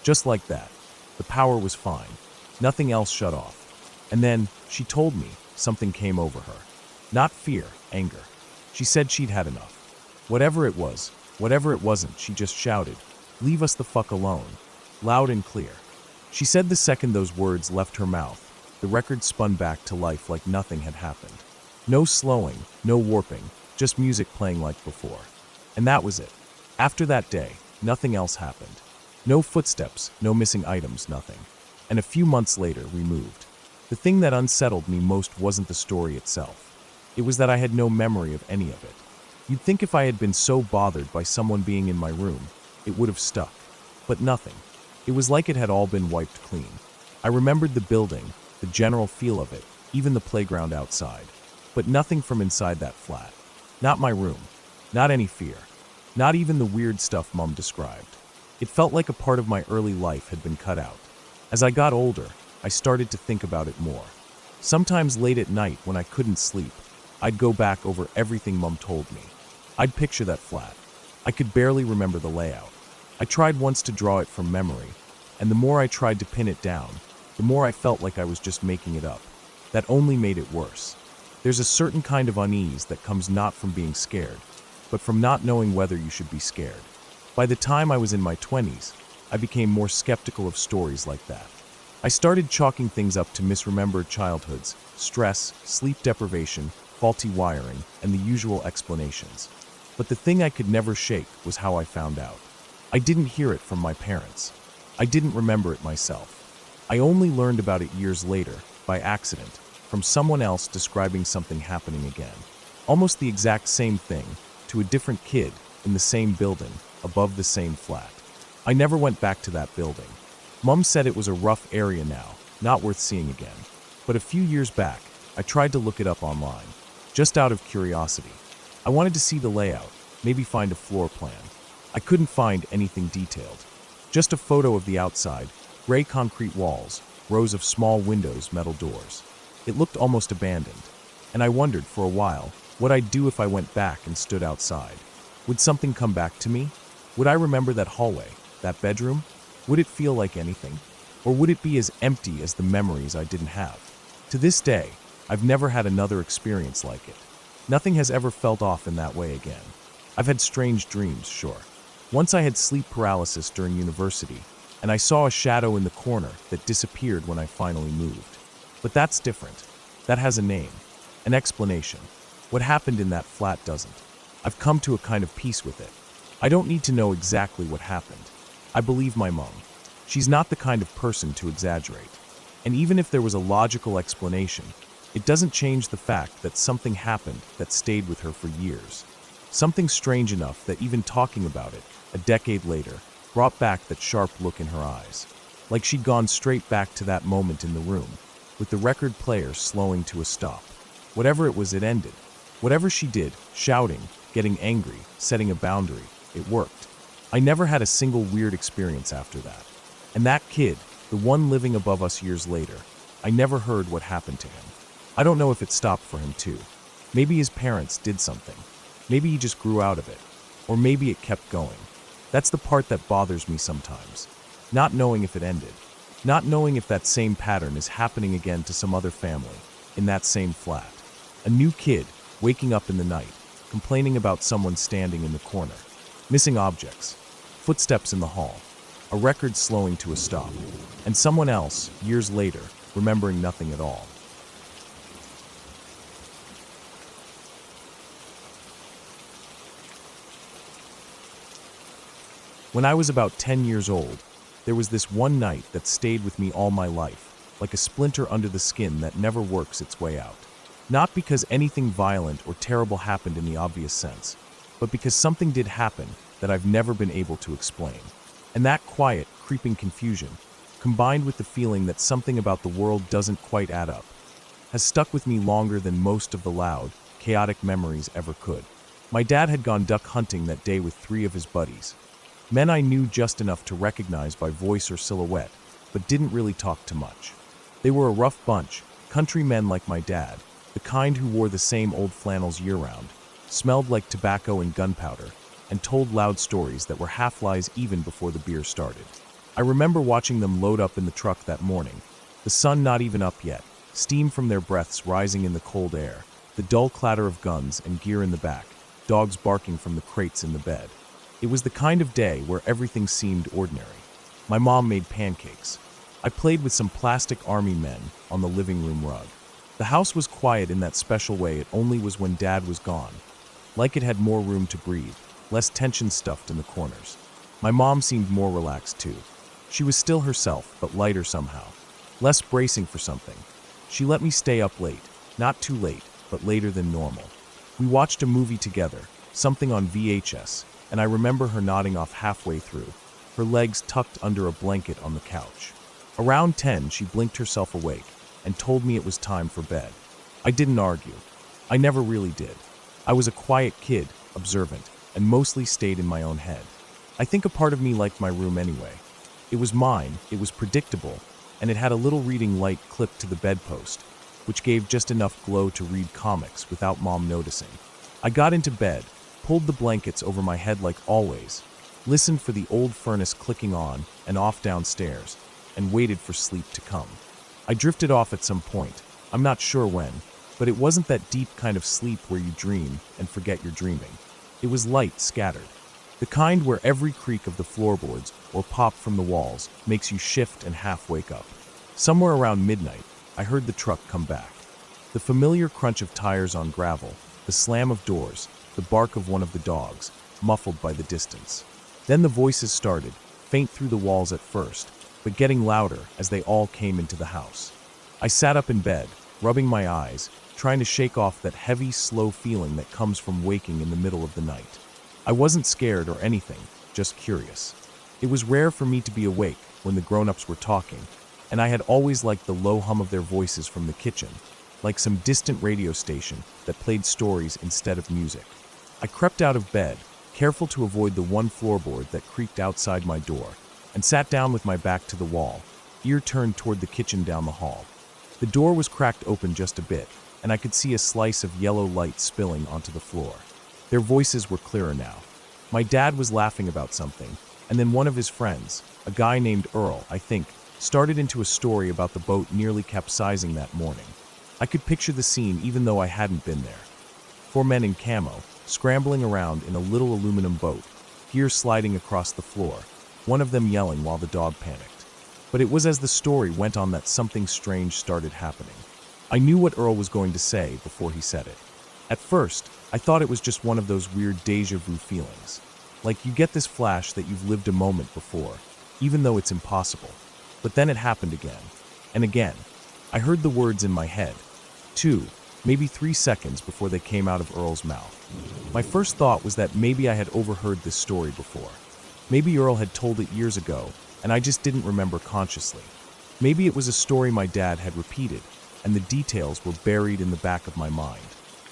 Just like that. The power was fine. Nothing else shut off. And then, she told me, something came over her. Not fear, anger. She said she'd had enough. Whatever it was, whatever it wasn't, she just shouted, "Leave us the fuck alone." Loud and clear. She said the second those words left her mouth, the record spun back to life like nothing had happened. No slowing, no warping, just music playing like before. And that was it. After that day, nothing else happened. No footsteps, no missing items, nothing. And a few months later, we moved. The thing that unsettled me most wasn't the story itself. It was that I had no memory of any of it. You'd think if I had been so bothered by someone being in my room, it would have stuck. But nothing. It was like it had all been wiped clean. I remembered the building, the general feel of it, even the playground outside. But nothing from inside that flat. Not my room. Not any fear. Not even the weird stuff Mum described. It felt like a part of my early life had been cut out. As I got older, I started to think about it more. Sometimes late at night when I couldn't sleep, I'd go back over everything Mum told me. I'd picture that flat. I could barely remember the layout. I tried once to draw it from memory, and the more I tried to pin it down, the more I felt like I was just making it up. That only made it worse. There's a certain kind of unease that comes not from being scared, but from not knowing whether you should be scared. By the time I was in my 20s, I became more skeptical of stories like that. I started chalking things up to misremembered childhoods, stress, sleep deprivation, faulty wiring, and the usual explanations. But the thing I could never shake was how I found out. I didn't hear it from my parents. I didn't remember it myself. I only learned about it years later, by accident, from someone else describing something happening again. Almost the exact same thing, to a different kid, in the same building, above the same flat. I never went back to that building. Mom said it was a rough area now, not worth seeing again. But a few years back, I tried to look it up online, just out of curiosity. I wanted to see the layout, maybe find a floor plan. I couldn't find anything detailed. Just a photo of the outside, gray concrete walls, rows of small windows, metal doors. It looked almost abandoned, and I wondered for a while what I'd do if I went back and stood outside. Would something come back to me? Would I remember that hallway, that bedroom? Would it feel like anything? Or would it be as empty as the memories I didn't have? To this day, I've never had another experience like it. Nothing has ever felt off in that way again. I've had strange dreams, sure. Once I had sleep paralysis during university, and I saw a shadow in the corner that disappeared when I finally moved. But that's different. That has a name, an explanation. What happened in that flat doesn't. I've come to a kind of peace with it. I don't need to know exactly what happened. I believe my mom. She's not the kind of person to exaggerate. And even if there was a logical explanation, it doesn't change the fact that something happened that stayed with her for years. Something strange enough that even talking about it, a decade later, brought back that sharp look in her eyes. Like she'd gone straight back to that moment in the room, with the record player slowing to a stop. Whatever it was, it ended. Whatever she did, shouting, getting angry, setting a boundary, it worked. I never had a single weird experience after that. And that kid, the one living above us years later, I never heard what happened to him. I don't know if it stopped for him too. Maybe his parents did something. Maybe he just grew out of it. Or maybe it kept going. That's the part that bothers me sometimes. Not knowing if it ended. Not knowing if that same pattern is happening again to some other family, in that same flat. A new kid, waking up in the night, complaining about someone standing in the corner. Missing objects. Footsteps in the hall. A record slowing to a stop. And someone else, years later, remembering nothing at all. When I was about 10 years old, there was this one night that stayed with me all my life, like a splinter under the skin that never works its way out. Not because anything violent or terrible happened in the obvious sense, but because something did happen that I've never been able to explain. And that quiet, creeping confusion, combined with the feeling that something about the world doesn't quite add up, has stuck with me longer than most of the loud, chaotic memories ever could. My dad had gone duck hunting that day with 3 of his buddies. Men I knew just enough to recognize by voice or silhouette, but didn't really talk too much. They were a rough bunch, country men like my dad, the kind who wore the same old flannels year-round, smelled like tobacco and gunpowder, and told loud stories that were half-lies even before the beer started. I remember watching them load up in the truck that morning, the sun not even up yet, steam from their breaths rising in the cold air, the dull clatter of guns and gear in the back, dogs barking from the crates in the bed. It was the kind of day where everything seemed ordinary. My mom made pancakes. I played with some plastic army men on the living room rug. The house was quiet in that special way it only was when Dad was gone, like it had more room to breathe, less tension stuffed in the corners. My mom seemed more relaxed too. She was still herself, but lighter somehow, less bracing for something. She let me stay up late, not too late, but later than normal. We watched a movie together, something on VHS, and I remember her nodding off halfway through, her legs tucked under a blanket on the couch. Around 10, she blinked herself awake and told me it was time for bed. I didn't argue. I never really did. I was a quiet kid, observant, and mostly stayed in my own head. I think a part of me liked my room anyway. It was mine, it was predictable, and it had a little reading light clipped to the bedpost, which gave just enough glow to read comics without Mom noticing. I got into bed, pulled the blankets over my head like always, listened for the old furnace clicking on and off downstairs, and waited for sleep to come. I drifted off at some point, I'm not sure when, but it wasn't that deep kind of sleep where you dream and forget you're dreaming. It was light, scattered. The kind where every creak of the floorboards or pop from the walls makes you shift and half wake up. Somewhere around midnight, I heard the truck come back. The familiar crunch of tires on gravel, the slam of doors, the bark of one of the dogs, muffled by the distance. Then the voices started, faint through the walls at first, but getting louder as they all came into the house. I sat up in bed, rubbing my eyes, trying to shake off that heavy, slow feeling that comes from waking in the middle of the night. I wasn't scared or anything, just curious. It was rare for me to be awake when the grown-ups were talking, and I had always liked the low hum of their voices from the kitchen, like some distant radio station that played stories instead of music. I crept out of bed, careful to avoid the one floorboard that creaked outside my door, and sat down with my back to the wall, ear turned toward the kitchen down the hall. The door was cracked open just a bit, and I could see a slice of yellow light spilling onto the floor. Their voices were clearer now. My dad was laughing about something, and then one of his friends, a guy named Earl, I think, started into a story about the boat nearly capsizing that morning. I could picture the scene even though I hadn't been there. 4 men in camo, scrambling around in a little aluminum boat, gear sliding across the floor, one of them yelling while the dog panicked. But it was as the story went on that something strange started happening. I knew what Earl was going to say before he said it. At first, I thought it was just one of those weird déjà vu feelings. Like you get this flash that you've lived a moment before, even though it's impossible. But then it happened again, and again. I heard the words in my head. 2, maybe 3 seconds before they came out of Earl's mouth. My first thought was that maybe I had overheard this story before. Maybe Earl had told it years ago, and I just didn't remember consciously. Maybe it was a story my dad had repeated, and the details were buried in the back of my mind.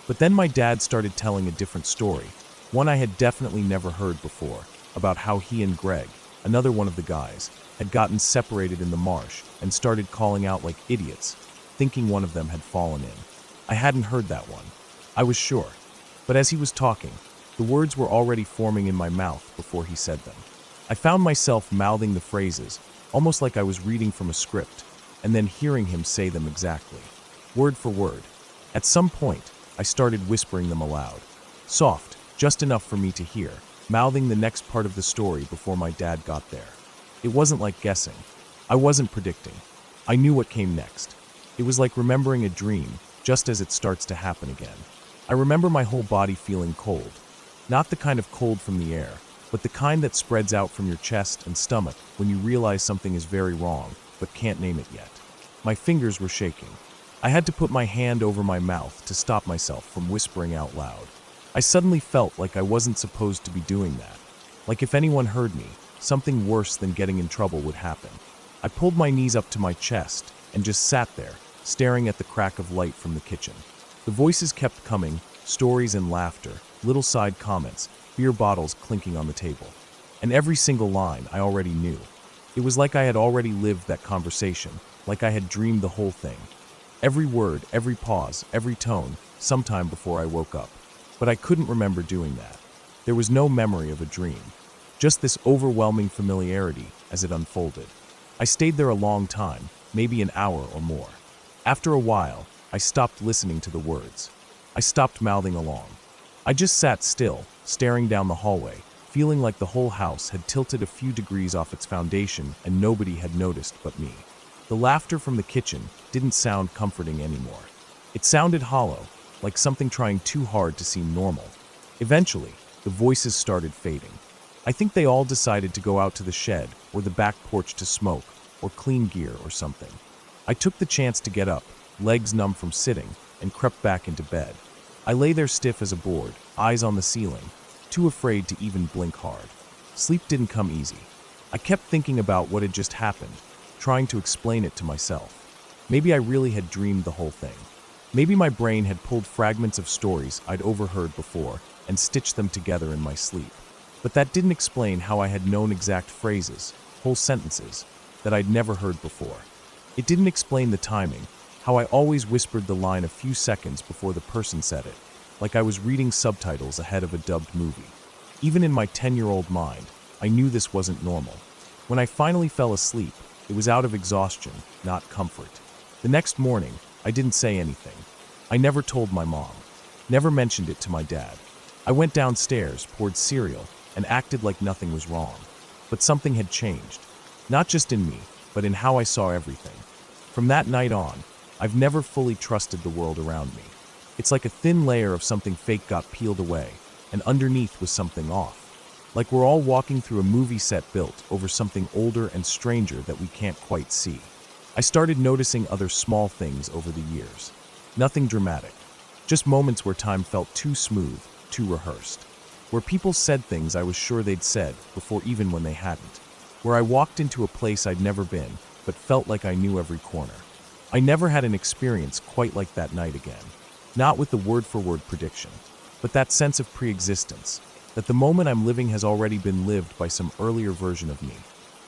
But then my dad started telling a different story, one I had definitely never heard before, about how he and Greg, another one of the guys, had gotten separated in the marsh and started calling out like idiots, thinking one of them had fallen in. I hadn't heard that one. I was sure. But as he was talking, the words were already forming in my mouth before he said them. I found myself mouthing the phrases, almost like I was reading from a script, and then hearing him say them exactly, word for word. At some point, I started whispering them aloud, soft, just enough for me to hear, mouthing the next part of the story before my dad got there. It wasn't like guessing. I wasn't predicting. I knew what came next. It was like remembering a dream, just as it starts to happen again. I remember my whole body feeling cold. Not the kind of cold from the air, but the kind that spreads out from your chest and stomach when you realize something is very wrong, but can't name it yet. My fingers were shaking. I had to put my hand over my mouth to stop myself from whispering out loud. I suddenly felt like I wasn't supposed to be doing that. Like if anyone heard me, something worse than getting in trouble would happen. I pulled my knees up to my chest and just sat there, staring at the crack of light from the kitchen. The voices kept coming, stories and laughter, little side comments, beer bottles clinking on the table. And every single line I already knew. It was like I had already lived that conversation, like I had dreamed the whole thing. Every word, every pause, every tone, sometime before I woke up. But I couldn't remember doing that. There was no memory of a dream. Just this overwhelming familiarity as it unfolded. I stayed there a long time, maybe an hour or more. After a while, I stopped listening to the words. I stopped mouthing along. I just sat still, staring down the hallway, feeling like the whole house had tilted a few degrees off its foundation and nobody had noticed but me. The laughter from the kitchen didn't sound comforting anymore. It sounded hollow, like something trying too hard to seem normal. Eventually, the voices started fading. I think they all decided to go out to the shed or the back porch to smoke or clean gear or something. I took the chance to get up, legs numb from sitting, and crept back into bed. I lay there stiff as a board, eyes on the ceiling, too afraid to even blink hard. Sleep didn't come easy. I kept thinking about what had just happened, trying to explain it to myself. Maybe I really had dreamed the whole thing. Maybe my brain had pulled fragments of stories I'd overheard before and stitched them together in my sleep. But that didn't explain how I had known exact phrases, whole sentences, that I'd never heard before. It didn't explain the timing, how I always whispered the line a few seconds before the person said it, like I was reading subtitles ahead of a dubbed movie. Even in my 10-year-old mind, I knew this wasn't normal. When I finally fell asleep, it was out of exhaustion, not comfort. The next morning, I didn't say anything. I never told my mom, never mentioned it to my dad. I went downstairs, poured cereal, and acted like nothing was wrong. But something had changed. Not just in me, but in how I saw everything. From that night on, I've never fully trusted the world around me. It's like a thin layer of something fake got peeled away, and underneath was something off. Like we're all walking through a movie set built over something older and stranger that we can't quite see. I started noticing other small things over the years. Nothing dramatic, just moments where time felt too smooth, too rehearsed. Where people said things I was sure they'd said before even when they hadn't. Where I walked into a place I'd never been, but felt like I knew every corner. I never had an experience quite like that night again. Not with the word-for-word prediction, but that sense of pre-existence, that the moment I'm living has already been lived by some earlier version of me.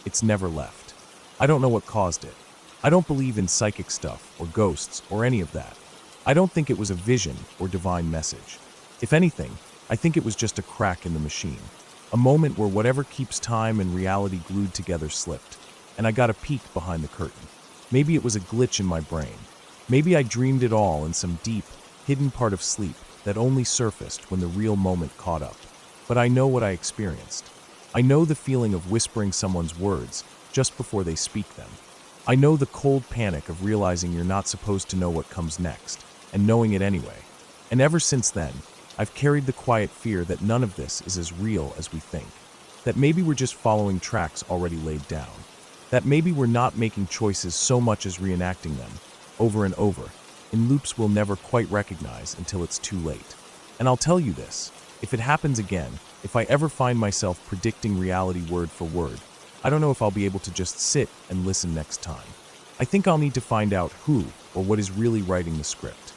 It's never left. I don't know what caused it. I don't believe in psychic stuff or ghosts or any of that. I don't think it was a vision or divine message. If anything, I think it was just a crack in the machine. A moment where whatever keeps time and reality glued together slipped, and I got a peek behind the curtain. Maybe it was a glitch in my brain. Maybe I dreamed it all in some deep, hidden part of sleep that only surfaced when the real moment caught up. But I know what I experienced. I know the feeling of whispering someone's words just before they speak them. I know the cold panic of realizing you're not supposed to know what comes next, and knowing it anyway. And ever since then, I've carried the quiet fear that none of this is as real as we think. That maybe we're just following tracks already laid down. That maybe we're not making choices so much as reenacting them, over and over, in loops we'll never quite recognize until it's too late. And I'll tell you this, if it happens again, if I ever find myself predicting reality word for word, I don't know if I'll be able to just sit and listen next time. I think I'll need to find out who or what is really writing the script.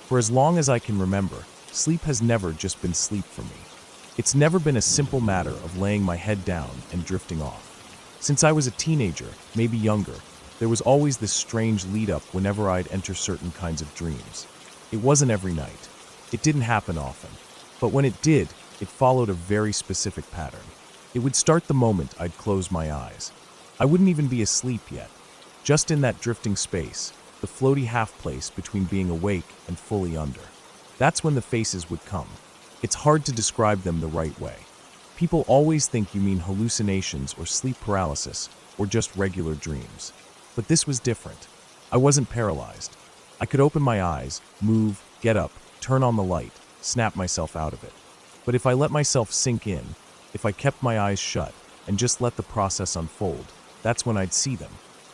For as long as I can remember, sleep has never just been sleep for me. It's never been a simple matter of laying my head down and drifting off. Since I was a teenager, maybe younger, there was always this strange lead-up whenever I'd enter certain kinds of dreams. It wasn't every night. It didn't happen often. But when it did, it followed a very specific pattern. It would start the moment I'd close my eyes. I wouldn't even be asleep yet. Just in that drifting space, the floaty half place between being awake and fully under. That's when the faces would come. It's hard to describe them the right way. People always think you mean hallucinations or sleep paralysis or just regular dreams. But this was different. I wasn't paralyzed. I could open my eyes, move, get up, turn on the light, snap myself out of it. But if I let myself sink in, if I kept my eyes shut and just let the process unfold, that's when I'd see them.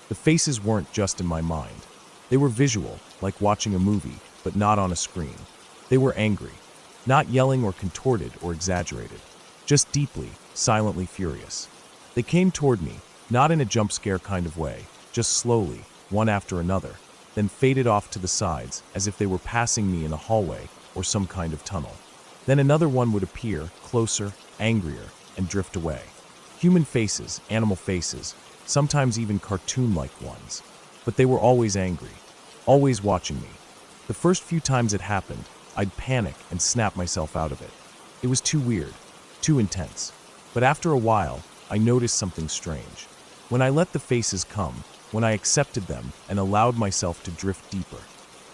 The faces weren't just in my mind. They were visual, like watching a movie, but not on a screen. They were angry, not yelling or contorted or exaggerated, just deeply, silently furious. They came toward me, not in a jump scare kind of way, just slowly, one after another, then faded off to the sides as if they were passing me in a hallway or some kind of tunnel. Then another one would appear, closer, angrier, and drift away. Human faces, animal faces, sometimes even cartoon-like ones. But they were always angry, always watching me. The first few times it happened, I'd panic and snap myself out of it. It was too weird, too intense. But after a while, I noticed something strange. When I let the faces come, when I accepted them and allowed myself to drift deeper,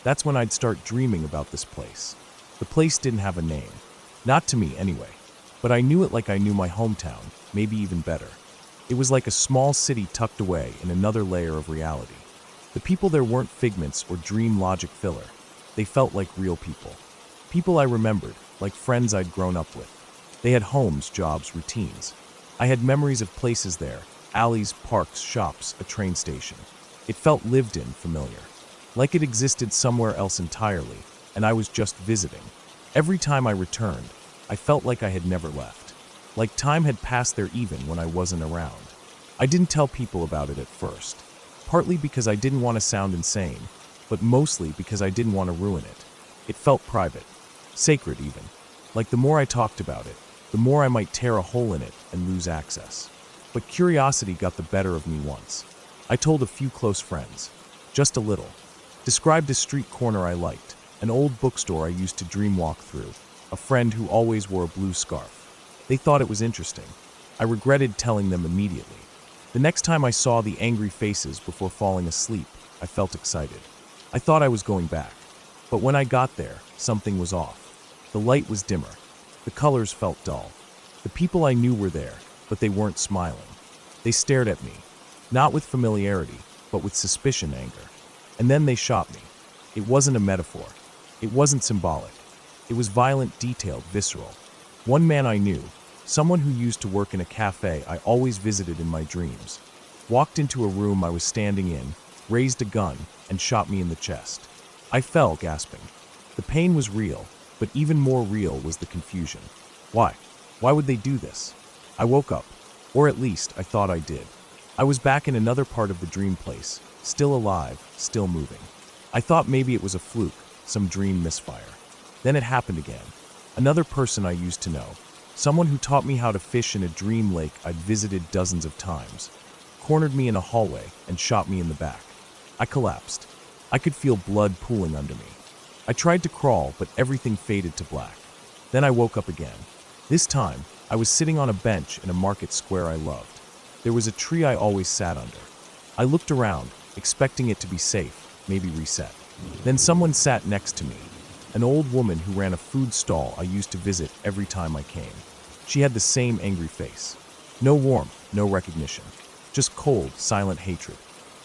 that's when I'd start dreaming about this place. The place didn't have a name. Not to me, anyway. But I knew it like I knew my hometown, maybe even better. It was like a small city tucked away in another layer of reality. The people there weren't figments or dream logic filler. They felt like real people. People I remembered, like friends I'd grown up with. They had homes, jobs, routines. I had memories of places there, alleys, parks, shops, a train station. It felt lived in, familiar. Like it existed somewhere else entirely, and I was just visiting. Every time I returned, I felt like I had never left. Like time had passed there even when I wasn't around. I didn't tell people about it at first. Partly because I didn't want to sound insane, but mostly because I didn't want to ruin it. It felt private, sacred even. Like the more I talked about it, the more I might tear a hole in it and lose access. But curiosity got the better of me once. I told a few close friends, just a little. Described a street corner I liked, an old bookstore I used to dream walk through, a friend who always wore a blue scarf. They thought it was interesting. I regretted telling them immediately. The next time I saw the angry faces before falling asleep, I felt excited. I thought I was going back. But when I got there, something was off. The light was dimmer. The colors felt dull. The people I knew were there, but they weren't smiling. They stared at me, not with familiarity, but with suspicion, anger. And then they shot me. It wasn't a metaphor. It wasn't symbolic. It was violent, detailed, visceral. One man I knew, someone who used to work in a cafe I always visited in my dreams, walked into a room I was standing in, raised a gun, and shot me in the chest. I fell, gasping. The pain was real, but even more real was the confusion. Why? Why would they do this? I woke up, or at least I thought I did. I was back in another part of the dream place, still alive, still moving. I thought maybe it was a fluke, some dream misfire. Then it happened again. Another person I used to know, someone who taught me how to fish in a dream lake I'd visited dozens of times, cornered me in a hallway and shot me in the back. I collapsed. I could feel blood pooling under me. I tried to crawl, but everything faded to black. Then I woke up again. This time, I was sitting on a bench in a market square I loved. There was a tree I always sat under. I looked around, expecting it to be safe, maybe reset. Then someone sat next to me, an old woman who ran a food stall I used to visit every time I came. She had the same angry face. No warmth, no recognition. Just cold, silent hatred.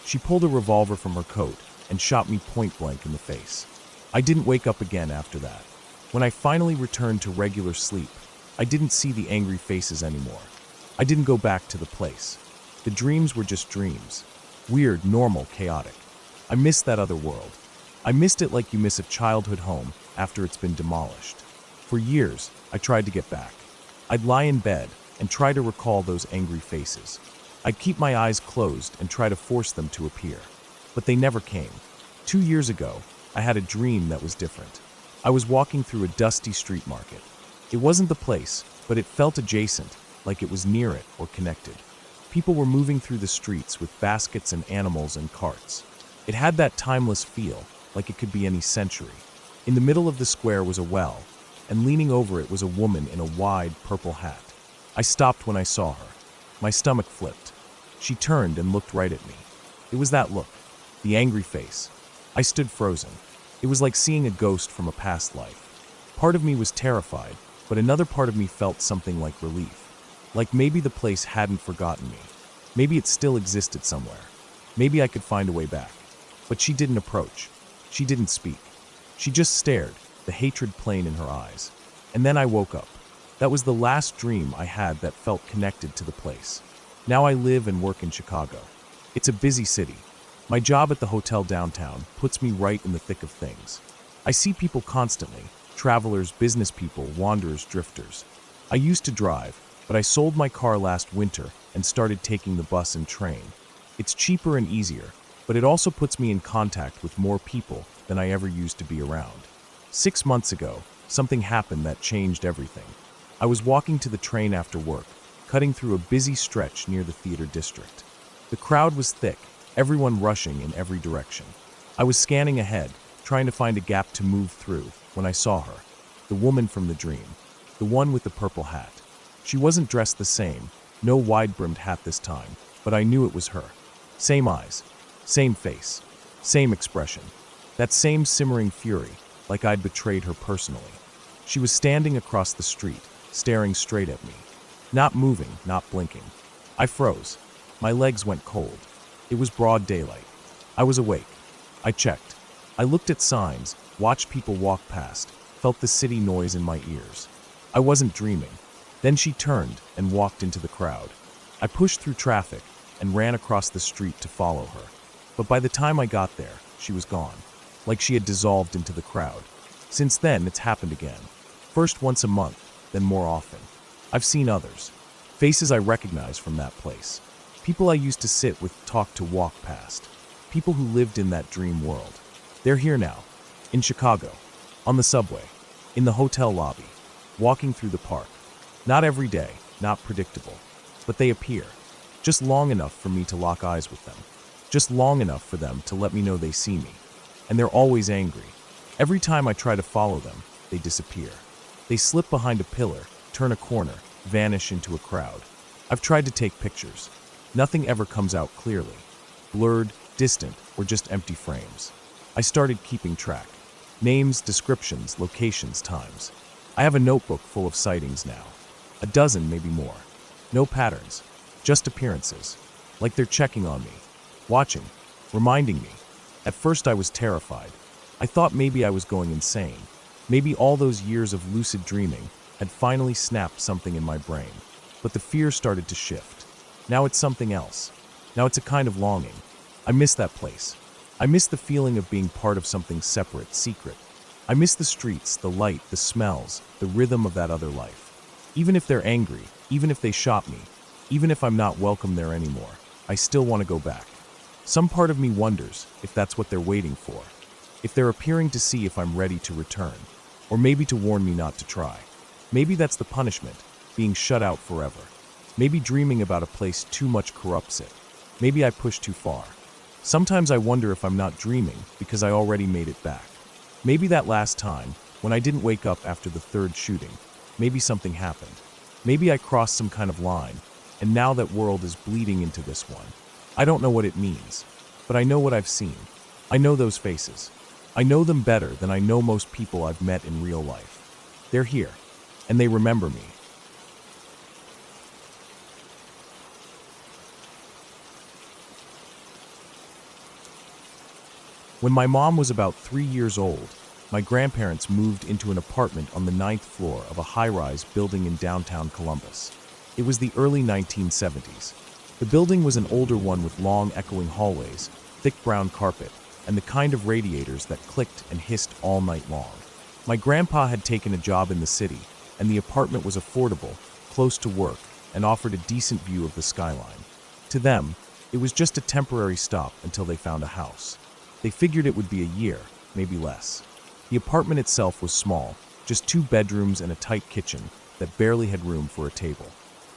She pulled a revolver from her coat and shot me point blank in the face. I didn't wake up again after that. When I finally returned to regular sleep, I didn't see the angry faces anymore. I didn't go back to the place. The dreams were just dreams. Weird, normal, chaotic. I missed that other world. I missed it like you miss a childhood home after it's been demolished. For years, I tried to get back. I'd lie in bed and try to recall those angry faces. I'd keep my eyes closed and try to force them to appear. But they never came. 2 years ago, I had a dream that was different. I was walking through a dusty street market. It wasn't the place, but it felt adjacent, like it was near it or connected. People were moving through the streets with baskets and animals and carts. It had that timeless feel, like it could be any century. In the middle of the square was a well, and leaning over it was a woman in a wide purple hat. I stopped when I saw her. My stomach flipped. She turned and looked right at me. It was that look, the angry face. I stood frozen. It was like seeing a ghost from a past life. Part of me was terrified, but another part of me felt something like relief. Like maybe the place hadn't forgotten me. Maybe it still existed somewhere. Maybe I could find a way back. But she didn't approach. She didn't speak. She just stared, the hatred plain in her eyes. And then I woke up. That was the last dream I had that felt connected to the place. Now I live and work in Chicago. It's a busy city. My job at the hotel downtown puts me right in the thick of things. I see people constantly, travelers, business people, wanderers, drifters. I used to drive, but I sold my car last winter and started taking the bus and train. It's cheaper and easier, but it also puts me in contact with more people than I ever used to be around. 6 months ago, something happened that changed everything. I was walking to the train after work, cutting through a busy stretch near the theater district. The crowd was thick, everyone rushing in every direction. I was scanning ahead, trying to find a gap to move through, when I saw her. The woman from the dream. The one with the purple hat. She wasn't dressed the same, no wide-brimmed hat this time, but I knew it was her. Same eyes, same face, same expression. That same simmering fury, like I'd betrayed her personally. She was standing across the street, staring straight at me. Not moving, not blinking. I froze. My legs went cold. It was broad daylight. I was awake. I checked. I looked at signs, watched people walk past, felt the city noise in my ears. I wasn't dreaming. Then she turned and walked into the crowd. I pushed through traffic and ran across the street to follow her. But by the time I got there, she was gone, like she had dissolved into the crowd. Since then, it's happened again. First once a month, then more often. I've seen others. Faces I recognize from that place. People I used to sit with, talk to, walk past. People who lived in that dream world. They're here now. In Chicago. On the subway. In the hotel lobby. Walking through the park. Not every day, not predictable. But they appear. Just long enough for me to lock eyes with them. Just long enough for them to let me know they see me. And they're always angry. Every time I try to follow them, they disappear. They slip behind a pillar, turn a corner, vanish into a crowd. I've tried to take pictures. Nothing ever comes out clearly. Blurred, distant, or just empty frames. I started keeping track. Names, descriptions, locations, times. I have a notebook full of sightings now. A dozen, maybe more. No patterns, just appearances. Like they're checking on me, watching, reminding me. At first I was terrified. I thought maybe I was going insane. Maybe all those years of lucid dreaming had finally snapped something in my brain. But the fear started to shift. Now it's something else. Now it's a kind of longing. I miss that place. I miss the feeling of being part of something separate, secret. I miss the streets, the light, the smells, the rhythm of that other life. Even if they're angry, even if they shot me, even if I'm not welcome there anymore, I still want to go back. Some part of me wonders if that's what they're waiting for. If they're appearing to see if I'm ready to return. Or maybe to warn me not to try. Maybe that's the punishment, being shut out forever. Maybe dreaming about a place too much corrupts it. Maybe I push too far. Sometimes I wonder if I'm not dreaming because I already made it back. Maybe that last time, when I didn't wake up after the third shooting, maybe something happened. Maybe I crossed some kind of line, and now that world is bleeding into this one. I don't know what it means, but I know what I've seen. I know those faces. I know them better than I know most people I've met in real life. They're here, and they remember me. When my mom was about 3 years old, my grandparents moved into an apartment on the 9th floor of a high-rise building in downtown Columbus. It was the early 1970s. The building was an older one with long, echoing hallways, thick brown carpet, and the kind of radiators that clicked and hissed all night long. My grandpa had taken a job in the city, and the apartment was affordable, close to work, and offered a decent view of the skyline. To them, it was just a temporary stop until they found a house. They figured it would be a year, maybe less. The apartment itself was small, just 2 bedrooms and a tight kitchen that barely had room for a table.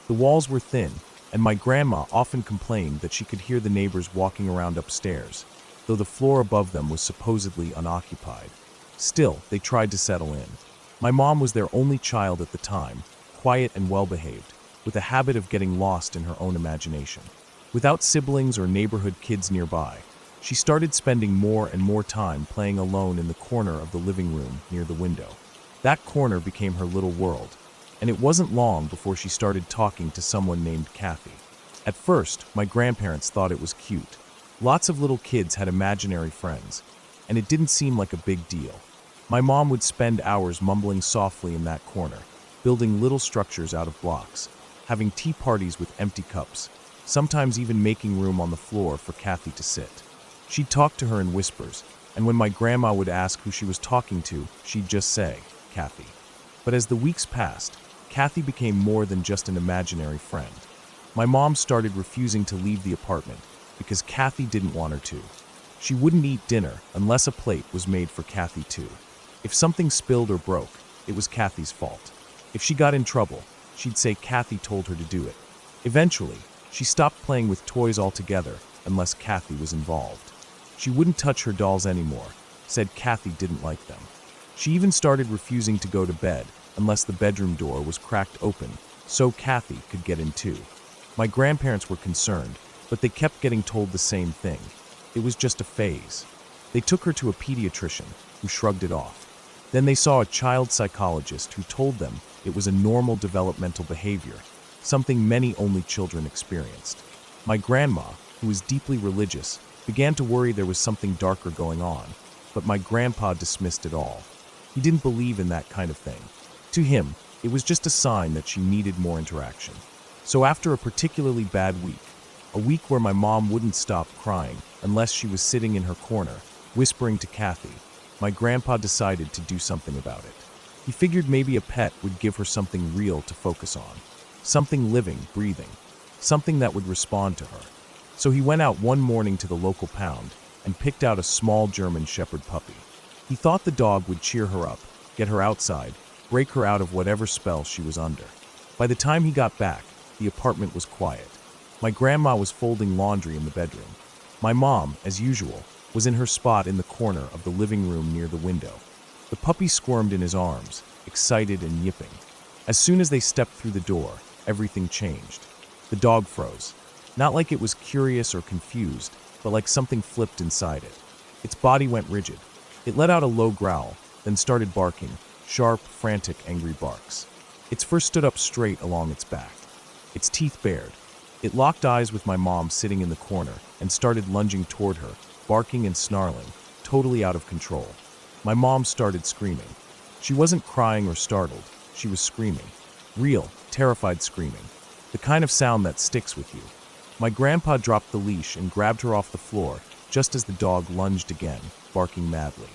The walls were thin, and my grandma often complained that she could hear the neighbors walking around upstairs, though the floor above them was supposedly unoccupied. Still, they tried to settle in. My mom was their only child at the time, quiet and well-behaved, with a habit of getting lost in her own imagination. Without siblings or neighborhood kids nearby, she started spending more and more time playing alone in the corner of the living room near the window. That corner became her little world, and it wasn't long before she started talking to someone named Kathy. At first, my grandparents thought it was cute. Lots of little kids had imaginary friends, and it didn't seem like a big deal. My mom would spend hours mumbling softly in that corner, building little structures out of blocks, having tea parties with empty cups, sometimes even making room on the floor for Kathy to sit. She'd talk to her in whispers, and when my grandma would ask who she was talking to, she'd just say, Kathy. But as the weeks passed, Kathy became more than just an imaginary friend. My mom started refusing to leave the apartment because Kathy didn't want her to. She wouldn't eat dinner unless a plate was made for Kathy too. If something spilled or broke, it was Kathy's fault. If she got in trouble, she'd say Kathy told her to do it. Eventually, she stopped playing with toys altogether unless Kathy was involved. She wouldn't touch her dolls anymore, said Kathy didn't like them. She even started refusing to go to bed unless the bedroom door was cracked open so Kathy could get in too. My grandparents were concerned, but they kept getting told the same thing. It was just a phase. They took her to a pediatrician, who shrugged it off. Then they saw a child psychologist who told them it was a normal developmental behavior, something many only children experienced. My grandma, who was deeply religious, began to worry there was something darker going on, but my grandpa dismissed it all. He didn't believe in that kind of thing. To him, it was just a sign that she needed more interaction. So after a particularly bad week, a week where my mom wouldn't stop crying unless she was sitting in her corner, whispering to Kathy, my grandpa decided to do something about it. He figured maybe a pet would give her something real to focus on. Something living, breathing. Something that would respond to her. So he went out one morning to the local pound and picked out a small German Shepherd puppy. He thought the dog would cheer her up, get her outside, break her out of whatever spell she was under. By the time he got back, the apartment was quiet. My grandma was folding laundry in the bedroom. My mom, as usual, was in her spot in the corner of the living room near the window. The puppy squirmed in his arms, excited and yipping. As soon as they stepped through the door, everything changed. The dog froze. Not like it was curious or confused, but like something flipped inside it. Its body went rigid. It let out a low growl, then started barking, sharp, frantic, angry barks. Its fur stood up straight along its back, its teeth bared. It locked eyes with my mom sitting in the corner and started lunging toward her, barking and snarling, totally out of control. My mom started screaming. She wasn't crying or startled, she was screaming. Real, terrified screaming. The kind of sound that sticks with you. My grandpa dropped the leash and grabbed her off the floor just as the dog lunged again, barking madly.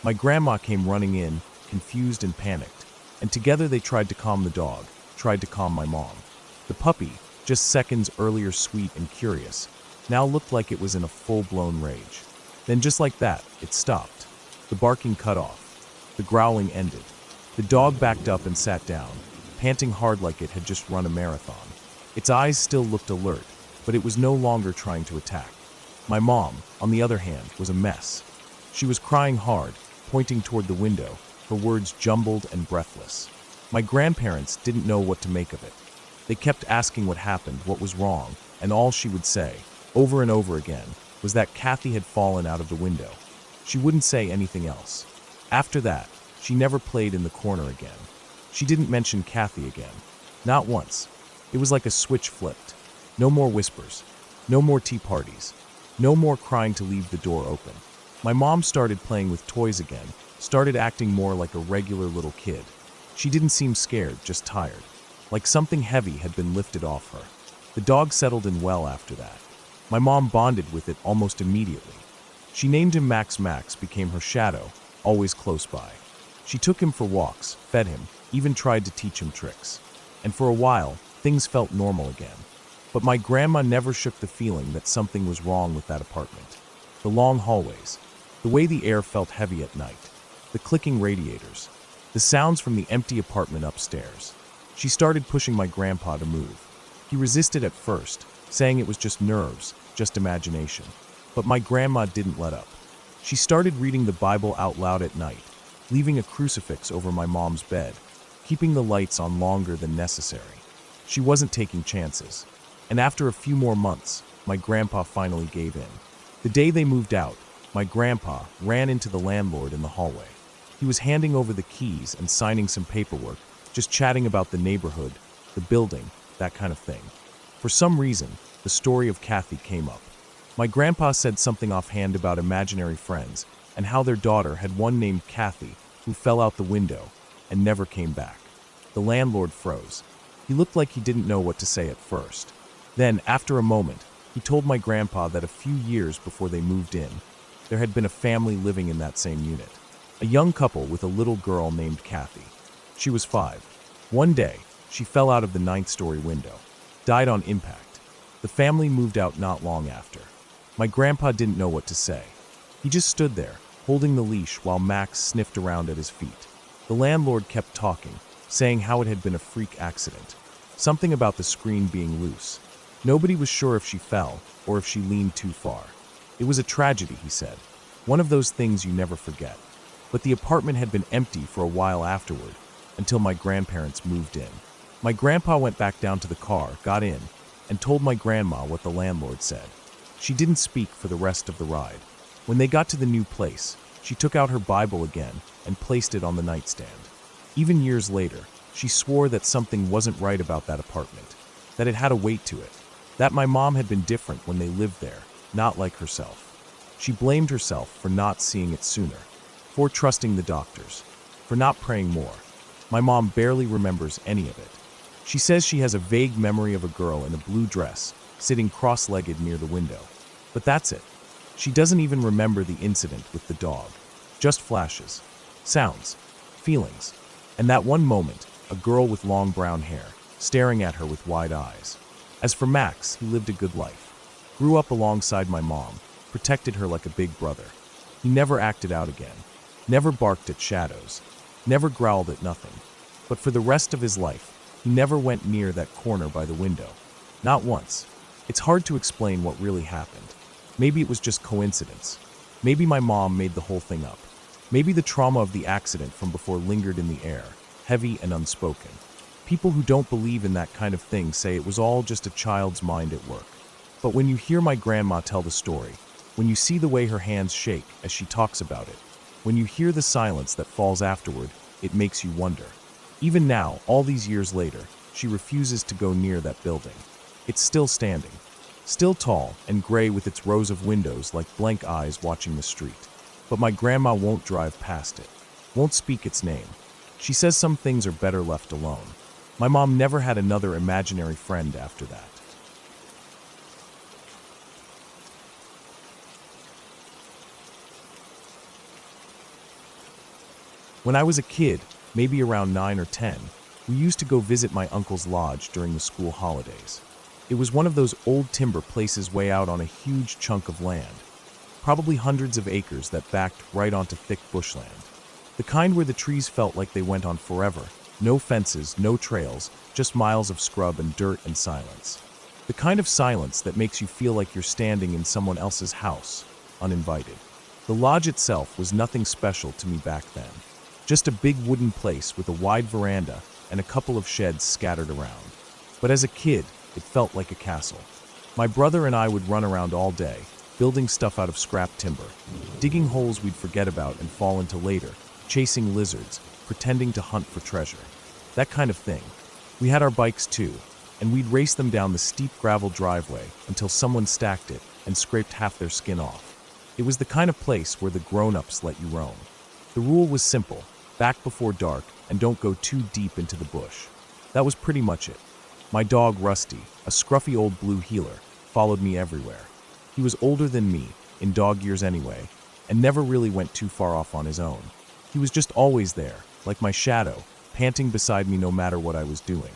My grandma came running in, confused and panicked, and together they tried to calm the dog, tried to calm my mom. The puppy, just seconds earlier sweet and curious, now looked like it was in a full-blown rage. Then just like that, it stopped. The barking cut off. The growling ended. The dog backed up and sat down, panting hard like it had just run a marathon. Its eyes still looked alert, but it was no longer trying to attack. My mom, on the other hand, was a mess. She was crying hard, pointing toward the window, her words jumbled and breathless. My grandparents didn't know what to make of it. They kept asking what happened, what was wrong, and all she would say, over and over again, was that Kathy had fallen out of the window. She wouldn't say anything else. After that, she never played in the corner again. She didn't mention Kathy again. Not once. It was like a switch flipped. No more whispers. No more tea parties. No more crying to leave the door open. My mom started playing with toys again, started acting more like a regular little kid. She didn't seem scared, just tired. Like something heavy had been lifted off her. The dog settled in well after that. My mom bonded with it almost immediately. She named him Max. Max became her shadow, always close by. She took him for walks, fed him, even tried to teach him tricks. And for a while, things felt normal again. But my grandma never shook the feeling that something was wrong with that apartment. The long hallways, the way the air felt heavy at night, the clicking radiators, the sounds from the empty apartment upstairs. She started pushing my grandpa to move. He resisted at first, saying it was just nerves, just imagination. But my grandma didn't let up. She started reading the Bible out loud at night, leaving a crucifix over my mom's bed, keeping the lights on longer than necessary. She wasn't taking chances. And after a few more months, my grandpa finally gave in. The day they moved out, my grandpa ran into the landlord in the hallway. He was handing over the keys and signing some paperwork, just chatting about the neighborhood, the building, that kind of thing. For some reason, the story of Kathy came up. My grandpa said something offhand about imaginary friends and how their daughter had one named Kathy who fell out the window and never came back. The landlord froze. He looked like he didn't know what to say at first. Then, after a moment, he told my grandpa that a few years before they moved in, there had been a family living in that same unit. A young couple with a little girl named Kathy. She was 5. One day, she fell out of the 9th-story window, died on impact. The family moved out not long after. My grandpa didn't know what to say. He just stood there, holding the leash while Max sniffed around at his feet. The landlord kept talking, saying how it had been a freak accident. Something about the screen being loose. Nobody was sure if she fell or if she leaned too far. It was a tragedy, he said. One of those things you never forget. But the apartment had been empty for a while afterward, until my grandparents moved in. My grandpa went back down to the car, got in, and told my grandma what the landlord said. She didn't speak for the rest of the ride. When they got to the new place, she took out her Bible again and placed it on the nightstand. Even years later, she swore that something wasn't right about that apartment, that it had a weight to it, that my mom had been different when they lived there, not like herself. She blamed herself for not seeing it sooner, for trusting the doctors, for not praying more. My mom barely remembers any of it. She says she has a vague memory of a girl in a blue dress, sitting cross-legged near the window. But that's it. She doesn't even remember the incident with the dog. Just flashes, sounds, feelings, and that one moment, a girl with long brown hair, staring at her with wide eyes. As for Max, he lived a good life. Grew up alongside my mom, protected her like a big brother. He never acted out again, never barked at shadows, never growled at nothing. But for the rest of his life, he never went near that corner by the window. Not once. It's hard to explain what really happened. Maybe it was just coincidence. Maybe my mom made the whole thing up. Maybe the trauma of the accident from before lingered in the air, heavy and unspoken. People who don't believe in that kind of thing say it was all just a child's mind at work. But when you hear my grandma tell the story, when you see the way her hands shake as she talks about it, when you hear the silence that falls afterward, it makes you wonder. Even now, all these years later, she refuses to go near that building. It's still standing, still tall and gray with its rows of windows like blank eyes watching the street. But my grandma won't drive past it, won't speak its name. She says some things are better left alone. My mom never had another imaginary friend after that. When I was a kid, maybe around 9 or 10, we used to go visit my uncle's lodge during the school holidays. It was one of those old timber places way out on a huge chunk of land, probably hundreds of acres that backed right onto thick bushland. The kind where the trees felt like they went on forever. No fences, no trails, just miles of scrub and dirt and silence. The kind of silence that makes you feel like you're standing in someone else's house, uninvited. The lodge itself was nothing special to me back then. Just a big wooden place with a wide veranda and a couple of sheds scattered around. But as a kid, it felt like a castle. My brother and I would run around all day, building stuff out of scrap timber, digging holes we'd forget about and fall into later, chasing lizards, pretending to hunt for treasure. That kind of thing. We had our bikes too, and we'd race them down the steep gravel driveway until someone stacked it and scraped half their skin off. It was the kind of place where the grown-ups let you roam. The rule was simple: back before dark and don't go too deep into the bush. That was pretty much it. My dog Rusty, a scruffy old blue heeler, followed me everywhere. He was older than me, in dog years anyway, and never really went too far off on his own. He was just always there, like my shadow, panting beside me no matter what I was doing.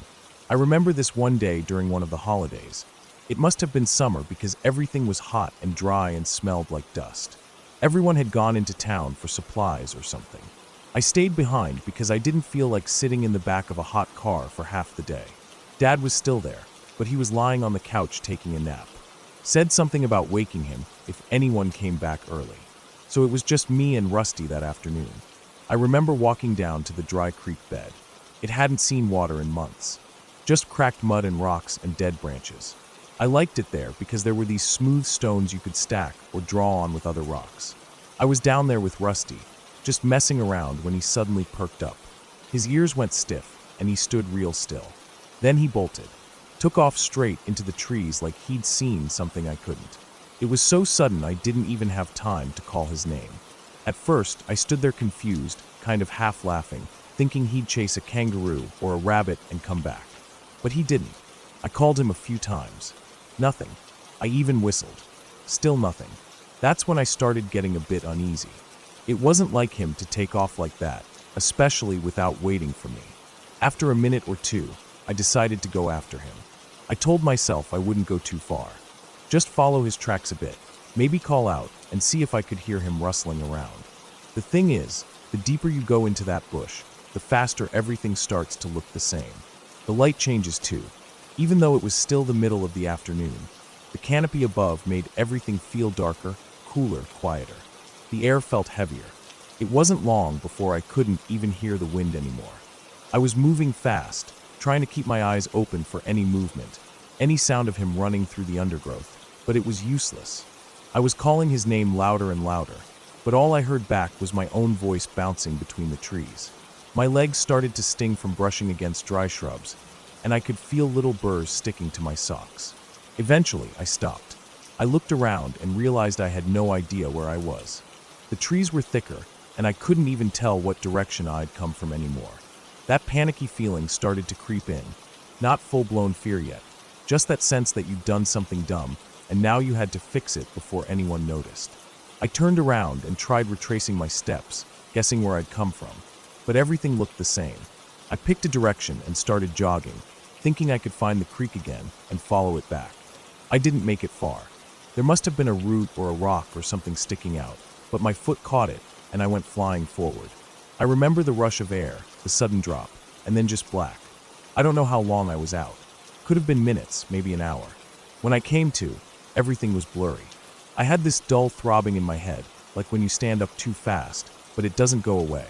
I remember this one day during one of the holidays. It must have been summer because everything was hot and dry and smelled like dust. Everyone had gone into town for supplies or something. I stayed behind because I didn't feel like sitting in the back of a hot car for half the day. Dad was still there, but he was lying on the couch taking a nap. Said something about waking him if anyone came back early. So it was just me and Rusty that afternoon. I remember walking down to the dry creek bed. It hadn't seen water in months. Just cracked mud and rocks and dead branches. I liked it there because there were these smooth stones you could stack or draw on with other rocks. I was down there with Rusty, just messing around when he suddenly perked up. His ears went stiff and he stood real still. Then he bolted, took off straight into the trees like he'd seen something I couldn't. It was so sudden I didn't even have time to call his name. At first, I stood there confused, kind of half laughing, thinking he'd chase a kangaroo or a rabbit and come back. But he didn't. I called him a few times. Nothing. I even whistled. Still nothing. That's when I started getting a bit uneasy. It wasn't like him to take off like that, especially without waiting for me. After a minute or two, I decided to go after him. I told myself I wouldn't go too far. Just follow his tracks a bit, maybe call out and see if I could hear him rustling around. The thing is, the deeper you go into that bush, the faster everything starts to look the same. The light changes too. Even though it was still the middle of the afternoon, the canopy above made everything feel darker, cooler, quieter. The air felt heavier. It wasn't long before I couldn't even hear the wind anymore. I was moving fast, trying to keep my eyes open for any movement, any sound of him running through the undergrowth, but it was useless. I was calling his name louder and louder, but all I heard back was my own voice bouncing between the trees. My legs started to sting from brushing against dry shrubs, and I could feel little burrs sticking to my socks. Eventually, I stopped. I looked around and realized I had no idea where I was. The trees were thicker, and I couldn't even tell what direction I'd come from anymore. That panicky feeling started to creep in. Not full-blown fear yet, just that sense that you'd done something dumb, and now you had to fix it before anyone noticed. I turned around and tried retracing my steps, guessing where I'd come from, but everything looked the same. I picked a direction and started jogging, thinking I could find the creek again and follow it back. I didn't make it far. There must have been a root or a rock or something sticking out, but my foot caught it, and I went flying forward. I remember the rush of air, the sudden drop, and then just black. I don't know how long I was out. Could have been minutes, maybe an hour. When I came to, everything was blurry. I had this dull throbbing in my head, like when you stand up too fast, but it doesn't go away.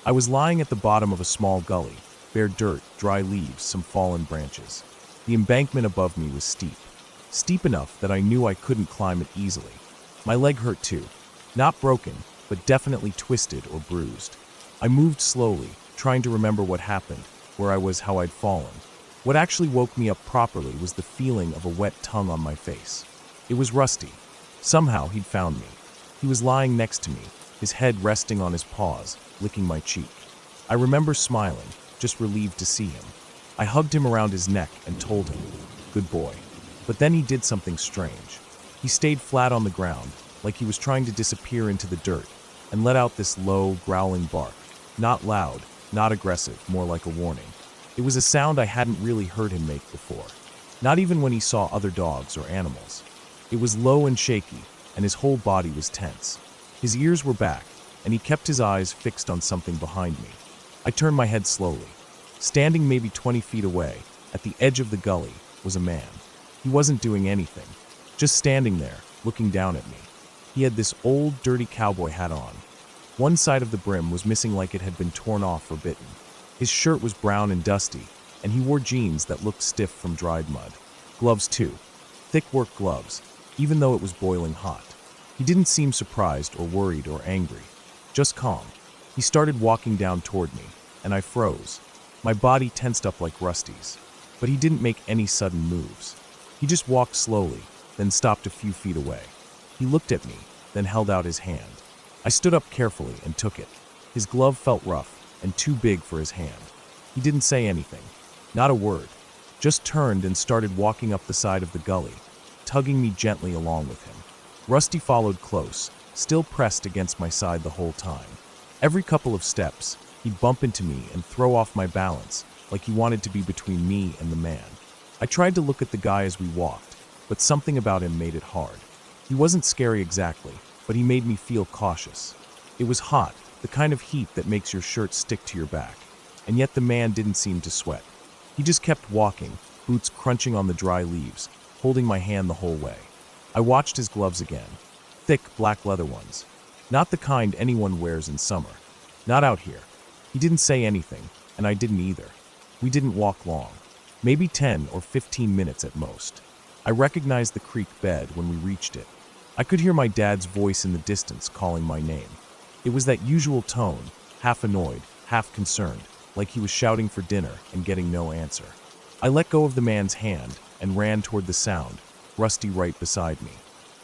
I was lying at the bottom of a small gully, bare dirt, dry leaves, some fallen branches. The embankment above me was steep enough that I knew I couldn't climb it easily. My leg hurt too. Not broken, but definitely twisted or bruised. I moved slowly, trying to remember what happened, where I was, how I'd fallen. What actually woke me up properly was the feeling of a wet tongue on my face. It was Rusty. Somehow he'd found me. He was lying next to me, his head resting on his paws, licking my cheek. I remember smiling, just relieved to see him. I hugged him around his neck and told him, "Good boy." But then he did something strange. He stayed flat on the ground, like he was trying to disappear into the dirt, and let out this low, growling bark. Not loud, not aggressive, more like a warning. It was a sound I hadn't really heard him make before. Not even when he saw other dogs or animals. It was low and shaky, and his whole body was tense. His ears were back, and he kept his eyes fixed on something behind me. I turned my head slowly. Standing maybe 20 feet away, at the edge of the gully, was a man. He wasn't doing anything, just standing there, looking down at me. He had this old, dirty cowboy hat on. One side of the brim was missing like it had been torn off or bitten. His shirt was brown and dusty, and he wore jeans that looked stiff from dried mud. Gloves too. Thick work gloves, even though it was boiling hot. He didn't seem surprised or worried or angry, just calm. He started walking down toward me, and I froze. My body tensed up like Rusty's. But he didn't make any sudden moves. He just walked slowly, then stopped a few feet away. He looked at me, then held out his hand. I stood up carefully and took it. His glove felt rough and too big for his hand. He didn't say anything, not a word, just turned and started walking up the side of the gully, tugging me gently along with him. Rusty followed close, still pressed against my side the whole time. Every couple of steps, he'd bump into me and throw off my balance, like he wanted to be between me and the man. I tried to look at the guy as we walked, but something about him made it hard. He wasn't scary exactly, but he made me feel cautious. It was hot, the kind of heat that makes your shirt stick to your back, and yet the man didn't seem to sweat. He just kept walking, boots crunching on the dry leaves, holding my hand the whole way. I watched his gloves again, thick black leather ones, not the kind anyone wears in summer, not out here. He didn't say anything, and I didn't either. We didn't walk long, maybe 10 or 15 minutes at most. I recognized the creek bed when we reached it. I could hear my dad's voice in the distance calling my name. It was that usual tone, half annoyed, half concerned, like he was shouting for dinner and getting no answer. I let go of the man's hand and ran toward the sound, Rusty right beside me.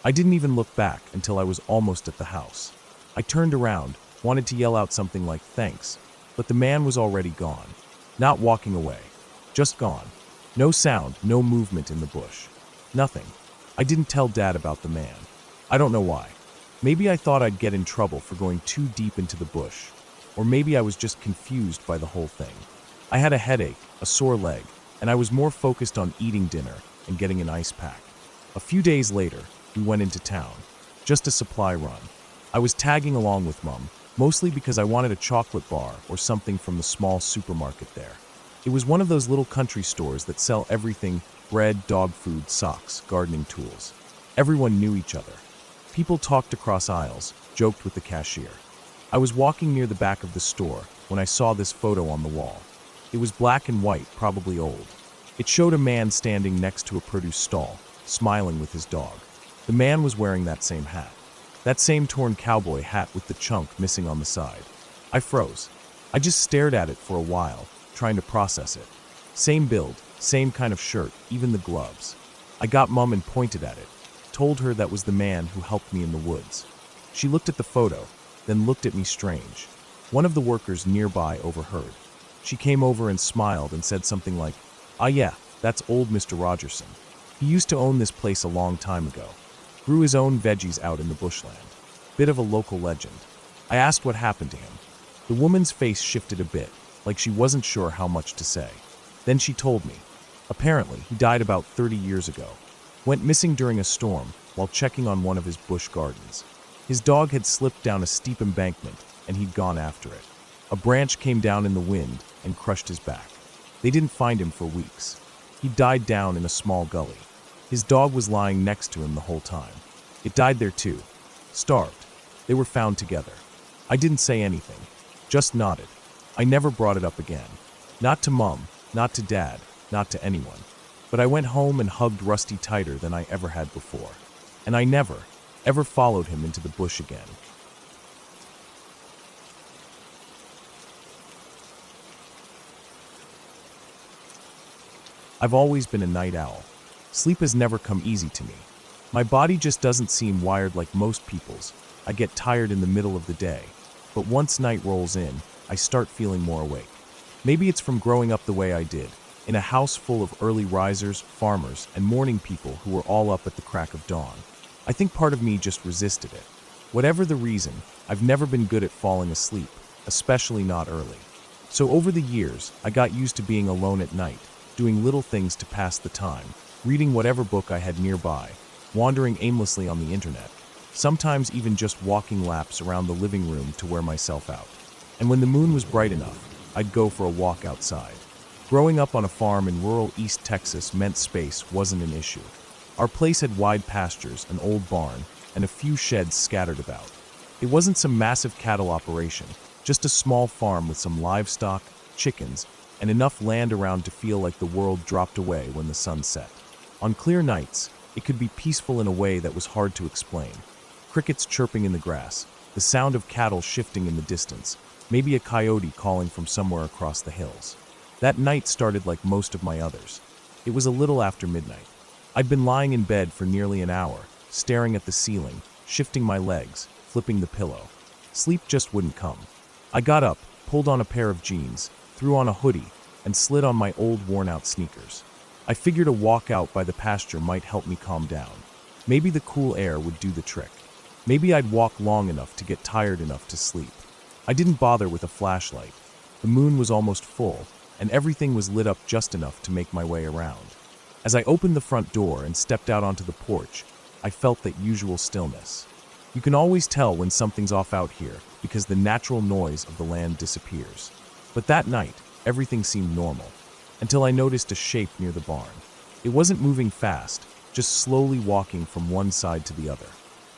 I didn't even look back until I was almost at the house. I turned around, wanted to yell out something like thanks, but the man was already gone. Not walking away, just gone. No sound, no movement in the bush. Nothing. I didn't tell Dad about the man. I don't know why. Maybe I thought I'd get in trouble for going too deep into the bush, or maybe I was just confused by the whole thing. I had a headache, a sore leg, and I was more focused on eating dinner and getting an ice pack. A few days later, we went into town. Just a supply run. I was tagging along with Mum, mostly because I wanted a chocolate bar or something from the small supermarket there. It was one of those little country stores that sell everything: bread, dog food, socks, gardening tools. Everyone knew each other. People talked across aisles, joked with the cashier. I was walking near the back of the store when I saw this photo on the wall. It was black and white, probably old. It showed a man standing next to a produce stall, smiling with his dog. The man was wearing that same hat. That same torn cowboy hat with the chunk missing on the side. I froze. I just stared at it for a while, trying to process it. Same build, same kind of shirt, even the gloves. I got Mum and pointed at it, told her that was the man who helped me in the woods. She looked at the photo, then looked at me strange. One of the workers nearby overheard. She came over and smiled and said something like, "Ah yeah, that's old Mr. Rogerson. He used to own this place a long time ago. Grew his own veggies out in the bushland. Bit of a local legend." I asked what happened to him. The woman's face shifted a bit, like she wasn't sure how much to say. Then she told me. Apparently, he died about 30 years ago. Went missing during a storm while checking on one of his bush gardens. His dog had slipped down a steep embankment, and he'd gone after it. A branch came down in the wind and crushed his back. They didn't find him for weeks. He died down in a small gully. His dog was lying next to him the whole time. It died there too. Starved. They were found together. I didn't say anything, just nodded. I never brought it up again. Not to Mum, not to Dad, not to anyone. But I went home and hugged Rusty tighter than I ever had before. And I never, ever followed him into the bush again. I've always been a night owl. Sleep has never come easy to me. My body just doesn't seem wired like most people's. I get tired in the middle of the day, but once night rolls in, I start feeling more awake. Maybe it's from growing up the way I did, in a house full of early risers, farmers, and morning people who were all up at the crack of dawn. I think part of me just resisted it. Whatever the reason, I've never been good at falling asleep, especially not early. So over the years, I got used to being alone at night, doing little things to pass the time, reading whatever book I had nearby, wandering aimlessly on the internet, sometimes even just walking laps around the living room to wear myself out. And when the moon was bright enough, I'd go for a walk outside. Growing up on a farm in rural East Texas meant space wasn't an issue. Our place had wide pastures, an old barn, and a few sheds scattered about. It wasn't some massive cattle operation, just a small farm with some livestock, chickens, and enough land around to feel like the world dropped away when the sun set. On clear nights, it could be peaceful in a way that was hard to explain. Crickets chirping in the grass, the sound of cattle shifting in the distance, maybe a coyote calling from somewhere across the hills. That night started like most of my others. It was a little after midnight. I'd been lying in bed for nearly an hour, staring at the ceiling, shifting my legs, flipping the pillow. Sleep just wouldn't come. I got up, pulled on a pair of jeans, threw on a hoodie, and slid on my old worn-out sneakers. I figured a walk out by the pasture might help me calm down. Maybe the cool air would do the trick. Maybe I'd walk long enough to get tired enough to sleep. I didn't bother with a flashlight. The moon was almost full, and everything was lit up just enough to make my way around. As I opened the front door and stepped out onto the porch, I felt that usual stillness. You can always tell when something's off out here because the natural noise of the land disappears. But that night, everything seemed normal, until I noticed a shape near the barn. It wasn't moving fast, just slowly walking from one side to the other.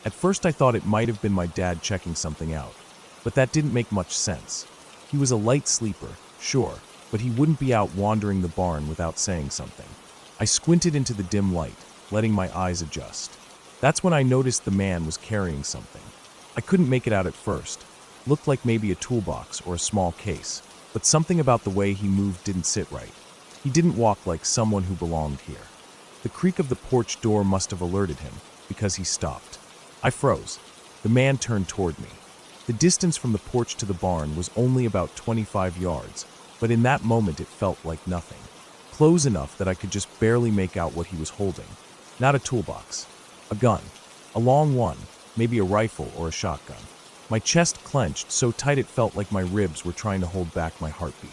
At first I thought it might have been my dad checking something out, but that didn't make much sense. He was a light sleeper, sure, but he wouldn't be out wandering the barn without saying something. I squinted into the dim light, letting my eyes adjust. That's when I noticed the man was carrying something. I couldn't make it out at first. Looked like maybe a toolbox or a small case, but something about the way he moved didn't sit right. He didn't walk like someone who belonged here. The creak of the porch door must have alerted him, because he stopped. I froze. The man turned toward me. The distance from the porch to the barn was only about 25 yards, but in that moment it felt like nothing. Close enough that I could just barely make out what he was holding. Not a toolbox. A gun. A long one, maybe a rifle or a shotgun. My chest clenched so tight it felt like my ribs were trying to hold back my heartbeat.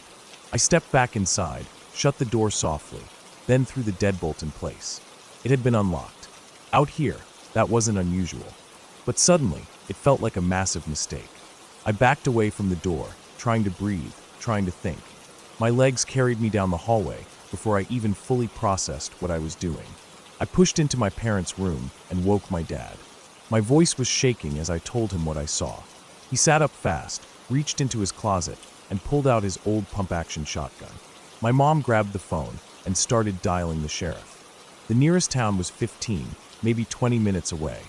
I stepped back inside, shut the door softly, then threw the deadbolt in place. It had been unlocked. Out here, that wasn't unusual. But suddenly, it felt like a massive mistake. I backed away from the door, trying to breathe, trying to think. My legs carried me down the hallway before I even fully processed what I was doing. I pushed into my parents' room and woke my dad. My voice was shaking as I told him what I saw. He sat up fast, reached into his closet, and pulled out his old pump-action shotgun. My mom grabbed the phone and started dialing the sheriff. The nearest town was 15, maybe 20 minutes away,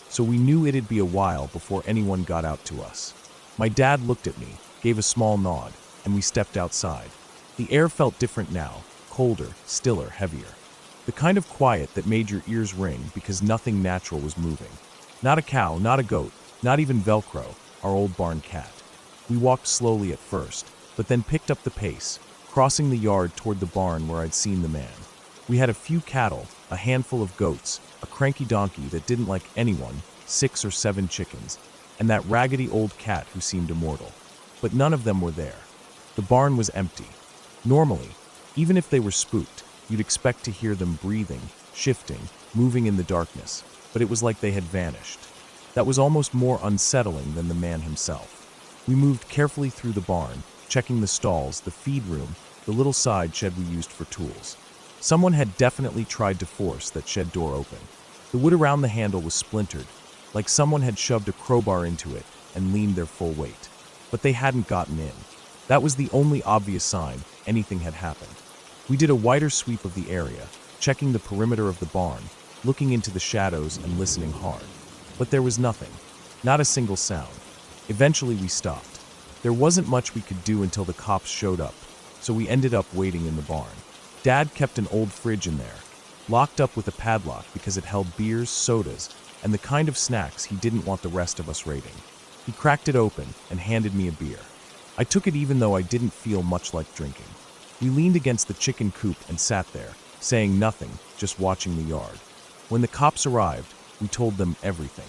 so we knew it'd be a while before anyone got out to us. My dad looked at me, gave a small nod, and we stepped outside. The air felt different now, colder, stiller, heavier. The kind of quiet that made your ears ring because nothing natural was moving. Not a cow, not a goat, not even Velcro, our old barn cat. We walked slowly at first, but then picked up the pace, crossing the yard toward the barn where I'd seen the man. We had a few cattle, a handful of goats, a cranky donkey that didn't like anyone, 6 or 7 chickens, and that raggedy old cat who seemed immortal. But none of them were there. The barn was empty. Normally, even if they were spooked, you'd expect to hear them breathing, shifting, moving in the darkness, but it was like they had vanished. That was almost more unsettling than the man himself. We moved carefully through the barn, checking the stalls, the feed room, the little side shed we used for tools. Someone had definitely tried to force that shed door open. The wood around the handle was splintered, like someone had shoved a crowbar into it and leaned their full weight. But they hadn't gotten in. That was the only obvious sign anything had happened. We did a wider sweep of the area, checking the perimeter of the barn, looking into the shadows and listening hard. But there was nothing. Not a single sound. Eventually we stopped. There wasn't much we could do until the cops showed up, so we ended up waiting in the barn. Dad kept an old fridge in there, locked up with a padlock because it held beers, sodas, and the kind of snacks he didn't want the rest of us raiding. He cracked it open and handed me a beer. I took it even though I didn't feel much like drinking. We leaned against the chicken coop and sat there, saying nothing, just watching the yard. When the cops arrived, we told them everything.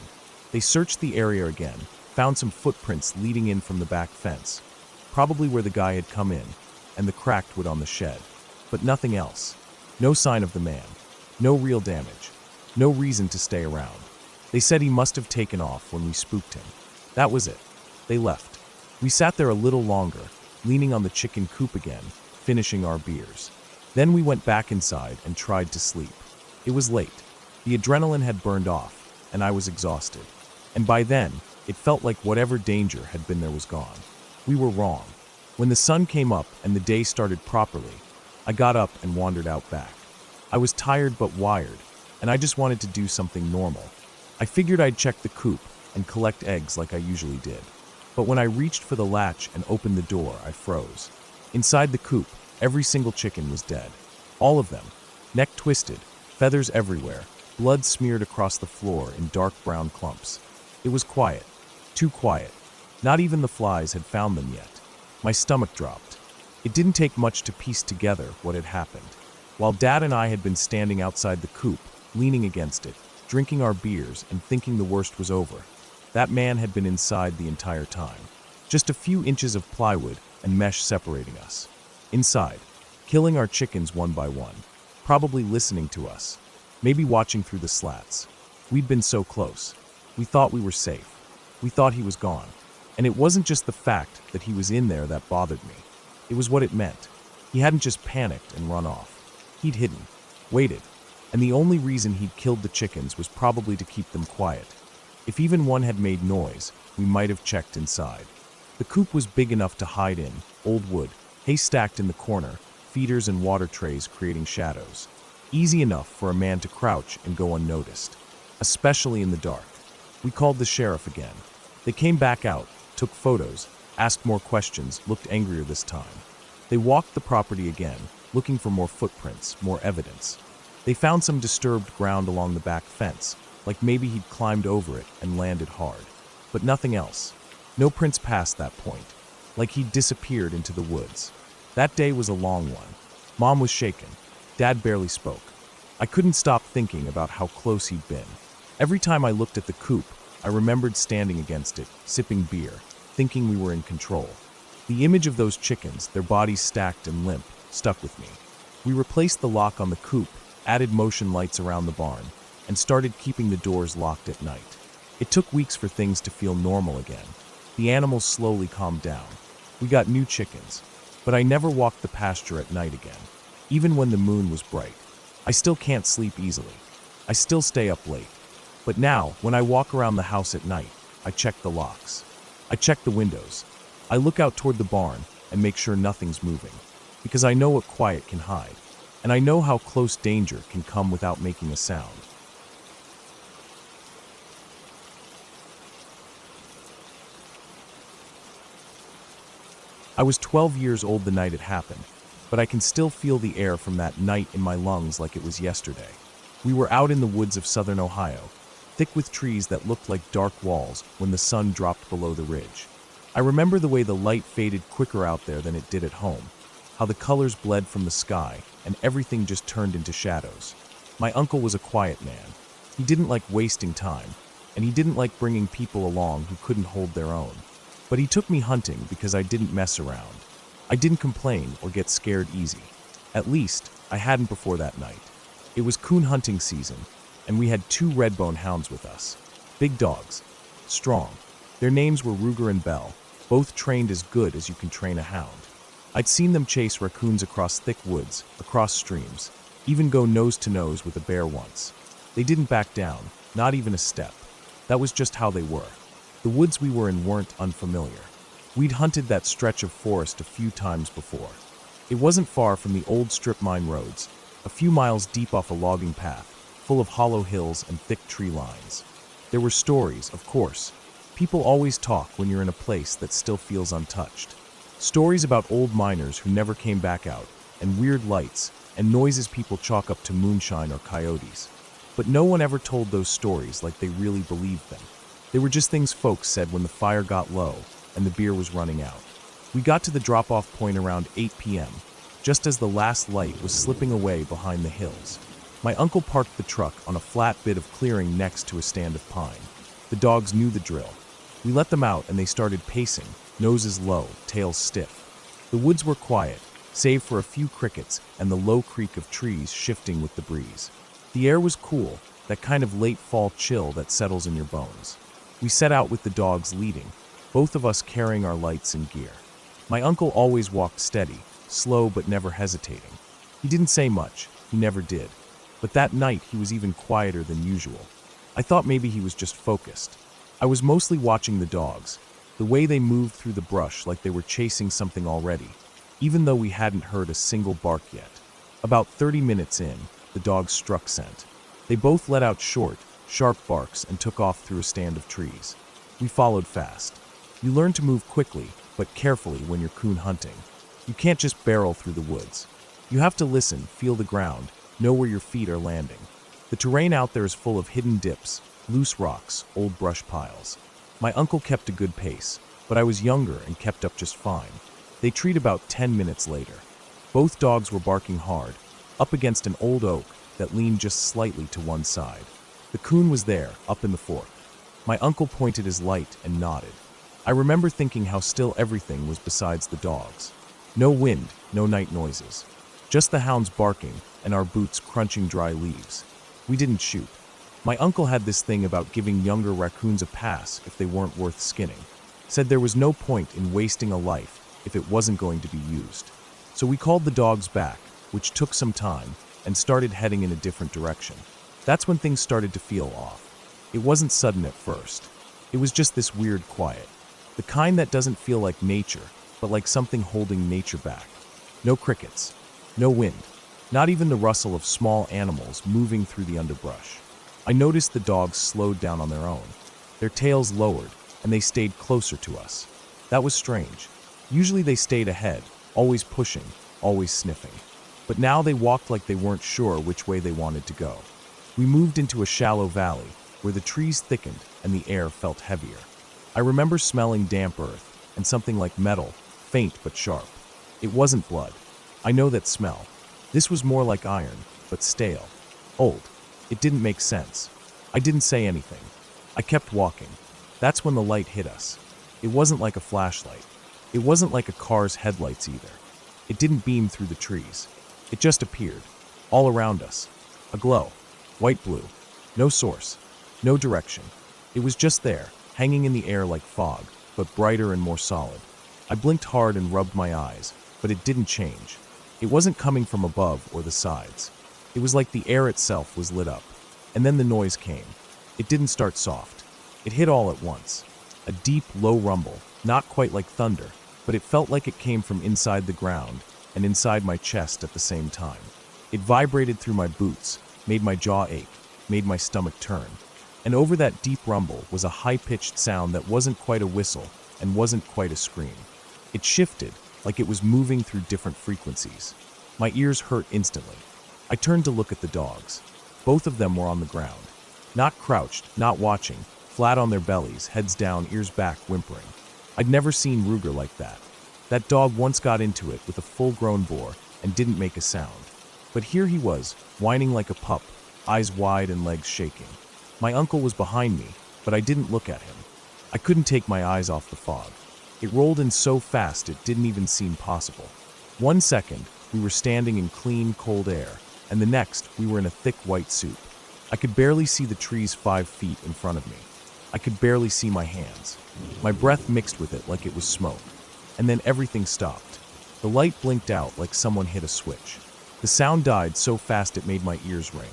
They searched the area again, found some footprints leading in from the back fence, probably where the guy had come in, and the cracked wood on the shed. But nothing else. No sign of the man. No real damage. No reason to stay around. They said he must have taken off when we spooked him. That was it. They left. We sat there a little longer, leaning on the chicken coop again, finishing our beers. Then we went back inside and tried to sleep. It was late. The adrenaline had burned off, and I was exhausted. And by then, it felt like whatever danger had been there was gone. We were wrong. When the sun came up and the day started properly, I got up and wandered out back. I was tired but wired, and I just wanted to do something normal. I figured I'd check the coop and collect eggs like I usually did. But when I reached for the latch and opened the door, I froze. Inside the coop, every single chicken was dead. All of them. Neck twisted, feathers everywhere, blood smeared across the floor in dark brown clumps. It was quiet. Too quiet. Not even the flies had found them yet. My stomach dropped. It didn't take much to piece together what had happened. While Dad and I had been standing outside the coop, leaning against it, drinking our beers and thinking the worst was over, that man had been inside the entire time. Just a few inches of plywood and mesh separating us. Inside, killing our chickens one by one, probably listening to us, maybe watching through the slats. We'd been so close. We thought we were safe. We thought he was gone. And it wasn't just the fact that he was in there that bothered me. It was what it meant. He hadn't just panicked and run off. He'd hidden, waited, and the only reason he'd killed the chickens was probably to keep them quiet. If even one had made noise, we might have checked inside. The coop was big enough to hide in, old wood, hay stacked in the corner, feeders and water trays creating shadows. Easy enough for a man to crouch and go unnoticed, especially in the dark. We called the sheriff again. They came back out, took photos, asked more questions, looked angrier this time. They walked the property again, looking for more footprints, more evidence. They found some disturbed ground along the back fence, like maybe he'd climbed over it and landed hard. But nothing else. No prints past that point, like he'd disappeared into the woods. That day was a long one. Mom was shaken. Dad barely spoke. I couldn't stop thinking about how close he'd been. Every time I looked at the coop, I remembered standing against it, sipping beer, thinking we were in control. The image of those chickens, their bodies stacked and limp, stuck with me. We replaced the lock on the coop, added motion lights around the barn, and started keeping the doors locked at night. It took weeks for things to feel normal again. The animals slowly calmed down. We got new chickens, but I never walked the pasture at night again, even when the moon was bright. I still can't sleep easily. I still stay up late. But now, when I walk around the house at night, I check the locks. I check the windows. I look out toward the barn and make sure nothing's moving, because I know what quiet can hide, and I know how close danger can come without making a sound. I was 12 years old the night it happened, but I can still feel the air from that night in my lungs like it was yesterday. We were out in the woods of southern Ohio, thick with trees that looked like dark walls when the sun dropped below the ridge. I remember the way the light faded quicker out there than it did at home, how the colors bled from the sky and everything just turned into shadows. My uncle was a quiet man. He didn't like wasting time, and he didn't like bringing people along who couldn't hold their own. But he took me hunting because I didn't mess around. I didn't complain or get scared easy. At least, I hadn't before that night. It was coon hunting season, and we had 2 redbone hounds with us. Big dogs. Strong. Their names were Ruger and Bell, both trained as good as you can train a hound. I'd seen them chase raccoons across thick woods, across streams, even go nose to nose with a bear once. They didn't back down, not even a step. That was just how they were. The woods we were in weren't unfamiliar. We'd hunted that stretch of forest a few times before. It wasn't far from the old strip mine roads, a few miles deep off a logging path, full of hollow hills and thick tree lines. There were stories, of course. People always talk when you're in a place that still feels untouched. Stories about old miners who never came back out, and weird lights, and noises people chalk up to moonshine or coyotes. But no one ever told those stories like they really believed them. They were just things folks said when the fire got low and the beer was running out. We got to the drop-off point around 8 p.m., just as the last light was slipping away behind the hills. My uncle parked the truck on a flat bit of clearing next to a stand of pine. The dogs knew the drill. We let them out and they started pacing, noses low, tails stiff. The woods were quiet, save for a few crickets and the low creak of trees shifting with the breeze. The air was cool, that kind of late fall chill that settles in your bones. We set out with the dogs leading, both of us carrying our lights and gear. My uncle always walked steady, slow but never hesitating. He didn't say much, he never did. But that night he was even quieter than usual. I thought maybe he was just focused. I was mostly watching the dogs, the way they moved through the brush like they were chasing something already, even though we hadn't heard a single bark yet. About 30 minutes in, the dogs struck scent. They both let out short, sharp barks and took off through a stand of trees. We followed fast. You learn to move quickly, but carefully when you're coon hunting. You can't just barrel through the woods. You have to listen, feel the ground, know where your feet are landing. The terrain out there is full of hidden dips, loose rocks, old brush piles. My uncle kept a good pace, but I was younger and kept up just fine. They treed about 10 minutes later. Both dogs were barking hard, up against an old oak that leaned just slightly to one side. The coon was there, up in the fork. My uncle pointed his light and nodded. I remember thinking how still everything was besides the dogs. No wind, no night noises. Just the hounds barking and our boots crunching dry leaves. We didn't shoot. My uncle had this thing about giving younger raccoons a pass if they weren't worth skinning. Said there was no point in wasting a life if it wasn't going to be used. So we called the dogs back, which took some time, and started heading in a different direction. That's when things started to feel off. It wasn't sudden at first. It was just this weird quiet. The kind that doesn't feel like nature, but like something holding nature back. No crickets. No wind. Not even the rustle of small animals moving through the underbrush. I noticed the dogs slowed down on their own. Their tails lowered, and they stayed closer to us. That was strange. Usually they stayed ahead, always pushing, always sniffing. But now they walked like they weren't sure which way they wanted to go. We moved into a shallow valley, where the trees thickened and the air felt heavier. I remember smelling damp earth, and something like metal, faint but sharp. It wasn't blood. I know that smell. This was more like iron, but stale. Old. It didn't make sense. I didn't say anything. I kept walking. That's when the light hit us. It wasn't like a flashlight. It wasn't like a car's headlights either. It didn't beam through the trees. It just appeared, all around us. A glow. White-blue. No source. No direction. It was just there, hanging in the air like fog, but brighter and more solid. I blinked hard and rubbed my eyes, but it didn't change. It wasn't coming from above or the sides. It was like the air itself was lit up. And then the noise came. It didn't start soft. It hit all at once. A deep, low rumble, not quite like thunder, but it felt like it came from inside the ground and inside my chest at the same time. It vibrated through my boots, made my jaw ache, made my stomach turn. And over that deep rumble was a high-pitched sound that wasn't quite a whistle and wasn't quite a scream. It shifted, like it was moving through different frequencies. My ears hurt instantly. I turned to look at the dogs. Both of them were on the ground. Not crouched, not watching, flat on their bellies, heads down, ears back, whimpering. I'd never seen Ruger like that. That dog once got into it with a full-grown boar and didn't make a sound. But here he was, whining like a pup, eyes wide and legs shaking. My uncle was behind me, but I didn't look at him. I couldn't take my eyes off the fog. It rolled in so fast it didn't even seem possible. 1 second, we were standing in clean, cold air, and the next, we were in a thick white soup. I could barely see the trees 5 feet in front of me. I could barely see my hands. My breath mixed with it like it was smoke. And then everything stopped. The light blinked out like someone hit a switch. The sound died so fast it made my ears ring.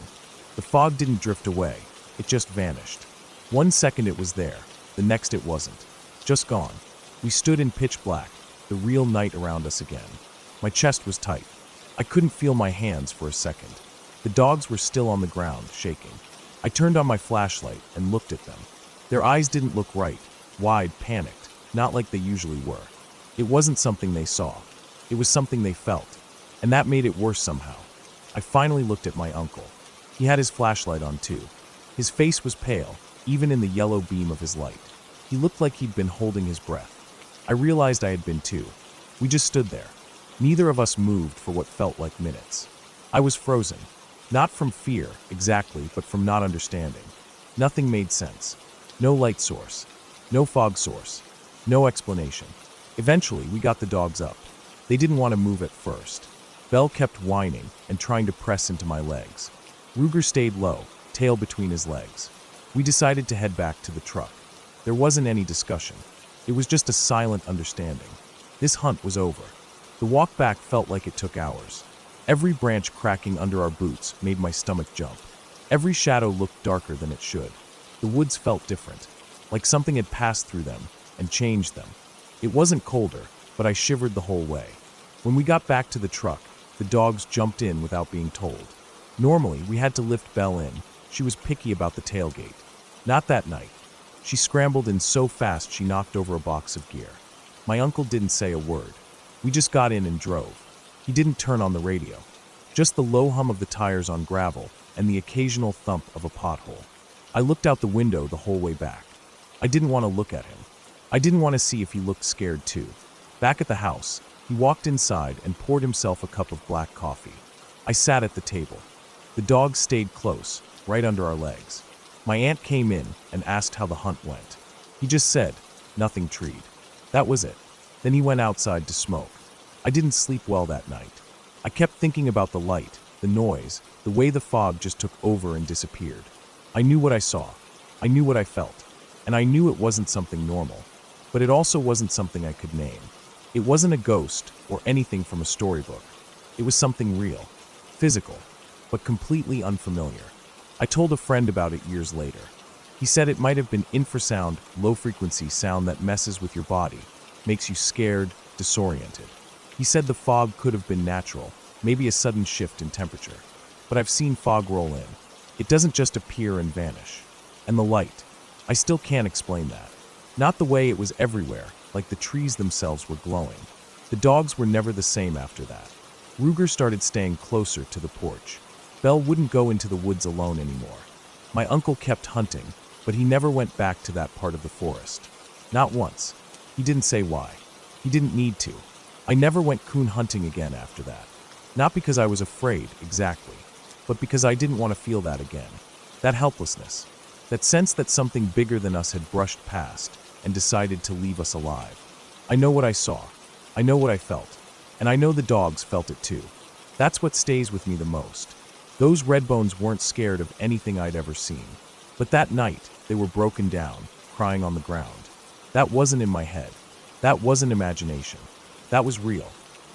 The fog didn't drift away. It just vanished. 1 second it was there, the next it wasn't. Just gone. We stood in pitch black, the real night around us again. My chest was tight. I couldn't feel my hands for a second. The dogs were still on the ground, shaking. I turned on my flashlight and looked at them. Their eyes didn't look right, wide, panicked, not like they usually were. It wasn't something they saw. It was something they felt. And that made it worse somehow. I finally looked at my uncle. He had his flashlight on too. His face was pale, even in the yellow beam of his light. He looked like he'd been holding his breath. I realized I had been too. We just stood there. Neither of us moved for what felt like minutes. I was frozen. Not from fear, exactly, but from not understanding. Nothing made sense. No light source. No fog source. No explanation. Eventually, we got the dogs up. They didn't want to move at first. Belle kept whining and trying to press into my legs. Ruger stayed low, tail between his legs. We decided to head back to the truck. There wasn't any discussion. It was just a silent understanding. This hunt was over. The walk back felt like it took hours. Every branch cracking under our boots made my stomach jump. Every shadow looked darker than it should. The woods felt different, like something had passed through them and changed them. It wasn't colder, but I shivered the whole way. When we got back to the truck, the dogs jumped in without being told. Normally, we had to lift Belle in. She was picky about the tailgate. Not that night. She scrambled in so fast she knocked over a box of gear. My uncle didn't say a word. We just got in and drove. He didn't turn on the radio. Just the low hum of the tires on gravel and the occasional thump of a pothole. I looked out the window the whole way back. I didn't want to look at him. I didn't want to see if he looked scared too. Back at the house, he walked inside and poured himself a cup of black coffee. I sat at the table. The dogs stayed close, right under our legs. My aunt came in and asked how the hunt went. He just said, "Nothing treed." That was it. Then he went outside to smoke. I didn't sleep well that night. I kept thinking about the light, the noise, the way the fog just took over and disappeared. I knew what I saw. I knew what I felt. And I knew it wasn't something normal. But it also wasn't something I could name. It wasn't a ghost or anything from a storybook. It was something real, physical, but completely unfamiliar. I told a friend about it years later. He said it might have been infrasound, low-frequency sound that messes with your body, makes you scared, disoriented. He said the fog could have been natural, maybe a sudden shift in temperature. But I've seen fog roll in. It doesn't just appear and vanish. And the light. I still can't explain that. Not the way it was everywhere, like the trees themselves were glowing. The dogs were never the same after that. Ruger started staying closer to the porch. Belle wouldn't go into the woods alone anymore. My uncle kept hunting, but he never went back to that part of the forest. Not once. He didn't say why. He didn't need to. I never went coon hunting again after that. Not because I was afraid, exactly, but because I didn't want to feel that again. That helplessness. That sense that something bigger than us had brushed past and decided to leave us alive. I know what I saw. I know what I felt. And I know the dogs felt it too. That's what stays with me the most. Those Redbones weren't scared of anything I'd ever seen. But that night, they were broken down, crying on the ground. That wasn't in my head. That wasn't imagination. That was real.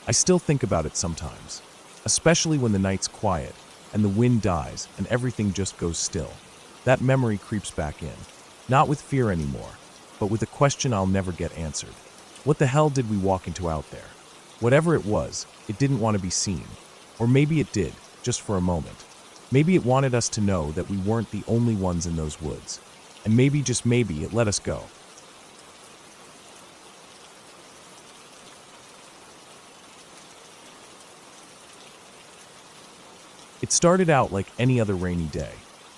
I still think about it sometimes, especially when the night's quiet and the wind dies and everything just goes still. That memory creeps back in, not with fear anymore, but with a question I'll never get answered. What the hell did we walk into out there? Whatever it was, it didn't want to be seen. Or maybe it did, just for a moment. Maybe it wanted us to know that we weren't the only ones in those woods. And maybe, just maybe, it let us go. It started out like any other rainy day,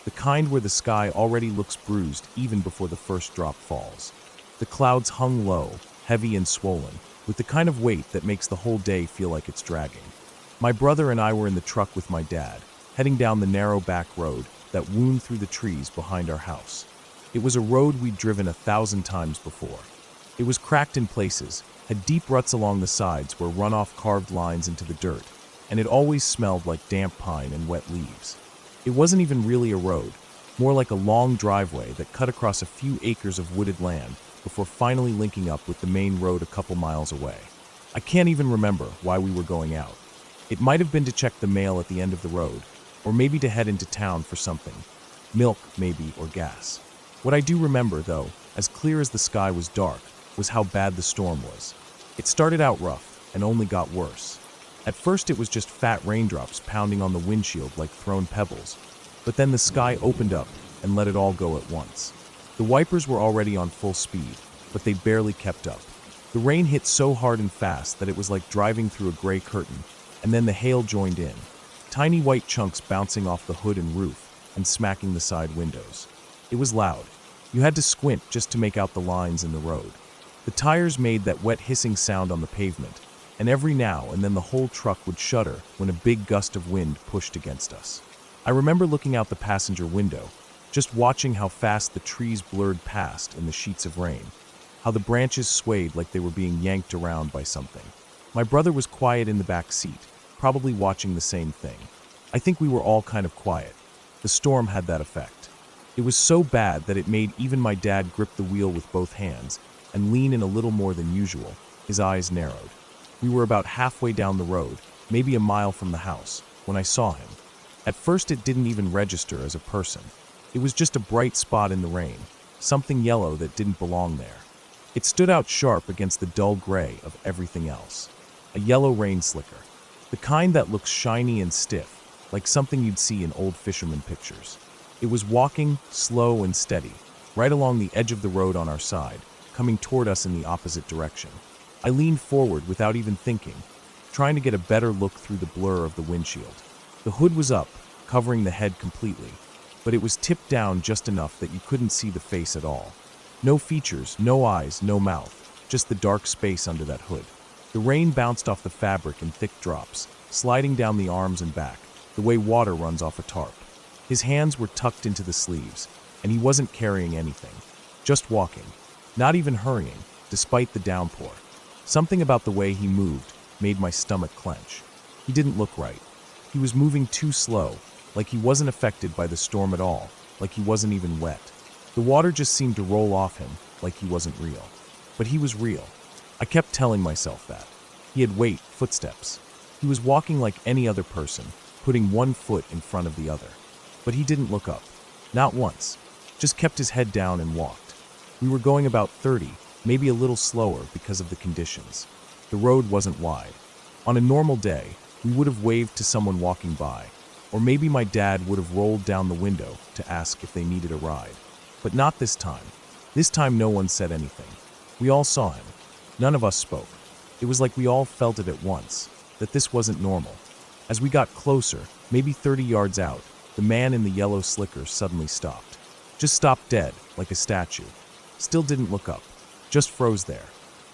the kind where the sky already looks bruised even before the first drop falls. The clouds hung low, heavy and swollen, with the kind of weight that makes the whole day feel like it's dragging. My brother and I were in the truck with my dad, heading down the narrow back road that wound through the trees behind our house. It was a road we'd driven 1,000 times before. It was cracked in places, had deep ruts along the sides where runoff carved lines into the dirt, and it always smelled like damp pine and wet leaves. It wasn't even really a road, more like a long driveway that cut across a few acres of wooded land before finally linking up with the main road a couple miles away. I can't even remember why we were going out. It might have been to check the mail at the end of the road, or maybe to head into town for something. Milk, maybe, or gas. What I do remember, though, as clear as the sky was dark, was how bad the storm was. It started out rough and only got worse. At first it was just fat raindrops pounding on the windshield like thrown pebbles, but then the sky opened up and let it all go at once. The wipers were already on full speed, but they barely kept up. The rain hit so hard and fast that it was like driving through a gray curtain, and then the hail joined in. tiny white chunks bouncing off the hood and roof and smacking the side windows. It was loud. You had to squint just to make out the lines in the road. The tires made that wet hissing sound on the pavement, and every now and then the whole truck would shudder when a big gust of wind pushed against us. I remember looking out the passenger window, just watching how fast the trees blurred past in the sheets of rain, how the branches swayed like they were being yanked around by something. My brother was quiet in the back seat, probably watching the same thing. I think we were all kind of quiet. The storm had that effect. It was so bad that it made even my dad grip the wheel with both hands and lean in a little more than usual. His eyes narrowed. We were about halfway down the road, maybe a mile from the house, when I saw him. At first it didn't even register as a person. It was just a bright spot in the rain, something yellow that didn't belong there. It stood out sharp against the dull gray of everything else. A yellow rain slicker. The kind that looks shiny and stiff, like something you'd see in old fisherman pictures. It was walking, slow and steady, right along the edge of the road on our side, coming toward us in the opposite direction. I leaned forward without even thinking, trying to get a better look through the blur of the windshield. The hood was up, covering the head completely, but it was tipped down just enough that you couldn't see the face at all. No features, no eyes, no mouth, just the dark space under that hood. The rain bounced off the fabric in thick drops, sliding down the arms and back, the way water runs off a tarp. His hands were tucked into the sleeves, and he wasn't carrying anything, just walking, not even hurrying, despite the downpour. Something about the way he moved made my stomach clench. He didn't look right. He was moving too slow, like he wasn't affected by the storm at all, like he wasn't even wet. The water just seemed to roll off him, like he wasn't real. But he was real. I kept telling myself that. He had weight, footsteps. He was walking like any other person, putting one foot in front of the other. But he didn't look up. Not once. Just kept his head down and walked. We were going about 30, maybe a little slower because of the conditions. The road wasn't wide. On a normal day, we would have waved to someone walking by, or maybe my dad would have rolled down the window to ask if they needed a ride. But not this time. This time no one said anything. We all saw him. None of us spoke. It was like we all felt it at once, that this wasn't normal. As we got closer, maybe 30 yards out, the man in the yellow slicker suddenly stopped. Just stopped dead, like a statue. Still didn't look up. Just froze there.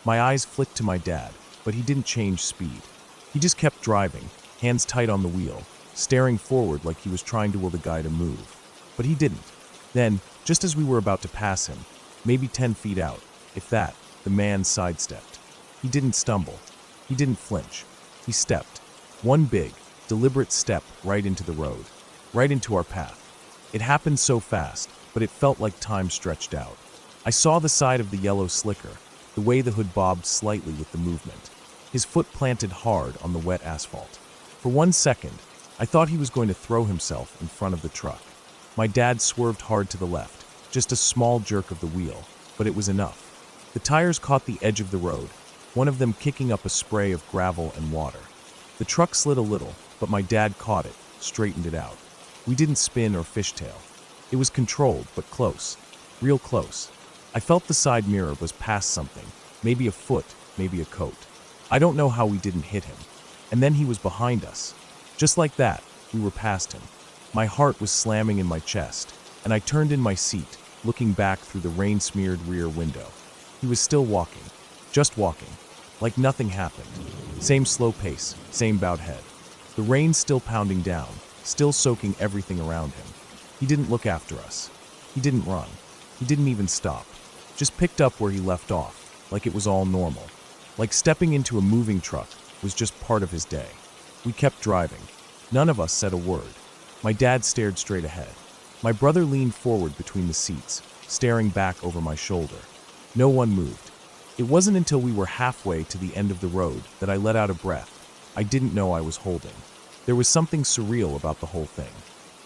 My eyes flicked to my dad, but he didn't change speed. He just kept driving, hands tight on the wheel, staring forward like he was trying to will the guy to move. But he didn't. Then, just as we were about to pass him, maybe 10 feet out, if that, the man sidestepped. He didn't stumble. He didn't flinch. He stepped. One big, deliberate step right into the road, right into our path. It happened so fast, but it felt like time stretched out. I saw the side of the yellow slicker, the way the hood bobbed slightly with the movement. His foot planted hard on the wet asphalt. For 1 second, I thought he was going to throw himself in front of the truck. My dad swerved hard to the left, just a small jerk of the wheel, but it was enough. The tires caught the edge of the road, one of them kicking up a spray of gravel and water. The truck slid a little, but my dad caught it, straightened it out. We didn't spin or fishtail. It was controlled, but close. Real close. I felt the side mirror was past something, maybe a foot, maybe a coat. I don't know how we didn't hit him. And then he was behind us. Just like that, we were past him. My heart was slamming in my chest, and I turned in my seat, looking back through the rain-smeared rear window. He was still walking, just walking, like nothing happened. Same slow pace, same bowed head. The rain still pounding down, still soaking everything around him. He didn't look after us. He didn't run. He didn't even stop. Just picked up where he left off, like it was all normal. Like stepping into a moving truck was just part of his day. We kept driving. None of us said a word. My dad stared straight ahead. My brother leaned forward between the seats, staring back over my shoulder. No one moved. It wasn't until we were halfway to the end of the road that I let out a breath I didn't know I was holding. There was something surreal about the whole thing.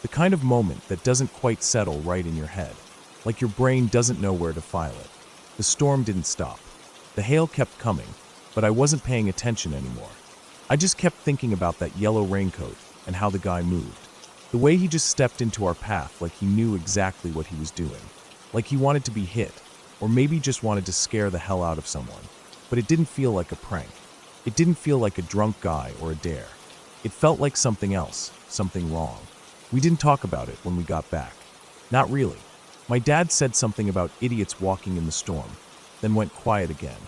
The kind of moment that doesn't quite settle right in your head. Like your brain doesn't know where to file it. The storm didn't stop. The hail kept coming, but I wasn't paying attention anymore. I just kept thinking about that yellow raincoat and how the guy moved. The way he just stepped into our path like he knew exactly what he was doing. Like he wanted to be hit, or maybe just wanted to scare the hell out of someone. But it didn't feel like a prank. It didn't feel like a drunk guy or a dare. It felt like something else, something wrong. We didn't talk about it when we got back. Not really. My dad said something about idiots walking in the storm, then went quiet again.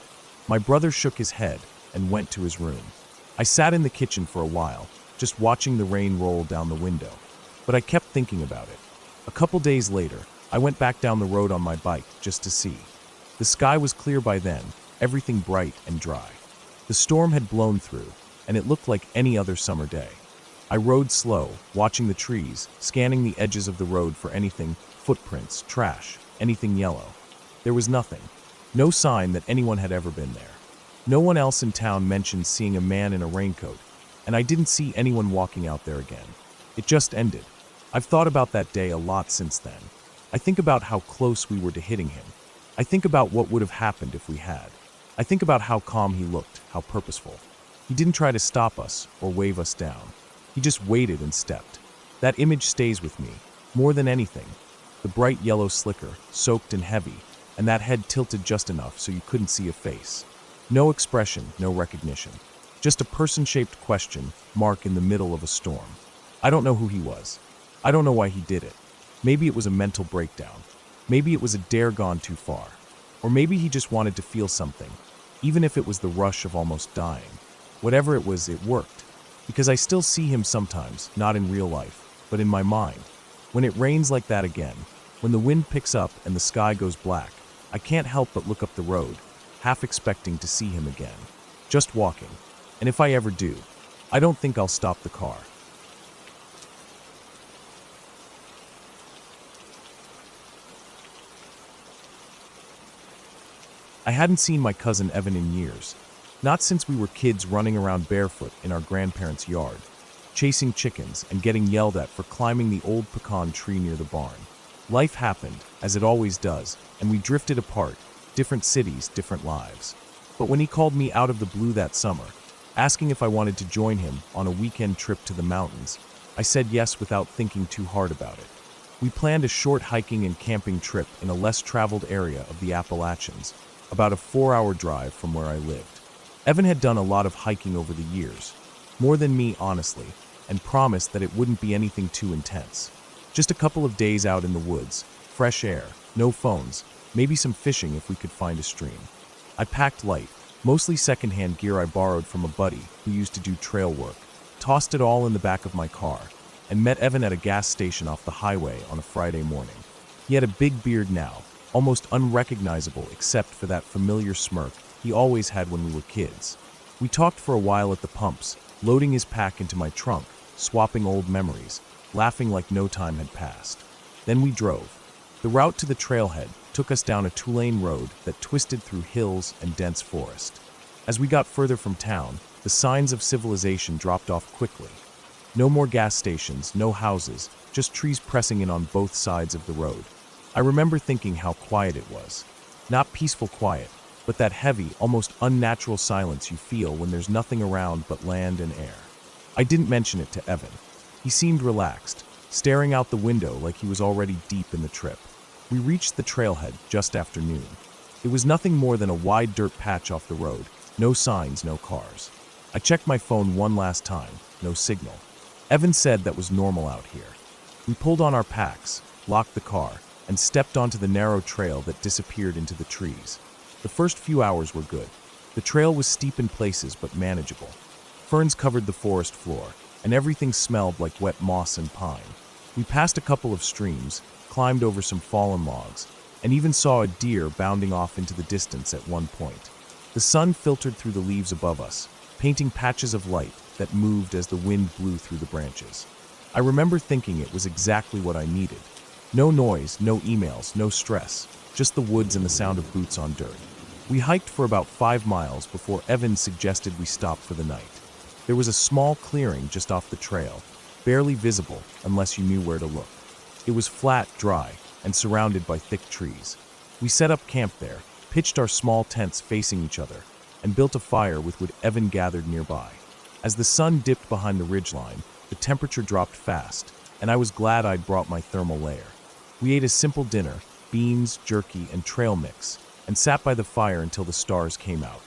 My brother shook his head and went to his room. I sat in the kitchen for a while, just watching the rain roll down the window. But I kept thinking about it. A couple days later, I went back down the road on my bike just to see. The sky was clear by then, everything bright and dry. The storm had blown through, and it looked like any other summer day. I rode slow, watching the trees, scanning the edges of the road for anything, footprints, trash, anything yellow. There was nothing. No sign that anyone had ever been there. No one else in town mentioned seeing a man in a raincoat, and I didn't see anyone walking out there again. It just ended. I've thought about that day a lot since then. I think about how close we were to hitting him. I think about what would have happened if we had. I think about how calm he looked, how purposeful. He didn't try to stop us or wave us down. He just waited and stepped. That image stays with me, more than anything. The bright yellow slicker, soaked and heavy, and that head tilted just enough so you couldn't see a face. No expression, no recognition. Just a person-shaped question mark in the middle of a storm. I don't know who he was. I don't know why he did it. Maybe it was a mental breakdown. Maybe it was a dare gone too far. Or maybe he just wanted to feel something, even if it was the rush of almost dying. Whatever it was, it worked. Because I still see him sometimes, not in real life, but in my mind. When it rains like that again, when the wind picks up and the sky goes black, I can't help but look up the road, half expecting to see him again. Just walking. And if I ever do, I don't think I'll stop the car. I hadn't seen my cousin Evan in years. Not since we were kids running around barefoot in our grandparents' yard, chasing chickens and getting yelled at for climbing the old pecan tree near the barn. Life happened, as it always does, and we drifted apart, different cities, different lives. But when he called me out of the blue that summer, asking if I wanted to join him on a weekend trip to the mountains, I said yes without thinking too hard about it. We planned a short hiking and camping trip in a less traveled area of the Appalachians, about a 4-hour drive from where I lived. Evan had done a lot of hiking over the years, more than me honestly, and promised that it wouldn't be anything too intense. Just a couple of days out in the woods, fresh air, no phones, maybe some fishing if we could find a stream. I packed light, mostly secondhand gear I borrowed from a buddy who used to do trail work, tossed it all in the back of my car, and met Evan at a gas station off the highway on a Friday morning. He had a big beard now, almost unrecognizable except for that familiar smirk he always had when we were kids. We talked for a while at the pumps, loading his pack into my trunk, swapping old memories, laughing like no time had passed. Then we drove. The route to the trailhead took us down a two-lane road that twisted through hills and dense forest. As we got further from town, the signs of civilization dropped off quickly. No more gas stations, no houses, just trees pressing in on both sides of the road. I remember thinking how quiet it was. Not peaceful quiet, but that heavy, almost unnatural silence you feel when there's nothing around but land and air. I didn't mention it to Evan. He seemed relaxed, staring out the window like he was already deep in the trip. We reached the trailhead just after noon. It was nothing more than a wide dirt patch off the road, no signs, no cars. I checked my phone one last time, no signal. Evan said that was normal out here. We pulled on our packs, locked the car, and stepped onto the narrow trail that disappeared into the trees. The first few hours were good. The trail was steep in places but manageable. Ferns covered the forest floor, and everything smelled like wet moss and pine. We passed a couple of streams, climbed over some fallen logs, and even saw a deer bounding off into the distance at one point. The sun filtered through the leaves above us, painting patches of light that moved as the wind blew through the branches. I remember thinking it was exactly what I needed. No noise, no emails, no stress, just the woods and the sound of boots on dirt. We hiked for about 5 miles before Evan suggested we stop for the night. There was a small clearing just off the trail, barely visible unless you knew where to look. It was flat, dry, and surrounded by thick trees. We set up camp there, pitched our small tents facing each other, and built a fire with what Evan gathered nearby. As the sun dipped behind the ridgeline, the temperature dropped fast, and I was glad I'd brought my thermal layer. We ate a simple dinner, beans, jerky, and trail mix, and sat by the fire until the stars came out.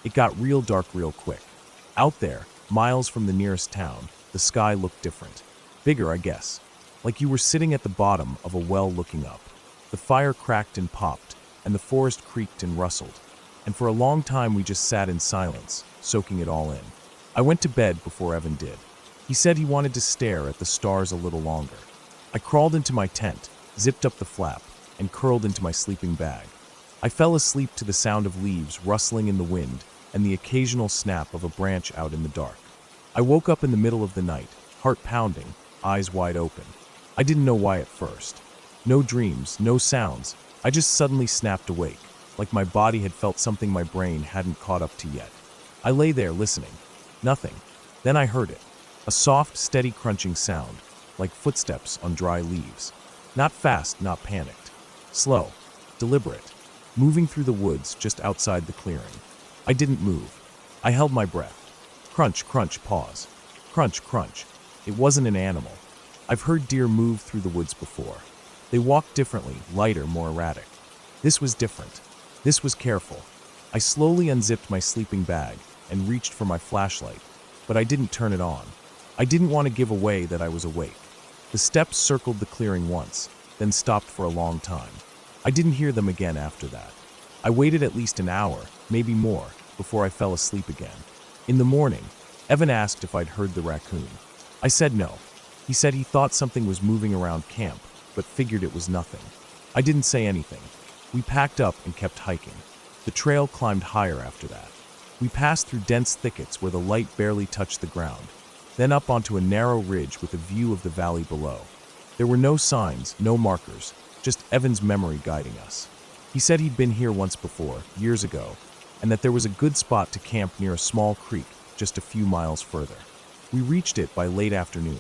It got real dark real quick. Out there, miles from the nearest town, the sky looked different. Bigger, I guess. Like you were sitting at the bottom of a well looking up. The fire cracked and popped, and the forest creaked and rustled. And for a long time we just sat in silence, soaking it all in. I went to bed before Evan did. He said he wanted to stare at the stars a little longer. I crawled into my tent, zipped up the flap, and curled into my sleeping bag. I fell asleep to the sound of leaves rustling in the wind and the occasional snap of a branch out in the dark. I woke up in the middle of the night, heart pounding, eyes wide open. I didn't know why at first. No dreams, no sounds. I just suddenly snapped awake, like my body had felt something my brain hadn't caught up to yet. I lay there listening. Nothing. Then I heard it. A soft, steady crunching sound, like footsteps on dry leaves. Not fast, not panicked. Slow, deliberate, moving through the woods just outside the clearing. I didn't move. I held my breath. Crunch, crunch, pause. Crunch, crunch. It wasn't an animal. I've heard deer move through the woods before. They walked differently, lighter, more erratic. This was different. This was careful. I slowly unzipped my sleeping bag and reached for my flashlight, but I didn't turn it on. I didn't want to give away that I was awake. The steps circled the clearing once, then stopped for a long time. I didn't hear them again after that. I waited at least an hour, maybe more, before I fell asleep again. In the morning, Evan asked if I'd heard the raccoon. I said no. He said he thought something was moving around camp, but figured it was nothing. I didn't say anything. We packed up and kept hiking. The trail climbed higher after that. We passed through dense thickets where the light barely touched the ground, then up onto a narrow ridge with a view of the valley below. There were no signs, no markers, just Evan's memory guiding us. He said he'd been here once before, years ago, and that there was a good spot to camp near a small creek just a few miles further. We reached it by late afternoon.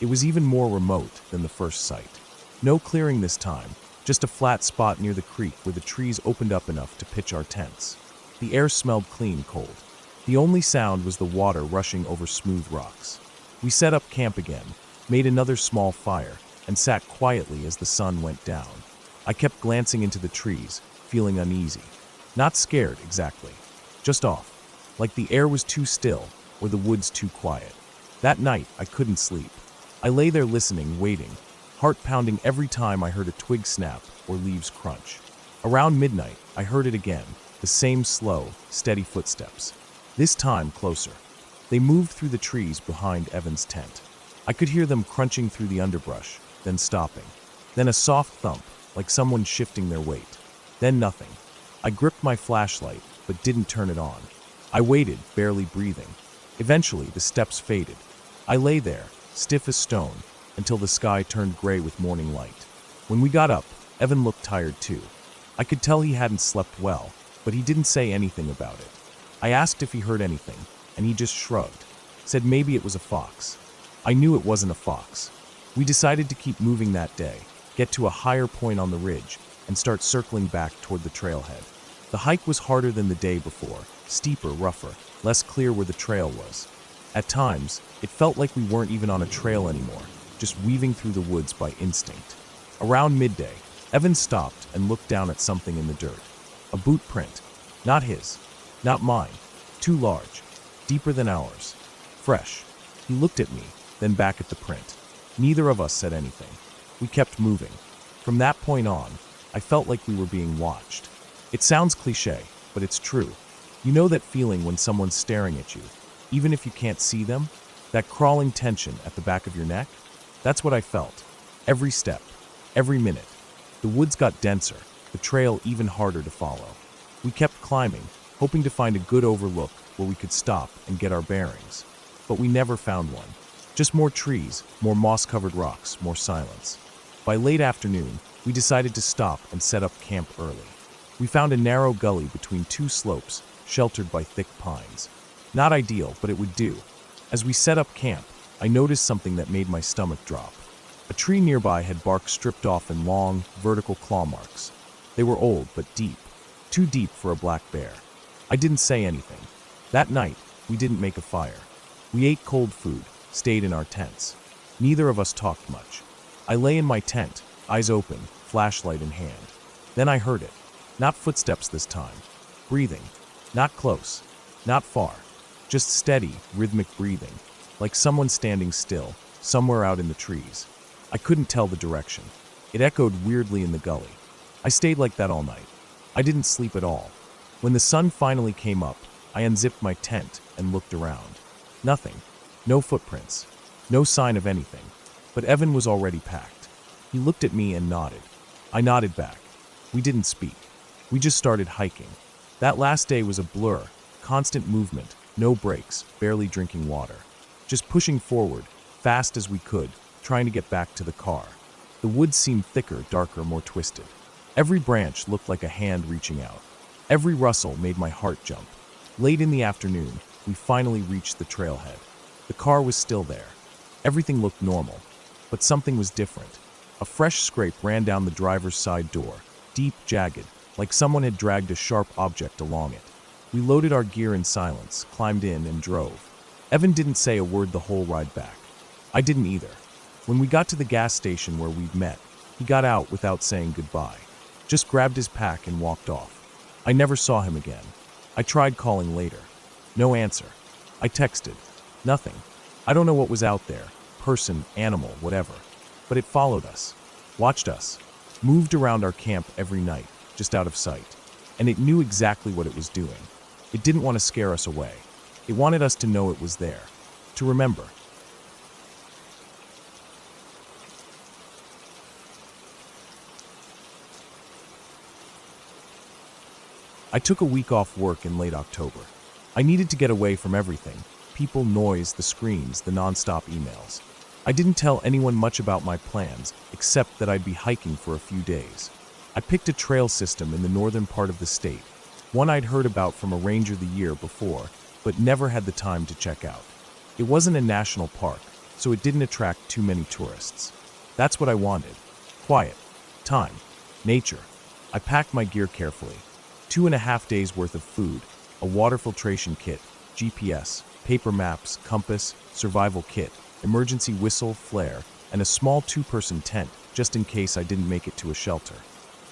It was even more remote than the first site. No clearing this time, just a flat spot near the creek where the trees opened up enough to pitch our tents. The air smelled clean, cold. The only sound was the water rushing over smooth rocks. We set up camp again, made another small fire, and sat quietly as the sun went down. I kept glancing into the trees, feeling uneasy. Not scared, exactly. Just off. Like the air was too still, or the woods too quiet. That night, I couldn't sleep. I lay there listening, waiting, heart pounding every time I heard a twig snap or leaves crunch. Around midnight, I heard it again, the same slow, steady footsteps. This time closer. They moved through the trees behind Evan's tent. I could hear them crunching through the underbrush, then stopping. Then a soft thump, like someone shifting their weight. Then nothing. I gripped my flashlight, but didn't turn it on. I waited, barely breathing. Eventually, the steps faded. I lay there, stiff as stone, until the sky turned gray with morning light. When we got up, Evan looked tired too. I could tell he hadn't slept well, but he didn't say anything about it. I asked if he heard anything, and he just shrugged, said maybe it was a fox. I knew it wasn't a fox. We decided to keep moving that day, get to a higher point on the ridge, and start circling back toward the trailhead. The hike was harder than the day before, steeper, rougher, less clear where the trail was. At times, it felt like we weren't even on a trail anymore, just weaving through the woods by instinct. Around midday, Evan stopped and looked down at something in the dirt. A boot print. Not his. Not mine. Too large. Deeper than ours. Fresh. He looked at me, then back at the print. Neither of us said anything. We kept moving. From that point on, I felt like we were being watched. It sounds cliché, but it's true. You know that feeling when someone's staring at you, even if you can't see them? That crawling tension at the back of your neck? That's what I felt. Every step. Every minute. The woods got denser, the trail even harder to follow. We kept climbing, hoping to find a good overlook where we could stop and get our bearings. But we never found one. Just more trees, more moss-covered rocks, more silence. By late afternoon, we decided to stop and set up camp early. We found a narrow gully between two slopes, sheltered by thick pines. Not ideal, but it would do. As we set up camp, I noticed something that made my stomach drop. A tree nearby had bark stripped off in long, vertical claw marks. They were old, but deep. Too deep for a black bear. I didn't say anything. That night, we didn't make a fire. We ate cold food, stayed in our tents. Neither of us talked much. I lay in my tent, eyes open, flashlight in hand. Then I heard it. Not footsteps this time. Breathing. Not close. Not far. Just steady, rhythmic breathing, like someone standing still, somewhere out in the trees. I couldn't tell the direction. It echoed weirdly in the gully. I stayed like that all night. I didn't sleep at all. When the sun finally came up, I unzipped my tent and looked around. Nothing. No footprints. No sign of anything. But Evan was already packed. He looked at me and nodded. I nodded back. We didn't speak. We just started hiking. That last day was a blur, constant movement, no breaks, barely drinking water. Just pushing forward, fast as we could, trying to get back to the car. The woods seemed thicker, darker, more twisted. Every branch looked like a hand reaching out. Every rustle made my heart jump. Late in the afternoon, we finally reached the trailhead. The car was still there. Everything looked normal, but something was different. A fresh scrape ran down the driver's side door, deep, jagged, like someone had dragged a sharp object along it. We loaded our gear in silence, climbed in, and drove. Evan didn't say a word the whole ride back. I didn't either. When we got to the gas station where we'd met, he got out without saying goodbye. Just grabbed his pack and walked off. I never saw him again. I tried calling later. No answer. I texted. Nothing. I don't know what was out there. Person, animal, whatever. But it followed us. Watched us. Moved around our camp every night, just out of sight. And it knew exactly what it was doing. It didn't want to scare us away. It wanted us to know it was there. To remember. I took a week off work in late October. I needed to get away from everything. People, noise, the screens, the non-stop emails. I didn't tell anyone much about my plans, except that I'd be hiking for a few days. I picked a trail system in the northern part of the state, one I'd heard about from a ranger the year before, but never had the time to check out. It wasn't a national park, so it didn't attract too many tourists. That's what I wanted. Quiet. Time. Nature. I packed my gear carefully. 2.5 days worth of food, a water filtration kit, GPS, paper maps, compass, survival kit, emergency whistle, flare, and a small 2-person tent just in case I didn't make it to a shelter.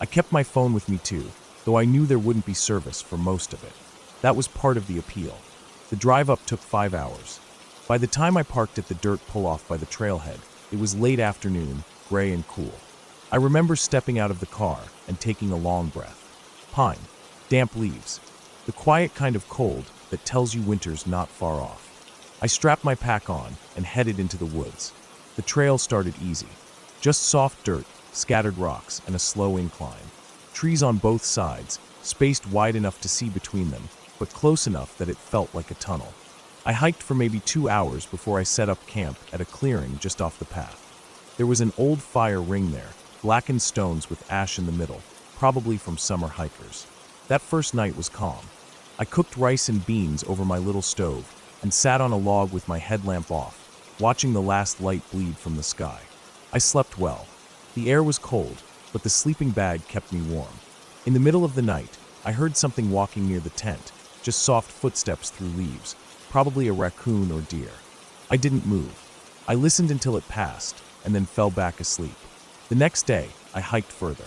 I kept my phone with me too, though I knew there wouldn't be service for most of it. That was part of the appeal. The drive up took 5 hours. By the time I parked at the dirt pull-off by the trailhead, it was late afternoon, gray and cool. I remember stepping out of the car and taking a long breath. Pine. Damp leaves. The quiet kind of cold that tells you winter's not far off. I strapped my pack on and headed into the woods. The trail started easy. Just soft dirt, scattered rocks, and a slow incline. Trees on both sides, spaced wide enough to see between them, but close enough that it felt like a tunnel. I hiked for maybe 2 hours before I set up camp at a clearing just off the path. There was an old fire ring there, blackened stones with ash in the middle, probably from summer hikers. That first night was calm. I cooked rice and beans over my little stove and sat on a log with my headlamp off, watching the last light bleed from the sky. I slept well. The air was cold, but the sleeping bag kept me warm. In the middle of the night, I heard something walking near the tent, just soft footsteps through leaves, probably a raccoon or deer. I didn't move. I listened until it passed, and then fell back asleep. The next day, I hiked further.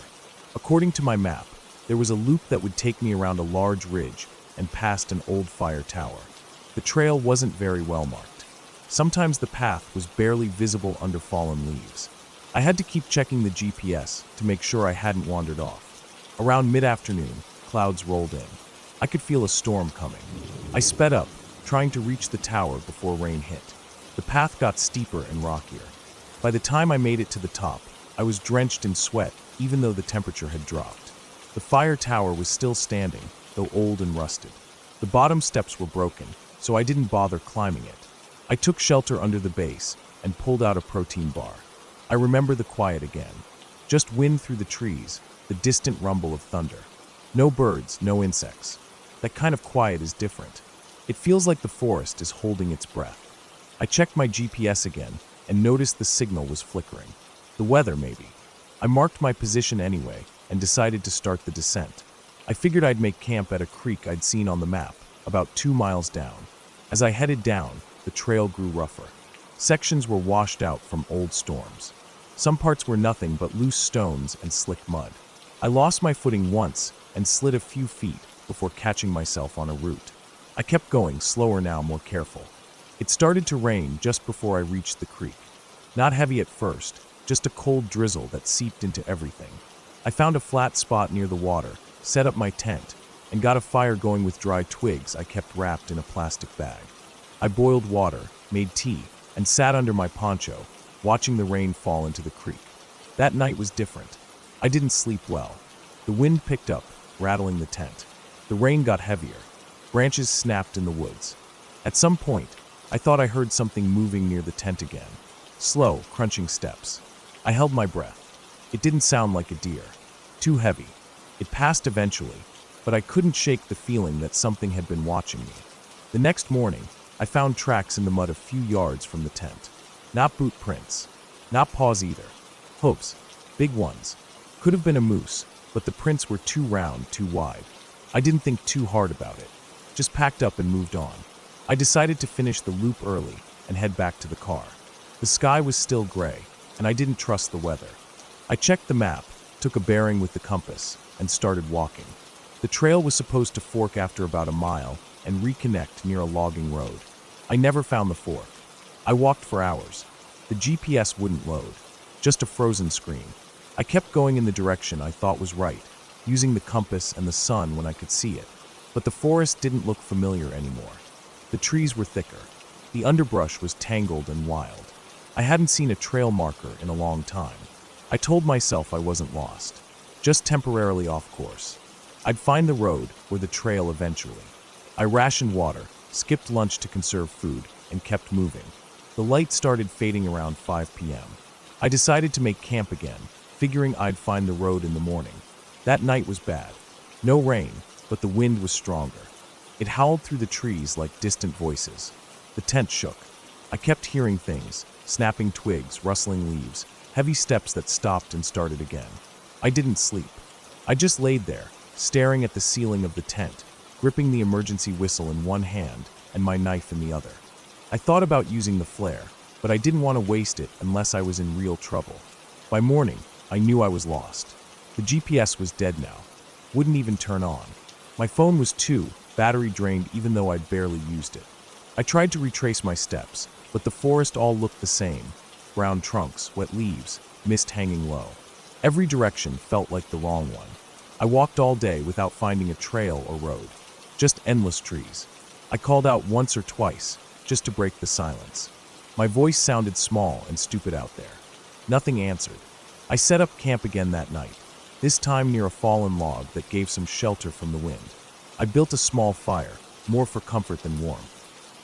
According to my map, there was a loop that would take me around a large ridge and past an old fire tower. The trail wasn't very well marked. Sometimes the path was barely visible under fallen leaves. I had to keep checking the GPS to make sure I hadn't wandered off. Around mid-afternoon, clouds rolled in. I could feel a storm coming. I sped up, trying to reach the tower before rain hit. The path got steeper and rockier. By the time I made it to the top, I was drenched in sweat, even though the temperature had dropped. The fire tower was still standing, though old and rusted. The bottom steps were broken, so I didn't bother climbing it. I took shelter under the base and pulled out a protein bar. I remember the quiet again. Just wind through the trees, the distant rumble of thunder. No birds, no insects. That kind of quiet is different. It feels like the forest is holding its breath. I checked my GPS again and noticed the signal was flickering. The weather, maybe. I marked my position anyway and decided to start the descent. I figured I'd make camp at a creek I'd seen on the map, about 2 miles down. As I headed down, the trail grew rougher. Sections were washed out from old storms. Some parts were nothing but loose stones and slick mud. I lost my footing once and slid a few feet before catching myself on a root. I kept going, slower now, more careful. It started to rain just before I reached the creek. Not heavy at first, just a cold drizzle that seeped into everything. I found a flat spot near the water, set up my tent, and got a fire going with dry twigs I kept wrapped in a plastic bag. I boiled water, made tea, and sat under my poncho, watching the rain fall into the creek. That night was different. I didn't sleep well. The wind picked up, rattling the tent. The rain got heavier. Branches snapped in the woods. At some point, I thought I heard something moving near the tent again. Slow, crunching steps. I held my breath. It didn't sound like a deer. Too heavy. It passed eventually, but I couldn't shake the feeling that something had been watching me. The next morning, I found tracks in the mud a few yards from the tent. Not boot prints. Not paws either. Hoofs. Big ones. Could have been a moose, but the prints were too round, too wide. I didn't think too hard about it. Just packed up and moved on. I decided to finish the loop early and head back to the car. The sky was still gray, and I didn't trust the weather. I checked the map, took a bearing with the compass, and started walking. The trail was supposed to fork after about a mile and reconnect near a logging road. I never found the fork. I walked for hours. The GPS wouldn't load, just a frozen screen. I kept going in the direction I thought was right, using the compass and the sun when I could see it. But the forest didn't look familiar anymore. The trees were thicker. The underbrush was tangled and wild. I hadn't seen a trail marker in a long time. I told myself I wasn't lost, just temporarily off course. I'd find the road or the trail eventually. I rationed water, skipped lunch to conserve food, and kept moving. The light started fading around 5 p.m. I decided to make camp again, figuring I'd find the road in the morning. That night was bad. No rain, but the wind was stronger. It howled through the trees like distant voices. The tent shook. I kept hearing things, snapping twigs, rustling leaves, heavy steps that stopped and started again. I didn't sleep. I just laid there, staring at the ceiling of the tent, gripping the emergency whistle in one hand and my knife in the other. I thought about using the flare, but I didn't want to waste it unless I was in real trouble. By morning, I knew I was lost. The GPS was dead now. Wouldn't even turn on. My phone was too, battery drained even though I'd barely used it. I tried to retrace my steps, but the forest all looked the same. Brown trunks, wet leaves, mist hanging low. Every direction felt like the wrong one. I walked all day without finding a trail or road. Just endless trees. I called out once or twice, just to break the silence. My voice sounded small and stupid out there. Nothing answered. I set up camp again that night, this time near a fallen log that gave some shelter from the wind. I built a small fire, more for comfort than warmth.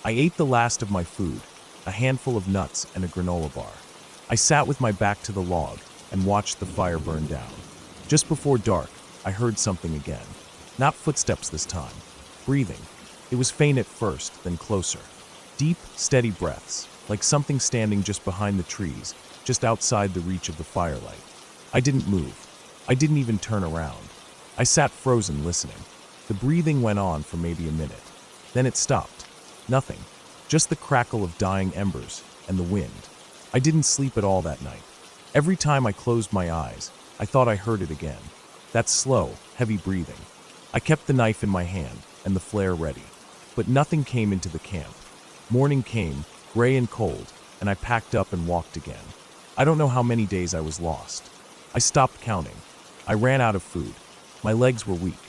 I ate the last of my food, a handful of nuts and a granola bar. I sat with my back to the log and watched the fire burn down. Just before dark, I heard something again. Not footsteps this time. Breathing. It was faint at first, then closer. Deep, steady breaths, like something standing just behind the trees, just outside the reach of the firelight. I didn't move. I didn't even turn around. I sat frozen, listening. The breathing went on for maybe a minute. Then it stopped. Nothing. Just the crackle of dying embers and the wind. I didn't sleep at all that night. Every time I closed my eyes, I thought I heard it again. That slow, heavy breathing. I kept the knife in my hand and the flare ready. But nothing came into the camp. Morning came, gray and cold, and I packed up and walked again. I don't know how many days I was lost. I stopped counting. I ran out of food. My legs were weak.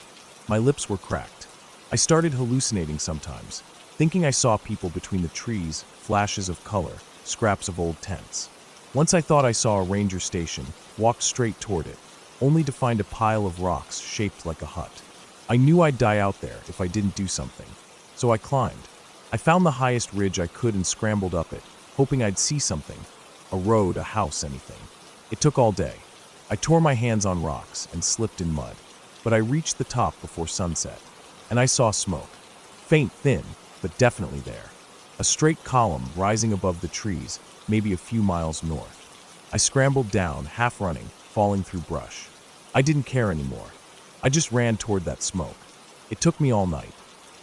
My lips were cracked. I started hallucinating sometimes, thinking I saw people between the trees, flashes of color, scraps of old tents. Once I thought I saw a ranger station, walked straight toward it, only to find a pile of rocks shaped like a hut. I knew I'd die out there if I didn't do something, so I climbed. I found the highest ridge I could and scrambled up it, hoping I'd see something. A road, a house, anything. It took all day. I tore my hands on rocks and slipped in mud, but I reached the top before sunset, and I saw smoke. Faint, thin, but definitely there. A straight column rising above the trees, maybe a few miles north. I scrambled down, half running, falling through brush. I didn't care anymore. I just ran toward that smoke. It took me all night.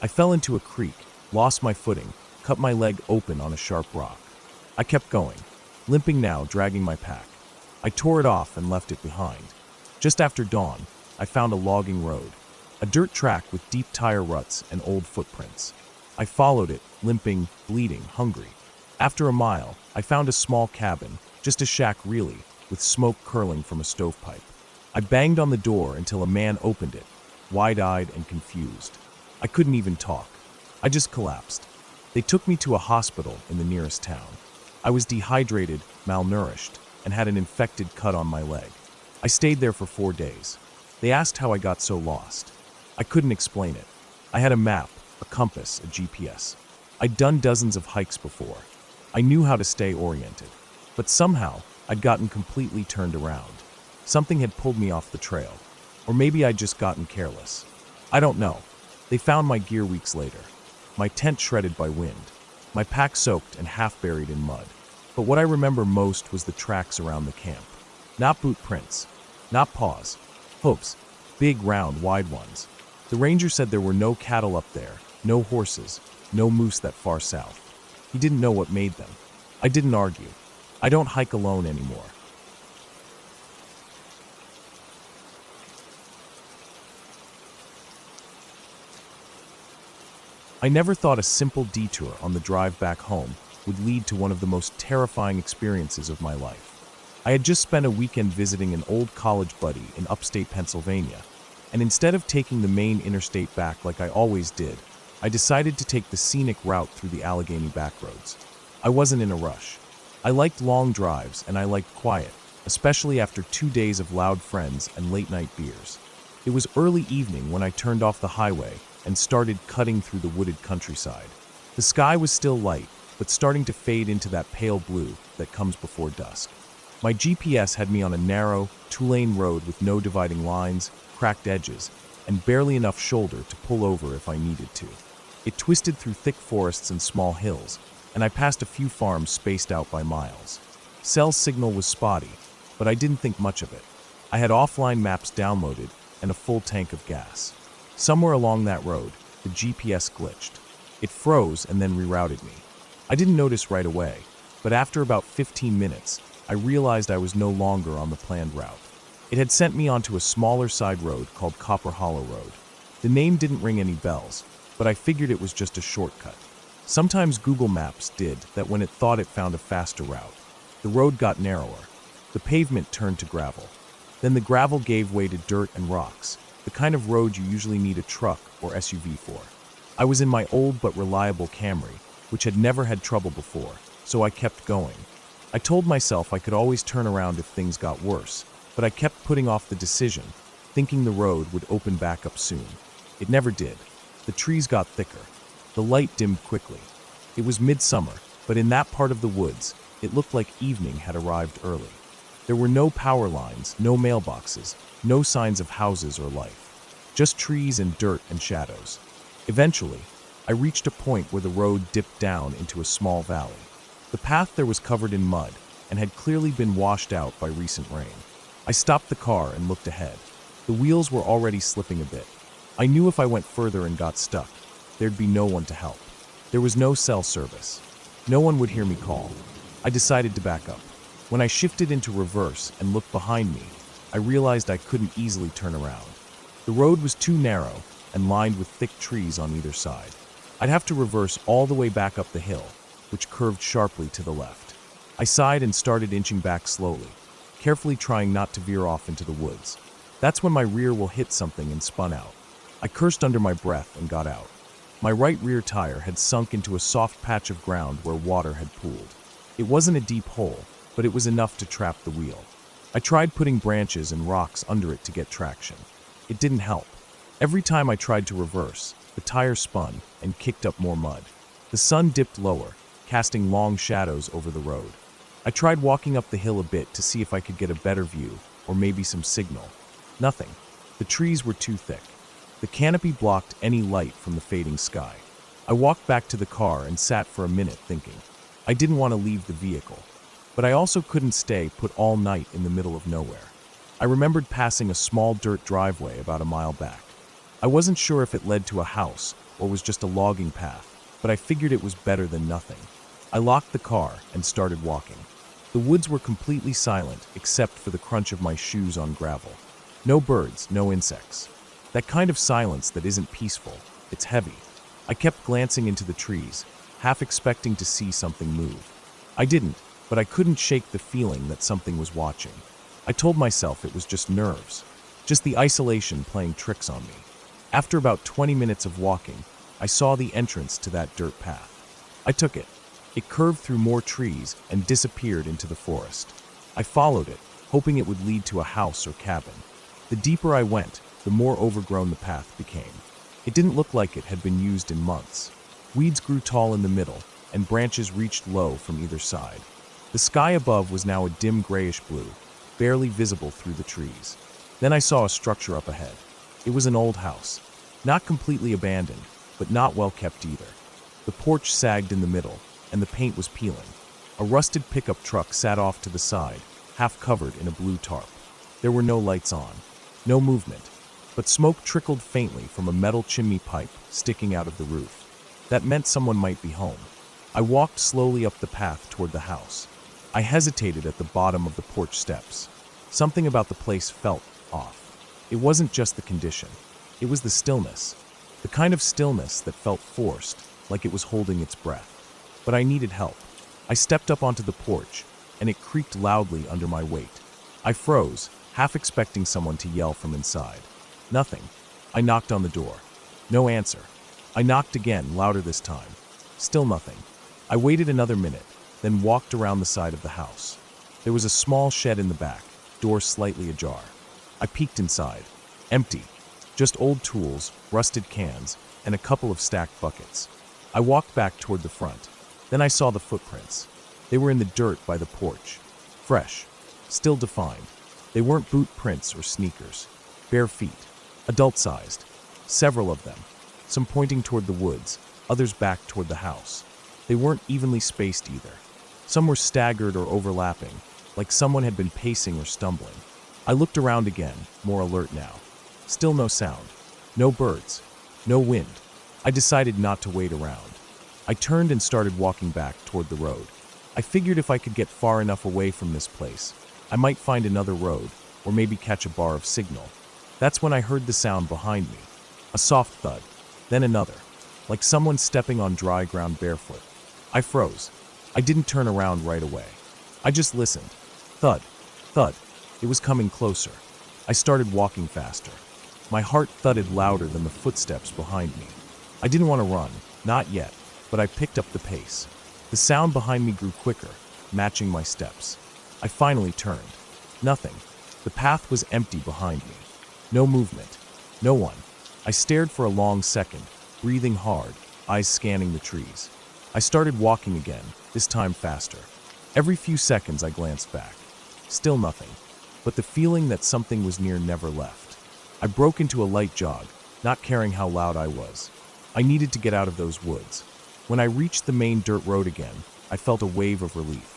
I fell into a creek, lost my footing, cut my leg open on a sharp rock. I kept going, limping now, dragging my pack. I tore it off and left it behind. Just after dawn, I found a logging road, a dirt track with deep tire ruts and old footprints. I followed it, limping, bleeding, hungry. After a mile, I found a small cabin, just a shack really, with smoke curling from a stovepipe. I banged on the door until a man opened it, wide-eyed and confused. I couldn't even talk. I just collapsed. They took me to a hospital in the nearest town. I was dehydrated, malnourished, and had an infected cut on my leg. I stayed there for 4 days. They asked how I got so lost. I couldn't explain it. I had a map, a compass, a GPS. I'd done dozens of hikes before. I knew how to stay oriented. But somehow, I'd gotten completely turned around. Something had pulled me off the trail. Or maybe I'd just gotten careless. I don't know. They found my gear weeks later. My tent shredded by wind. My pack soaked and half buried in mud. But what I remember most was the tracks around the camp. Not boot prints. Not paws. Hoofs. Big, round, wide ones. The ranger said there were no cattle up there, no horses, no moose that far south. He didn't know what made them. I didn't argue. I don't hike alone anymore. I never thought a simple detour on the drive back home would lead to one of the most terrifying experiences of my life. I had just spent a weekend visiting an old college buddy in upstate Pennsylvania, and instead of taking the main interstate back like I always did, I decided to take the scenic route through the Allegheny backroads. I wasn't in a rush. I liked long drives and I liked quiet, especially after 2 days of loud friends and late-night beers. It was early evening when I turned off the highway and started cutting through the wooded countryside. The sky was still light, but starting to fade into that pale blue that comes before dusk. My GPS had me on a narrow, 2-lane road with no dividing lines, cracked edges, and barely enough shoulder to pull over if I needed to. It twisted through thick forests and small hills, and I passed a few farms spaced out by miles. Cell signal was spotty, but I didn't think much of it. I had offline maps downloaded and a full tank of gas. Somewhere along that road, the GPS glitched. It froze and then rerouted me. I didn't notice right away, but after about 15 minutes, I realized I was no longer on the planned route. It had sent me onto a smaller side road called Copper Hollow Road. The name didn't ring any bells, but I figured it was just a shortcut. Sometimes Google Maps did that when it thought it found a faster route. The road got narrower. The pavement turned to gravel. Then the gravel gave way to dirt and rocks, the kind of road you usually need a truck or SUV for. I was in my old but reliable Camry, which had never had trouble before, so I kept going. I told myself I could always turn around if things got worse, but I kept putting off the decision, thinking the road would open back up soon. It never did. The trees got thicker. The light dimmed quickly. It was midsummer, but in that part of the woods, it looked like evening had arrived early. There were no power lines, no mailboxes, no signs of houses or life. Just trees and dirt and shadows. Eventually, I reached a point where the road dipped down into a small valley. The path there was covered in mud and had clearly been washed out by recent rain. I stopped the car and looked ahead. The wheels were already slipping a bit. I knew if I went further and got stuck, there'd be no one to help. There was no cell service. No one would hear me call. I decided to back up. When I shifted into reverse and looked behind me, I realized I couldn't easily turn around. The road was too narrow and lined with thick trees on either side. I'd have to reverse all the way back up the hill, which curved sharply to the left. I sighed and started inching back slowly, carefully trying not to veer off into the woods. That's when my rear wheel hit something and spun out. I cursed under my breath and got out. My right rear tire had sunk into a soft patch of ground where water had pooled. It wasn't a deep hole, but it was enough to trap the wheel. I tried putting branches and rocks under it to get traction. It didn't help. Every time I tried to reverse, the tire spun and kicked up more mud. The sun dipped lower, casting long shadows over the road. I tried walking up the hill a bit to see if I could get a better view, or maybe some signal. Nothing. The trees were too thick. The canopy blocked any light from the fading sky. I walked back to the car and sat for a minute thinking. I didn't want to leave the vehicle, but I also couldn't stay put all night in the middle of nowhere. I remembered passing a small dirt driveway about a mile back. I wasn't sure if it led to a house or was just a logging path, but I figured it was better than nothing. I locked the car and started walking. The woods were completely silent except for the crunch of my shoes on gravel. No birds, no insects. That kind of silence that isn't peaceful, it's heavy. I kept glancing into the trees, half expecting to see something move. I didn't, but I couldn't shake the feeling that something was watching. I told myself it was just nerves, just the isolation playing tricks on me. After about 20 minutes of walking, I saw the entrance to that dirt path. I took it. It curved through more trees and disappeared into the forest. I followed it, hoping it would lead to a house or cabin. The deeper I went, the more overgrown the path became. It didn't look like it had been used in months. Weeds grew tall in the middle, and branches reached low from either side. The sky above was now a dim grayish blue, barely visible through the trees. Then I saw a structure up ahead. It was an old house, not completely abandoned, but not well kept either. The porch sagged in the middle, and the paint was peeling. A rusted pickup truck sat off to the side, half covered in a blue tarp. There were no lights on, no movement, but smoke trickled faintly from a metal chimney pipe sticking out of the roof. That meant someone might be home. I walked slowly up the path toward the house. I hesitated at the bottom of the porch steps. Something about the place felt off. It wasn't just the condition. It was the stillness. The kind of stillness that felt forced, like it was holding its breath. But I needed help. I stepped up onto the porch, and it creaked loudly under my weight. I froze, half expecting someone to yell from inside. Nothing. I knocked on the door. No answer. I knocked again, louder this time. Still nothing. I waited another minute, then walked around the side of the house. There was a small shed in the back, door slightly ajar. I peeked inside. Empty. Just old tools, rusted cans, and a couple of stacked buckets. I walked back toward the front. Then I saw the footprints. They were in the dirt by the porch. Fresh. Still defined. They weren't boot prints or sneakers. Bare feet. Adult-sized. Several of them. Some pointing toward the woods, others back toward the house. They weren't evenly spaced either. Some were staggered or overlapping, like someone had been pacing or stumbling. I looked around again, more alert now. Still no sound. No birds. No wind. I decided not to wait around. I turned and started walking back toward the road. I figured if I could get far enough away from this place, I might find another road, or maybe catch a bar of signal. That's when I heard the sound behind me. A soft thud, then another, like someone stepping on dry ground barefoot. I froze. I didn't turn around right away. I just listened. Thud, thud. It was coming closer. I started walking faster. My heart thudded louder than the footsteps behind me. I didn't want to run, not yet, but I picked up the pace. The sound behind me grew quicker, matching my steps. I finally turned. Nothing. The path was empty behind me. No movement. No one. I stared for a long second, breathing hard, eyes scanning the trees. I started walking again, this time faster. Every few seconds I glanced back. Still nothing. But the feeling that something was near never left. I broke into a light jog, not caring how loud I was. I needed to get out of those woods. When I reached the main dirt road again, I felt a wave of relief.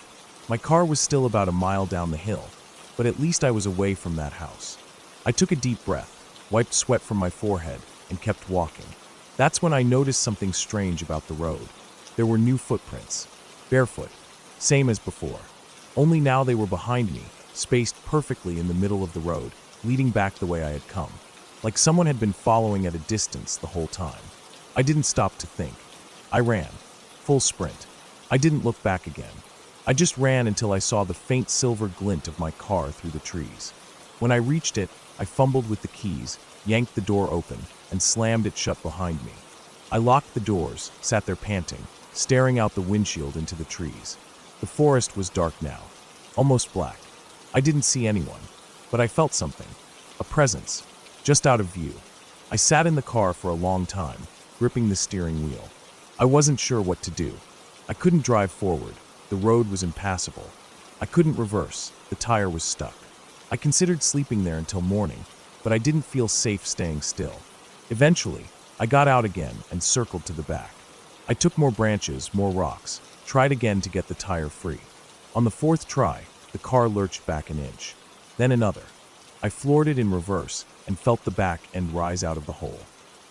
My car was still about a mile down the hill, but at least I was away from that house. I took a deep breath, wiped sweat from my forehead, and kept walking. That's when I noticed something strange about the road. There were new footprints. Barefoot. Same as before. Only now they were behind me, spaced perfectly in the middle of the road, leading back the way I had come. Like someone had been following at a distance the whole time. I didn't stop to think. I ran. Full sprint. I didn't look back again. I just ran until I saw the faint silver glint of my car through the trees. When I reached it, I fumbled with the keys, yanked the door open, and slammed it shut behind me. I locked the doors, sat there panting, staring out the windshield into the trees. The forest was dark now, almost black. I didn't see anyone, but I felt something. A presence, just out of view. I sat in the car for a long time, gripping the steering wheel. I wasn't sure what to do. I couldn't drive forward. The road was impassable. I couldn't reverse. The tire was stuck. I considered sleeping there until morning, but I didn't feel safe staying still. Eventually, I got out again and circled to the back. I took more branches, more rocks, tried again to get the tire free. On the fourth try, the car lurched back an inch. Then another. I floored it in reverse and felt the back end rise out of the hole.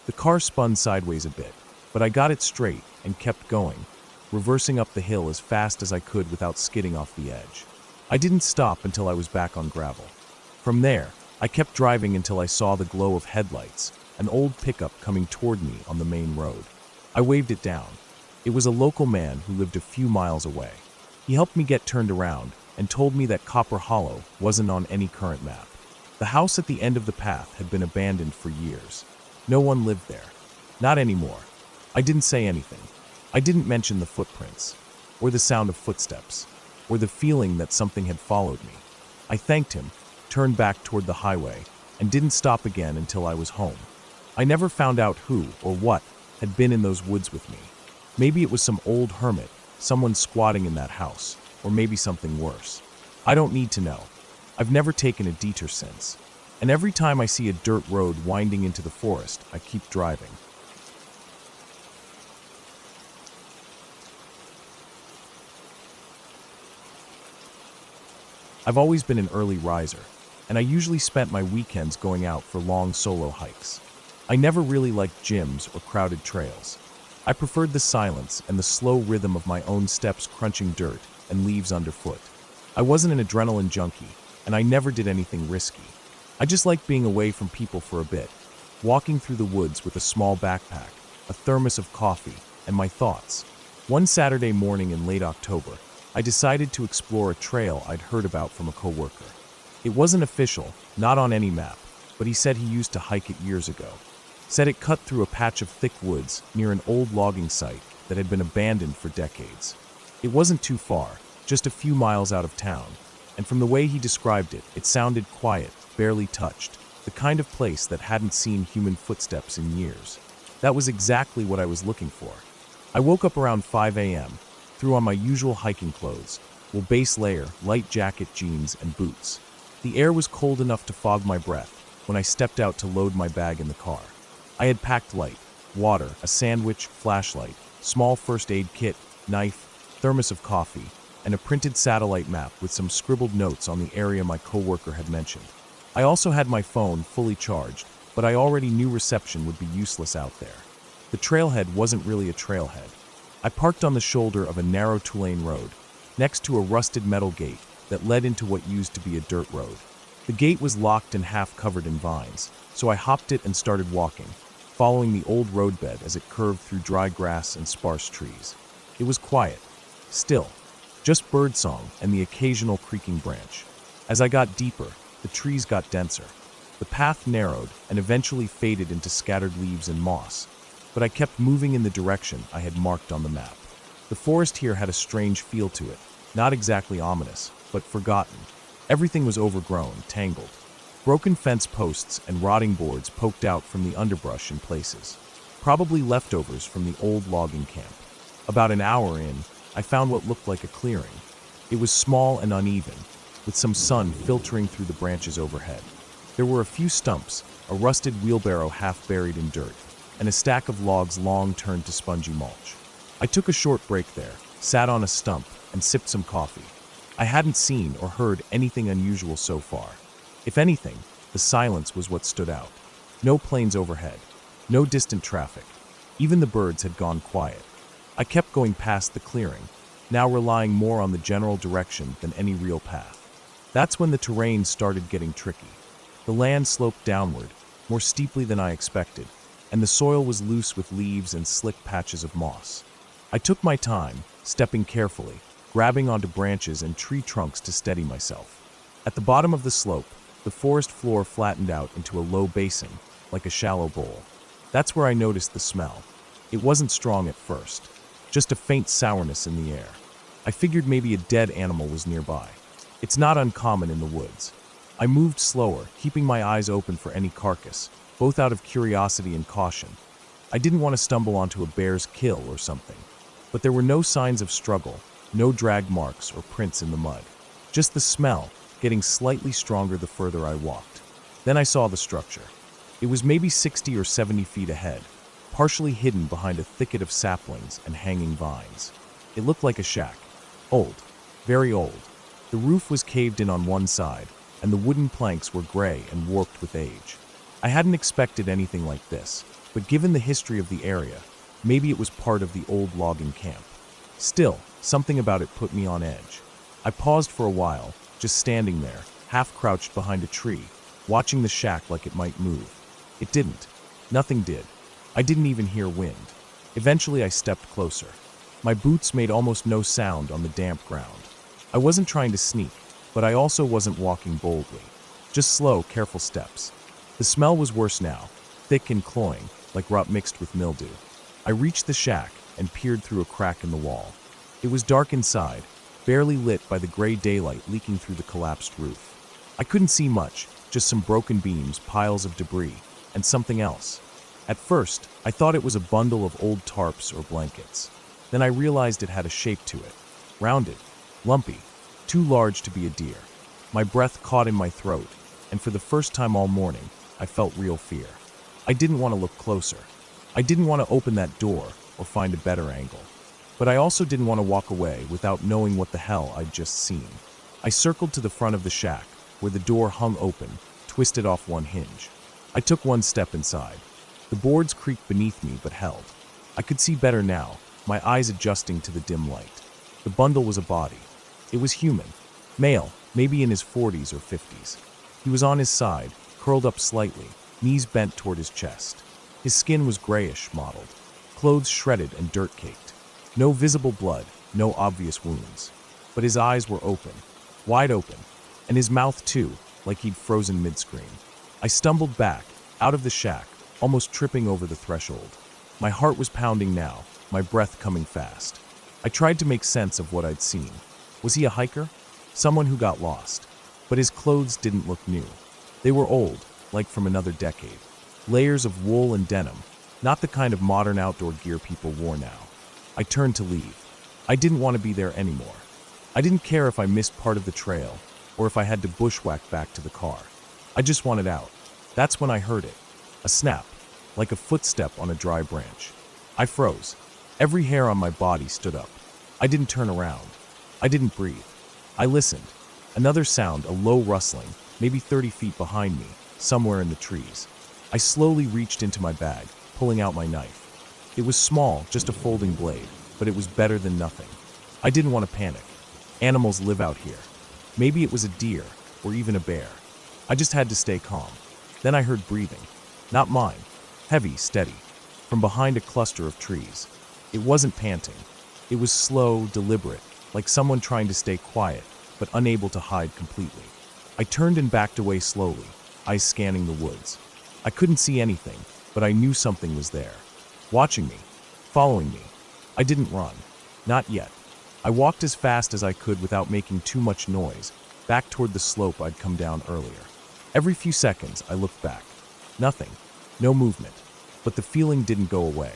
The car spun sideways a bit, but I got it straight and kept going, reversing up the hill as fast as I could without skidding off the edge. I didn't stop until I was back on gravel. From there, I kept driving until I saw the glow of headlights, an old pickup coming toward me on the main road. I waved it down. It was a local man who lived a few miles away. He helped me get turned around and told me that Copper Hollow wasn't on any current map. The house at the end of the path had been abandoned for years. No one lived there. Not anymore. I didn't say anything. I didn't mention the footprints, or the sound of footsteps, or the feeling that something had followed me. I thanked him, turned back toward the highway, and didn't stop again until I was home. I never found out who or what had been in those woods with me. Maybe it was some old hermit, someone squatting in that house, or maybe something worse. I don't need to know. I've never taken a detour since. And every time I see a dirt road winding into the forest, I keep driving. I've always been an early riser, and I usually spent my weekends going out for long solo hikes. I never really liked gyms or crowded trails. I preferred the silence and the slow rhythm of my own steps crunching dirt and leaves underfoot. I wasn't an adrenaline junkie, and I never did anything risky. I just liked being away from people for a bit, walking through the woods with a small backpack, a thermos of coffee, and my thoughts. One Saturday morning in late October, I decided to explore a trail I'd heard about from a coworker. It wasn't official, not on any map, but he said he used to hike it years ago. Said it cut through a patch of thick woods near an old logging site that had been abandoned for decades. It wasn't too far, just a few miles out of town, and from the way he described it, it sounded quiet, barely touched, the kind of place that hadn't seen human footsteps in years. That was exactly what I was looking for. I woke up around 5 a.m., threw on my usual hiking clothes, wool base layer, light jacket, jeans, and boots. The air was cold enough to fog my breath when I stepped out to load my bag in the car. I had packed light: water, a sandwich, flashlight, small first aid kit, knife, thermos of coffee, and a printed satellite map with some scribbled notes on the area my coworker had mentioned. I also had my phone fully charged, but I already knew reception would be useless out there. The trailhead wasn't really a trailhead. I parked on the shoulder of a narrow two-lane road, next to a rusted metal gate that led into what used to be a dirt road. The gate was locked and half covered in vines, so I hopped it and started walking, following the old roadbed as it curved through dry grass and sparse trees. It was quiet, still, just birdsong and the occasional creaking branch. As I got deeper, the trees got denser. The path narrowed and eventually faded into scattered leaves and moss, but I kept moving in the direction I had marked on the map. The forest here had a strange feel to it, not exactly ominous, but forgotten. Everything was overgrown, tangled. Broken fence posts and rotting boards poked out from the underbrush in places, probably leftovers from the old logging camp. About an hour in, I found what looked like a clearing. It was small and uneven, with some sun filtering through the branches overhead. There were a few stumps, a rusted wheelbarrow half buried in dirt, and a stack of logs long turned to spongy mulch. I took a short break there, sat on a stump, and sipped some coffee. I hadn't seen or heard anything unusual so far. If anything, the silence was what stood out. No planes overhead, no distant traffic. Even the birds had gone quiet. I kept going past the clearing, now relying more on the general direction than any real path. That's when the terrain started getting tricky. The land sloped downward, more steeply than I expected, and the soil was loose with leaves and slick patches of moss. I took my time, stepping carefully, grabbing onto branches and tree trunks to steady myself. At the bottom of the slope, the forest floor flattened out into a low basin, like a shallow bowl. That's where I noticed the smell. It wasn't strong at first, just a faint sourness in the air. I figured maybe a dead animal was nearby. It's not uncommon in the woods. I moved slower, keeping my eyes open for any carcass, both out of curiosity and caution. I didn't want to stumble onto a bear's kill or something. But there were no signs of struggle, no drag marks or prints in the mud. Just the smell, getting slightly stronger the further I walked. Then I saw the structure. It was maybe 60 or 70 feet ahead, partially hidden behind a thicket of saplings and hanging vines. It looked like a shack. Old. Very old. The roof was caved in on one side, and the wooden planks were gray and warped with age. I hadn't expected anything like this, but given the history of the area, maybe it was part of the old logging camp. Still, something about it put me on edge. I paused for a while, just standing there, half crouched behind a tree, watching the shack like it might move. It didn't. Nothing did. I didn't even hear wind. Eventually, I stepped closer. My boots made almost no sound on the damp ground. I wasn't trying to sneak, but I also wasn't walking boldly. Just slow, careful steps. The smell was worse now, thick and cloying, like rot mixed with mildew. I reached the shack and peered through a crack in the wall. It was dark inside, barely lit by the gray daylight leaking through the collapsed roof. I couldn't see much, just some broken beams, piles of debris, and something else. At first, I thought it was a bundle of old tarps or blankets. Then I realized it had a shape to it. Rounded, lumpy, too large to be a deer. My breath caught in my throat, and for the first time all morning, I felt real fear. I didn't want to look closer. I didn't want to open that door or find a better angle. But I also didn't want to walk away without knowing what the hell I'd just seen. I circled to the front of the shack, where the door hung open, twisted off one hinge. I took one step inside. The boards creaked beneath me but held. I could see better now, my eyes adjusting to the dim light. The bundle was a body. It was human. Male, maybe in his 40s or 50s. He was on his side, curled up slightly, knees bent toward his chest. His skin was grayish mottled, clothes shredded and dirt-caked. No visible blood, no obvious wounds. But his eyes were open, wide open, and his mouth too, like he'd frozen mid-scream. I stumbled back, out of the shack, almost tripping over the threshold. My heart was pounding now, my breath coming fast. I tried to make sense of what I'd seen. Was he a hiker? Someone who got lost. But his clothes didn't look new. They were old, like from another decade. Layers of wool and denim, not the kind of modern outdoor gear people wore now. I turned to leave. I didn't want to be there anymore. I didn't care if I missed part of the trail, or if I had to bushwhack back to the car. I just wanted out. That's when I heard it. A snap, like a footstep on a dry branch. I froze. Every hair on my body stood up. I didn't turn around. I didn't breathe. I listened. Another sound, a low rustling, maybe 30 feet behind me, somewhere in the trees. I slowly reached into my bag, pulling out my knife. It was small, just a folding blade, but it was better than nothing. I didn't want to panic. Animals live out here. Maybe it was a deer, or even a bear. I just had to stay calm. Then I heard breathing. Not mine. Heavy, steady. From behind a cluster of trees. It wasn't panting. It was slow, deliberate, like someone trying to stay quiet, but unable to hide completely. I turned and backed away slowly, eyes scanning the woods. I couldn't see anything, but I knew something was there. Watching me. Following me. I didn't run. Not yet. I walked as fast as I could without making too much noise, back toward the slope I'd come down earlier. Every few seconds, I looked back. Nothing. No movement. But the feeling didn't go away.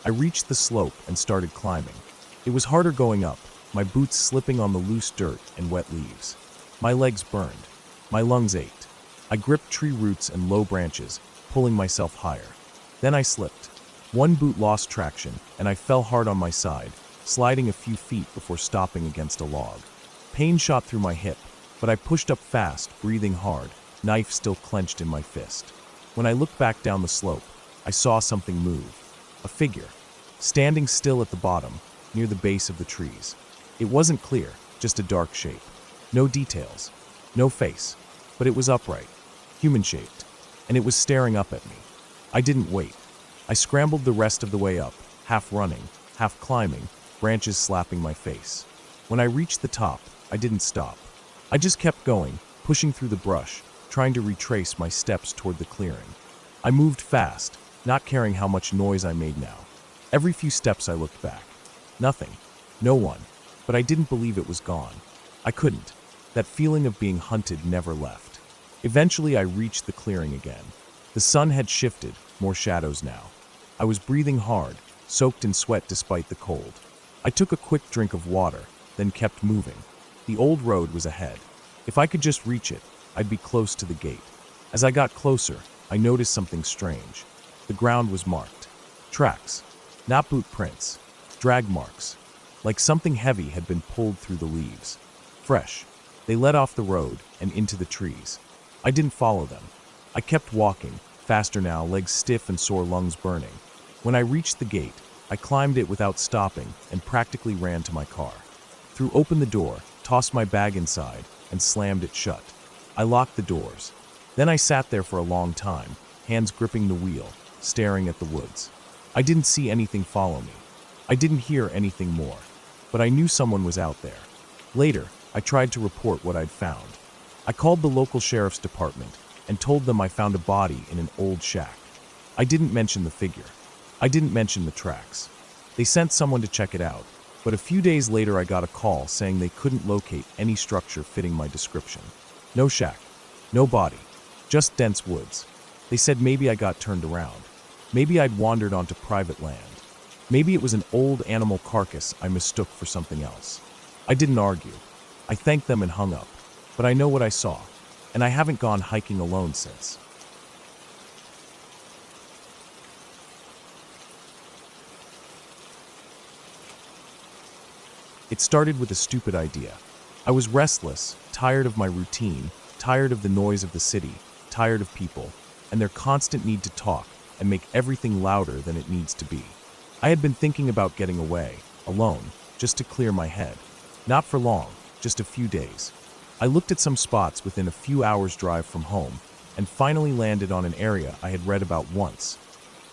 I reached the slope and started climbing. It was harder going up, my boots slipping on the loose dirt and wet leaves. My legs burned. My lungs ached. I gripped tree roots and low branches, pulling myself higher. Then I slipped. One boot lost traction, and I fell hard on my side, sliding a few feet before stopping against a log. Pain shot through my hip, but I pushed up fast, breathing hard, knife still clenched in my fist. When I looked back down the slope, I saw something move. A figure, standing still at the bottom, near the base of the trees. It wasn't clear, just a dark shape. No details, no face, but it was upright, human-shaped, and it was staring up at me. I didn't wait. I scrambled the rest of the way up, half running, half climbing, branches slapping my face. When I reached the top, I didn't stop. I just kept going, pushing through the brush, trying to retrace my steps toward the clearing. I moved fast, not caring how much noise I made now. Every few steps I looked back. Nothing. No one. But I didn't believe it was gone. I couldn't. That feeling of being hunted never left. Eventually I reached the clearing again. The sun had shifted, more shadows now. I was breathing hard, soaked in sweat despite the cold. I took a quick drink of water, then kept moving. The old road was ahead. If I could just reach it, I'd be close to the gate. As I got closer, I noticed something strange. The ground was marked. Tracks. Not boot prints. Drag marks. Like something heavy had been pulled through the leaves. Fresh. They led off the road and into the trees. I didn't follow them. I kept walking, faster now, legs stiff and sore lungs burning. When I reached the gate, I climbed it without stopping and practically ran to my car. Threw open the door, tossed my bag inside, and slammed it shut. I locked the doors. Then I sat there for a long time, hands gripping the wheel, staring at the woods. I didn't see anything follow me. I didn't hear anything more, but I knew someone was out there. Later, I tried to report what I'd found. I called the local sheriff's department and told them I found a body in an old shack. I didn't mention the figure. I didn't mention the tracks. They sent someone to check it out, but a few days later I got a call saying they couldn't locate any structure fitting my description. No shack, no body, just dense woods. They said maybe I got turned around. Maybe I'd wandered onto private land. Maybe it was an old animal carcass I mistook for something else. I didn't argue. I thanked them and hung up. But I know what I saw, and I haven't gone hiking alone since. It started with a stupid idea. I was restless, tired of my routine, tired of the noise of the city, tired of people, and their constant need to talk and make everything louder than it needs to be. I had been thinking about getting away, alone, just to clear my head. Not for long, just a few days. I looked at some spots within a few hours' drive from home and finally landed on an area I had read about once.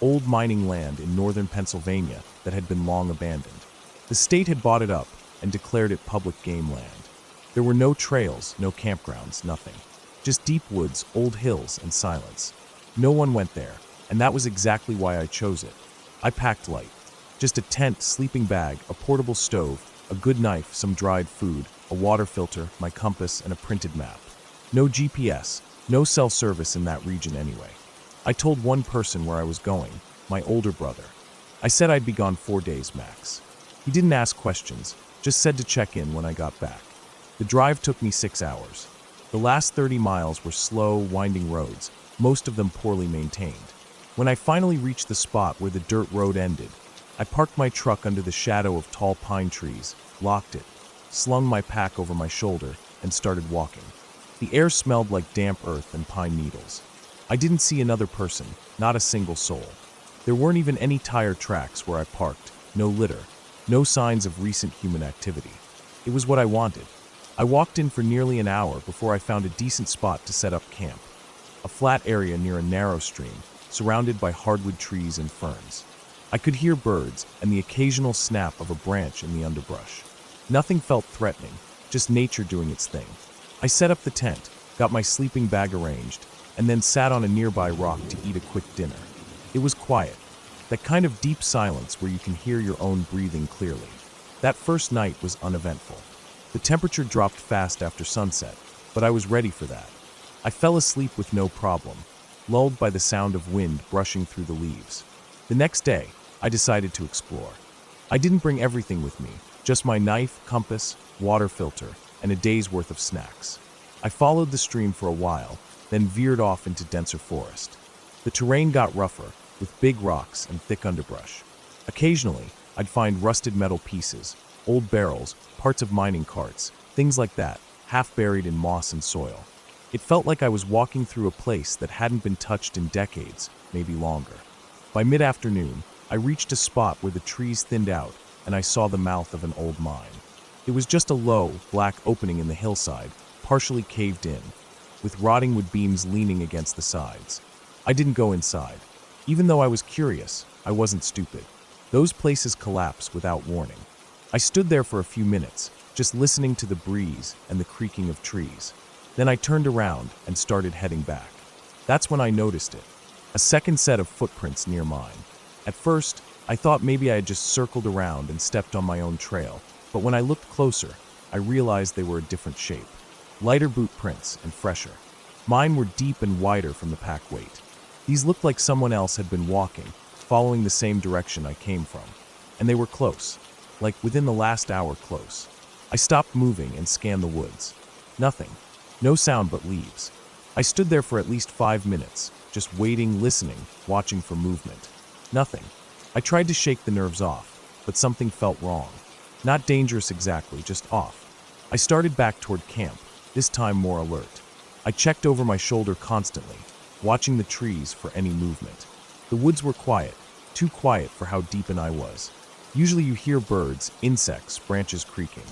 Old mining land in northern Pennsylvania that had been long abandoned. The state had bought it up and declared it public game land. There were no trails, no campgrounds, nothing. Just deep woods, old hills, and silence. No one went there, and that was exactly why I chose it. I packed light. Just a tent, sleeping bag, a portable stove, a good knife, some dried food, a water filter, my compass, and a printed map. No GPS, no cell service in that region anyway. I told one person where I was going, my older brother. I said I'd be gone 4 days max. He didn't ask questions, just said to check in when I got back. The drive took me 6 hours. The last 30 miles were slow, winding roads, most of them poorly maintained. When I finally reached the spot where the dirt road ended, I parked my truck under the shadow of tall pine trees, locked it, slung my pack over my shoulder, and started walking. The air smelled like damp earth and pine needles. I didn't see another person, not a single soul. There weren't even any tire tracks where I parked, no litter, no signs of recent human activity. It was what I wanted. I walked in for nearly an hour before I found a decent spot to set up camp. A flat area near a narrow stream, surrounded by hardwood trees and ferns. I could hear birds and the occasional snap of a branch in the underbrush. Nothing felt threatening, just nature doing its thing. I set up the tent, got my sleeping bag arranged, and then sat on a nearby rock to eat a quick dinner. It was quiet, that kind of deep silence where you can hear your own breathing clearly. That first night was uneventful. The temperature dropped fast after sunset, but I was ready for that. I fell asleep with no problem, lulled by the sound of wind brushing through the leaves. The next day, I decided to explore. I didn't bring everything with me, just my knife, compass, water filter, and a day's worth of snacks. I followed the stream for a while, then veered off into denser forest. The terrain got rougher, with big rocks and thick underbrush. Occasionally, I'd find rusted metal pieces, old barrels, parts of mining carts, things like that, half buried in moss and soil. It felt like I was walking through a place that hadn't been touched in decades, maybe longer. By mid-afternoon, I reached a spot where the trees thinned out, and I saw the mouth of an old mine. It was just a low, black opening in the hillside, partially caved in, with rotting wood beams leaning against the sides. I didn't go inside. Even though I was curious, I wasn't stupid. Those places collapse without warning. I stood there for a few minutes, just listening to the breeze and the creaking of trees. Then I turned around and started heading back. That's when I noticed it. A second set of footprints near mine. At first, I thought maybe I had just circled around and stepped on my own trail, but when I looked closer, I realized they were a different shape. Lighter boot prints and fresher. Mine were deep and wider from the pack weight. These looked like someone else had been walking, following the same direction I came from. And they were close, like within the last hour close. I stopped moving and scanned the woods. Nothing. No sound but leaves. I stood there for at least 5 minutes, just waiting, listening, watching for movement. Nothing. I tried to shake the nerves off, but something felt wrong. Not dangerous exactly, just off. I started back toward camp, this time more alert. I checked over my shoulder constantly, watching the trees for any movement. The woods were quiet, too quiet for how deep in I was. Usually you hear birds, insects, branches creaking,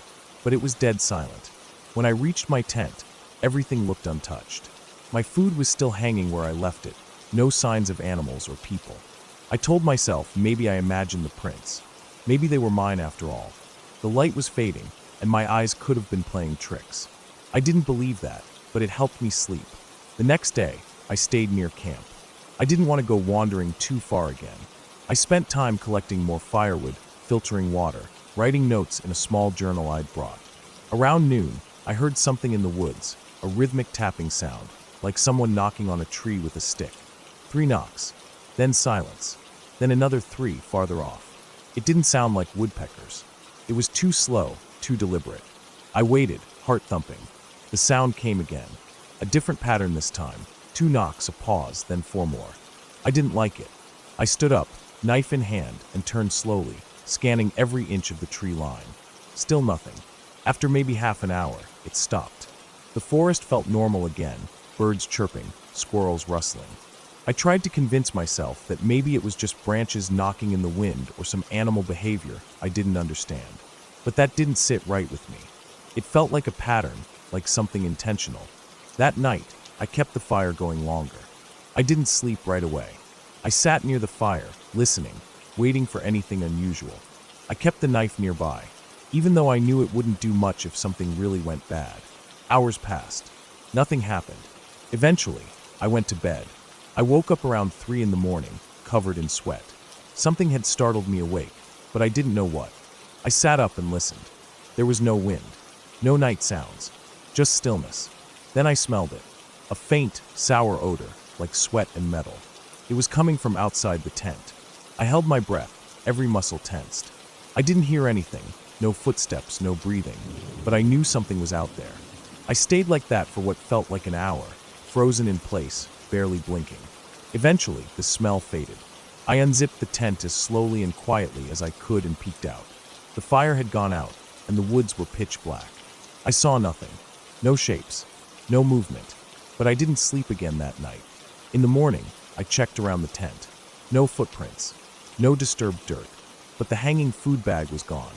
but it was dead silent. When I reached my tent, everything looked untouched. My food was still hanging where I left it, no signs of animals or people. I told myself maybe I imagined the prints. Maybe they were mine after all. The light was fading, and my eyes could have been playing tricks. I didn't believe that, but it helped me sleep. The next day, I stayed near camp. I didn't want to go wandering too far again. I spent time collecting more firewood, filtering water, writing notes in a small journal I'd brought. Around noon, I heard something in the woods, a rhythmic tapping sound, like someone knocking on a tree with a stick. 3 knocks, then silence, then another 3 farther off. It didn't sound like woodpeckers. It was too slow, too deliberate. I waited, heart thumping. The sound came again. A different pattern this time. 2 knocks, a pause, then 4 more. I didn't like it. I stood up, knife in hand, and turned slowly, scanning every inch of the tree line. Still nothing. After maybe half an hour, it stopped. The forest felt normal again, birds chirping, squirrels rustling. I tried to convince myself that maybe it was just branches knocking in the wind or some animal behavior I didn't understand. But that didn't sit right with me. It felt like a pattern, like something intentional. That night, I kept the fire going longer. I didn't sleep right away. I sat near the fire, listening, waiting for anything unusual. I kept the knife nearby, even though I knew it wouldn't do much if something really went bad. Hours passed. Nothing happened. Eventually, I went to bed. I woke up around 3 in the morning, covered in sweat. Something had startled me awake, but I didn't know what. I sat up and listened. There was no wind, no night sounds, just stillness. Then I smelled it, a faint, sour odor, like sweat and metal. It was coming from outside the tent. I held my breath, every muscle tensed. I didn't hear anything, no footsteps, no breathing, but I knew something was out there. I stayed like that for what felt like an hour, frozen in place, barely blinking. Eventually, the smell faded. I unzipped the tent as slowly and quietly as I could and peeked out. The fire had gone out, and the woods were pitch black. I saw nothing, no shapes, no movement, but I didn't sleep again that night. In the morning, I checked around the tent. No footprints, no disturbed dirt, but the hanging food bag was gone.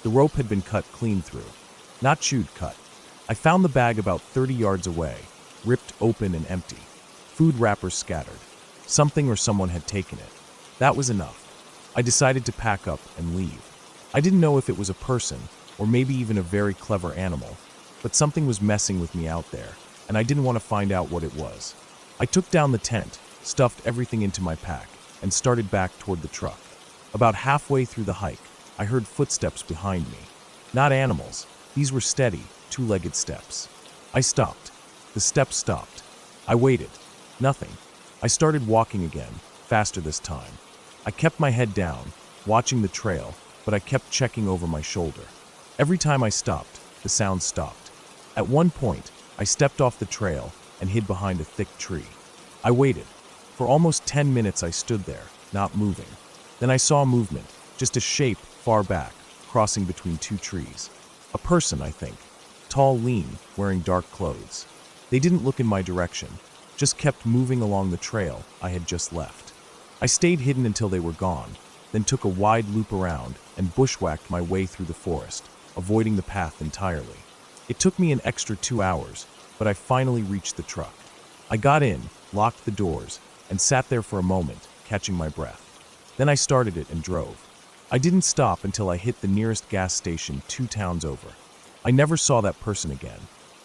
The rope had been cut clean through, not chewed cut. I found the bag about 30 yards away, ripped open and empty. Food wrappers scattered. Something or someone had taken it. That was enough. I decided to pack up and leave. I didn't know if it was a person, or maybe even a very clever animal, but something was messing with me out there, and I didn't want to find out what it was. I took down the tent, stuffed everything into my pack, and started back toward the truck. About halfway through the hike, I heard footsteps behind me. Not animals. These were steady, 2-legged steps. I stopped. The steps stopped. I waited. Nothing. I started walking again, faster this time. I kept my head down, watching the trail, but I kept checking over my shoulder. Every time I stopped, the sound stopped. At one point, I stepped off the trail and hid behind a thick tree. I waited. For almost 10 minutes I stood there, not moving. Then I saw movement, just a shape far back, crossing between 2 trees. A person, I think. Tall, lean, wearing dark clothes. They didn't look in my direction, just kept moving along the trail I had just left. I stayed hidden until they were gone, then took a wide loop around and bushwhacked my way through the forest, avoiding the path entirely. It took me an extra 2 hours, but I finally reached the truck. I got in, locked the doors, and sat there for a moment, catching my breath. Then I started it and drove. I didn't stop until I hit the nearest gas station 2 towns over. I never saw that person again.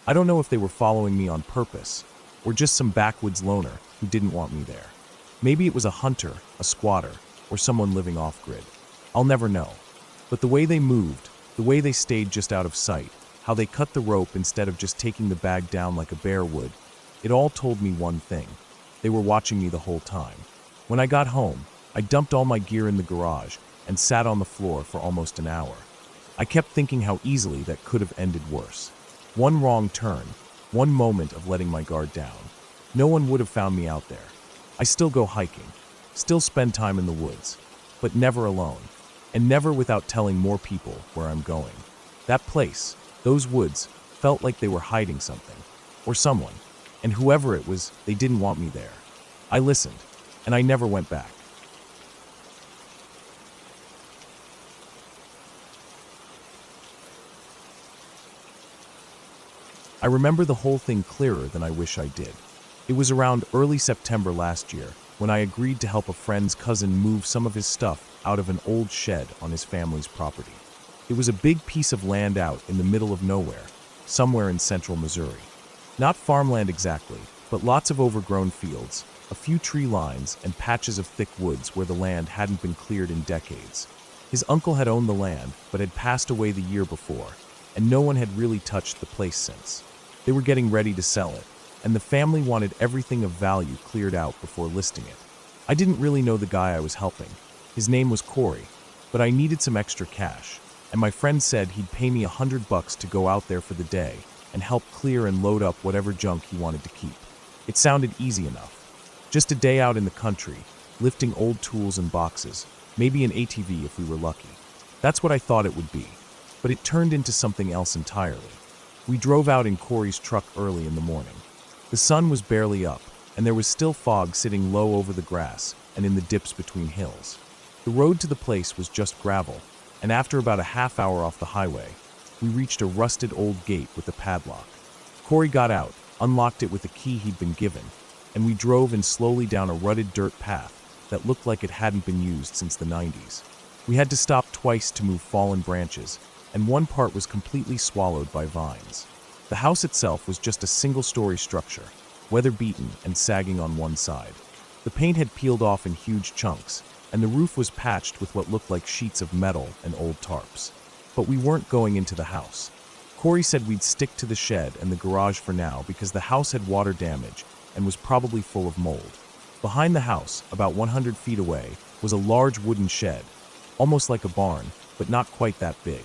I don't know if they were following me on purpose, or just some backwoods loner who didn't want me there. Maybe it was a hunter, a squatter, or someone living off-grid. I'll never know. But the way they moved, the way they stayed just out of sight, how they cut the rope instead of just taking the bag down like a bear would, it all told me one thing. They were watching me the whole time. When I got home, I dumped all my gear in the garage and sat on the floor for almost an hour. I kept thinking how easily that could have ended worse. One wrong turn, one moment of letting my guard down. No one would have found me out there. I still go hiking, still spend time in the woods, but never alone, and never without telling more people where I'm going. That place, those woods, felt like they were hiding something, or someone, and whoever it was, they didn't want me there. I listened, and I never went back. I remember the whole thing clearer than I wish I did. It was around early September last year, when I agreed to help a friend's cousin move some of his stuff out of an old shed on his family's property. It was a big piece of land out in the middle of nowhere, somewhere in central Missouri. Not farmland exactly, but lots of overgrown fields, a few tree lines, and patches of thick woods where the land hadn't been cleared in decades. His uncle had owned the land, but had passed away the year before, and no one had really touched the place since. They were getting ready to sell it, and the family wanted everything of value cleared out before listing it. I didn't really know the guy I was helping. His name was Corey, but I needed some extra cash, and my friend said he'd pay me $100 to go out there for the day and help clear and load up whatever junk he wanted to keep. It sounded easy enough. Just a day out in the country, lifting old tools and boxes, maybe an ATV if we were lucky. That's what I thought it would be, but it turned into something else entirely. We drove out in Corey's truck early in the morning. The sun was barely up, and there was still fog sitting low over the grass and in the dips between hills. The road to the place was just gravel, and after about a half hour off the highway, we reached a rusted old gate with a padlock. Corey got out, unlocked it with a key he'd been given, and we drove in slowly down a rutted dirt path that looked like it hadn't been used since the 90s. We had to stop twice to move fallen branches, and one part was completely swallowed by vines. The house itself was just a single-story structure, weather-beaten and sagging on one side. The paint had peeled off in huge chunks, and the roof was patched with what looked like sheets of metal and old tarps. But we weren't going into the house. Corey said we'd stick to the shed and the garage for now because the house had water damage and was probably full of mold. Behind the house, about 100 feet away, was a large wooden shed, almost like a barn, but not quite that big.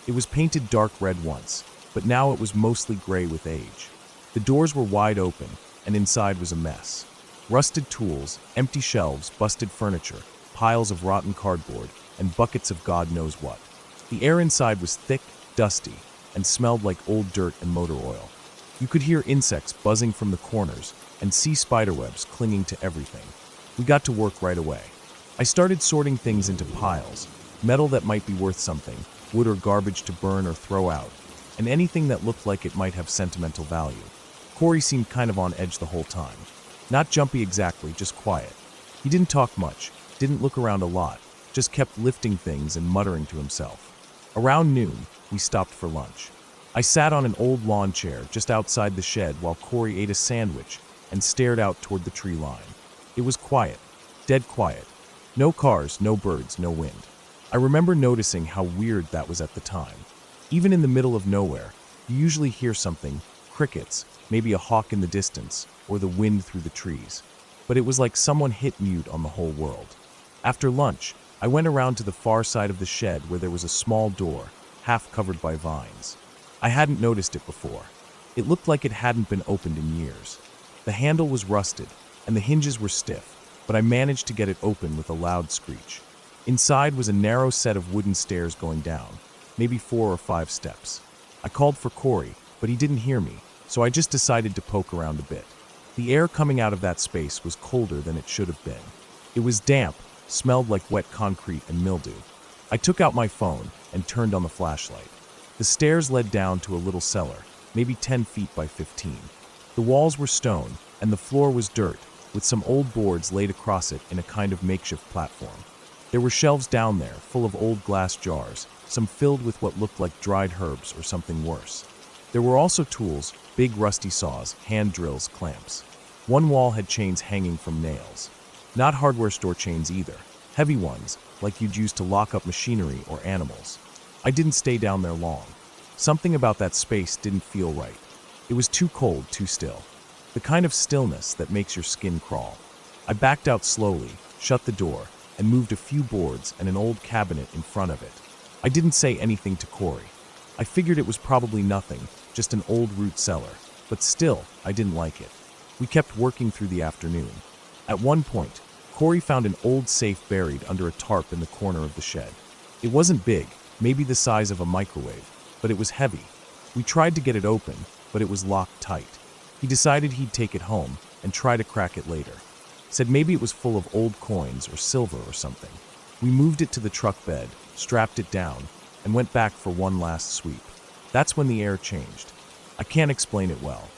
It was painted dark red once, but now it was mostly gray with age. The doors were wide open, and inside was a mess. Rusted tools, empty shelves, busted furniture, piles of rotten cardboard, and buckets of God knows what. The air inside was thick, dusty, and smelled like old dirt and motor oil. You could hear insects buzzing from the corners and see spiderwebs clinging to everything. We got to work right away. I started sorting things into piles, metal that might be worth something, wood or garbage to burn or throw out, and anything that looked like it might have sentimental value. Corey seemed kind of on edge the whole time. Not jumpy exactly, just quiet. He didn't talk much, didn't look around a lot, just kept lifting things and muttering to himself. Around noon, we stopped for lunch. I sat on an old lawn chair just outside the shed while Corey ate a sandwich and stared out toward the tree line. It was quiet, dead quiet. No cars, no birds, no wind. I remember noticing how weird that was at the time. Even in the middle of nowhere, you usually hear something, crickets, maybe a hawk in the distance, or the wind through the trees. But it was like someone hit mute on the whole world. After lunch, I went around to the far side of the shed where there was a small door, half covered by vines. I hadn't noticed it before. It looked like it hadn't been opened in years. The handle was rusted, and the hinges were stiff, but I managed to get it open with a loud screech. Inside was a narrow set of wooden stairs going down, maybe 4 or 5 steps. I called for Corey, but he didn't hear me, so I just decided to poke around a bit. The air coming out of that space was colder than it should have been. It was damp, smelled like wet concrete and mildew. I took out my phone and turned on the flashlight. The stairs led down to a little cellar, maybe 10 feet by 15. The walls were stone, and the floor was dirt, with some old boards laid across it in a kind of makeshift platform. There were shelves down there, full of old glass jars, some filled with what looked like dried herbs or something worse. There were also tools, big rusty saws, hand drills, clamps. One wall had chains hanging from nails. Not hardware store chains either, heavy ones, like you'd use to lock up machinery or animals. I didn't stay down there long. Something about that space didn't feel right. It was too cold, too still. The kind of stillness that makes your skin crawl. I backed out slowly, shut the door, and moved a few boards and an old cabinet in front of it. I didn't say anything to Corey. I figured it was probably nothing, just an old root cellar, but still, I didn't like it. We kept working through the afternoon. At one point, Corey found an old safe buried under a tarp in the corner of the shed. It wasn't big, maybe the size of a microwave, but it was heavy. We tried to get it open, but it was locked tight. He decided he'd take it home and try to crack it later. Said maybe it was full of old coins or silver or something. We moved it to the truck bed, strapped it down, and went back for one last sweep. That's when the air changed. I can't explain it well.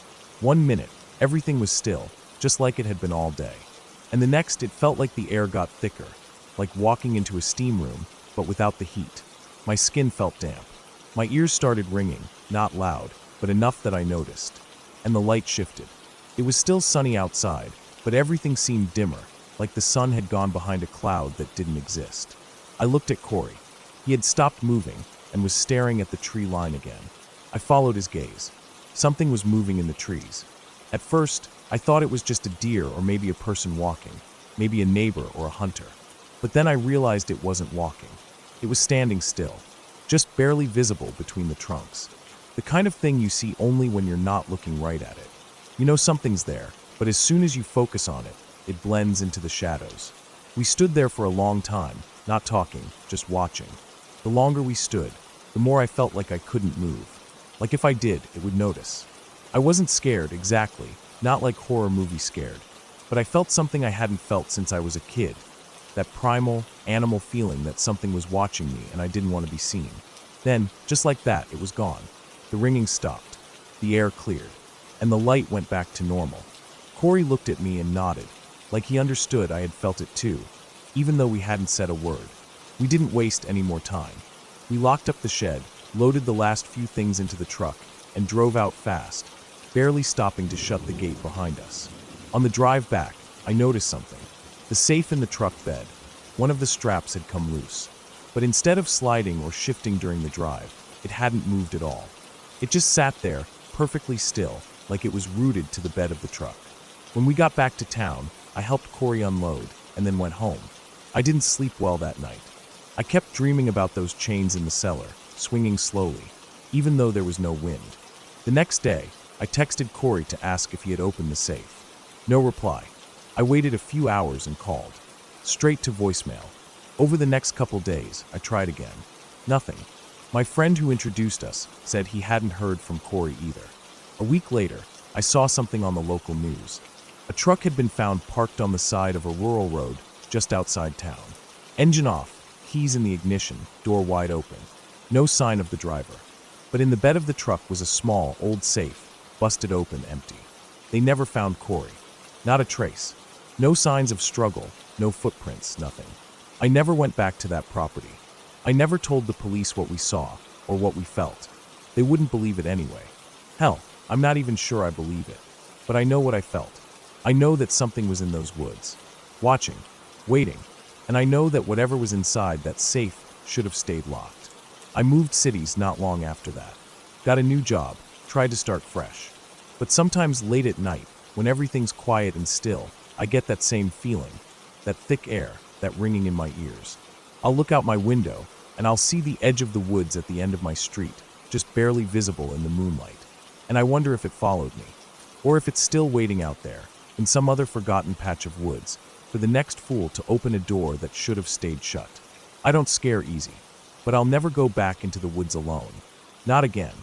1 minute, everything was still, just like it had been all day. And the next, it felt like the air got thicker, like walking into a steam room, but without the heat. My skin felt damp. My ears started ringing, not loud, but enough that I noticed. And the light shifted. It was still sunny outside, but everything seemed dimmer, like the sun had gone behind a cloud that didn't exist. I looked at Corey. He had stopped moving and was staring at the tree line again. I followed his gaze. Something was moving in the trees. At first, I thought it was just a deer or maybe a person walking, maybe a neighbor or a hunter. But then I realized it wasn't walking. It was standing still, just barely visible between the trunks. The kind of thing you see only when you're not looking right at it. You know something's there, but as soon as you focus on it, it blends into the shadows. We stood there for a long time, not talking, just watching. The longer we stood, the more I felt like I couldn't move. Like if I did, it would notice. I wasn't scared, exactly, not like horror movie scared, but I felt something I hadn't felt since I was a kid. That primal, animal feeling that something was watching me and I didn't want to be seen. Then, just like that, it was gone. The ringing stopped, the air cleared, and the light went back to normal. Corey looked at me and nodded, like he understood I had felt it too, even though we hadn't said a word. We didn't waste any more time. We locked up the shed, loaded the last few things into the truck, and drove out fast, barely stopping to shut the gate behind us. On the drive back, I noticed something. The safe in the truck bed, one of the straps had come loose. But instead of sliding or shifting during the drive, it hadn't moved at all. It just sat there, perfectly still, like it was rooted to the bed of the truck. When we got back to town, I helped Corey unload, and then went home. I didn't sleep well that night. I kept dreaming about those chains in the cellar, swinging slowly, even though there was no wind. The next day, I texted Corey to ask if he had opened the safe. No reply. I waited a few hours and called. Straight to voicemail. Over the next couple days, I tried again. Nothing. My friend who introduced us said he hadn't heard from Corey either. A week later, I saw something on the local news. A truck had been found parked on the side of a rural road just outside town. Engine off, keys in the ignition, door wide open. No sign of the driver. But in the bed of the truck was a small, old safe, busted open, empty. They never found Corey. Not a trace. No signs of struggle, no footprints, nothing. I never went back to that property. I never told the police what we saw or what we felt. They wouldn't believe it anyway. Hell, I'm not even sure I believe it. But I know what I felt. I know that something was in those woods. Watching. Waiting. And I know that whatever was inside that safe should have stayed locked. I moved cities not long after that. Got a new job. Tried to start fresh. But sometimes late at night, when everything's quiet and still, I get that same feeling. That thick air, that ringing in my ears. I'll look out my window, and I'll see the edge of the woods at the end of my street, just barely visible in the moonlight. And I wonder if it followed me, or if it's still waiting out there, in some other forgotten patch of woods, for the next fool to open a door that should have stayed shut. I don't scare easy, but I'll never go back into the woods alone. Not again.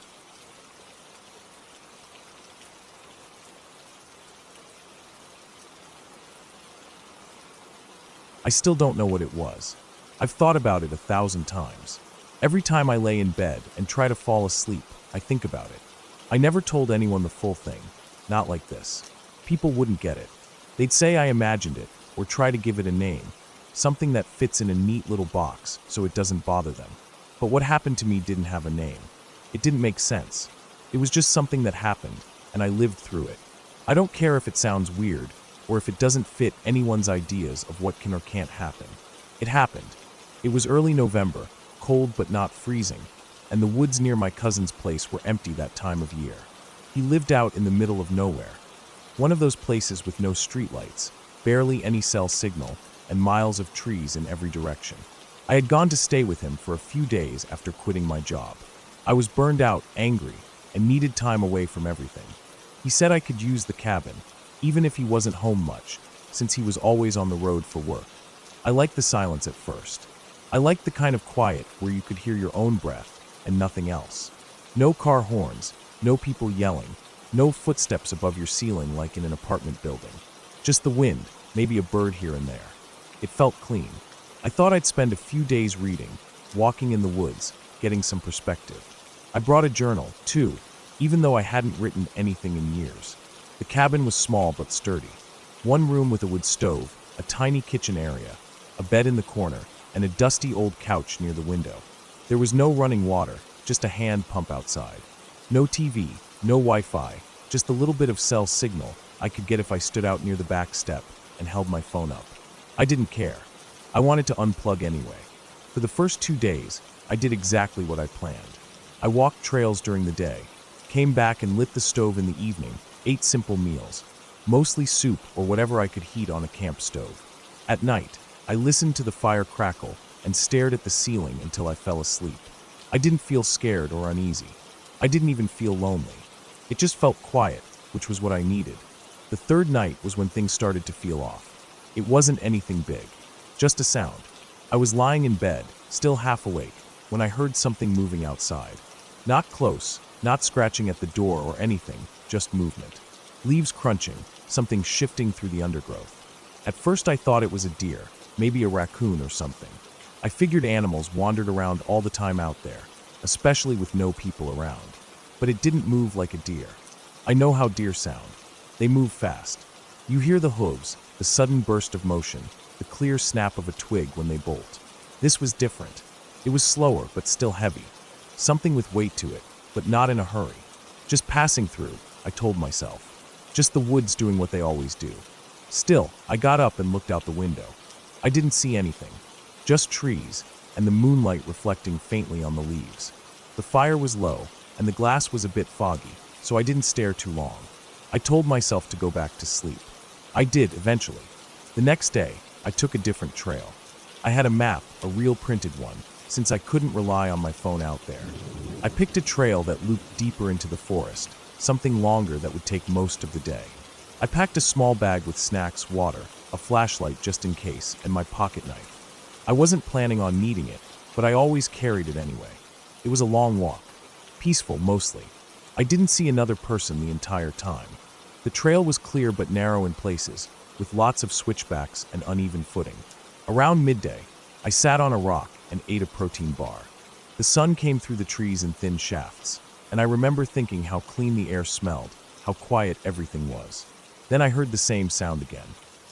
I still don't know what it was. I've thought about it 1,000 times. Every time I lay in bed and try to fall asleep, I think about it. I never told anyone the full thing. Not like this. People wouldn't get it. They'd say I imagined it, or try to give it a name. Something that fits in a neat little box, so it doesn't bother them. But what happened to me didn't have a name. It didn't make sense. It was just something that happened, and I lived through it. I don't care if it sounds weird, or if it doesn't fit anyone's ideas of what can or can't happen. It happened. It was early November, cold but not freezing, and the woods near my cousin's place were empty that time of year. He lived out in the middle of nowhere. One of those places with no streetlights, barely any cell signal, and miles of trees in every direction. I had gone to stay with him for a few days after quitting my job. I was burned out, angry, and needed time away from everything. He said I could use the cabin, even if he wasn't home much, since he was always on the road for work. I liked the silence at first. I liked the kind of quiet where you could hear your own breath and nothing else. No car horns, no people yelling, no footsteps above your ceiling like in an apartment building. Just the wind, maybe a bird here and there. It felt clean. I thought I'd spend a few days reading, walking in the woods, getting some perspective. I brought a journal, too, even though I hadn't written anything in years. The cabin was small but sturdy. One room with a wood stove, a tiny kitchen area, a bed in the corner, and a dusty old couch near the window. There was no running water, just a hand pump outside. No TV, no Wi-Fi, just a little bit of cell signal I could get if I stood out near the back step and held my phone up. I didn't care. I wanted to unplug anyway. For the first 2 days, I did exactly what I planned. I walked trails during the day, came back and lit the stove in the evening, ate simple meals, mostly soup or whatever I could heat on a camp stove. At night, I listened to the fire crackle and stared at the ceiling until I fell asleep. I didn't feel scared or uneasy. I didn't even feel lonely. It just felt quiet, which was what I needed. The third night was when things started to feel off. It wasn't anything big, just a sound. I was lying in bed, still half awake, when I heard something moving outside. Not close, not scratching at the door or anything, just movement. Leaves crunching, something shifting through the undergrowth. At first I thought it was a deer, maybe a raccoon or something. I figured animals wandered around all the time out there, especially with no people around. But it didn't move like a deer. I know how deer sound. They move fast. You hear the hooves, the sudden burst of motion, the clear snap of a twig when they bolt. This was different. It was slower, but still heavy. Something with weight to it, but not in a hurry. Just passing through, I told myself. Just the woods doing what they always do. Still, I got up and looked out the window. I didn't see anything. Just trees, and the moonlight reflecting faintly on the leaves. The fire was low, and the glass was a bit foggy, so I didn't stare too long. I told myself to go back to sleep. I did, eventually. The next day, I took a different trail. I had a map, a real printed one, since I couldn't rely on my phone out there. I picked a trail that looped deeper into the forest, something longer that would take most of the day. I packed a small bag with snacks, water, a flashlight just in case, and my pocket knife. I wasn't planning on needing it, but I always carried it anyway. It was a long walk. Peaceful, mostly. I didn't see another person the entire time. The trail was clear but narrow in places, with lots of switchbacks and uneven footing. Around midday, I sat on a rock and ate a protein bar. The sun came through the trees in thin shafts, and I remember thinking how clean the air smelled, how quiet everything was. Then I heard the same sound again,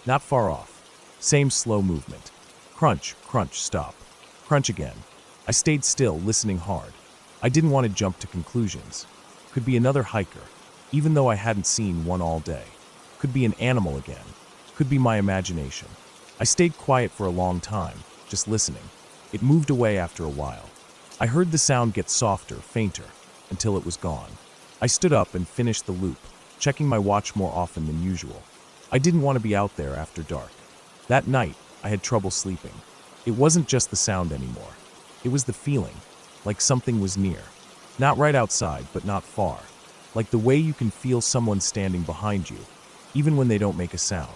not far off. Same slow movement. Crunch, crunch, stop. Crunch again. I stayed still, listening hard. I didn't want to jump to conclusions. Could be another hiker, even though I hadn't seen one all day. Could be an animal again. Could be my imagination. I stayed quiet for a long time, just listening. It moved away after a while. I heard the sound get softer, fainter, until it was gone. I stood up and finished the loop, checking my watch more often than usual. I didn't want to be out there after dark. That night, I had trouble sleeping. It wasn't just the sound anymore. It was the feeling, like something was near. Not right outside, but not far. Like the way you can feel someone standing behind you, even when they don't make a sound.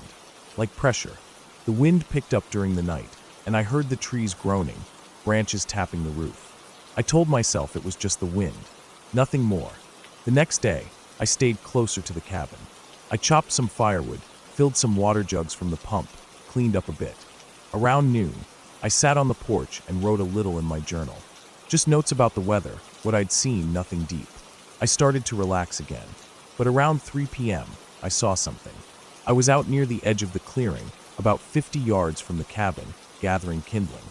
Like pressure. The wind picked up during the night, and I heard the trees groaning, branches tapping the roof. I told myself it was just the wind, nothing more. The next day, I stayed closer to the cabin. I chopped some firewood, filled some water jugs from the pump, cleaned up a bit. Around noon, I sat on the porch and wrote a little in my journal. Just notes about the weather, what I'd seen, nothing deep. I started to relax again. But around 3 p.m., I saw something. I was out near the edge of the clearing, about 50 yards from the cabin, gathering kindling.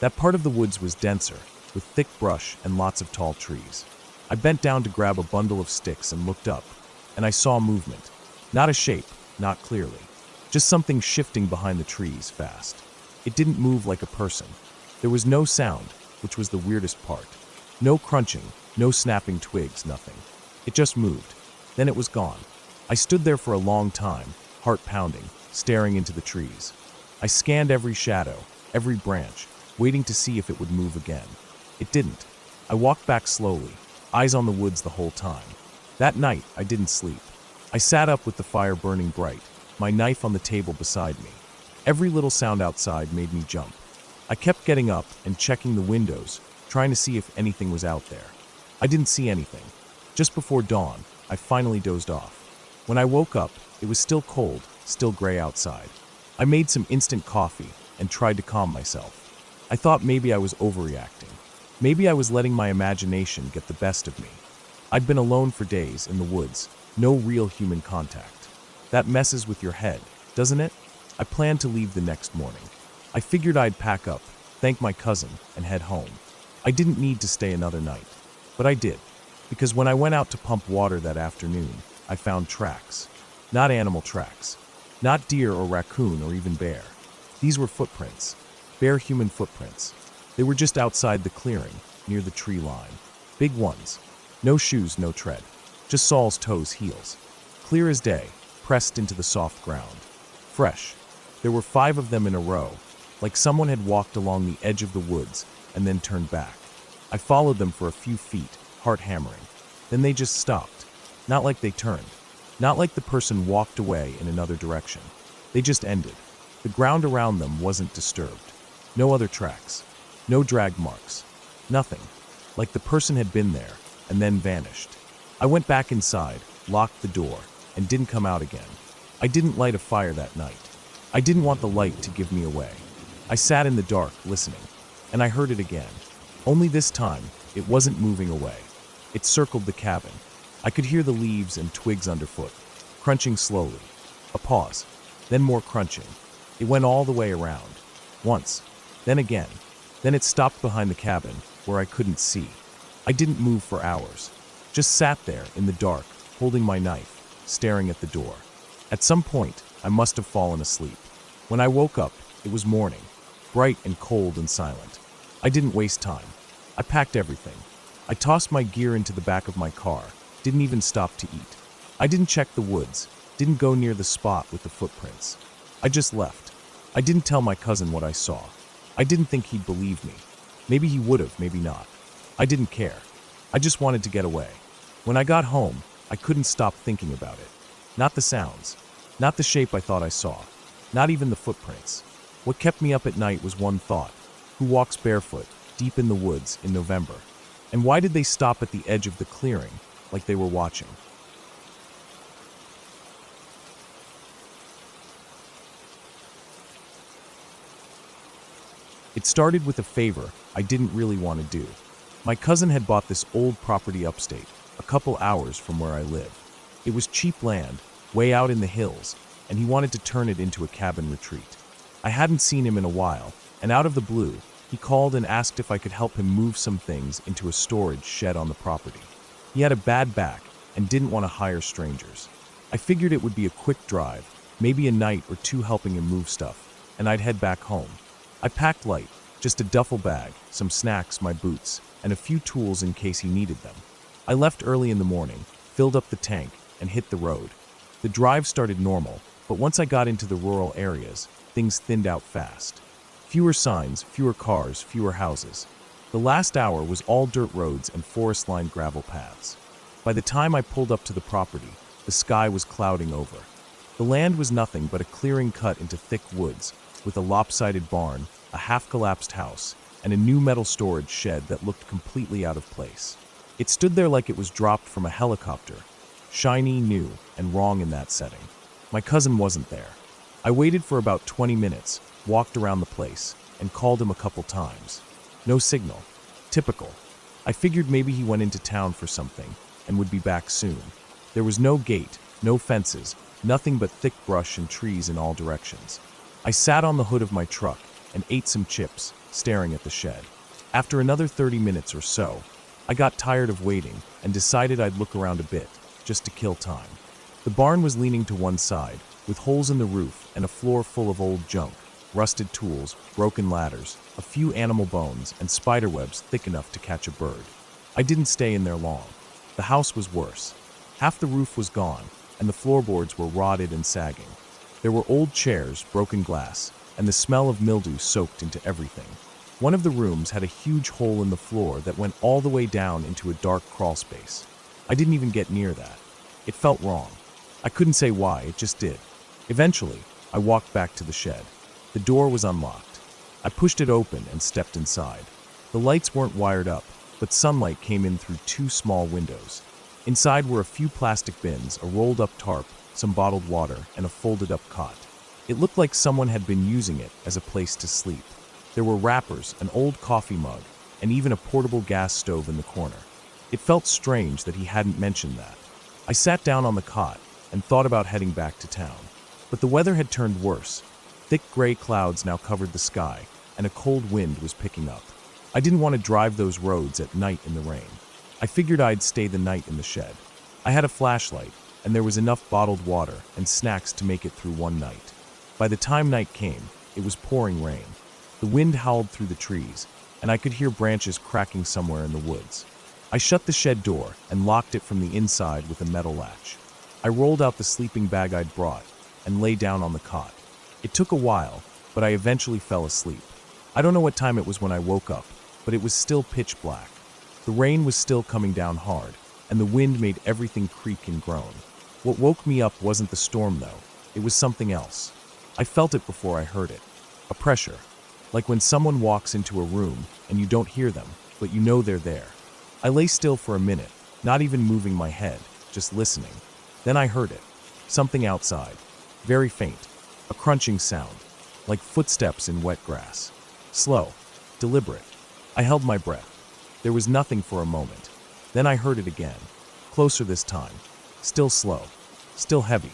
That part of the woods was denser, with thick brush and lots of tall trees. I bent down to grab a bundle of sticks and looked up, and I saw movement. Not a shape, not clearly. Just something shifting behind the trees, fast. It didn't move like a person. There was no sound, which was the weirdest part. No crunching, no snapping twigs, nothing. It just moved. Then it was gone. I stood there for a long time, heart pounding, staring into the trees. I scanned every shadow, every branch, waiting to see if it would move again. It didn't. I walked back slowly, eyes on the woods the whole time. That night, I didn't sleep. I sat up with the fire burning bright, my knife on the table beside me. Every little sound outside made me jump. I kept getting up and checking the windows, trying to see if anything was out there. I didn't see anything. Just before dawn, I finally dozed off. When I woke up, it was still cold, still gray outside. I made some instant coffee and tried to calm myself. I thought maybe I was overreacting. Maybe I was letting my imagination get the best of me. I'd been alone for days in the woods, no real human contact. That messes with your head, doesn't it? I planned to leave the next morning. I figured I'd pack up, thank my cousin, and head home. I didn't need to stay another night, but I did, because when I went out to pump water that afternoon, I found tracks. Not animal tracks. Not deer or raccoon or even bear. These were footprints. Bare human footprints. They were just outside the clearing, near the tree line. Big ones. No shoes, no tread. Just Saul's toes, heels. Clear as day, pressed into the soft ground. Fresh. There were 5 of them in a row, like someone had walked along the edge of the woods and then turned back. I followed them for a few feet, heart hammering. Then they just stopped. Not like they turned. Not like the person walked away in another direction. They just ended. The ground around them wasn't disturbed. No other tracks. No drag marks. Nothing. Like the person had been there and then vanished. I went back inside, locked the door, and didn't come out again. I didn't light a fire that night. I didn't want the light to give me away. I sat in the dark, listening, and I heard it again. Only this time, it wasn't moving away. It circled the cabin. I could hear the leaves and twigs underfoot, crunching slowly. A pause, then more crunching. It went all the way around. Once, then again. Then it stopped behind the cabin, where I couldn't see. I didn't move for hours. Just sat there in the dark, holding my knife, staring at the door. At some point, I must have fallen asleep. When I woke up, it was morning, bright and cold and silent. I didn't waste time. I packed everything. I tossed my gear into the back of my car, didn't even stop to eat. I didn't check the woods, didn't go near the spot with the footprints. I just left. I didn't tell my cousin what I saw. I didn't think he'd believe me. Maybe he would have, maybe not. I didn't care. I just wanted to get away. When I got home, I couldn't stop thinking about it. Not the sounds. Not the shape I thought I saw. Not even the footprints. What kept me up at night was one thought. Who walks barefoot, deep in the woods, in November? And why did they stop at the edge of the clearing, like they were watching? It started with a favor I didn't really want to do. My cousin had bought this old property upstate, a couple hours from where I live. It was cheap land, way out in the hills, and he wanted to turn it into a cabin retreat. I hadn't seen him in a while, and out of the blue, he called and asked if I could help him move some things into a storage shed on the property. He had a bad back and didn't want to hire strangers. I figured it would be a quick drive, maybe a night or two helping him move stuff, and I'd head back home. I packed light, just a duffel bag, some snacks, my boots, and a few tools in case he needed them. I left early in the morning, filled up the tank, and hit the road. The drive started normal, but once I got into the rural areas, things thinned out fast. Fewer signs, fewer cars, fewer houses. The last hour was all dirt roads and forest-lined gravel paths. By the time I pulled up to the property, the sky was clouding over. The land was nothing but a clearing cut into thick woods, with a lopsided barn, a half-collapsed house, and a new metal storage shed that looked completely out of place. It stood there like it was dropped from a helicopter, shiny, new, and wrong in that setting. My cousin wasn't there. I waited for about 20 minutes, walked around the place, and called him a couple times. No signal. Typical. I figured maybe he went into town for something and would be back soon. There was no gate, no fences, nothing but thick brush and trees in all directions. I sat on the hood of my truck and ate some chips, staring at the shed. After another 30 minutes or so, I got tired of waiting and decided I'd look around a bit, just to kill time. The barn was leaning to one side, with holes in the roof and a floor full of old junk, rusted tools, broken ladders, a few animal bones, and spider webs thick enough to catch a bird. I didn't stay in there long. The house was worse. Half the roof was gone, and the floorboards were rotted and sagging. There were old chairs, broken glass, and the smell of mildew soaked into everything. One of the rooms had a huge hole in the floor that went all the way down into a dark crawl space. I didn't even get near that. It felt wrong. I couldn't say why, it just did. Eventually, I walked back to the shed. The door was unlocked. I pushed it open and stepped inside. The lights weren't wired up, but sunlight came in through 2 small windows. Inside were a few plastic bins, a rolled-up tarp, some bottled water, and a folded-up cot. It looked like someone had been using it as a place to sleep. There were wrappers, an old coffee mug, and even a portable gas stove in the corner. It felt strange that he hadn't mentioned that. I sat down on the cot and thought about heading back to town. But the weather had turned worse, Thick gray clouds now covered the sky, and a cold wind was picking up. I didn't want to drive those roads at night in the rain. I figured I'd stay the night in the shed. I had a flashlight, and there was enough bottled water and snacks to make it through one night. By the time night came, it was pouring rain. The wind howled through the trees, and I could hear branches cracking somewhere in the woods. I shut the shed door and locked it from the inside with a metal latch. I rolled out the sleeping bag I'd brought and lay down on the cot. It took a while, but I eventually fell asleep. I don't know what time it was when I woke up, but it was still pitch black. The rain was still coming down hard, and the wind made everything creak and groan. What woke me up wasn't the storm, though. It was something else. I felt it before I heard it. A pressure. Like when someone walks into a room and you don't hear them, but you know they're there. I lay still for a minute, not even moving my head, just listening. Then I heard it. Something outside. Very faint. A crunching sound. Like footsteps in wet grass. Slow. Deliberate. I held my breath. There was nothing for a moment. Then I heard it again. Closer this time. Still slow. Still heavy.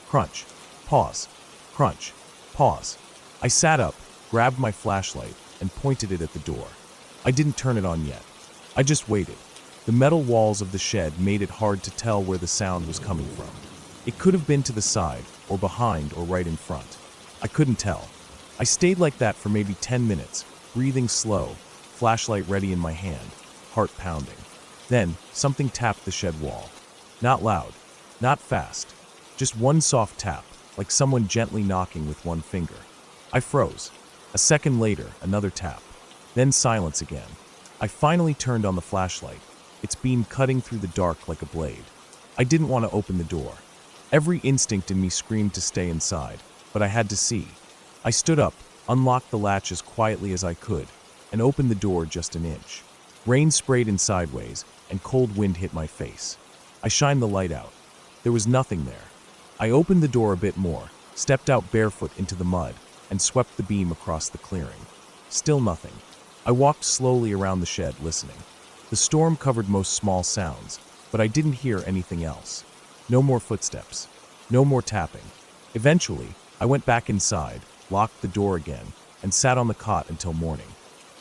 Crunch. Pause. Crunch. Pause. I sat up, grabbed my flashlight, and pointed it at the door. I didn't turn it on yet. I just waited. The metal walls of the shed made it hard to tell where the sound was coming from. It could have been to the side, or behind, or right in front. I couldn't tell. I stayed like that for maybe 10 minutes, breathing slow, flashlight ready in my hand, heart pounding. Then, something tapped the shed wall. Not loud, not fast, just one soft tap, like someone gently knocking with one finger. I froze. A second later, another tap. Then silence again. I finally turned on the flashlight, its beam cutting through the dark like a blade. I didn't want to open the door. Every instinct in me screamed to stay inside, but I had to see. I stood up, unlocked the latch as quietly as I could, and opened the door just an inch. Rain sprayed in sideways, and cold wind hit my face. I shined the light out. There was nothing there. I opened the door a bit more, stepped out barefoot into the mud, and swept the beam across the clearing. Still nothing. I walked slowly around the shed, listening. The storm covered most small sounds, but I didn't hear anything else. No more footsteps. No more tapping. Eventually, I went back inside, locked the door again, and sat on the cot until morning.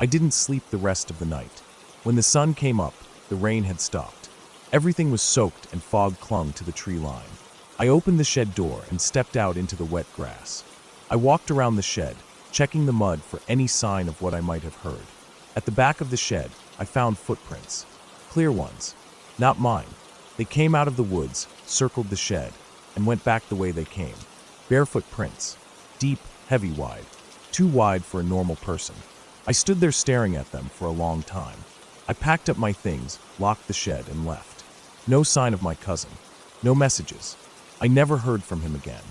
I didn't sleep the rest of the night. When the sun came up, the rain had stopped. Everything was soaked and fog clung to the tree line. I opened the shed door and stepped out into the wet grass. I walked around the shed, checking the mud for any sign of what I might have heard. At the back of the shed, I found footprints. Clear ones. Not mine. They came out of the woods, circled the shed, and went back the way they came. Barefoot prints. Deep, heavy wide. Too wide for a normal person. I stood there staring at them for a long time. I packed up my things, locked the shed, and left. No sign of my cousin. No messages. I never heard from him again.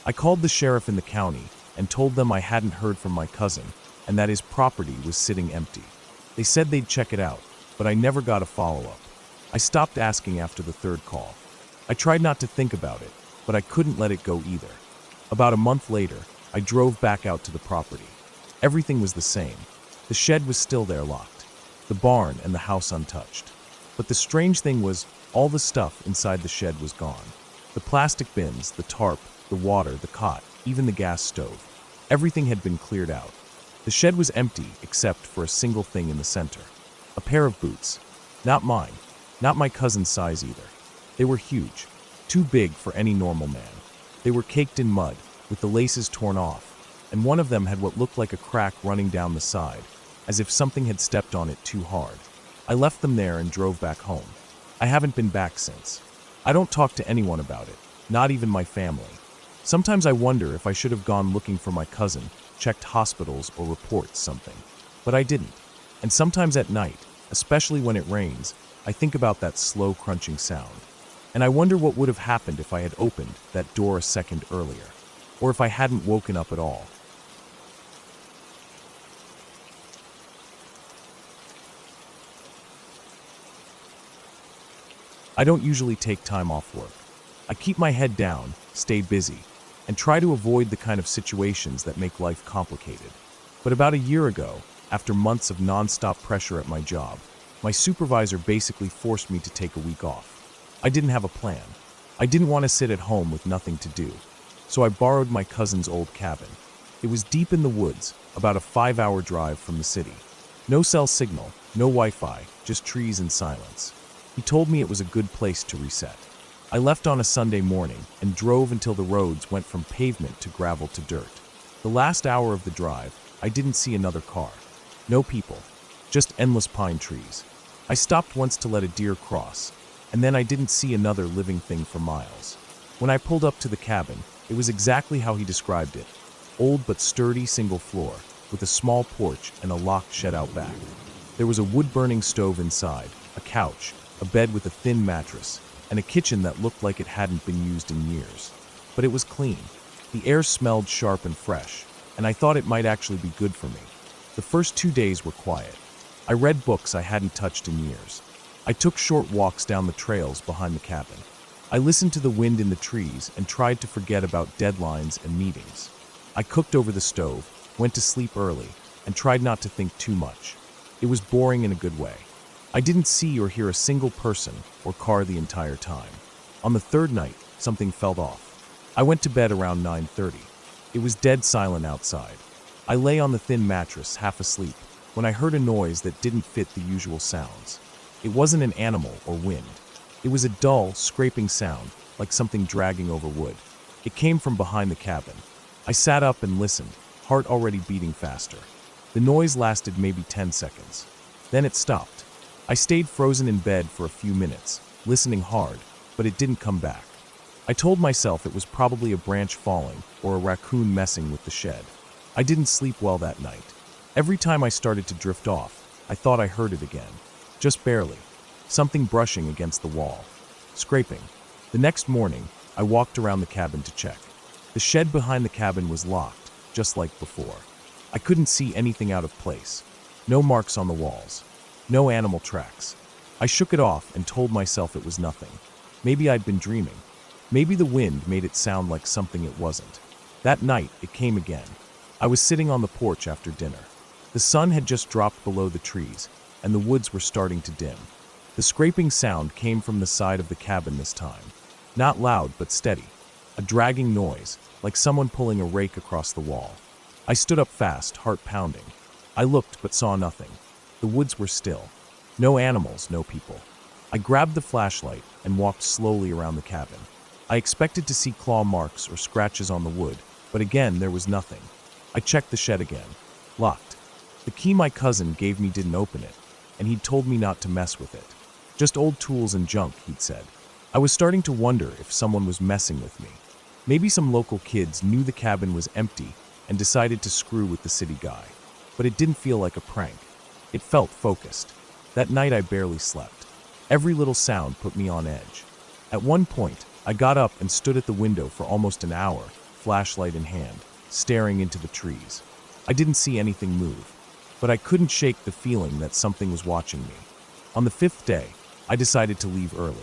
I called the sheriff in the county and told them I hadn't heard from my cousin and that his property was sitting empty. They said they'd check it out, but I never got a follow-up. I stopped asking after the third call. I tried not to think about it, but I couldn't let it go either. About a month later, I drove back out to the property. Everything was the same. The shed was still there locked. The barn and the house untouched. But the strange thing was, all the stuff inside the shed was gone. The plastic bins, the tarp, the water, the cot, even the gas stove. Everything had been cleared out. The shed was empty except for a single thing in the center. A pair of boots. Not mine. Not my cousin's size either. They were huge. Too big for any normal man. They were caked in mud, with the laces torn off, and one of them had what looked like a crack running down the side, as if something had stepped on it too hard. I left them there and drove back home. I haven't been back since. I don't talk to anyone about it, not even my family. Sometimes I wonder if I should have gone looking for my cousin, checked hospitals or reports something. But I didn't. And sometimes at night, especially when it rains, I think about that slow crunching sound. And I wonder what would have happened if I had opened that door a second earlier, or if I hadn't woken up at all. I don't usually take time off work. I keep my head down, stay busy, and try to avoid the kind of situations that make life complicated. But about a year ago, after months of non-stop pressure at my job, my supervisor basically forced me to take a week off. I didn't have a plan. I didn't want to sit at home with nothing to do, so I borrowed my cousin's old cabin. It was deep in the woods, about a 5-hour drive from the city. No cell signal, no Wi-Fi, just trees and silence. He told me it was a good place to reset. I left on a Sunday morning and drove until the roads went from pavement to gravel to dirt. The last hour of the drive, I didn't see another car. No people, just endless pine trees. I stopped once to let a deer cross, and then I didn't see another living thing for miles. When I pulled up to the cabin, it was exactly how he described it. Old but sturdy single floor, with a small porch and a locked shed out back. There was a wood-burning stove inside, a couch, a bed with a thin mattress, and a kitchen that looked like it hadn't been used in years. But it was clean. The air smelled sharp and fresh, and I thought it might actually be good for me. The first 2 days were quiet. I read books I hadn't touched in years. I took short walks down the trails behind the cabin. I listened to the wind in the trees and tried to forget about deadlines and meetings. I cooked over the stove, went to sleep early, and tried not to think too much. It was boring in a good way. I didn't see or hear a single person or car the entire time. On the third night, something felt off. I went to bed around 9:30. It was dead silent outside. I lay on the thin mattress, half asleep, when I heard a noise that didn't fit the usual sounds. It wasn't an animal or wind. It was a dull, scraping sound, like something dragging over wood. It came from behind the cabin. I sat up and listened, heart already beating faster. The noise lasted maybe 10 seconds. Then it stopped. I stayed frozen in bed for a few minutes, listening hard, but it didn't come back. I told myself it was probably a branch falling or a raccoon messing with the shed. I didn't sleep well that night. Every time I started to drift off, I thought I heard it again. Just barely. Something brushing against the wall. Scraping. The next morning, I walked around the cabin to check. The shed behind the cabin was locked, just like before. I couldn't see anything out of place. No marks on the walls. No animal tracks. I shook it off and told myself it was nothing. Maybe I'd been dreaming. Maybe the wind made it sound like something it wasn't. That night, it came again. I was sitting on the porch after dinner. The sun had just dropped below the trees, and the woods were starting to dim. The scraping sound came from the side of the cabin this time. Not loud, but steady. A dragging noise, like someone pulling a rake across the wall. I stood up fast, heart pounding. I looked, but saw nothing. The woods were still. No animals, no people. I grabbed the flashlight and walked slowly around the cabin. I expected to see claw marks or scratches on the wood, but again, there was nothing. I checked the shed again. Locked. The key my cousin gave me didn't open it, and he'd told me not to mess with it. Just old tools and junk, he'd said. I was starting to wonder if someone was messing with me. Maybe some local kids knew the cabin was empty and decided to screw with the city guy. But it didn't feel like a prank. It felt focused. That night I barely slept. Every little sound put me on edge. At one point, I got up and stood at the window for almost an hour, flashlight in hand, staring into the trees. I didn't see anything move, but I couldn't shake the feeling that something was watching me. On the 5th day, I decided to leave early.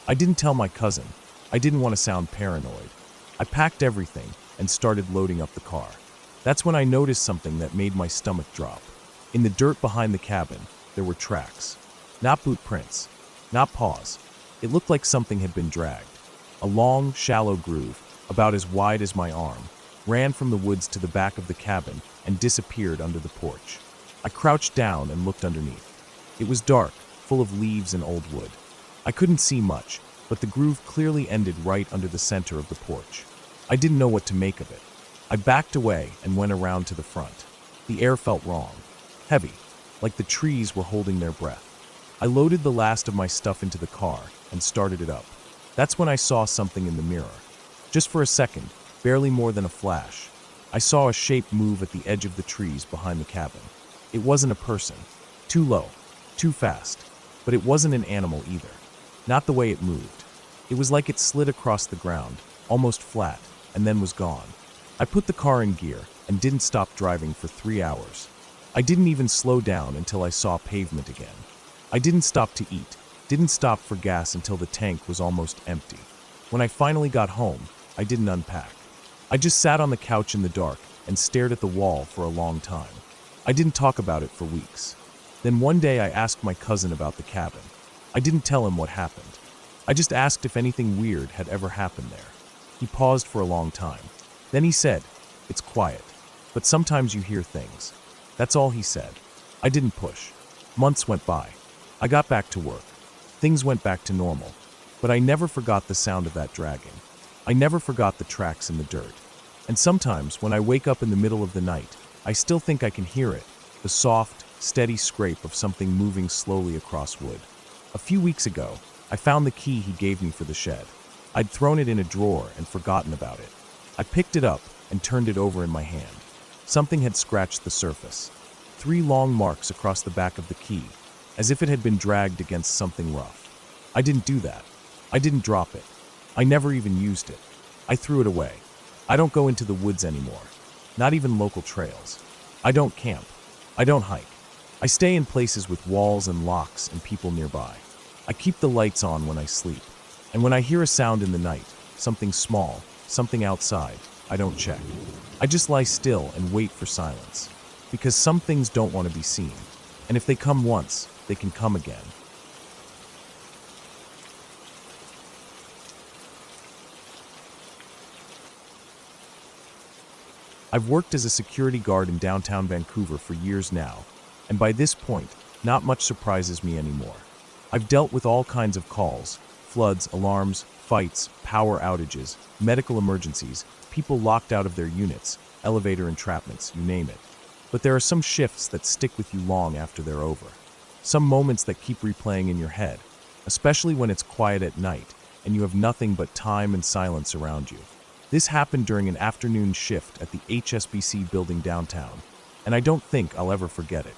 I didn't tell my cousin. I didn't want to sound paranoid. I packed everything and started loading up the car. That's when I noticed something that made my stomach drop. In the dirt behind the cabin, there were tracks. Not boot prints, not paws. It looked like something had been dragged. A long, shallow groove, about as wide as my arm, ran from the woods to the back of the cabin and disappeared under the porch. I crouched down and looked underneath. It was dark, full of leaves and old wood. I couldn't see much, but the groove clearly ended right under the center of the porch. I didn't know what to make of it. I backed away and went around to the front. The air felt wrong. Heavy, like the trees were holding their breath. I loaded the last of my stuff into the car and started it up. That's when I saw something in the mirror. Just for a second, barely more than a flash, I saw a shape move at the edge of the trees behind the cabin. It wasn't a person. Too low, too fast. But it wasn't an animal either. Not the way it moved. It was like it slid across the ground, almost flat, and then was gone. I put the car in gear and didn't stop driving for 3 hours. I didn't even slow down until I saw pavement again. I didn't stop to eat, didn't stop for gas until the tank was almost empty. When I finally got home, I didn't unpack. I just sat on the couch in the dark and stared at the wall for a long time. I didn't talk about it for weeks. Then one day I asked my cousin about the cabin. I didn't tell him what happened. I just asked if anything weird had ever happened there. He paused for a long time. Then he said, "It's quiet. but sometimes you hear things. That's all he said. I didn't push. Months went by. I got back to work. Things went back to normal. But I never forgot the sound of that dragging. I never forgot the tracks in the dirt. And sometimes, when I wake up in the middle of the night, I still think I can hear it, the soft, steady scrape of something moving slowly across wood. A few weeks ago, I found the key he gave me for the shed. I'd thrown it in a drawer and forgotten about it. I picked it up and turned it over in my hand. Something had scratched the surface. 3 long marks across the back of the key, as if it had been dragged against something rough. I didn't do that. I didn't drop it. I never even used it. I threw it away. I don't go into the woods anymore. Not even local trails. I don't camp. I don't hike. I stay in places with walls and locks and people nearby. I keep the lights on when I sleep. And when I hear a sound in the night, something small, something outside, I don't check. I just lie still and wait for silence. Because some things don't want to be seen. And if they come once, they can come again. I've worked as a security guard in downtown Vancouver for years now, and by this point, not much surprises me anymore. I've dealt with all kinds of calls, floods, alarms, fights, power outages, medical emergencies, people locked out of their units, elevator entrapments, you name it. But there are some shifts that stick with you long after they're over. Some moments that keep replaying in your head, especially when it's quiet at night and you have nothing but time and silence around you. This happened during an afternoon shift at the HSBC building downtown, and I don't think I'll ever forget it.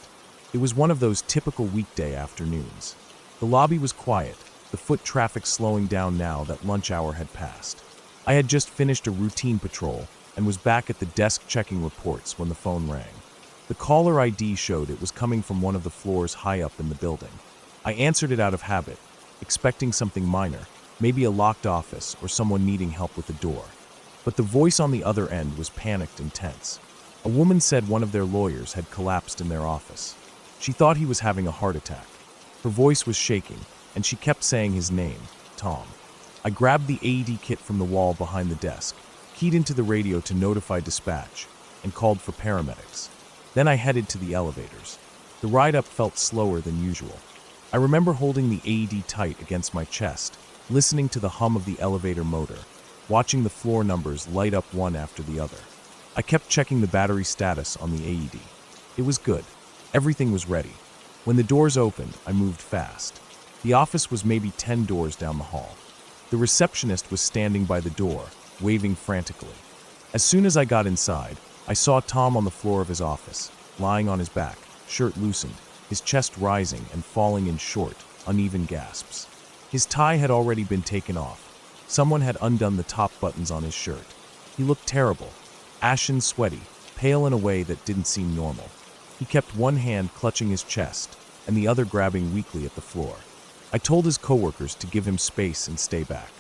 It was one of those typical weekday afternoons. The lobby was quiet, the foot traffic slowing down now that lunch hour had passed. I had just finished a routine patrol and was back at the desk checking reports when the phone rang. The caller ID showed it was coming from one of the floors high up in the building. I answered it out of habit, expecting something minor, maybe a locked office or someone needing help with the door. But the voice on the other end was panicked and tense. A woman said one of their lawyers had collapsed in their office. She thought he was having a heart attack. Her voice was shaking, and she kept saying his name, Tom. I grabbed the AED kit from the wall behind the desk, keyed into the radio to notify dispatch, and called for paramedics. Then I headed to the elevators. The ride up felt slower than usual. I remember holding the AED tight against my chest, listening to the hum of the elevator motor, watching the floor numbers light up one after the other. I kept checking the battery status on the AED. It was good. Everything was ready. When the doors opened, I moved fast. The office was maybe 10 doors down the hall. The receptionist was standing by the door, waving frantically. As soon as I got inside, I saw Tom on the floor of his office, lying on his back, shirt loosened, his chest rising and falling in short, uneven gasps. His tie had already been taken off. Someone had undone the top buttons on his shirt. He looked terrible, ashen, sweaty, pale in a way that didn't seem normal. He kept one hand clutching his chest and the other grabbing weakly at the floor. I told his coworkers to give him space and stay back.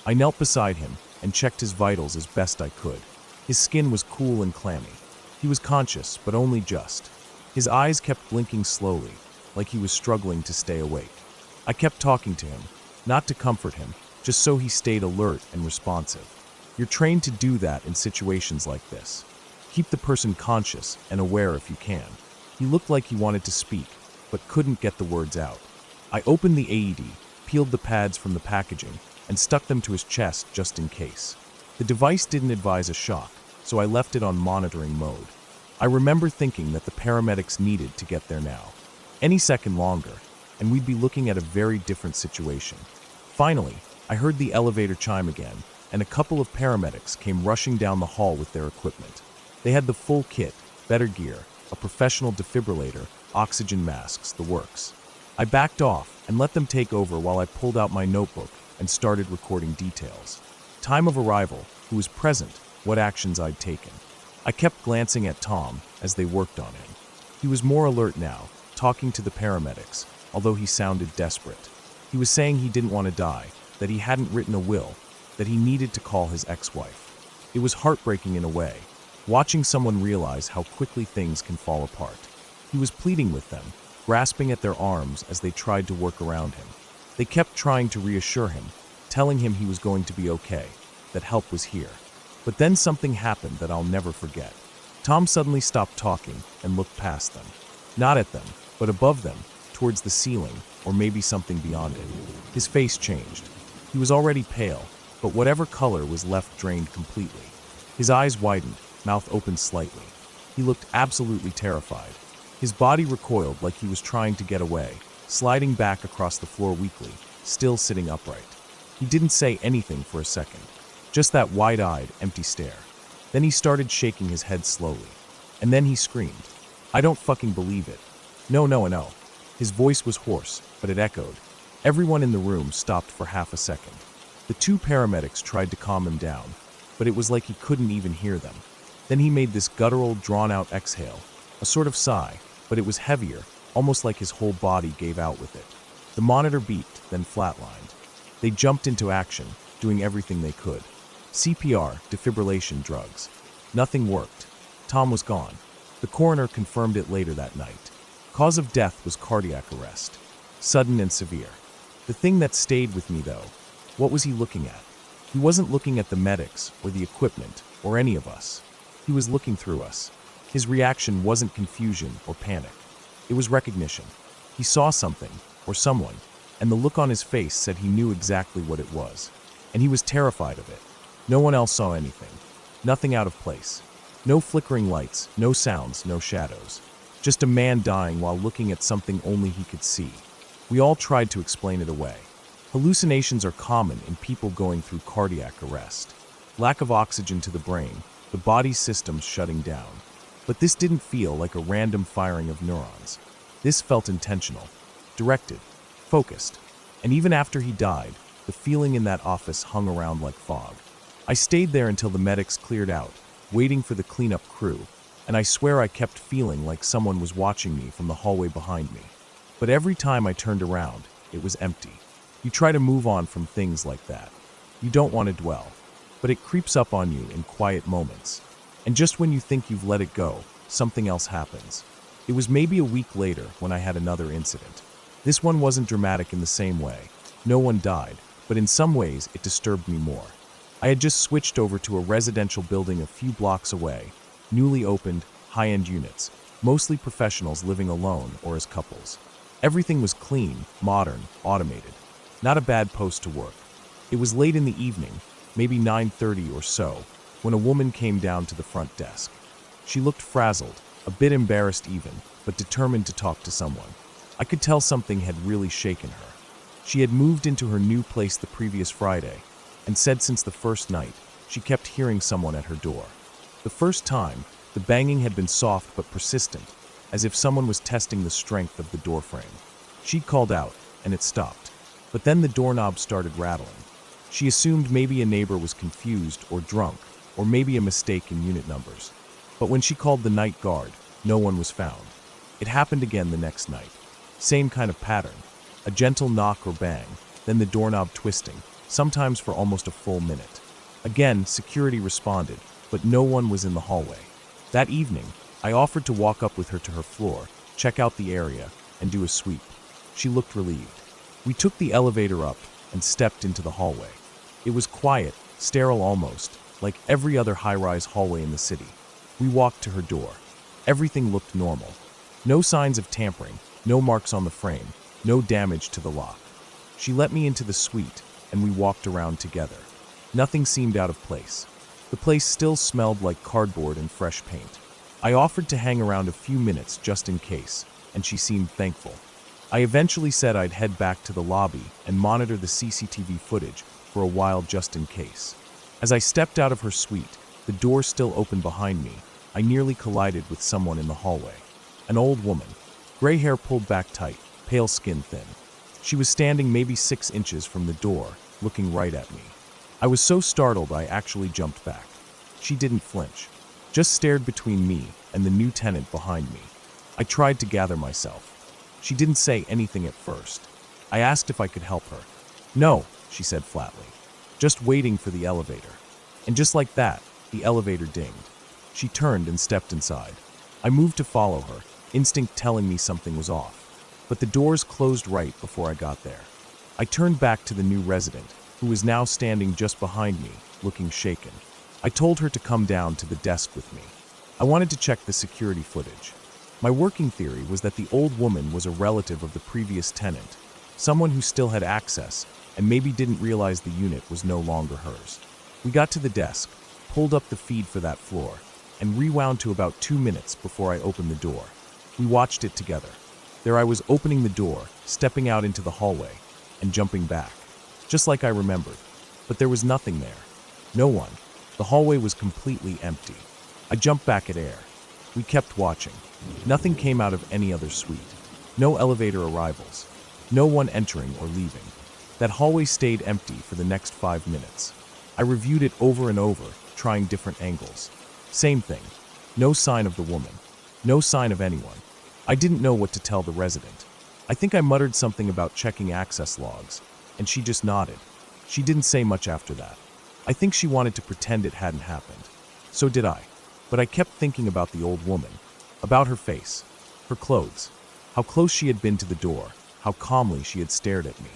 I knelt beside him and checked his vitals as best I could. His skin was cool and clammy. He was conscious, but only just. His eyes kept blinking slowly, like he was struggling to stay awake. I kept talking to him, not to comfort him, just so he stayed alert and responsive. You're trained to do that in situations like this. Keep the person conscious and aware if you can. He looked like he wanted to speak, but couldn't get the words out. I opened the AED, peeled the pads from the packaging, and stuck them to his chest just in case. The device didn't advise a shock, so I left it on monitoring mode. I remember thinking that the paramedics needed to get there now. Any second longer, and we'd be looking at a very different situation. Finally, I heard the elevator chime again, and a couple of paramedics came rushing down the hall with their equipment. They had the full kit, better gear, a professional defibrillator, oxygen masks, the works. I backed off and let them take over while I pulled out my notebook and started recording details. Time of arrival, who was present, what actions I'd taken. I kept glancing at Tom as they worked on him. He was more alert now, talking to the paramedics, although he sounded desperate. He was saying he didn't want to die, that he hadn't written a will, that he needed to call his ex-wife. It was heartbreaking in a way, watching someone realize how quickly things can fall apart. He was pleading with them, grasping at their arms as they tried to work around him. They kept trying to reassure him, telling him he was going to be okay, that help was here. But then something happened that I'll never forget. Tom suddenly stopped talking and looked past them. Not at them, but above them, towards the ceiling, or maybe something beyond it. His face changed. He was already pale, but whatever color was left drained completely. His eyes widened, mouth opened slightly. He looked absolutely terrified. His body recoiled like he was trying to get away, sliding back across the floor weakly, still sitting upright. He didn't say anything for a second, just that wide-eyed, empty stare. Then he started shaking his head slowly. And then he screamed. I don't fucking believe it. No, no, no. His voice was hoarse, but it echoed. Everyone in the room stopped for half a second. The two paramedics tried to calm him down, but it was like he couldn't even hear them. Then he made this guttural, drawn-out exhale, a sort of sigh, but it was heavier, almost like his whole body gave out with it. The monitor beeped, then flatlined. They jumped into action, doing everything they could. CPR, defibrillation, drugs. Nothing worked. Tom was gone. The coroner confirmed it later that night. Cause of death was cardiac arrest. Sudden and severe. The thing that stayed with me, though, what was he looking at? He wasn't looking at the medics or the equipment or any of us. He was looking through us. His reaction wasn't confusion or panic. It was recognition. He saw something, or someone, and the look on his face said he knew exactly what it was. And he was terrified of it. No one else saw anything. Nothing out of place. No flickering lights, no sounds, no shadows. Just a man dying while looking at something only he could see. We all tried to explain it away. Hallucinations are common in people going through cardiac arrest. Lack of oxygen to the brain, the body's systems shutting down. But this didn't feel like a random firing of neurons. This felt intentional, directed, focused. And even after he died, the feeling in that office hung around like fog. I stayed there until the medics cleared out, waiting for the cleanup crew, and I swear I kept feeling like someone was watching me from the hallway behind me. But every time I turned around, it was empty. You try to move on from things like that. You don't want to dwell, but it creeps up on you in quiet moments. And just when you think you've let it go, something else happens. It was maybe a week later when I had another incident. This one wasn't dramatic in the same way. No one died, but in some ways it disturbed me more. I had just switched over to a residential building a few blocks away, newly opened, high-end units, mostly professionals living alone or as couples. Everything was clean, modern, automated. Not a bad post to work. It was late in the evening, maybe 9:30 or so, when a woman came down to the front desk. She looked frazzled, a bit embarrassed even, but determined to talk to someone. I could tell something had really shaken her. She had moved into her new place the previous Friday, and said since the first night, she kept hearing someone at her door. The first time, the banging had been soft but persistent, as if someone was testing the strength of the door frame. She'd called out, and it stopped. But then the doorknob started rattling. She assumed maybe a neighbor was confused or drunk, or maybe a mistake in unit numbers. But when she called the night guard, no one was found. It happened again the next night. Same kind of pattern. A gentle knock or bang, then the doorknob twisting, sometimes for almost a full minute. Again, security responded, but no one was in the hallway. That evening, I offered to walk up with her to her floor, check out the area, and do a sweep. She looked relieved. We took the elevator up and stepped into the hallway. It was quiet, sterile almost, like every other high-rise hallway in the city. We walked to her door. Everything looked normal. No signs of tampering, no marks on the frame, no damage to the lock. She let me into the suite, and we walked around together. Nothing seemed out of place. The place still smelled like cardboard and fresh paint. I offered to hang around a few minutes just in case, and she seemed thankful. I eventually said I'd head back to the lobby and monitor the CCTV footage for a while just in case. As I stepped out of her suite, the door still open behind me, I nearly collided with someone in the hallway. An old woman, gray hair pulled back tight, pale skin thin. She was standing maybe 6 inches from the door, looking right at me. I was so startled I actually jumped back. She didn't flinch, just stared between me and the new tenant behind me. I tried to gather myself. She didn't say anything at first. I asked if I could help her. No, she said flatly. Just waiting for the elevator. And just like that, the elevator dinged. She turned and stepped inside. I moved to follow her, instinct telling me something was off. But the doors closed right before I got there. I turned back to the new resident, who was now standing just behind me, looking shaken. I told her to come down to the desk with me. I wanted to check the security footage. My working theory was that the old woman was a relative of the previous tenant, someone who still had access and maybe didn't realize the unit was no longer hers. We got to the desk, pulled up the feed for that floor, and rewound to about 2 minutes before I opened the door. We watched it together. There I was opening the door, stepping out into the hallway, and jumping back, just like I remembered. But there was nothing there. No one. The hallway was completely empty. I jumped back at air. We kept watching. Nothing came out of any other suite. No elevator arrivals. No one entering or leaving. That hallway stayed empty for the next 5 minutes. I reviewed it over and over, trying different angles. Same thing. No sign of the woman. No sign of anyone. I didn't know what to tell the resident. I think I muttered something about checking access logs, and she just nodded. She didn't say much after that. I think she wanted to pretend it hadn't happened. So did I. But I kept thinking about the old woman, about her face, her clothes, how close she had been to the door, how calmly she had stared at me.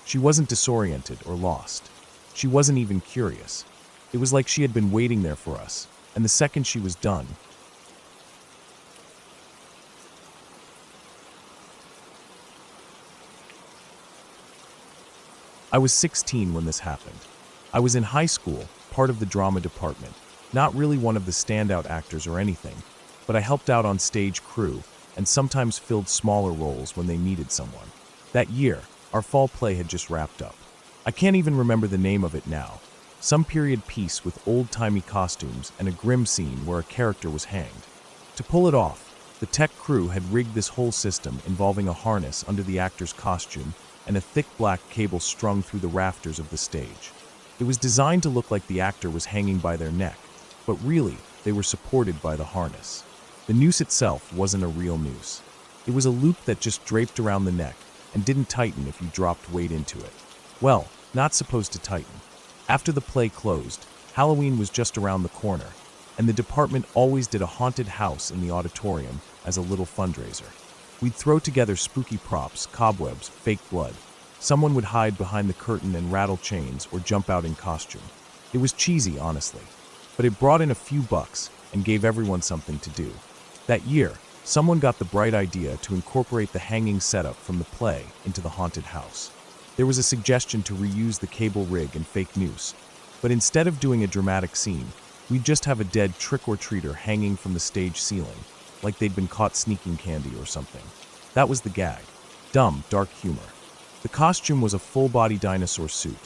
She wasn't disoriented or lost. She wasn't even curious. It was like she had been waiting there for us, and the second she was done, I was 16 when this happened. I was in high school, part of the drama department, not really one of the standout actors or anything, but I helped out on stage crew and sometimes filled smaller roles when they needed someone. That year, our fall play had just wrapped up. I can't even remember the name of it now. Some period piece with old-timey costumes and a grim scene where a character was hanged. To pull it off, the tech crew had rigged this whole system involving a harness under the actor's costume and a thick black cable strung through the rafters of the stage. It was designed to look like the actor was hanging by their neck, but really, they were supported by the harness. The noose itself wasn't a real noose. It was a loop that just draped around the neck and didn't tighten if you dropped weight into it. Well, not supposed to tighten. After the play closed, Halloween was just around the corner, and the department always did a haunted house in the auditorium as a little fundraiser. We'd throw together spooky props, cobwebs, fake blood. Someone would hide behind the curtain and rattle chains or jump out in costume. It was cheesy, honestly, but it brought in a few bucks and gave everyone something to do. That year, someone got the bright idea to incorporate the hanging setup from the play into the haunted house. There was a suggestion to reuse the cable rig and fake noose, but instead of doing a dramatic scene, we'd just have a dead trick-or-treater hanging from the stage ceiling, like they'd been caught sneaking candy or something. That was the gag. Dumb, dark humor. The costume was a full-body dinosaur suit,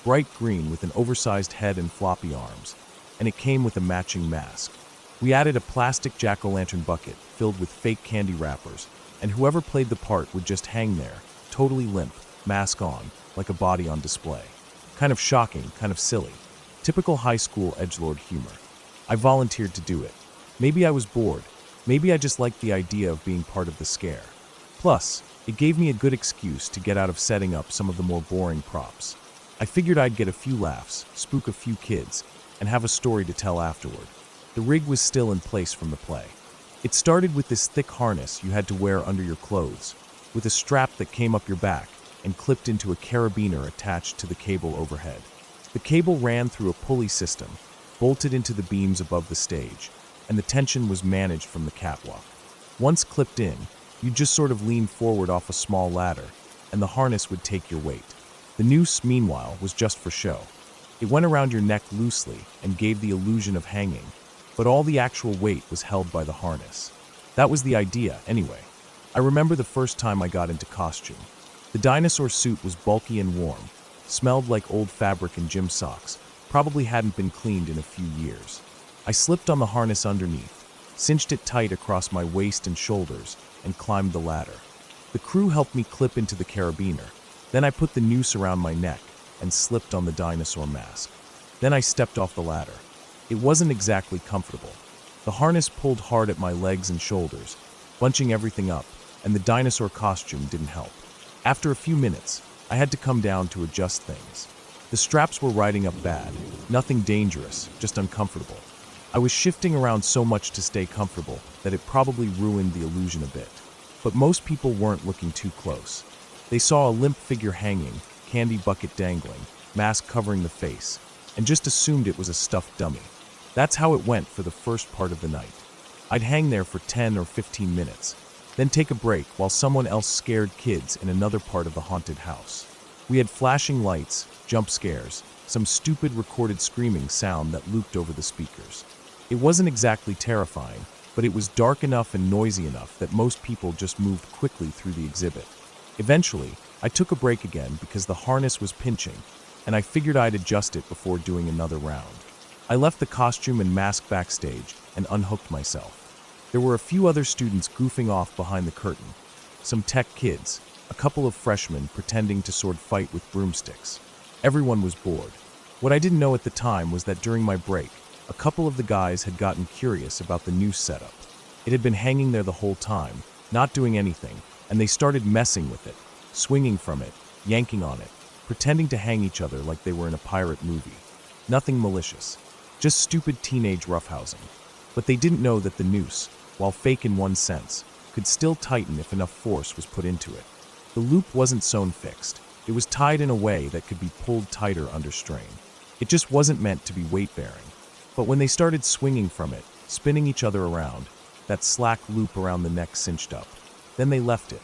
bright green with an oversized head and floppy arms, and it came with a matching mask. We added a plastic jack-o'-lantern bucket filled with fake candy wrappers, and whoever played the part would just hang there, totally limp, mask on, like a body on display. Kind of shocking, kind of silly. Typical high school edgelord humor. I volunteered to do it. Maybe I was bored. Maybe I just liked the idea of being part of the scare. Plus, it gave me a good excuse to get out of setting up some of the more boring props. I figured I'd get a few laughs, spook a few kids, and have a story to tell afterward. The rig was still in place from the play. It started with this thick harness you had to wear under your clothes, with a strap that came up your back and clipped into a carabiner attached to the cable overhead. The cable ran through a pulley system, bolted into the beams above the stage, and the tension was managed from the catwalk. Once clipped in, you'd just sort of lean forward off a small ladder, and the harness would take your weight. The noose, meanwhile, was just for show. It went around your neck loosely and gave the illusion of hanging, but all the actual weight was held by the harness. That was the idea, anyway. I remember the first time I got into costume. The dinosaur suit was bulky and warm, smelled like old fabric and gym socks, probably hadn't been cleaned in a few years. I slipped on the harness underneath, cinched it tight across my waist and shoulders, and climbed the ladder. The crew helped me clip into the carabiner. Then I put the noose around my neck and slipped on the dinosaur mask. Then I stepped off the ladder. It wasn't exactly comfortable. The harness pulled hard at my legs and shoulders, bunching everything up, and the dinosaur costume didn't help. After a few minutes, I had to come down to adjust things. The straps were riding up bad, nothing dangerous, just uncomfortable. I was shifting around so much to stay comfortable that it probably ruined the illusion a bit. But most people weren't looking too close. They saw a limp figure hanging, candy bucket dangling, mask covering the face, and just assumed it was a stuffed dummy. That's how it went for the first part of the night. I'd hang there for 10 or 15 minutes, then take a break while someone else scared kids in another part of the haunted house. We had flashing lights, jump scares, some stupid recorded screaming sound that looped over the speakers. It wasn't exactly terrifying, but it was dark enough and noisy enough that most people just moved quickly through the exhibit. Eventually, I took a break again because the harness was pinching, and I figured I'd adjust it before doing another round. I left the costume and mask backstage and unhooked myself. There were a few other students goofing off behind the curtain, some tech kids, a couple of freshmen pretending to sword fight with broomsticks. Everyone was bored. What I didn't know at the time was that during my break, a couple of the guys had gotten curious about the noose setup. It had been hanging there the whole time, not doing anything, and they started messing with it, swinging from it, yanking on it, pretending to hang each other like they were in a pirate movie. Nothing malicious, just stupid teenage roughhousing. But they didn't know that the noose, while fake in one sense, could still tighten if enough force was put into it. The loop wasn't sewn fixed. It was tied in a way that could be pulled tighter under strain. It just wasn't meant to be weight-bearing. But when they started swinging from it, spinning each other around, that slack loop around the neck cinched up. Then they left it.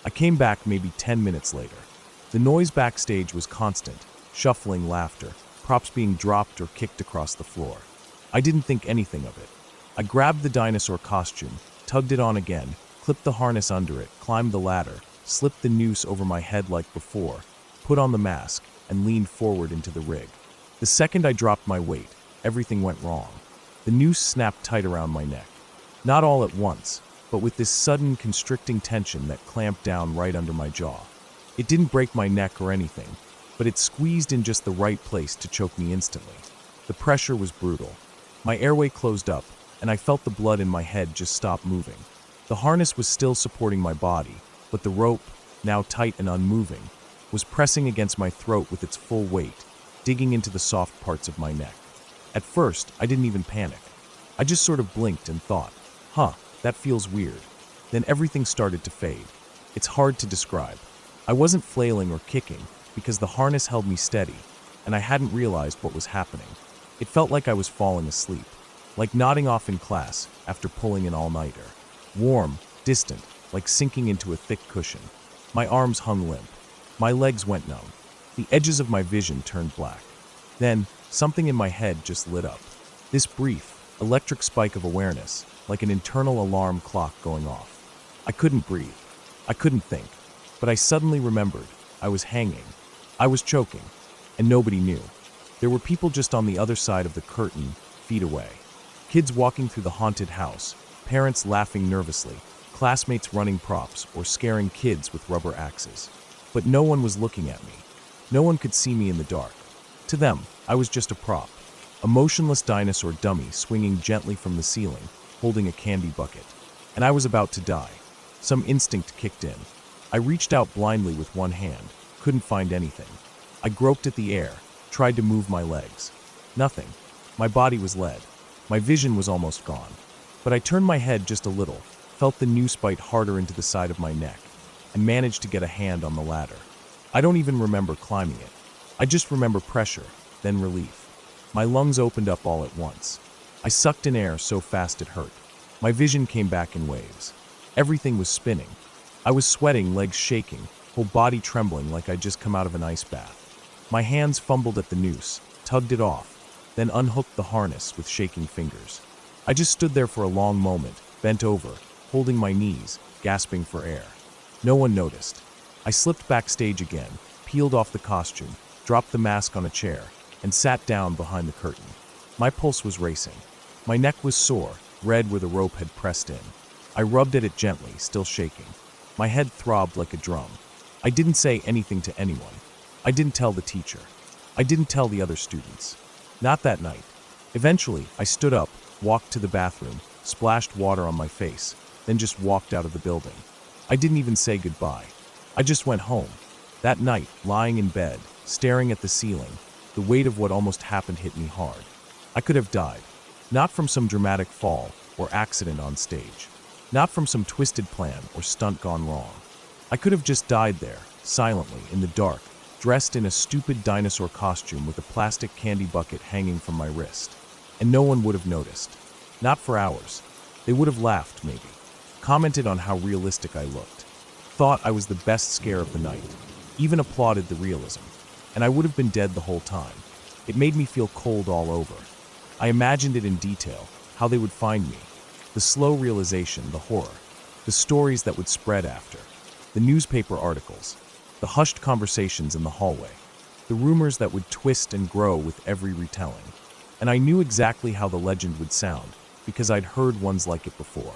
I came back maybe 10 minutes later. The noise backstage was constant, shuffling laughter, props being dropped or kicked across the floor. I didn't think anything of it. I grabbed the dinosaur costume, tugged it on again, clipped the harness under it, climbed the ladder, slipped the noose over my head like before, put on the mask, and leaned forward into the rig. The second I dropped my weight, everything went wrong. The noose snapped tight around my neck. Not all at once, but with this sudden constricting tension that clamped down right under my jaw. It didn't break my neck or anything, but it squeezed in just the right place to choke me instantly. The pressure was brutal. My airway closed up, and I felt the blood in my head just stop moving. The harness was still supporting my body, but the rope, now tight and unmoving, was pressing against my throat with its full weight, digging into the soft parts of my neck. At first, I didn't even panic. I just sort of blinked and thought, that feels weird. Then everything started to fade. It's hard to describe. I wasn't flailing or kicking because the harness held me steady, and I hadn't realized what was happening. It felt like I was falling asleep, like nodding off in class after pulling an all-nighter. Warm, distant, like sinking into a thick cushion. My arms hung limp. My legs went numb. The edges of my vision turned black. Then, something in my head just lit up. This brief, electric spike of awareness, like an internal alarm clock going off. I couldn't breathe. I couldn't think. But I suddenly remembered. I was hanging. I was choking. And nobody knew. There were people just on the other side of the curtain, feet away. Kids walking through the haunted house, parents laughing nervously, classmates running props or scaring kids with rubber axes. But no one was looking at me. No one could see me in the dark. To them, I was just a prop. A motionless dinosaur dummy swinging gently from the ceiling, holding a candy bucket. And I was about to die. Some instinct kicked in. I reached out blindly with one hand, couldn't find anything. I groped at the air, tried to move my legs. Nothing. My body was lead. My vision was almost gone. But I turned my head just a little, felt the noose bite harder into the side of my neck, and managed to get a hand on the ladder. I don't even remember climbing it. I just remember pressure, then relief. My lungs opened up all at once. I sucked in air so fast it hurt. My vision came back in waves. Everything was spinning. I was sweating, legs shaking, whole body trembling like I'd just come out of an ice bath. My hands fumbled at the noose, tugged it off, then unhooked the harness with shaking fingers. I just stood there for a long moment, bent over, holding my knees, gasping for air. No one noticed. I slipped backstage again, peeled off the costume, dropped the mask on a chair, and sat down behind the curtain. My pulse was racing. My neck was sore, red where the rope had pressed in. I rubbed at it gently, still shaking. My head throbbed like a drum. I didn't say anything to anyone. I didn't tell the teacher. I didn't tell the other students. Not that night. Eventually, I stood up, walked to the bathroom, splashed water on my face, then just walked out of the building. I didn't even say goodbye. I just went home. That night, lying in bed, staring at the ceiling, the weight of what almost happened hit me hard. I could have died. Not from some dramatic fall or accident on stage. Not from some twisted plan or stunt gone wrong. I could have just died there, silently, in the dark, dressed in a stupid dinosaur costume with a plastic candy bucket hanging from my wrist. And no one would have noticed. Not for hours. They would have laughed, maybe, commented on how realistic I looked, thought I was the best scare of the night, even applauded the realism, and I would have been dead the whole time. It made me feel cold all over. I imagined it in detail, how they would find me, the slow realization, the horror, the stories that would spread after, the newspaper articles, the hushed conversations in the hallway, the rumors that would twist and grow with every retelling. And I knew exactly how the legend would sound, because I'd heard ones like it before.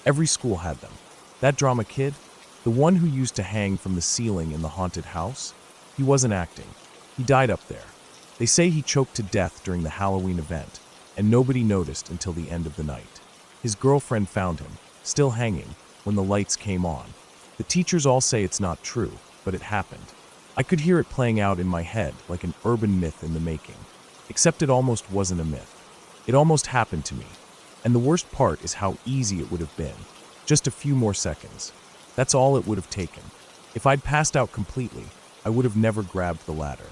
Every school had them. That drama kid, the one who used to hang from the ceiling in the haunted house, he wasn't acting. He died up there. They say he choked to death during the Halloween event, and nobody noticed until the end of the night. His girlfriend found him, still hanging, when the lights came on. The teachers all say it's not true, but it happened. I could hear it playing out in my head like an urban myth in the making. Except it almost wasn't a myth. It almost happened to me. And the worst part is how easy it would have been. Just a few more seconds. That's all it would have taken. If I'd passed out completely, I would have never grabbed the ladder.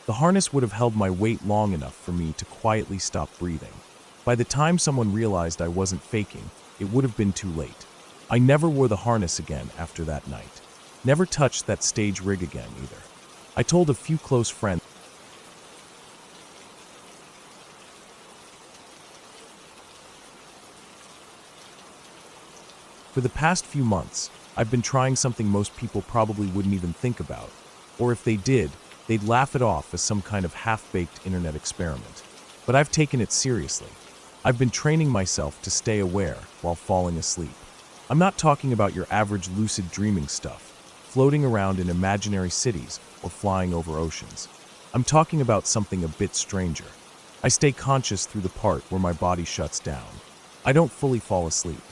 The harness would have held my weight long enough for me to quietly stop breathing. By the time someone realized I wasn't faking, it would have been too late. I never wore the harness again after that night. Never touched that stage rig again either. I told a few close friends. For the past few months, I've been trying something most people probably wouldn't even think about, or if they did, they'd laugh it off as some kind of half-baked internet experiment. But I've taken it seriously. I've been training myself to stay aware while falling asleep. I'm not talking about your average lucid dreaming stuff, floating around in imaginary cities or flying over oceans. I'm talking about something a bit stranger. I stay conscious through the part where my body shuts down. I don't fully fall asleep.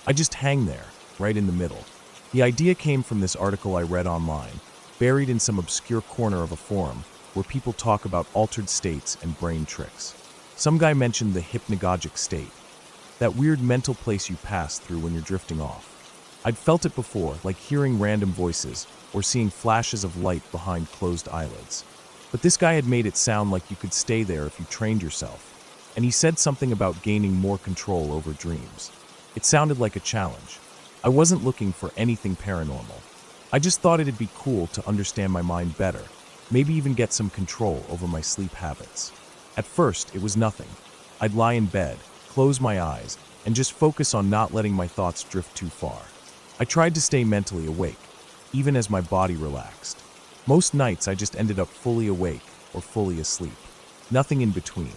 I just hang there, right in the middle. The idea came from this article I read online, buried in some obscure corner of a forum where people talk about altered states and brain tricks. Some guy mentioned the hypnagogic state, that weird mental place you pass through when you're drifting off. I'd felt it before, like hearing random voices or seeing flashes of light behind closed eyelids. But this guy had made it sound like you could stay there if you trained yourself, and he said something about gaining more control over dreams. It sounded like a challenge. I wasn't looking for anything paranormal. I just thought it'd be cool to understand my mind better, maybe even get some control over my sleep habits. At first, it was nothing. I'd lie in bed, close my eyes, and just focus on not letting my thoughts drift too far. I tried to stay mentally awake, even as my body relaxed. Most nights I just ended up fully awake or fully asleep. Nothing in between,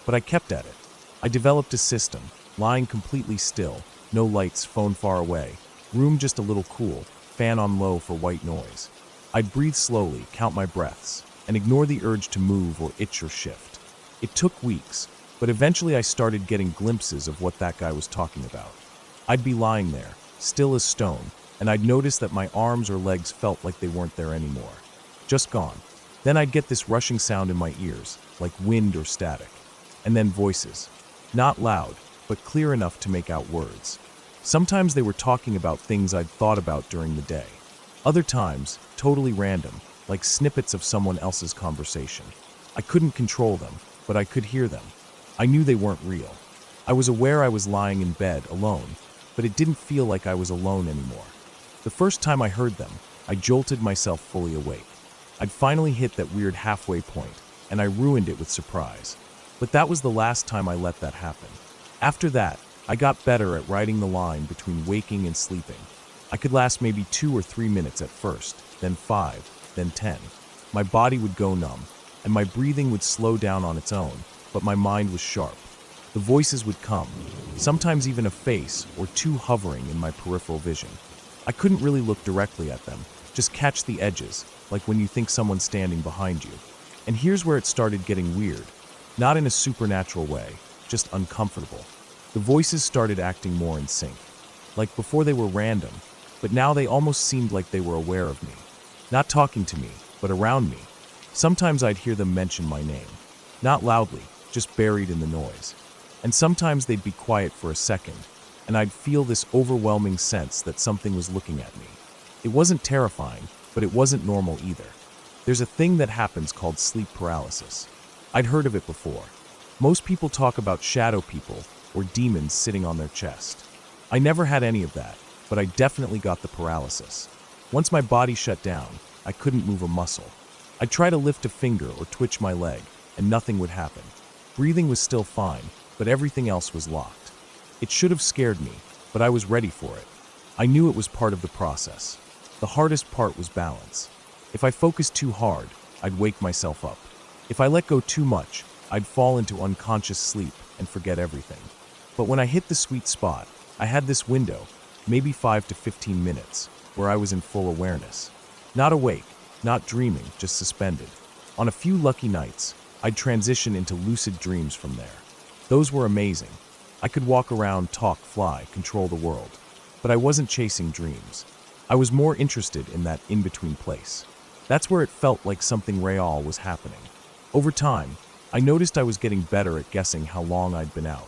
but I kept at it. I developed a system, lying completely still, no lights, phone far away, room just a little cool, fan on low for white noise. I'd breathe slowly, count my breaths, and ignore the urge to move or itch or shift. It took weeks, but eventually I started getting glimpses of what that guy was talking about. I'd be lying there, still as stone, and I'd notice that my arms or legs felt like they weren't there anymore. Just gone. Then I'd get this rushing sound in my ears, like wind or static. And then voices. Not loud, but clear enough to make out words. Sometimes they were talking about things I'd thought about during the day. Other times, totally random, like snippets of someone else's conversation. I couldn't control them, but I could hear them. I knew they weren't real. I was aware I was lying in bed, alone, but it didn't feel like I was alone anymore. The first time I heard them, I jolted myself fully awake. I'd finally hit that weird halfway point, and I ruined it with surprise. But that was the last time I let that happen. After that, I got better at riding the line between waking and sleeping. I could last maybe 2 or 3 minutes at first, then 5, then 10. My body would go numb, and my breathing would slow down on its own, but my mind was sharp. The voices would come, sometimes even a face or two hovering in my peripheral vision. I couldn't really look directly at them, just catch the edges, like when you think someone's standing behind you. And here's where it started getting weird. Not in a supernatural way, just uncomfortable. The voices started acting more in sync. Like before they were random, but now they almost seemed like they were aware of me. Not talking to me, but around me. Sometimes I'd hear them mention my name. Not loudly, just buried in the noise. And sometimes they'd be quiet for a second, and I'd feel this overwhelming sense that something was looking at me. It wasn't terrifying, but it wasn't normal either. There's a thing that happens called sleep paralysis. I'd heard of it before. Most people talk about shadow people or demons sitting on their chest. I never had any of that, but I definitely got the paralysis. Once my body shut down, I couldn't move a muscle. I'd try to lift a finger or twitch my leg, and nothing would happen. Breathing was still fine, but everything else was locked. It should have scared me, but I was ready for it. I knew it was part of the process. The hardest part was balance. If I focused too hard, I'd wake myself up. If I let go too much, I'd fall into unconscious sleep and forget everything. But when I hit the sweet spot, I had this window, maybe 5 to 15 minutes, where I was in full awareness. Not awake, not dreaming, just suspended. On a few lucky nights, I'd transition into lucid dreams from there. Those were amazing. I could walk around, talk, fly, control the world. But I wasn't chasing dreams. I was more interested in that in-between place. That's where it felt like something real was happening. Over time, I noticed I was getting better at guessing how long I'd been out.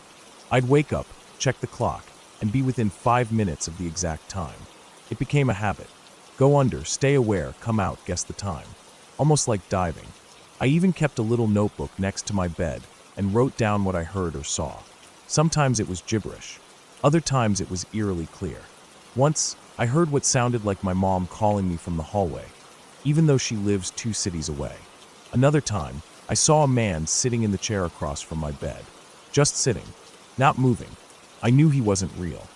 I'd wake up, check the clock, and be within 5 minutes of the exact time. It became a habit. Go under, stay aware, come out, guess the time. Almost like diving. I even kept a little notebook next to my bed and wrote down what I heard or saw. Sometimes it was gibberish. Other times it was eerily clear. Once, I heard what sounded like my mom calling me from the hallway, even though she lives 2 cities away. Another time, I saw a man sitting in the chair across from my bed. Just sitting, not moving. I knew he wasn't real.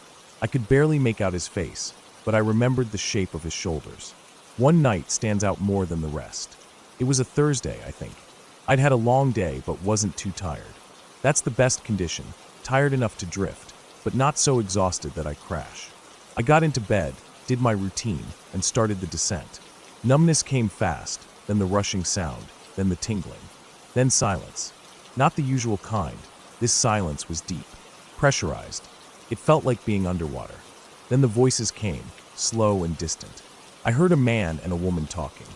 I could barely make out his face, but I remembered the shape of his shoulders. One night stands out more than the rest. It was a Thursday, I think. I'd had a long day but wasn't too tired. That's the best condition, tired enough to drift, but not so exhausted that I crash. I got into bed, did my routine, and started the descent. Numbness came fast, then the rushing sound, then the tingling, then silence. Not the usual kind. This silence was deep, pressurized. It felt like being underwater. Then the voices came, slow and distant. I heard a man and a woman talking.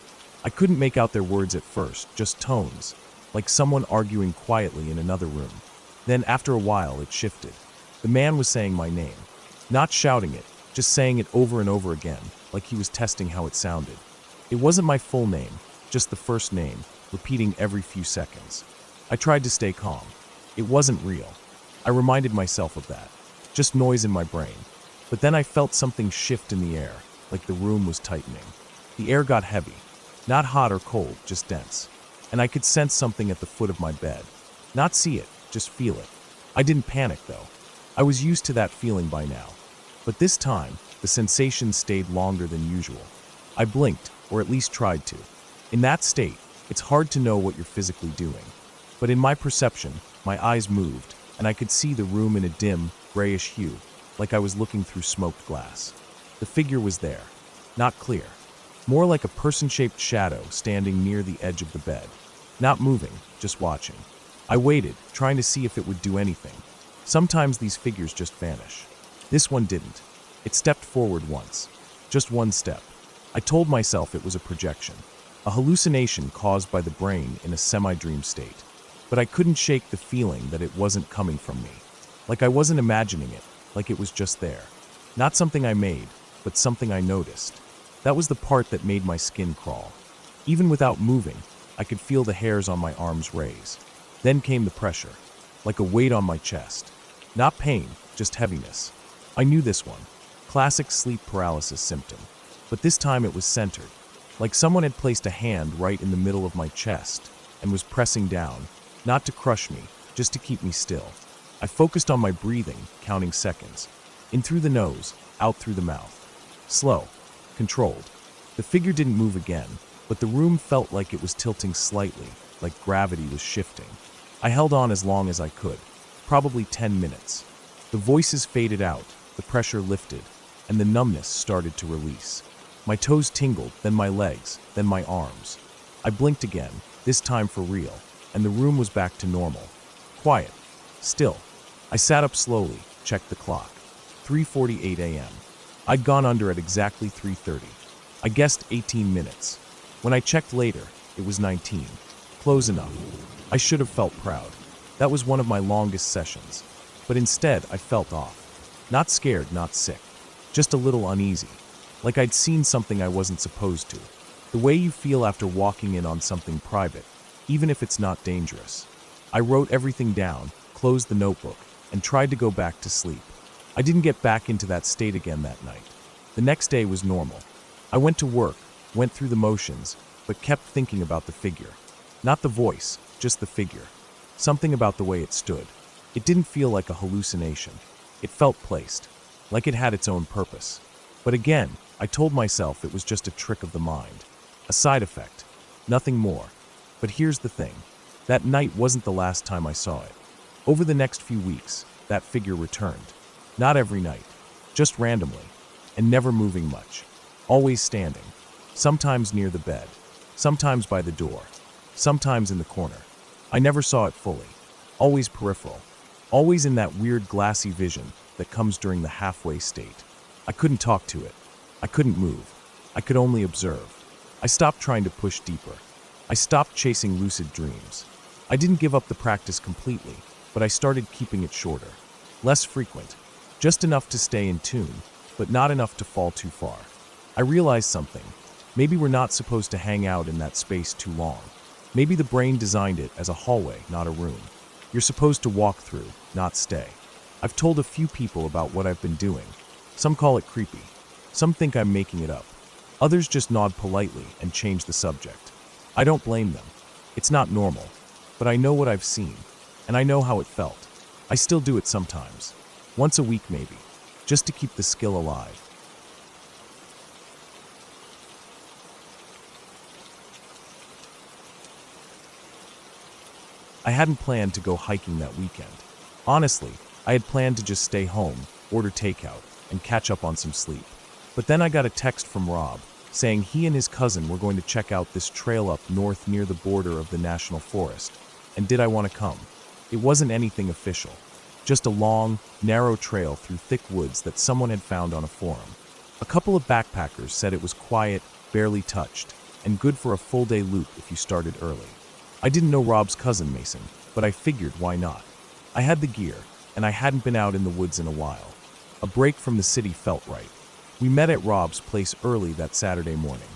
I couldn't make out their words at first, just tones, like someone arguing quietly in another room. Then after a while, it shifted. The man was saying my name, not shouting it, just saying it over and over again, like he was testing how it sounded. It wasn't my full name, just the first name, repeating every few seconds. I tried to stay calm. It wasn't real. I reminded myself of that. Just noise in my brain. But then I felt something shift in the air, like the room was tightening. The air got heavy. Not hot or cold, just dense. And I could sense something at the foot of my bed. Not see it, just feel it. I didn't panic, though. I was used to that feeling by now. But this time, the sensation stayed longer than usual. I blinked, or at least tried to. In that state, it's hard to know what you're physically doing. But in my perception, my eyes moved, and I could see the room in a dim, grayish hue, like I was looking through smoked glass. The figure was there, not clear. More like a person-shaped shadow standing near the edge of the bed. Not moving, just watching. I waited, trying to see if it would do anything. Sometimes these figures just vanish. This one didn't. It stepped forward once. Just one step. I told myself it was a projection, a hallucination caused by the brain in a semi-dream state. But I couldn't shake the feeling that it wasn't coming from me. Like I wasn't imagining it, like it was just there. Not something I made, but something I noticed. That was the part that made my skin crawl. Even without moving, I could feel the hairs on my arms raise. Then came the pressure, like a weight on my chest. Not pain, just heaviness. I knew this one. Classic sleep paralysis symptom. But this time it was centered, like someone had placed a hand right in the middle of my chest and was pressing down, not to crush me, just to keep me still. I focused on my breathing, counting seconds. In through the nose, out through the mouth. Slow, controlled. The figure didn't move again, but the room felt like it was tilting slightly, like gravity was shifting. I held on as long as I could, probably 10 minutes. The voices faded out, the pressure lifted, and the numbness started to release. My toes tingled, then my legs, then my arms. I blinked again, this time for real, and the room was back to normal. Quiet. Still. I sat up slowly, checked the clock. 3:48 a.m. I'd gone under at exactly 3:30. I guessed 18 minutes. When I checked later, it was 19. Close enough. I should have felt proud. That was one of my longest sessions. But instead, I felt off. Not scared, not sick. Just a little uneasy. Like I'd seen something I wasn't supposed to. The way you feel after walking in on something private, even if it's not dangerous. I wrote everything down, closed the notebook, and tried to go back to sleep. I didn't get back into that state again that night. The next day was normal. I went to work, went through the motions, but kept thinking about the figure. Not the voice, just the figure. Something about the way it stood. It didn't feel like a hallucination. It felt placed, like it had its own purpose. But again, I told myself it was just a trick of the mind. A side effect. Nothing more. But here's the thing. That night wasn't the last time I saw it. Over the next few weeks, that figure returned. Not every night, just randomly, and never moving much. Always standing. Sometimes near the bed, sometimes by the door, sometimes in the corner. I never saw it fully. Always peripheral. Always in that weird glassy vision that comes during the halfway state. I couldn't talk to it. I couldn't move. I could only observe. I stopped trying to push deeper. I stopped chasing lucid dreams. I didn't give up the practice completely, but I started keeping it shorter. Less frequent. Just enough to stay in tune, but not enough to fall too far. I realized something. Maybe we're not supposed to hang out in that space too long. Maybe the brain designed it as a hallway, not a room. You're supposed to walk through, not stay. I've told a few people about what I've been doing. Some call it creepy. Some think I'm making it up. Others just nod politely and change the subject. I don't blame them. It's not normal. But I know what I've seen, and I know how it felt. I still do it sometimes. Once a week maybe, just to keep the skill alive. I hadn't planned to go hiking that weekend. Honestly, I had planned to just stay home, order takeout, and catch up on some sleep. But then I got a text from Rob, saying he and his cousin were going to check out this trail up north near the border of the national forest. And did I want to come? It wasn't anything official. Just a long, narrow trail through thick woods that someone had found on a forum. A couple of backpackers said it was quiet, barely touched, and good for a full-day loop if you started early. I didn't know Rob's cousin Mason, but I figured why not. I had the gear, and I hadn't been out in the woods in a while. A break from the city felt right. We met at Rob's place early that Saturday morning.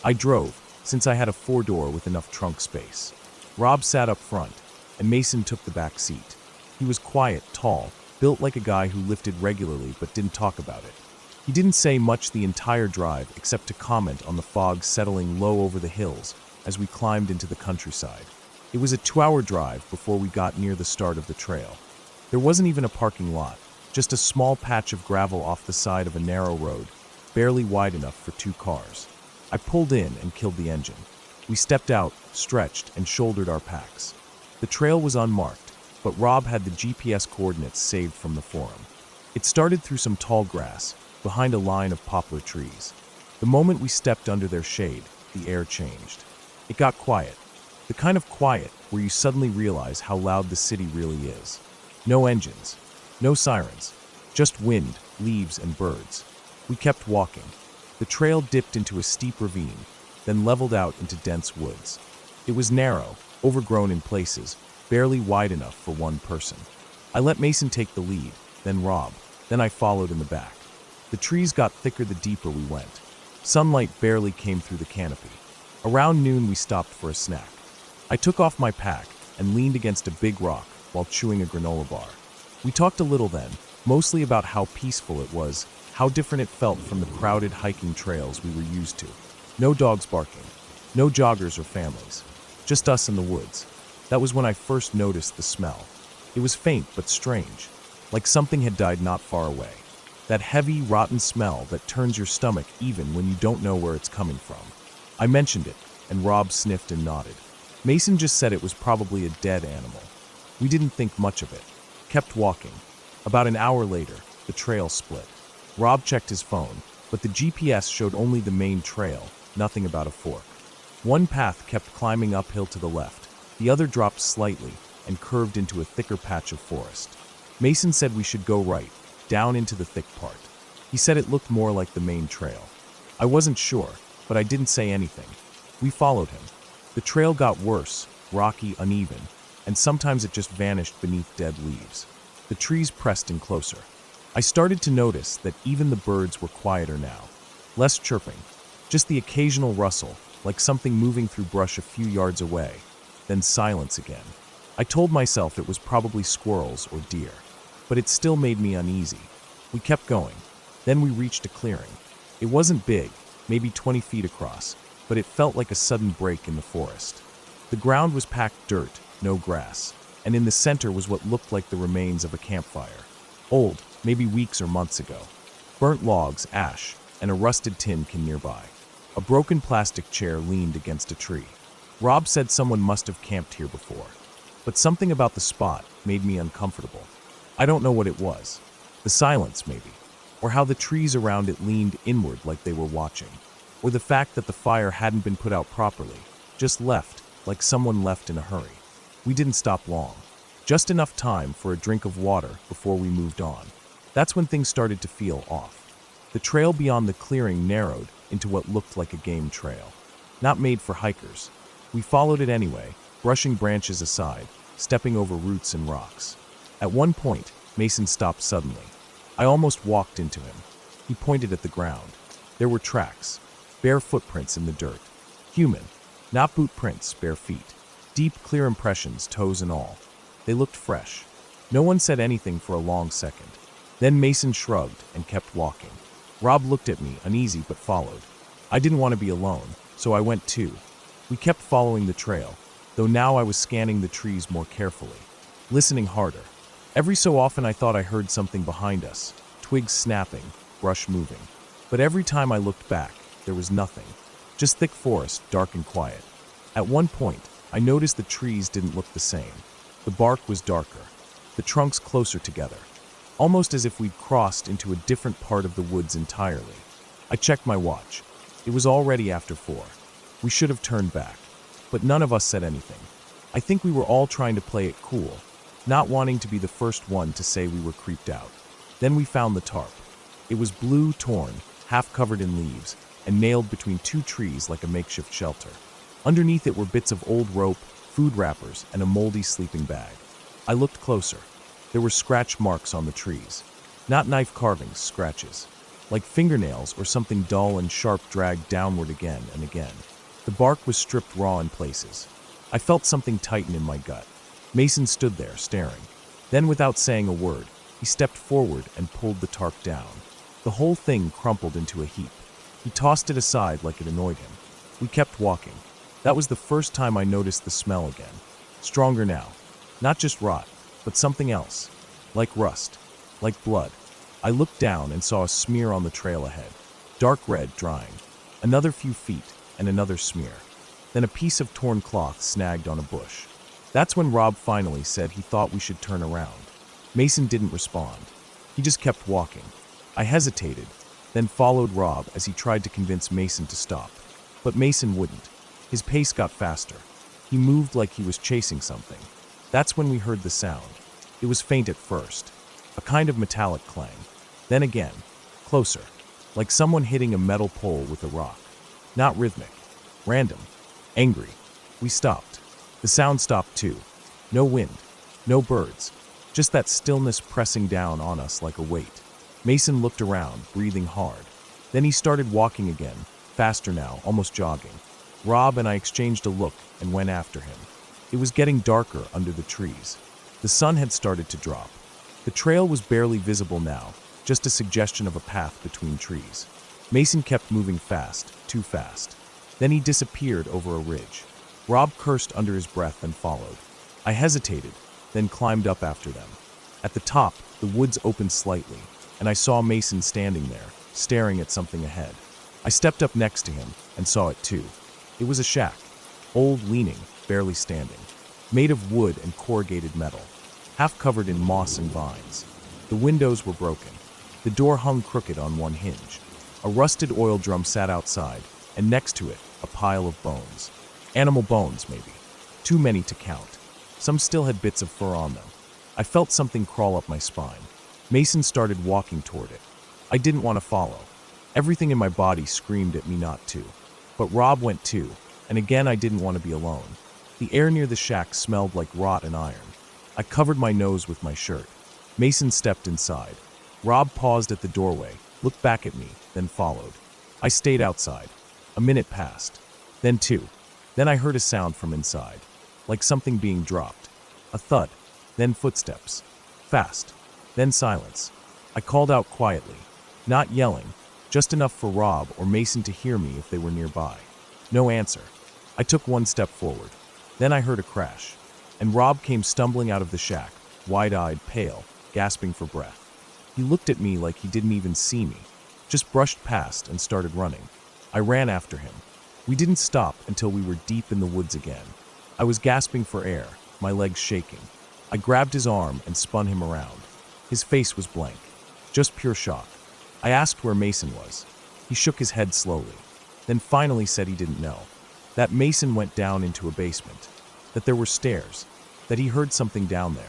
I drove, since I had a 4-door with enough trunk space. Rob sat up front, and Mason took the back seat. He was quiet, tall, built like a guy who lifted regularly but didn't talk about it. He didn't say much the entire drive except to comment on the fog settling low over the hills as we climbed into the countryside. It was a 2-hour drive before we got near the start of the trail. There wasn't even a parking lot, just a small patch of gravel off the side of a narrow road, barely wide enough for 2 cars. I pulled in and killed the engine. We stepped out, stretched, and shouldered our packs. The trail was unmarked, but Rob had the GPS coordinates saved from the forum. It started through some tall grass, behind a line of poplar trees. The moment we stepped under their shade, the air changed. It got quiet. The kind of quiet where you suddenly realize how loud the city really is. No engines, no sirens, just wind, leaves, and birds. We kept walking. The trail dipped into a steep ravine, then leveled out into dense woods. It was narrow, overgrown in places, barely wide enough for one person. I let Mason take the lead, then Rob, then I followed in the back. The trees got thicker the deeper we went. Sunlight barely came through the canopy. Around noon we stopped for a snack. I took off my pack and leaned against a big rock while chewing a granola bar. We talked a little then, mostly about how peaceful it was, how different it felt from the crowded hiking trails we were used to. No dogs barking, no joggers or families, just us in the woods. That was when I first noticed the smell. It was faint but strange, like something had died not far away. That heavy, rotten smell that turns your stomach even when you don't know where it's coming from. I mentioned it, and Rob sniffed and nodded. Mason just said it was probably a dead animal. We didn't think much of it. Kept walking. About an hour later, the trail split. Rob checked his phone, but the GPS showed only the main trail, nothing about a fork. One path kept climbing uphill to the left, the other dropped slightly and curved into a thicker patch of forest. Mason said we should go right, down into the thick part. He said it looked more like the main trail. I wasn't sure, but I didn't say anything. We followed him. The trail got worse, rocky, uneven, and sometimes it just vanished beneath dead leaves. The trees pressed in closer. I started to notice that even the birds were quieter now. Less chirping, just the occasional rustle, like something moving through brush a few yards away, then silence again. I told myself it was probably squirrels or deer, but it still made me uneasy. We kept going. Then we reached a clearing. It wasn't big, maybe 20 feet across, but it felt like a sudden break in the forest. The ground was packed dirt, no grass, and in the center was what looked like the remains of a campfire. Old, maybe weeks or months ago. Burnt logs, ash, and a rusted tin can nearby. A broken plastic chair leaned against a tree. Rob said someone must have camped here before. But something about the spot made me uncomfortable. I don't know what it was. The silence, maybe. Or how the trees around it leaned inward like they were watching. Or the fact that the fire hadn't been put out properly, just left, like someone left in a hurry. We didn't stop long. Just enough time for a drink of water before we moved on. That's when things started to feel off. The trail beyond the clearing narrowed into what looked like a game trail. Not made for hikers. We followed it anyway, brushing branches aside, stepping over roots and rocks. At one point, Mason stopped suddenly. I almost walked into him. He pointed at the ground. There were tracks, bare footprints in the dirt. Human, not boot prints, bare feet. Deep, clear impressions, toes and all. They looked fresh. No one said anything for a long second. Then Mason shrugged and kept walking. Rob looked at me, uneasy, but followed. I didn't want to be alone, so I went too. We kept following the trail, though now I was scanning the trees more carefully, listening harder. Every so often I thought I heard something behind us, twigs snapping, brush moving. But every time I looked back, there was nothing. Just thick forest, dark and quiet. At one point, I noticed the trees didn't look the same. The bark was darker, the trunks closer together, almost as if we'd crossed into a different part of the woods entirely. I checked my watch. It was already after 4. We should have turned back, but none of us said anything. I think we were all trying to play it cool, not wanting to be the first one to say we were creeped out. Then we found the tarp. It was blue, torn, half covered in leaves, and nailed between 2 trees like a makeshift shelter. Underneath it were bits of old rope, food wrappers, and a moldy sleeping bag. I looked closer. There were scratch marks on the trees. Not knife carvings, scratches. Like fingernails or something dull and sharp dragged downward again and again. The bark was stripped raw in places. I felt something tighten in my gut. Mason stood there, staring. Then, without saying a word, he stepped forward and pulled the tarp down. The whole thing crumpled into a heap. He tossed it aside like it annoyed him. We kept walking. That was the first time I noticed the smell again. Stronger now. Not just rot, but something else. Like rust. Like blood. I looked down and saw a smear on the trail ahead. Dark red, drying. Another few feet, and another smear. Then a piece of torn cloth snagged on a bush. That's when Rob finally said he thought we should turn around. Mason didn't respond. He just kept walking. I hesitated, then followed Rob as he tried to convince Mason to stop. But Mason wouldn't. His pace got faster. He moved like he was chasing something. That's when we heard the sound. It was faint at first, a kind of metallic clang. Then again, closer, like someone hitting a metal pole with a rock. Not rhythmic, random, angry. We stopped. The sound stopped too. No wind, no birds, just that stillness pressing down on us like a weight. Mason looked around, breathing hard. Then he started walking again, faster now, almost jogging. Rob and I exchanged a look and went after him. It was getting darker under the trees. The sun had started to drop. The trail was barely visible now, just a suggestion of a path between trees. Mason kept moving fast, too fast. Then he disappeared over a ridge. Rob cursed under his breath and followed. I hesitated, then climbed up after them. At the top, the woods opened slightly, and I saw Mason standing there, staring at something ahead. I stepped up next to him and saw it too. It was a shack, old, leaning, barely standing, made of wood and corrugated metal, half covered in moss and vines. The windows were broken. The door hung crooked on one hinge. A rusted oil drum sat outside, and next to it, a pile of bones. Animal bones, maybe. Too many to count. Some still had bits of fur on them. I felt something crawl up my spine. Mason started walking toward it. I didn't want to follow. Everything in my body screamed at me not to. But Rob went too, and again I didn't want to be alone. The air near the shack smelled like rot and iron. I covered my nose with my shirt. Mason stepped inside. Rob paused at the doorway, looked back at me, then followed. I stayed outside. A minute passed. Then 2. Then I heard a sound from inside, like something being dropped. A thud, then footsteps. Fast, then silence. I called out quietly, not yelling, just enough for Rob or Mason to hear me if they were nearby. No answer. I took one step forward. Then I heard a crash, and Rob came stumbling out of the shack, wide-eyed, pale, gasping for breath. He looked at me like he didn't even see me, just brushed past and started running. I ran after him. We didn't stop until we were deep in the woods again. I was gasping for air, my legs shaking. I grabbed his arm and spun him around. His face was blank, just pure shock. I asked where Mason was. He shook his head slowly, then finally said he didn't know. That Mason went down into a basement, that there were stairs, that he heard something down there,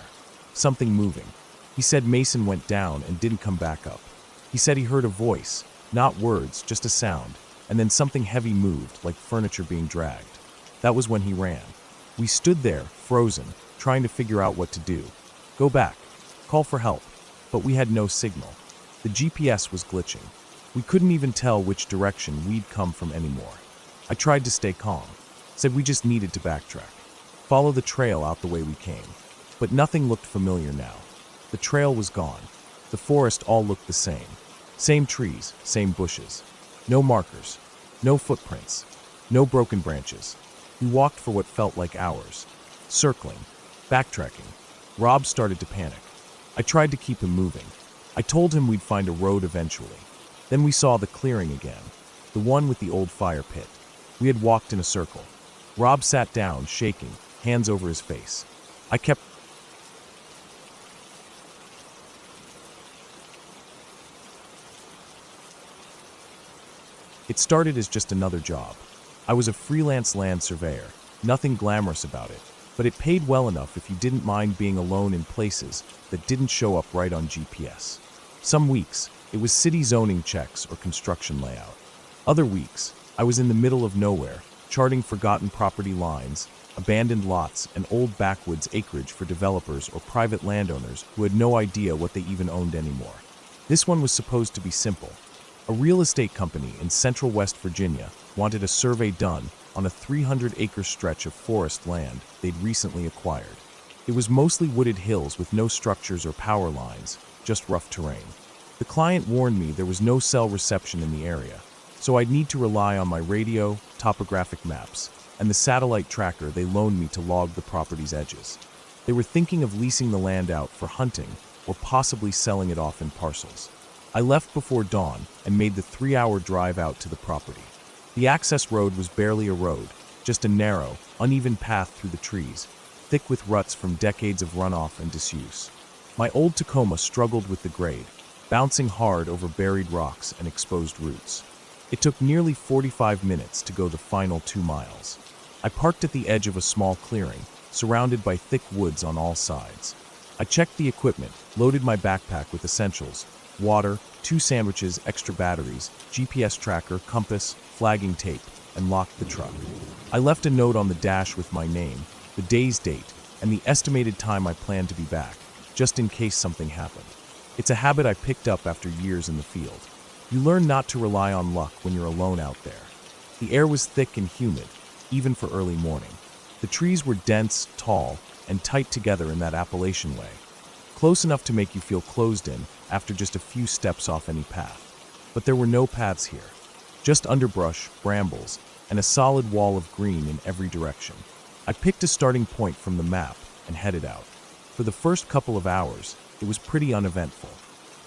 something moving. He said Mason went down and didn't come back up. He said he heard a voice, not words, just a sound, and then something heavy moved, like furniture being dragged. That was when he ran. We stood there, frozen, trying to figure out what to do. Go back, call for help, but we had no signal. The GPS was glitching. We couldn't even tell which direction we'd come from anymore. I tried to stay calm, said we just needed to backtrack, follow the trail out the way we came. But nothing looked familiar now. The trail was gone. The forest all looked the same. Same trees, same bushes. No markers, no footprints, no broken branches. We walked for what felt like hours, circling, backtracking. Rob started to panic. I tried to keep him moving. I told him we'd find a road eventually. Then we saw the clearing again, the one with the old fire pit. We had walked in a circle. Rob sat down, shaking, hands over his face. I kept It started as just another job. I was a freelance land surveyor, nothing glamorous about it, but it paid well enough if you didn't mind being alone in places that didn't show up right on GPS. Some weeks, it was city zoning checks or construction layout. Other weeks, I was in the middle of nowhere, charting forgotten property lines, abandoned lots, and old backwoods acreage for developers or private landowners who had no idea what they even owned anymore. This one was supposed to be simple. A real estate company in central West Virginia wanted a survey done on a 300-acre stretch of forest land they'd recently acquired. It was mostly wooded hills with no structures or power lines, just rough terrain. The client warned me there was no cell reception in the area, so I'd need to rely on my radio, topographic maps, and the satellite tracker they loaned me to log the property's edges. They were thinking of leasing the land out for hunting or possibly selling it off in parcels. I left before dawn and made the 3-hour drive out to the property. The access road was barely a road, just a narrow, uneven path through the trees, thick with ruts from decades of runoff and disuse. My old Tacoma struggled with the grade, bouncing hard over buried rocks and exposed roots. It took nearly 45 minutes to go the final 2 miles. I parked at the edge of a small clearing, surrounded by thick woods on all sides. I checked the equipment, loaded my backpack with essentials, water, 2 sandwiches, extra batteries, GPS tracker, compass, flagging tape, and locked the truck. I left a note on the dash with my name, the day's date, and the estimated time I planned to be back, just in case something happened. It's a habit I picked up after years in the field. You learn not to rely on luck when you're alone out there. The air was thick and humid, even for early morning. The trees were dense, tall, and tight together in that Appalachian way, close enough to make you feel closed in after just a few steps off any path. But there were no paths here, just underbrush, brambles, and a solid wall of green in every direction. I picked a starting point from the map and headed out. For the first couple of hours, it was pretty uneventful.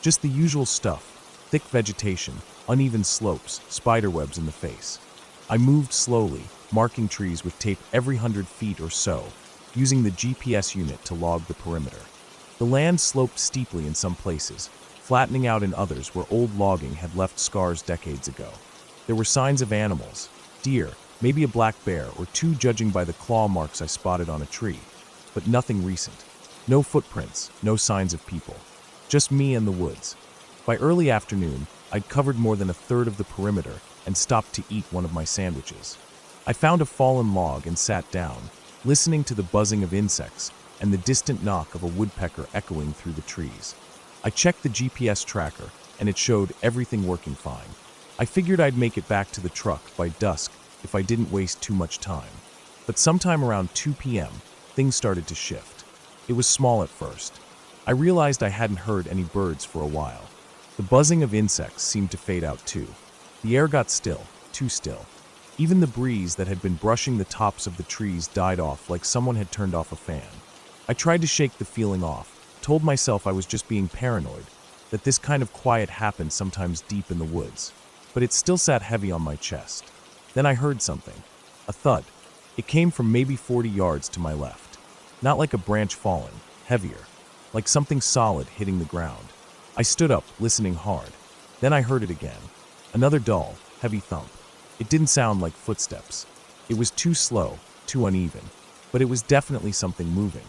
Just the usual stuff, thick vegetation, uneven slopes, spiderwebs in the face. I moved slowly, marking trees with tape every 100 feet or so, using the GPS unit to log the perimeter. The land sloped steeply in some places, flattening out in others where old logging had left scars decades ago. There were signs of animals, deer, maybe a black bear or 2 judging by the claw marks I spotted on a tree, but nothing recent. No footprints, no signs of people. Just me and the woods. By early afternoon, I'd covered more than a third of the perimeter and stopped to eat one of my sandwiches. I found a fallen log and sat down, listening to the buzzing of insects and the distant knock of a woodpecker echoing through the trees. I checked the GPS tracker, and it showed everything working fine. I figured I'd make it back to the truck by dusk if I didn't waste too much time. But sometime around 2 p.m., things started to shift. It was small at first. I realized I hadn't heard any birds for a while. The buzzing of insects seemed to fade out too. The air got still, too still. Even the breeze that had been brushing the tops of the trees died off like someone had turned off a fan. I tried to shake the feeling off, told myself I was just being paranoid, that this kind of quiet happened sometimes deep in the woods. But it still sat heavy on my chest. Then I heard something. A thud. It came from maybe 40 yards to my left. Not like a branch falling, heavier. Like something solid hitting the ground. I stood up, listening hard. Then I heard it again. Another dull, heavy thump. It didn't sound like footsteps. It was too slow, too uneven. But it was definitely something moving.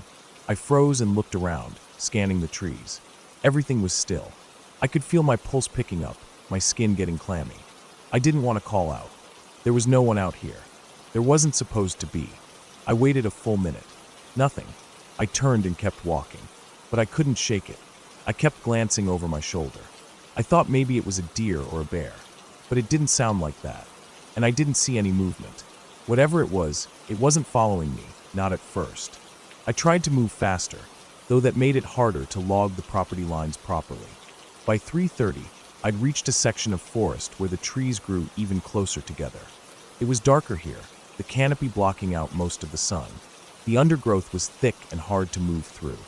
I froze and looked around, scanning the trees. Everything was still. I could feel my pulse picking up, my skin getting clammy. I didn't want to call out. There was no one out here. There wasn't supposed to be. I waited a full minute. Nothing. I turned and kept walking. But I couldn't shake it. I kept glancing over my shoulder. I thought maybe it was a deer or a bear. But it didn't sound like that. And I didn't see any movement. Whatever it wasn't following me, not at first. I tried to move faster, though that made it harder to log the property lines properly. By 3:30, I'd reached a section of forest where the trees grew even closer together. It was darker here, the canopy blocking out most of the sun. The undergrowth was thick and hard to move through.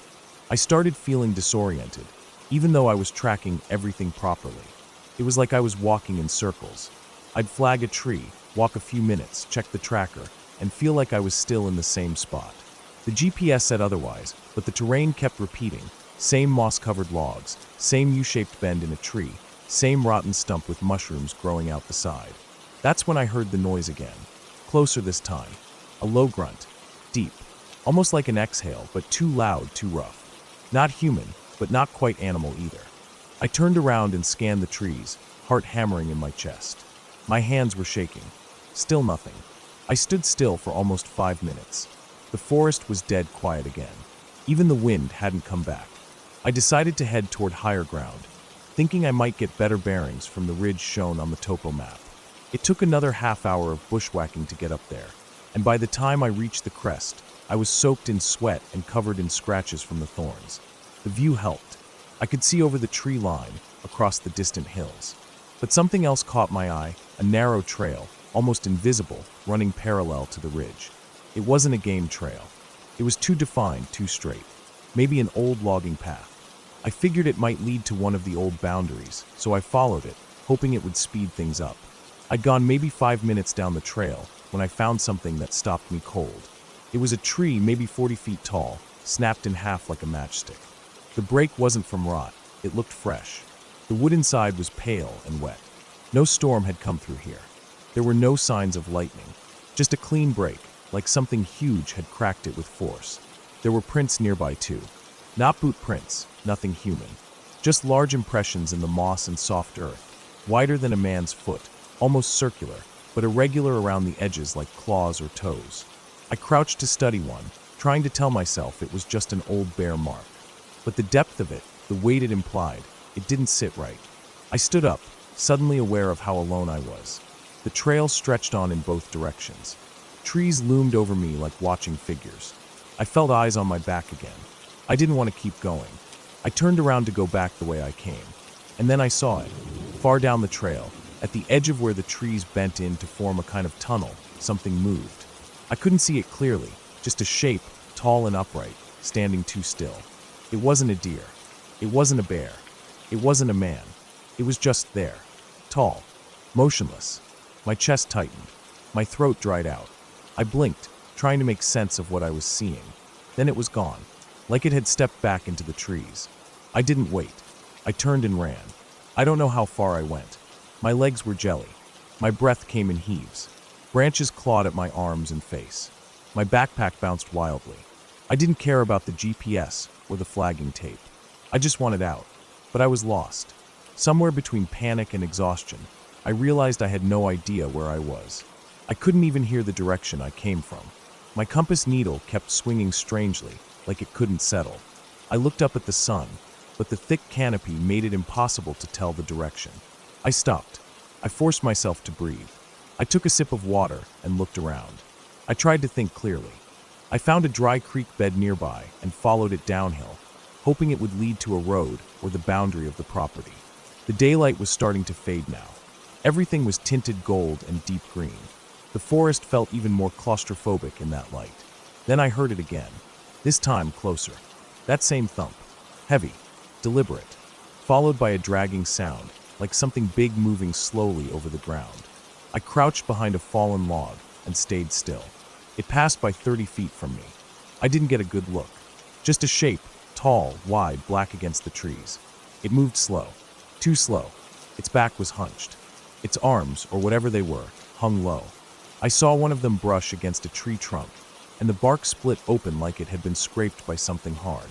I started feeling disoriented, even though I was tracking everything properly. It was like I was walking in circles. I'd flag a tree, walk a few minutes, check the tracker, and feel like I was still in the same spot. The GPS said otherwise, but the terrain kept repeating. Same moss-covered logs, same U-shaped bend in a tree, same rotten stump with mushrooms growing out the side. That's when I heard the noise again. Closer this time. A low grunt. Deep. Almost like an exhale, but too loud, too rough. Not human, but not quite animal either. I turned around and scanned the trees, heart hammering in my chest. My hands were shaking. Still nothing. I stood still for almost 5 minutes. The forest was dead quiet again. Even the wind hadn't come back. I decided to head toward higher ground, thinking I might get better bearings from the ridge shown on the topo map. It took another half hour of bushwhacking to get up there, and by the time I reached the crest, I was soaked in sweat and covered in scratches from the thorns. The view helped. I could see over the tree line, across the distant hills. But something else caught my eye, a narrow trail, almost invisible, running parallel to the ridge. It wasn't a game trail. It was too defined, too straight. Maybe an old logging path. I figured it might lead to one of the old boundaries, so I followed it, hoping it would speed things up. I'd gone maybe 5 minutes down the trail when I found something that stopped me cold. It was a tree maybe 40 feet tall, snapped in half like a matchstick. The break wasn't from rot. It looked fresh. The wood inside was pale and wet. No storm had come through here. There were no signs of lightning. Just a clean break, like something huge had cracked it with force. There were prints nearby too. Not boot prints, nothing human. Just large impressions in the moss and soft earth, wider than a man's foot, almost circular, but irregular around the edges like claws or toes. I crouched to study one, trying to tell myself it was just an old bear mark. But the depth of it, the weight it implied, it didn't sit right. I stood up, suddenly aware of how alone I was. The trail stretched on in both directions. Trees loomed over me like watching figures. I felt eyes on my back again. I didn't want to keep going. I turned around to go back the way I came. And then I saw it. Far down the trail, at the edge of where the trees bent in to form a kind of tunnel, something moved. I couldn't see it clearly, just a shape, tall and upright, standing too still. It wasn't a deer. It wasn't a bear. It wasn't a man. It was just there. Tall. Motionless. My chest tightened. My throat dried out. I blinked, trying to make sense of what I was seeing. Then it was gone, like it had stepped back into the trees. I didn't wait. I turned and ran. I don't know how far I went. My legs were jelly. My breath came in heaves. Branches clawed at my arms and face. My backpack bounced wildly. I didn't care about the GPS or the flagging tape. I just wanted out. But I was lost. Somewhere between panic and exhaustion, I realized I had no idea where I was. I couldn't even hear the direction I came from. My compass needle kept swinging strangely, like it couldn't settle. I looked up at the sun, but the thick canopy made it impossible to tell the direction. I stopped. I forced myself to breathe. I took a sip of water and looked around. I tried to think clearly. I found a dry creek bed nearby and followed it downhill. hoping it would lead to a road or the boundary of the property. The daylight was starting to fade now. Everything was tinted gold and deep green. The forest felt even more claustrophobic in that light. Then I heard it again, this time closer. That same thump, heavy, deliberate, followed by a dragging sound, like something big moving slowly over the ground. I crouched behind a fallen log and stayed still. It passed by 30 feet from me. I didn't get a good look. Just a shape, tall, wide, black against the trees. It moved slow, too slow. Its back was hunched. Its arms, or whatever they were, hung low. I saw one of them brush against a tree trunk, and the bark split open like it had been scraped by something hard.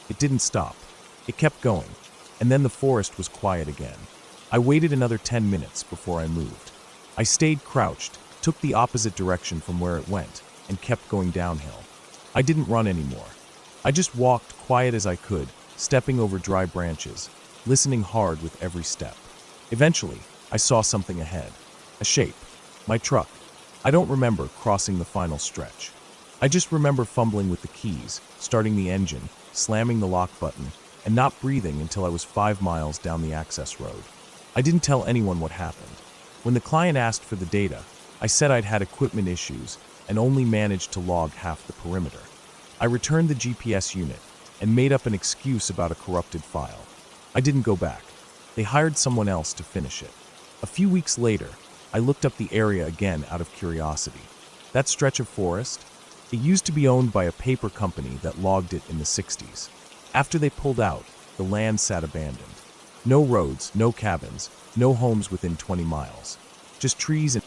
It didn't stop. It kept going, and then the forest was quiet again. I waited another 10 minutes before I moved. I stayed crouched, took the opposite direction from where it went, and kept going downhill. I didn't run anymore. I just walked quiet as I could, stepping over dry branches, listening hard with every step. Eventually, I saw something ahead. A shape. My truck. I don't remember crossing the final stretch. I just remember fumbling with the keys, starting the engine, slamming the lock button, and not breathing until I was 5 miles down the access road. I didn't tell anyone what happened. When the client asked for the data, I said I'd had equipment issues and only managed to log half the perimeter. I returned the GPS unit and made up an excuse about a corrupted file. I didn't go back. They hired someone else to finish it. A few weeks later, I looked up the area again out of curiosity. That stretch of forest? It used to be owned by a paper company that logged it in the 60s. After they pulled out, the land sat abandoned. No roads, no cabins, no homes within 20 miles. Just trees and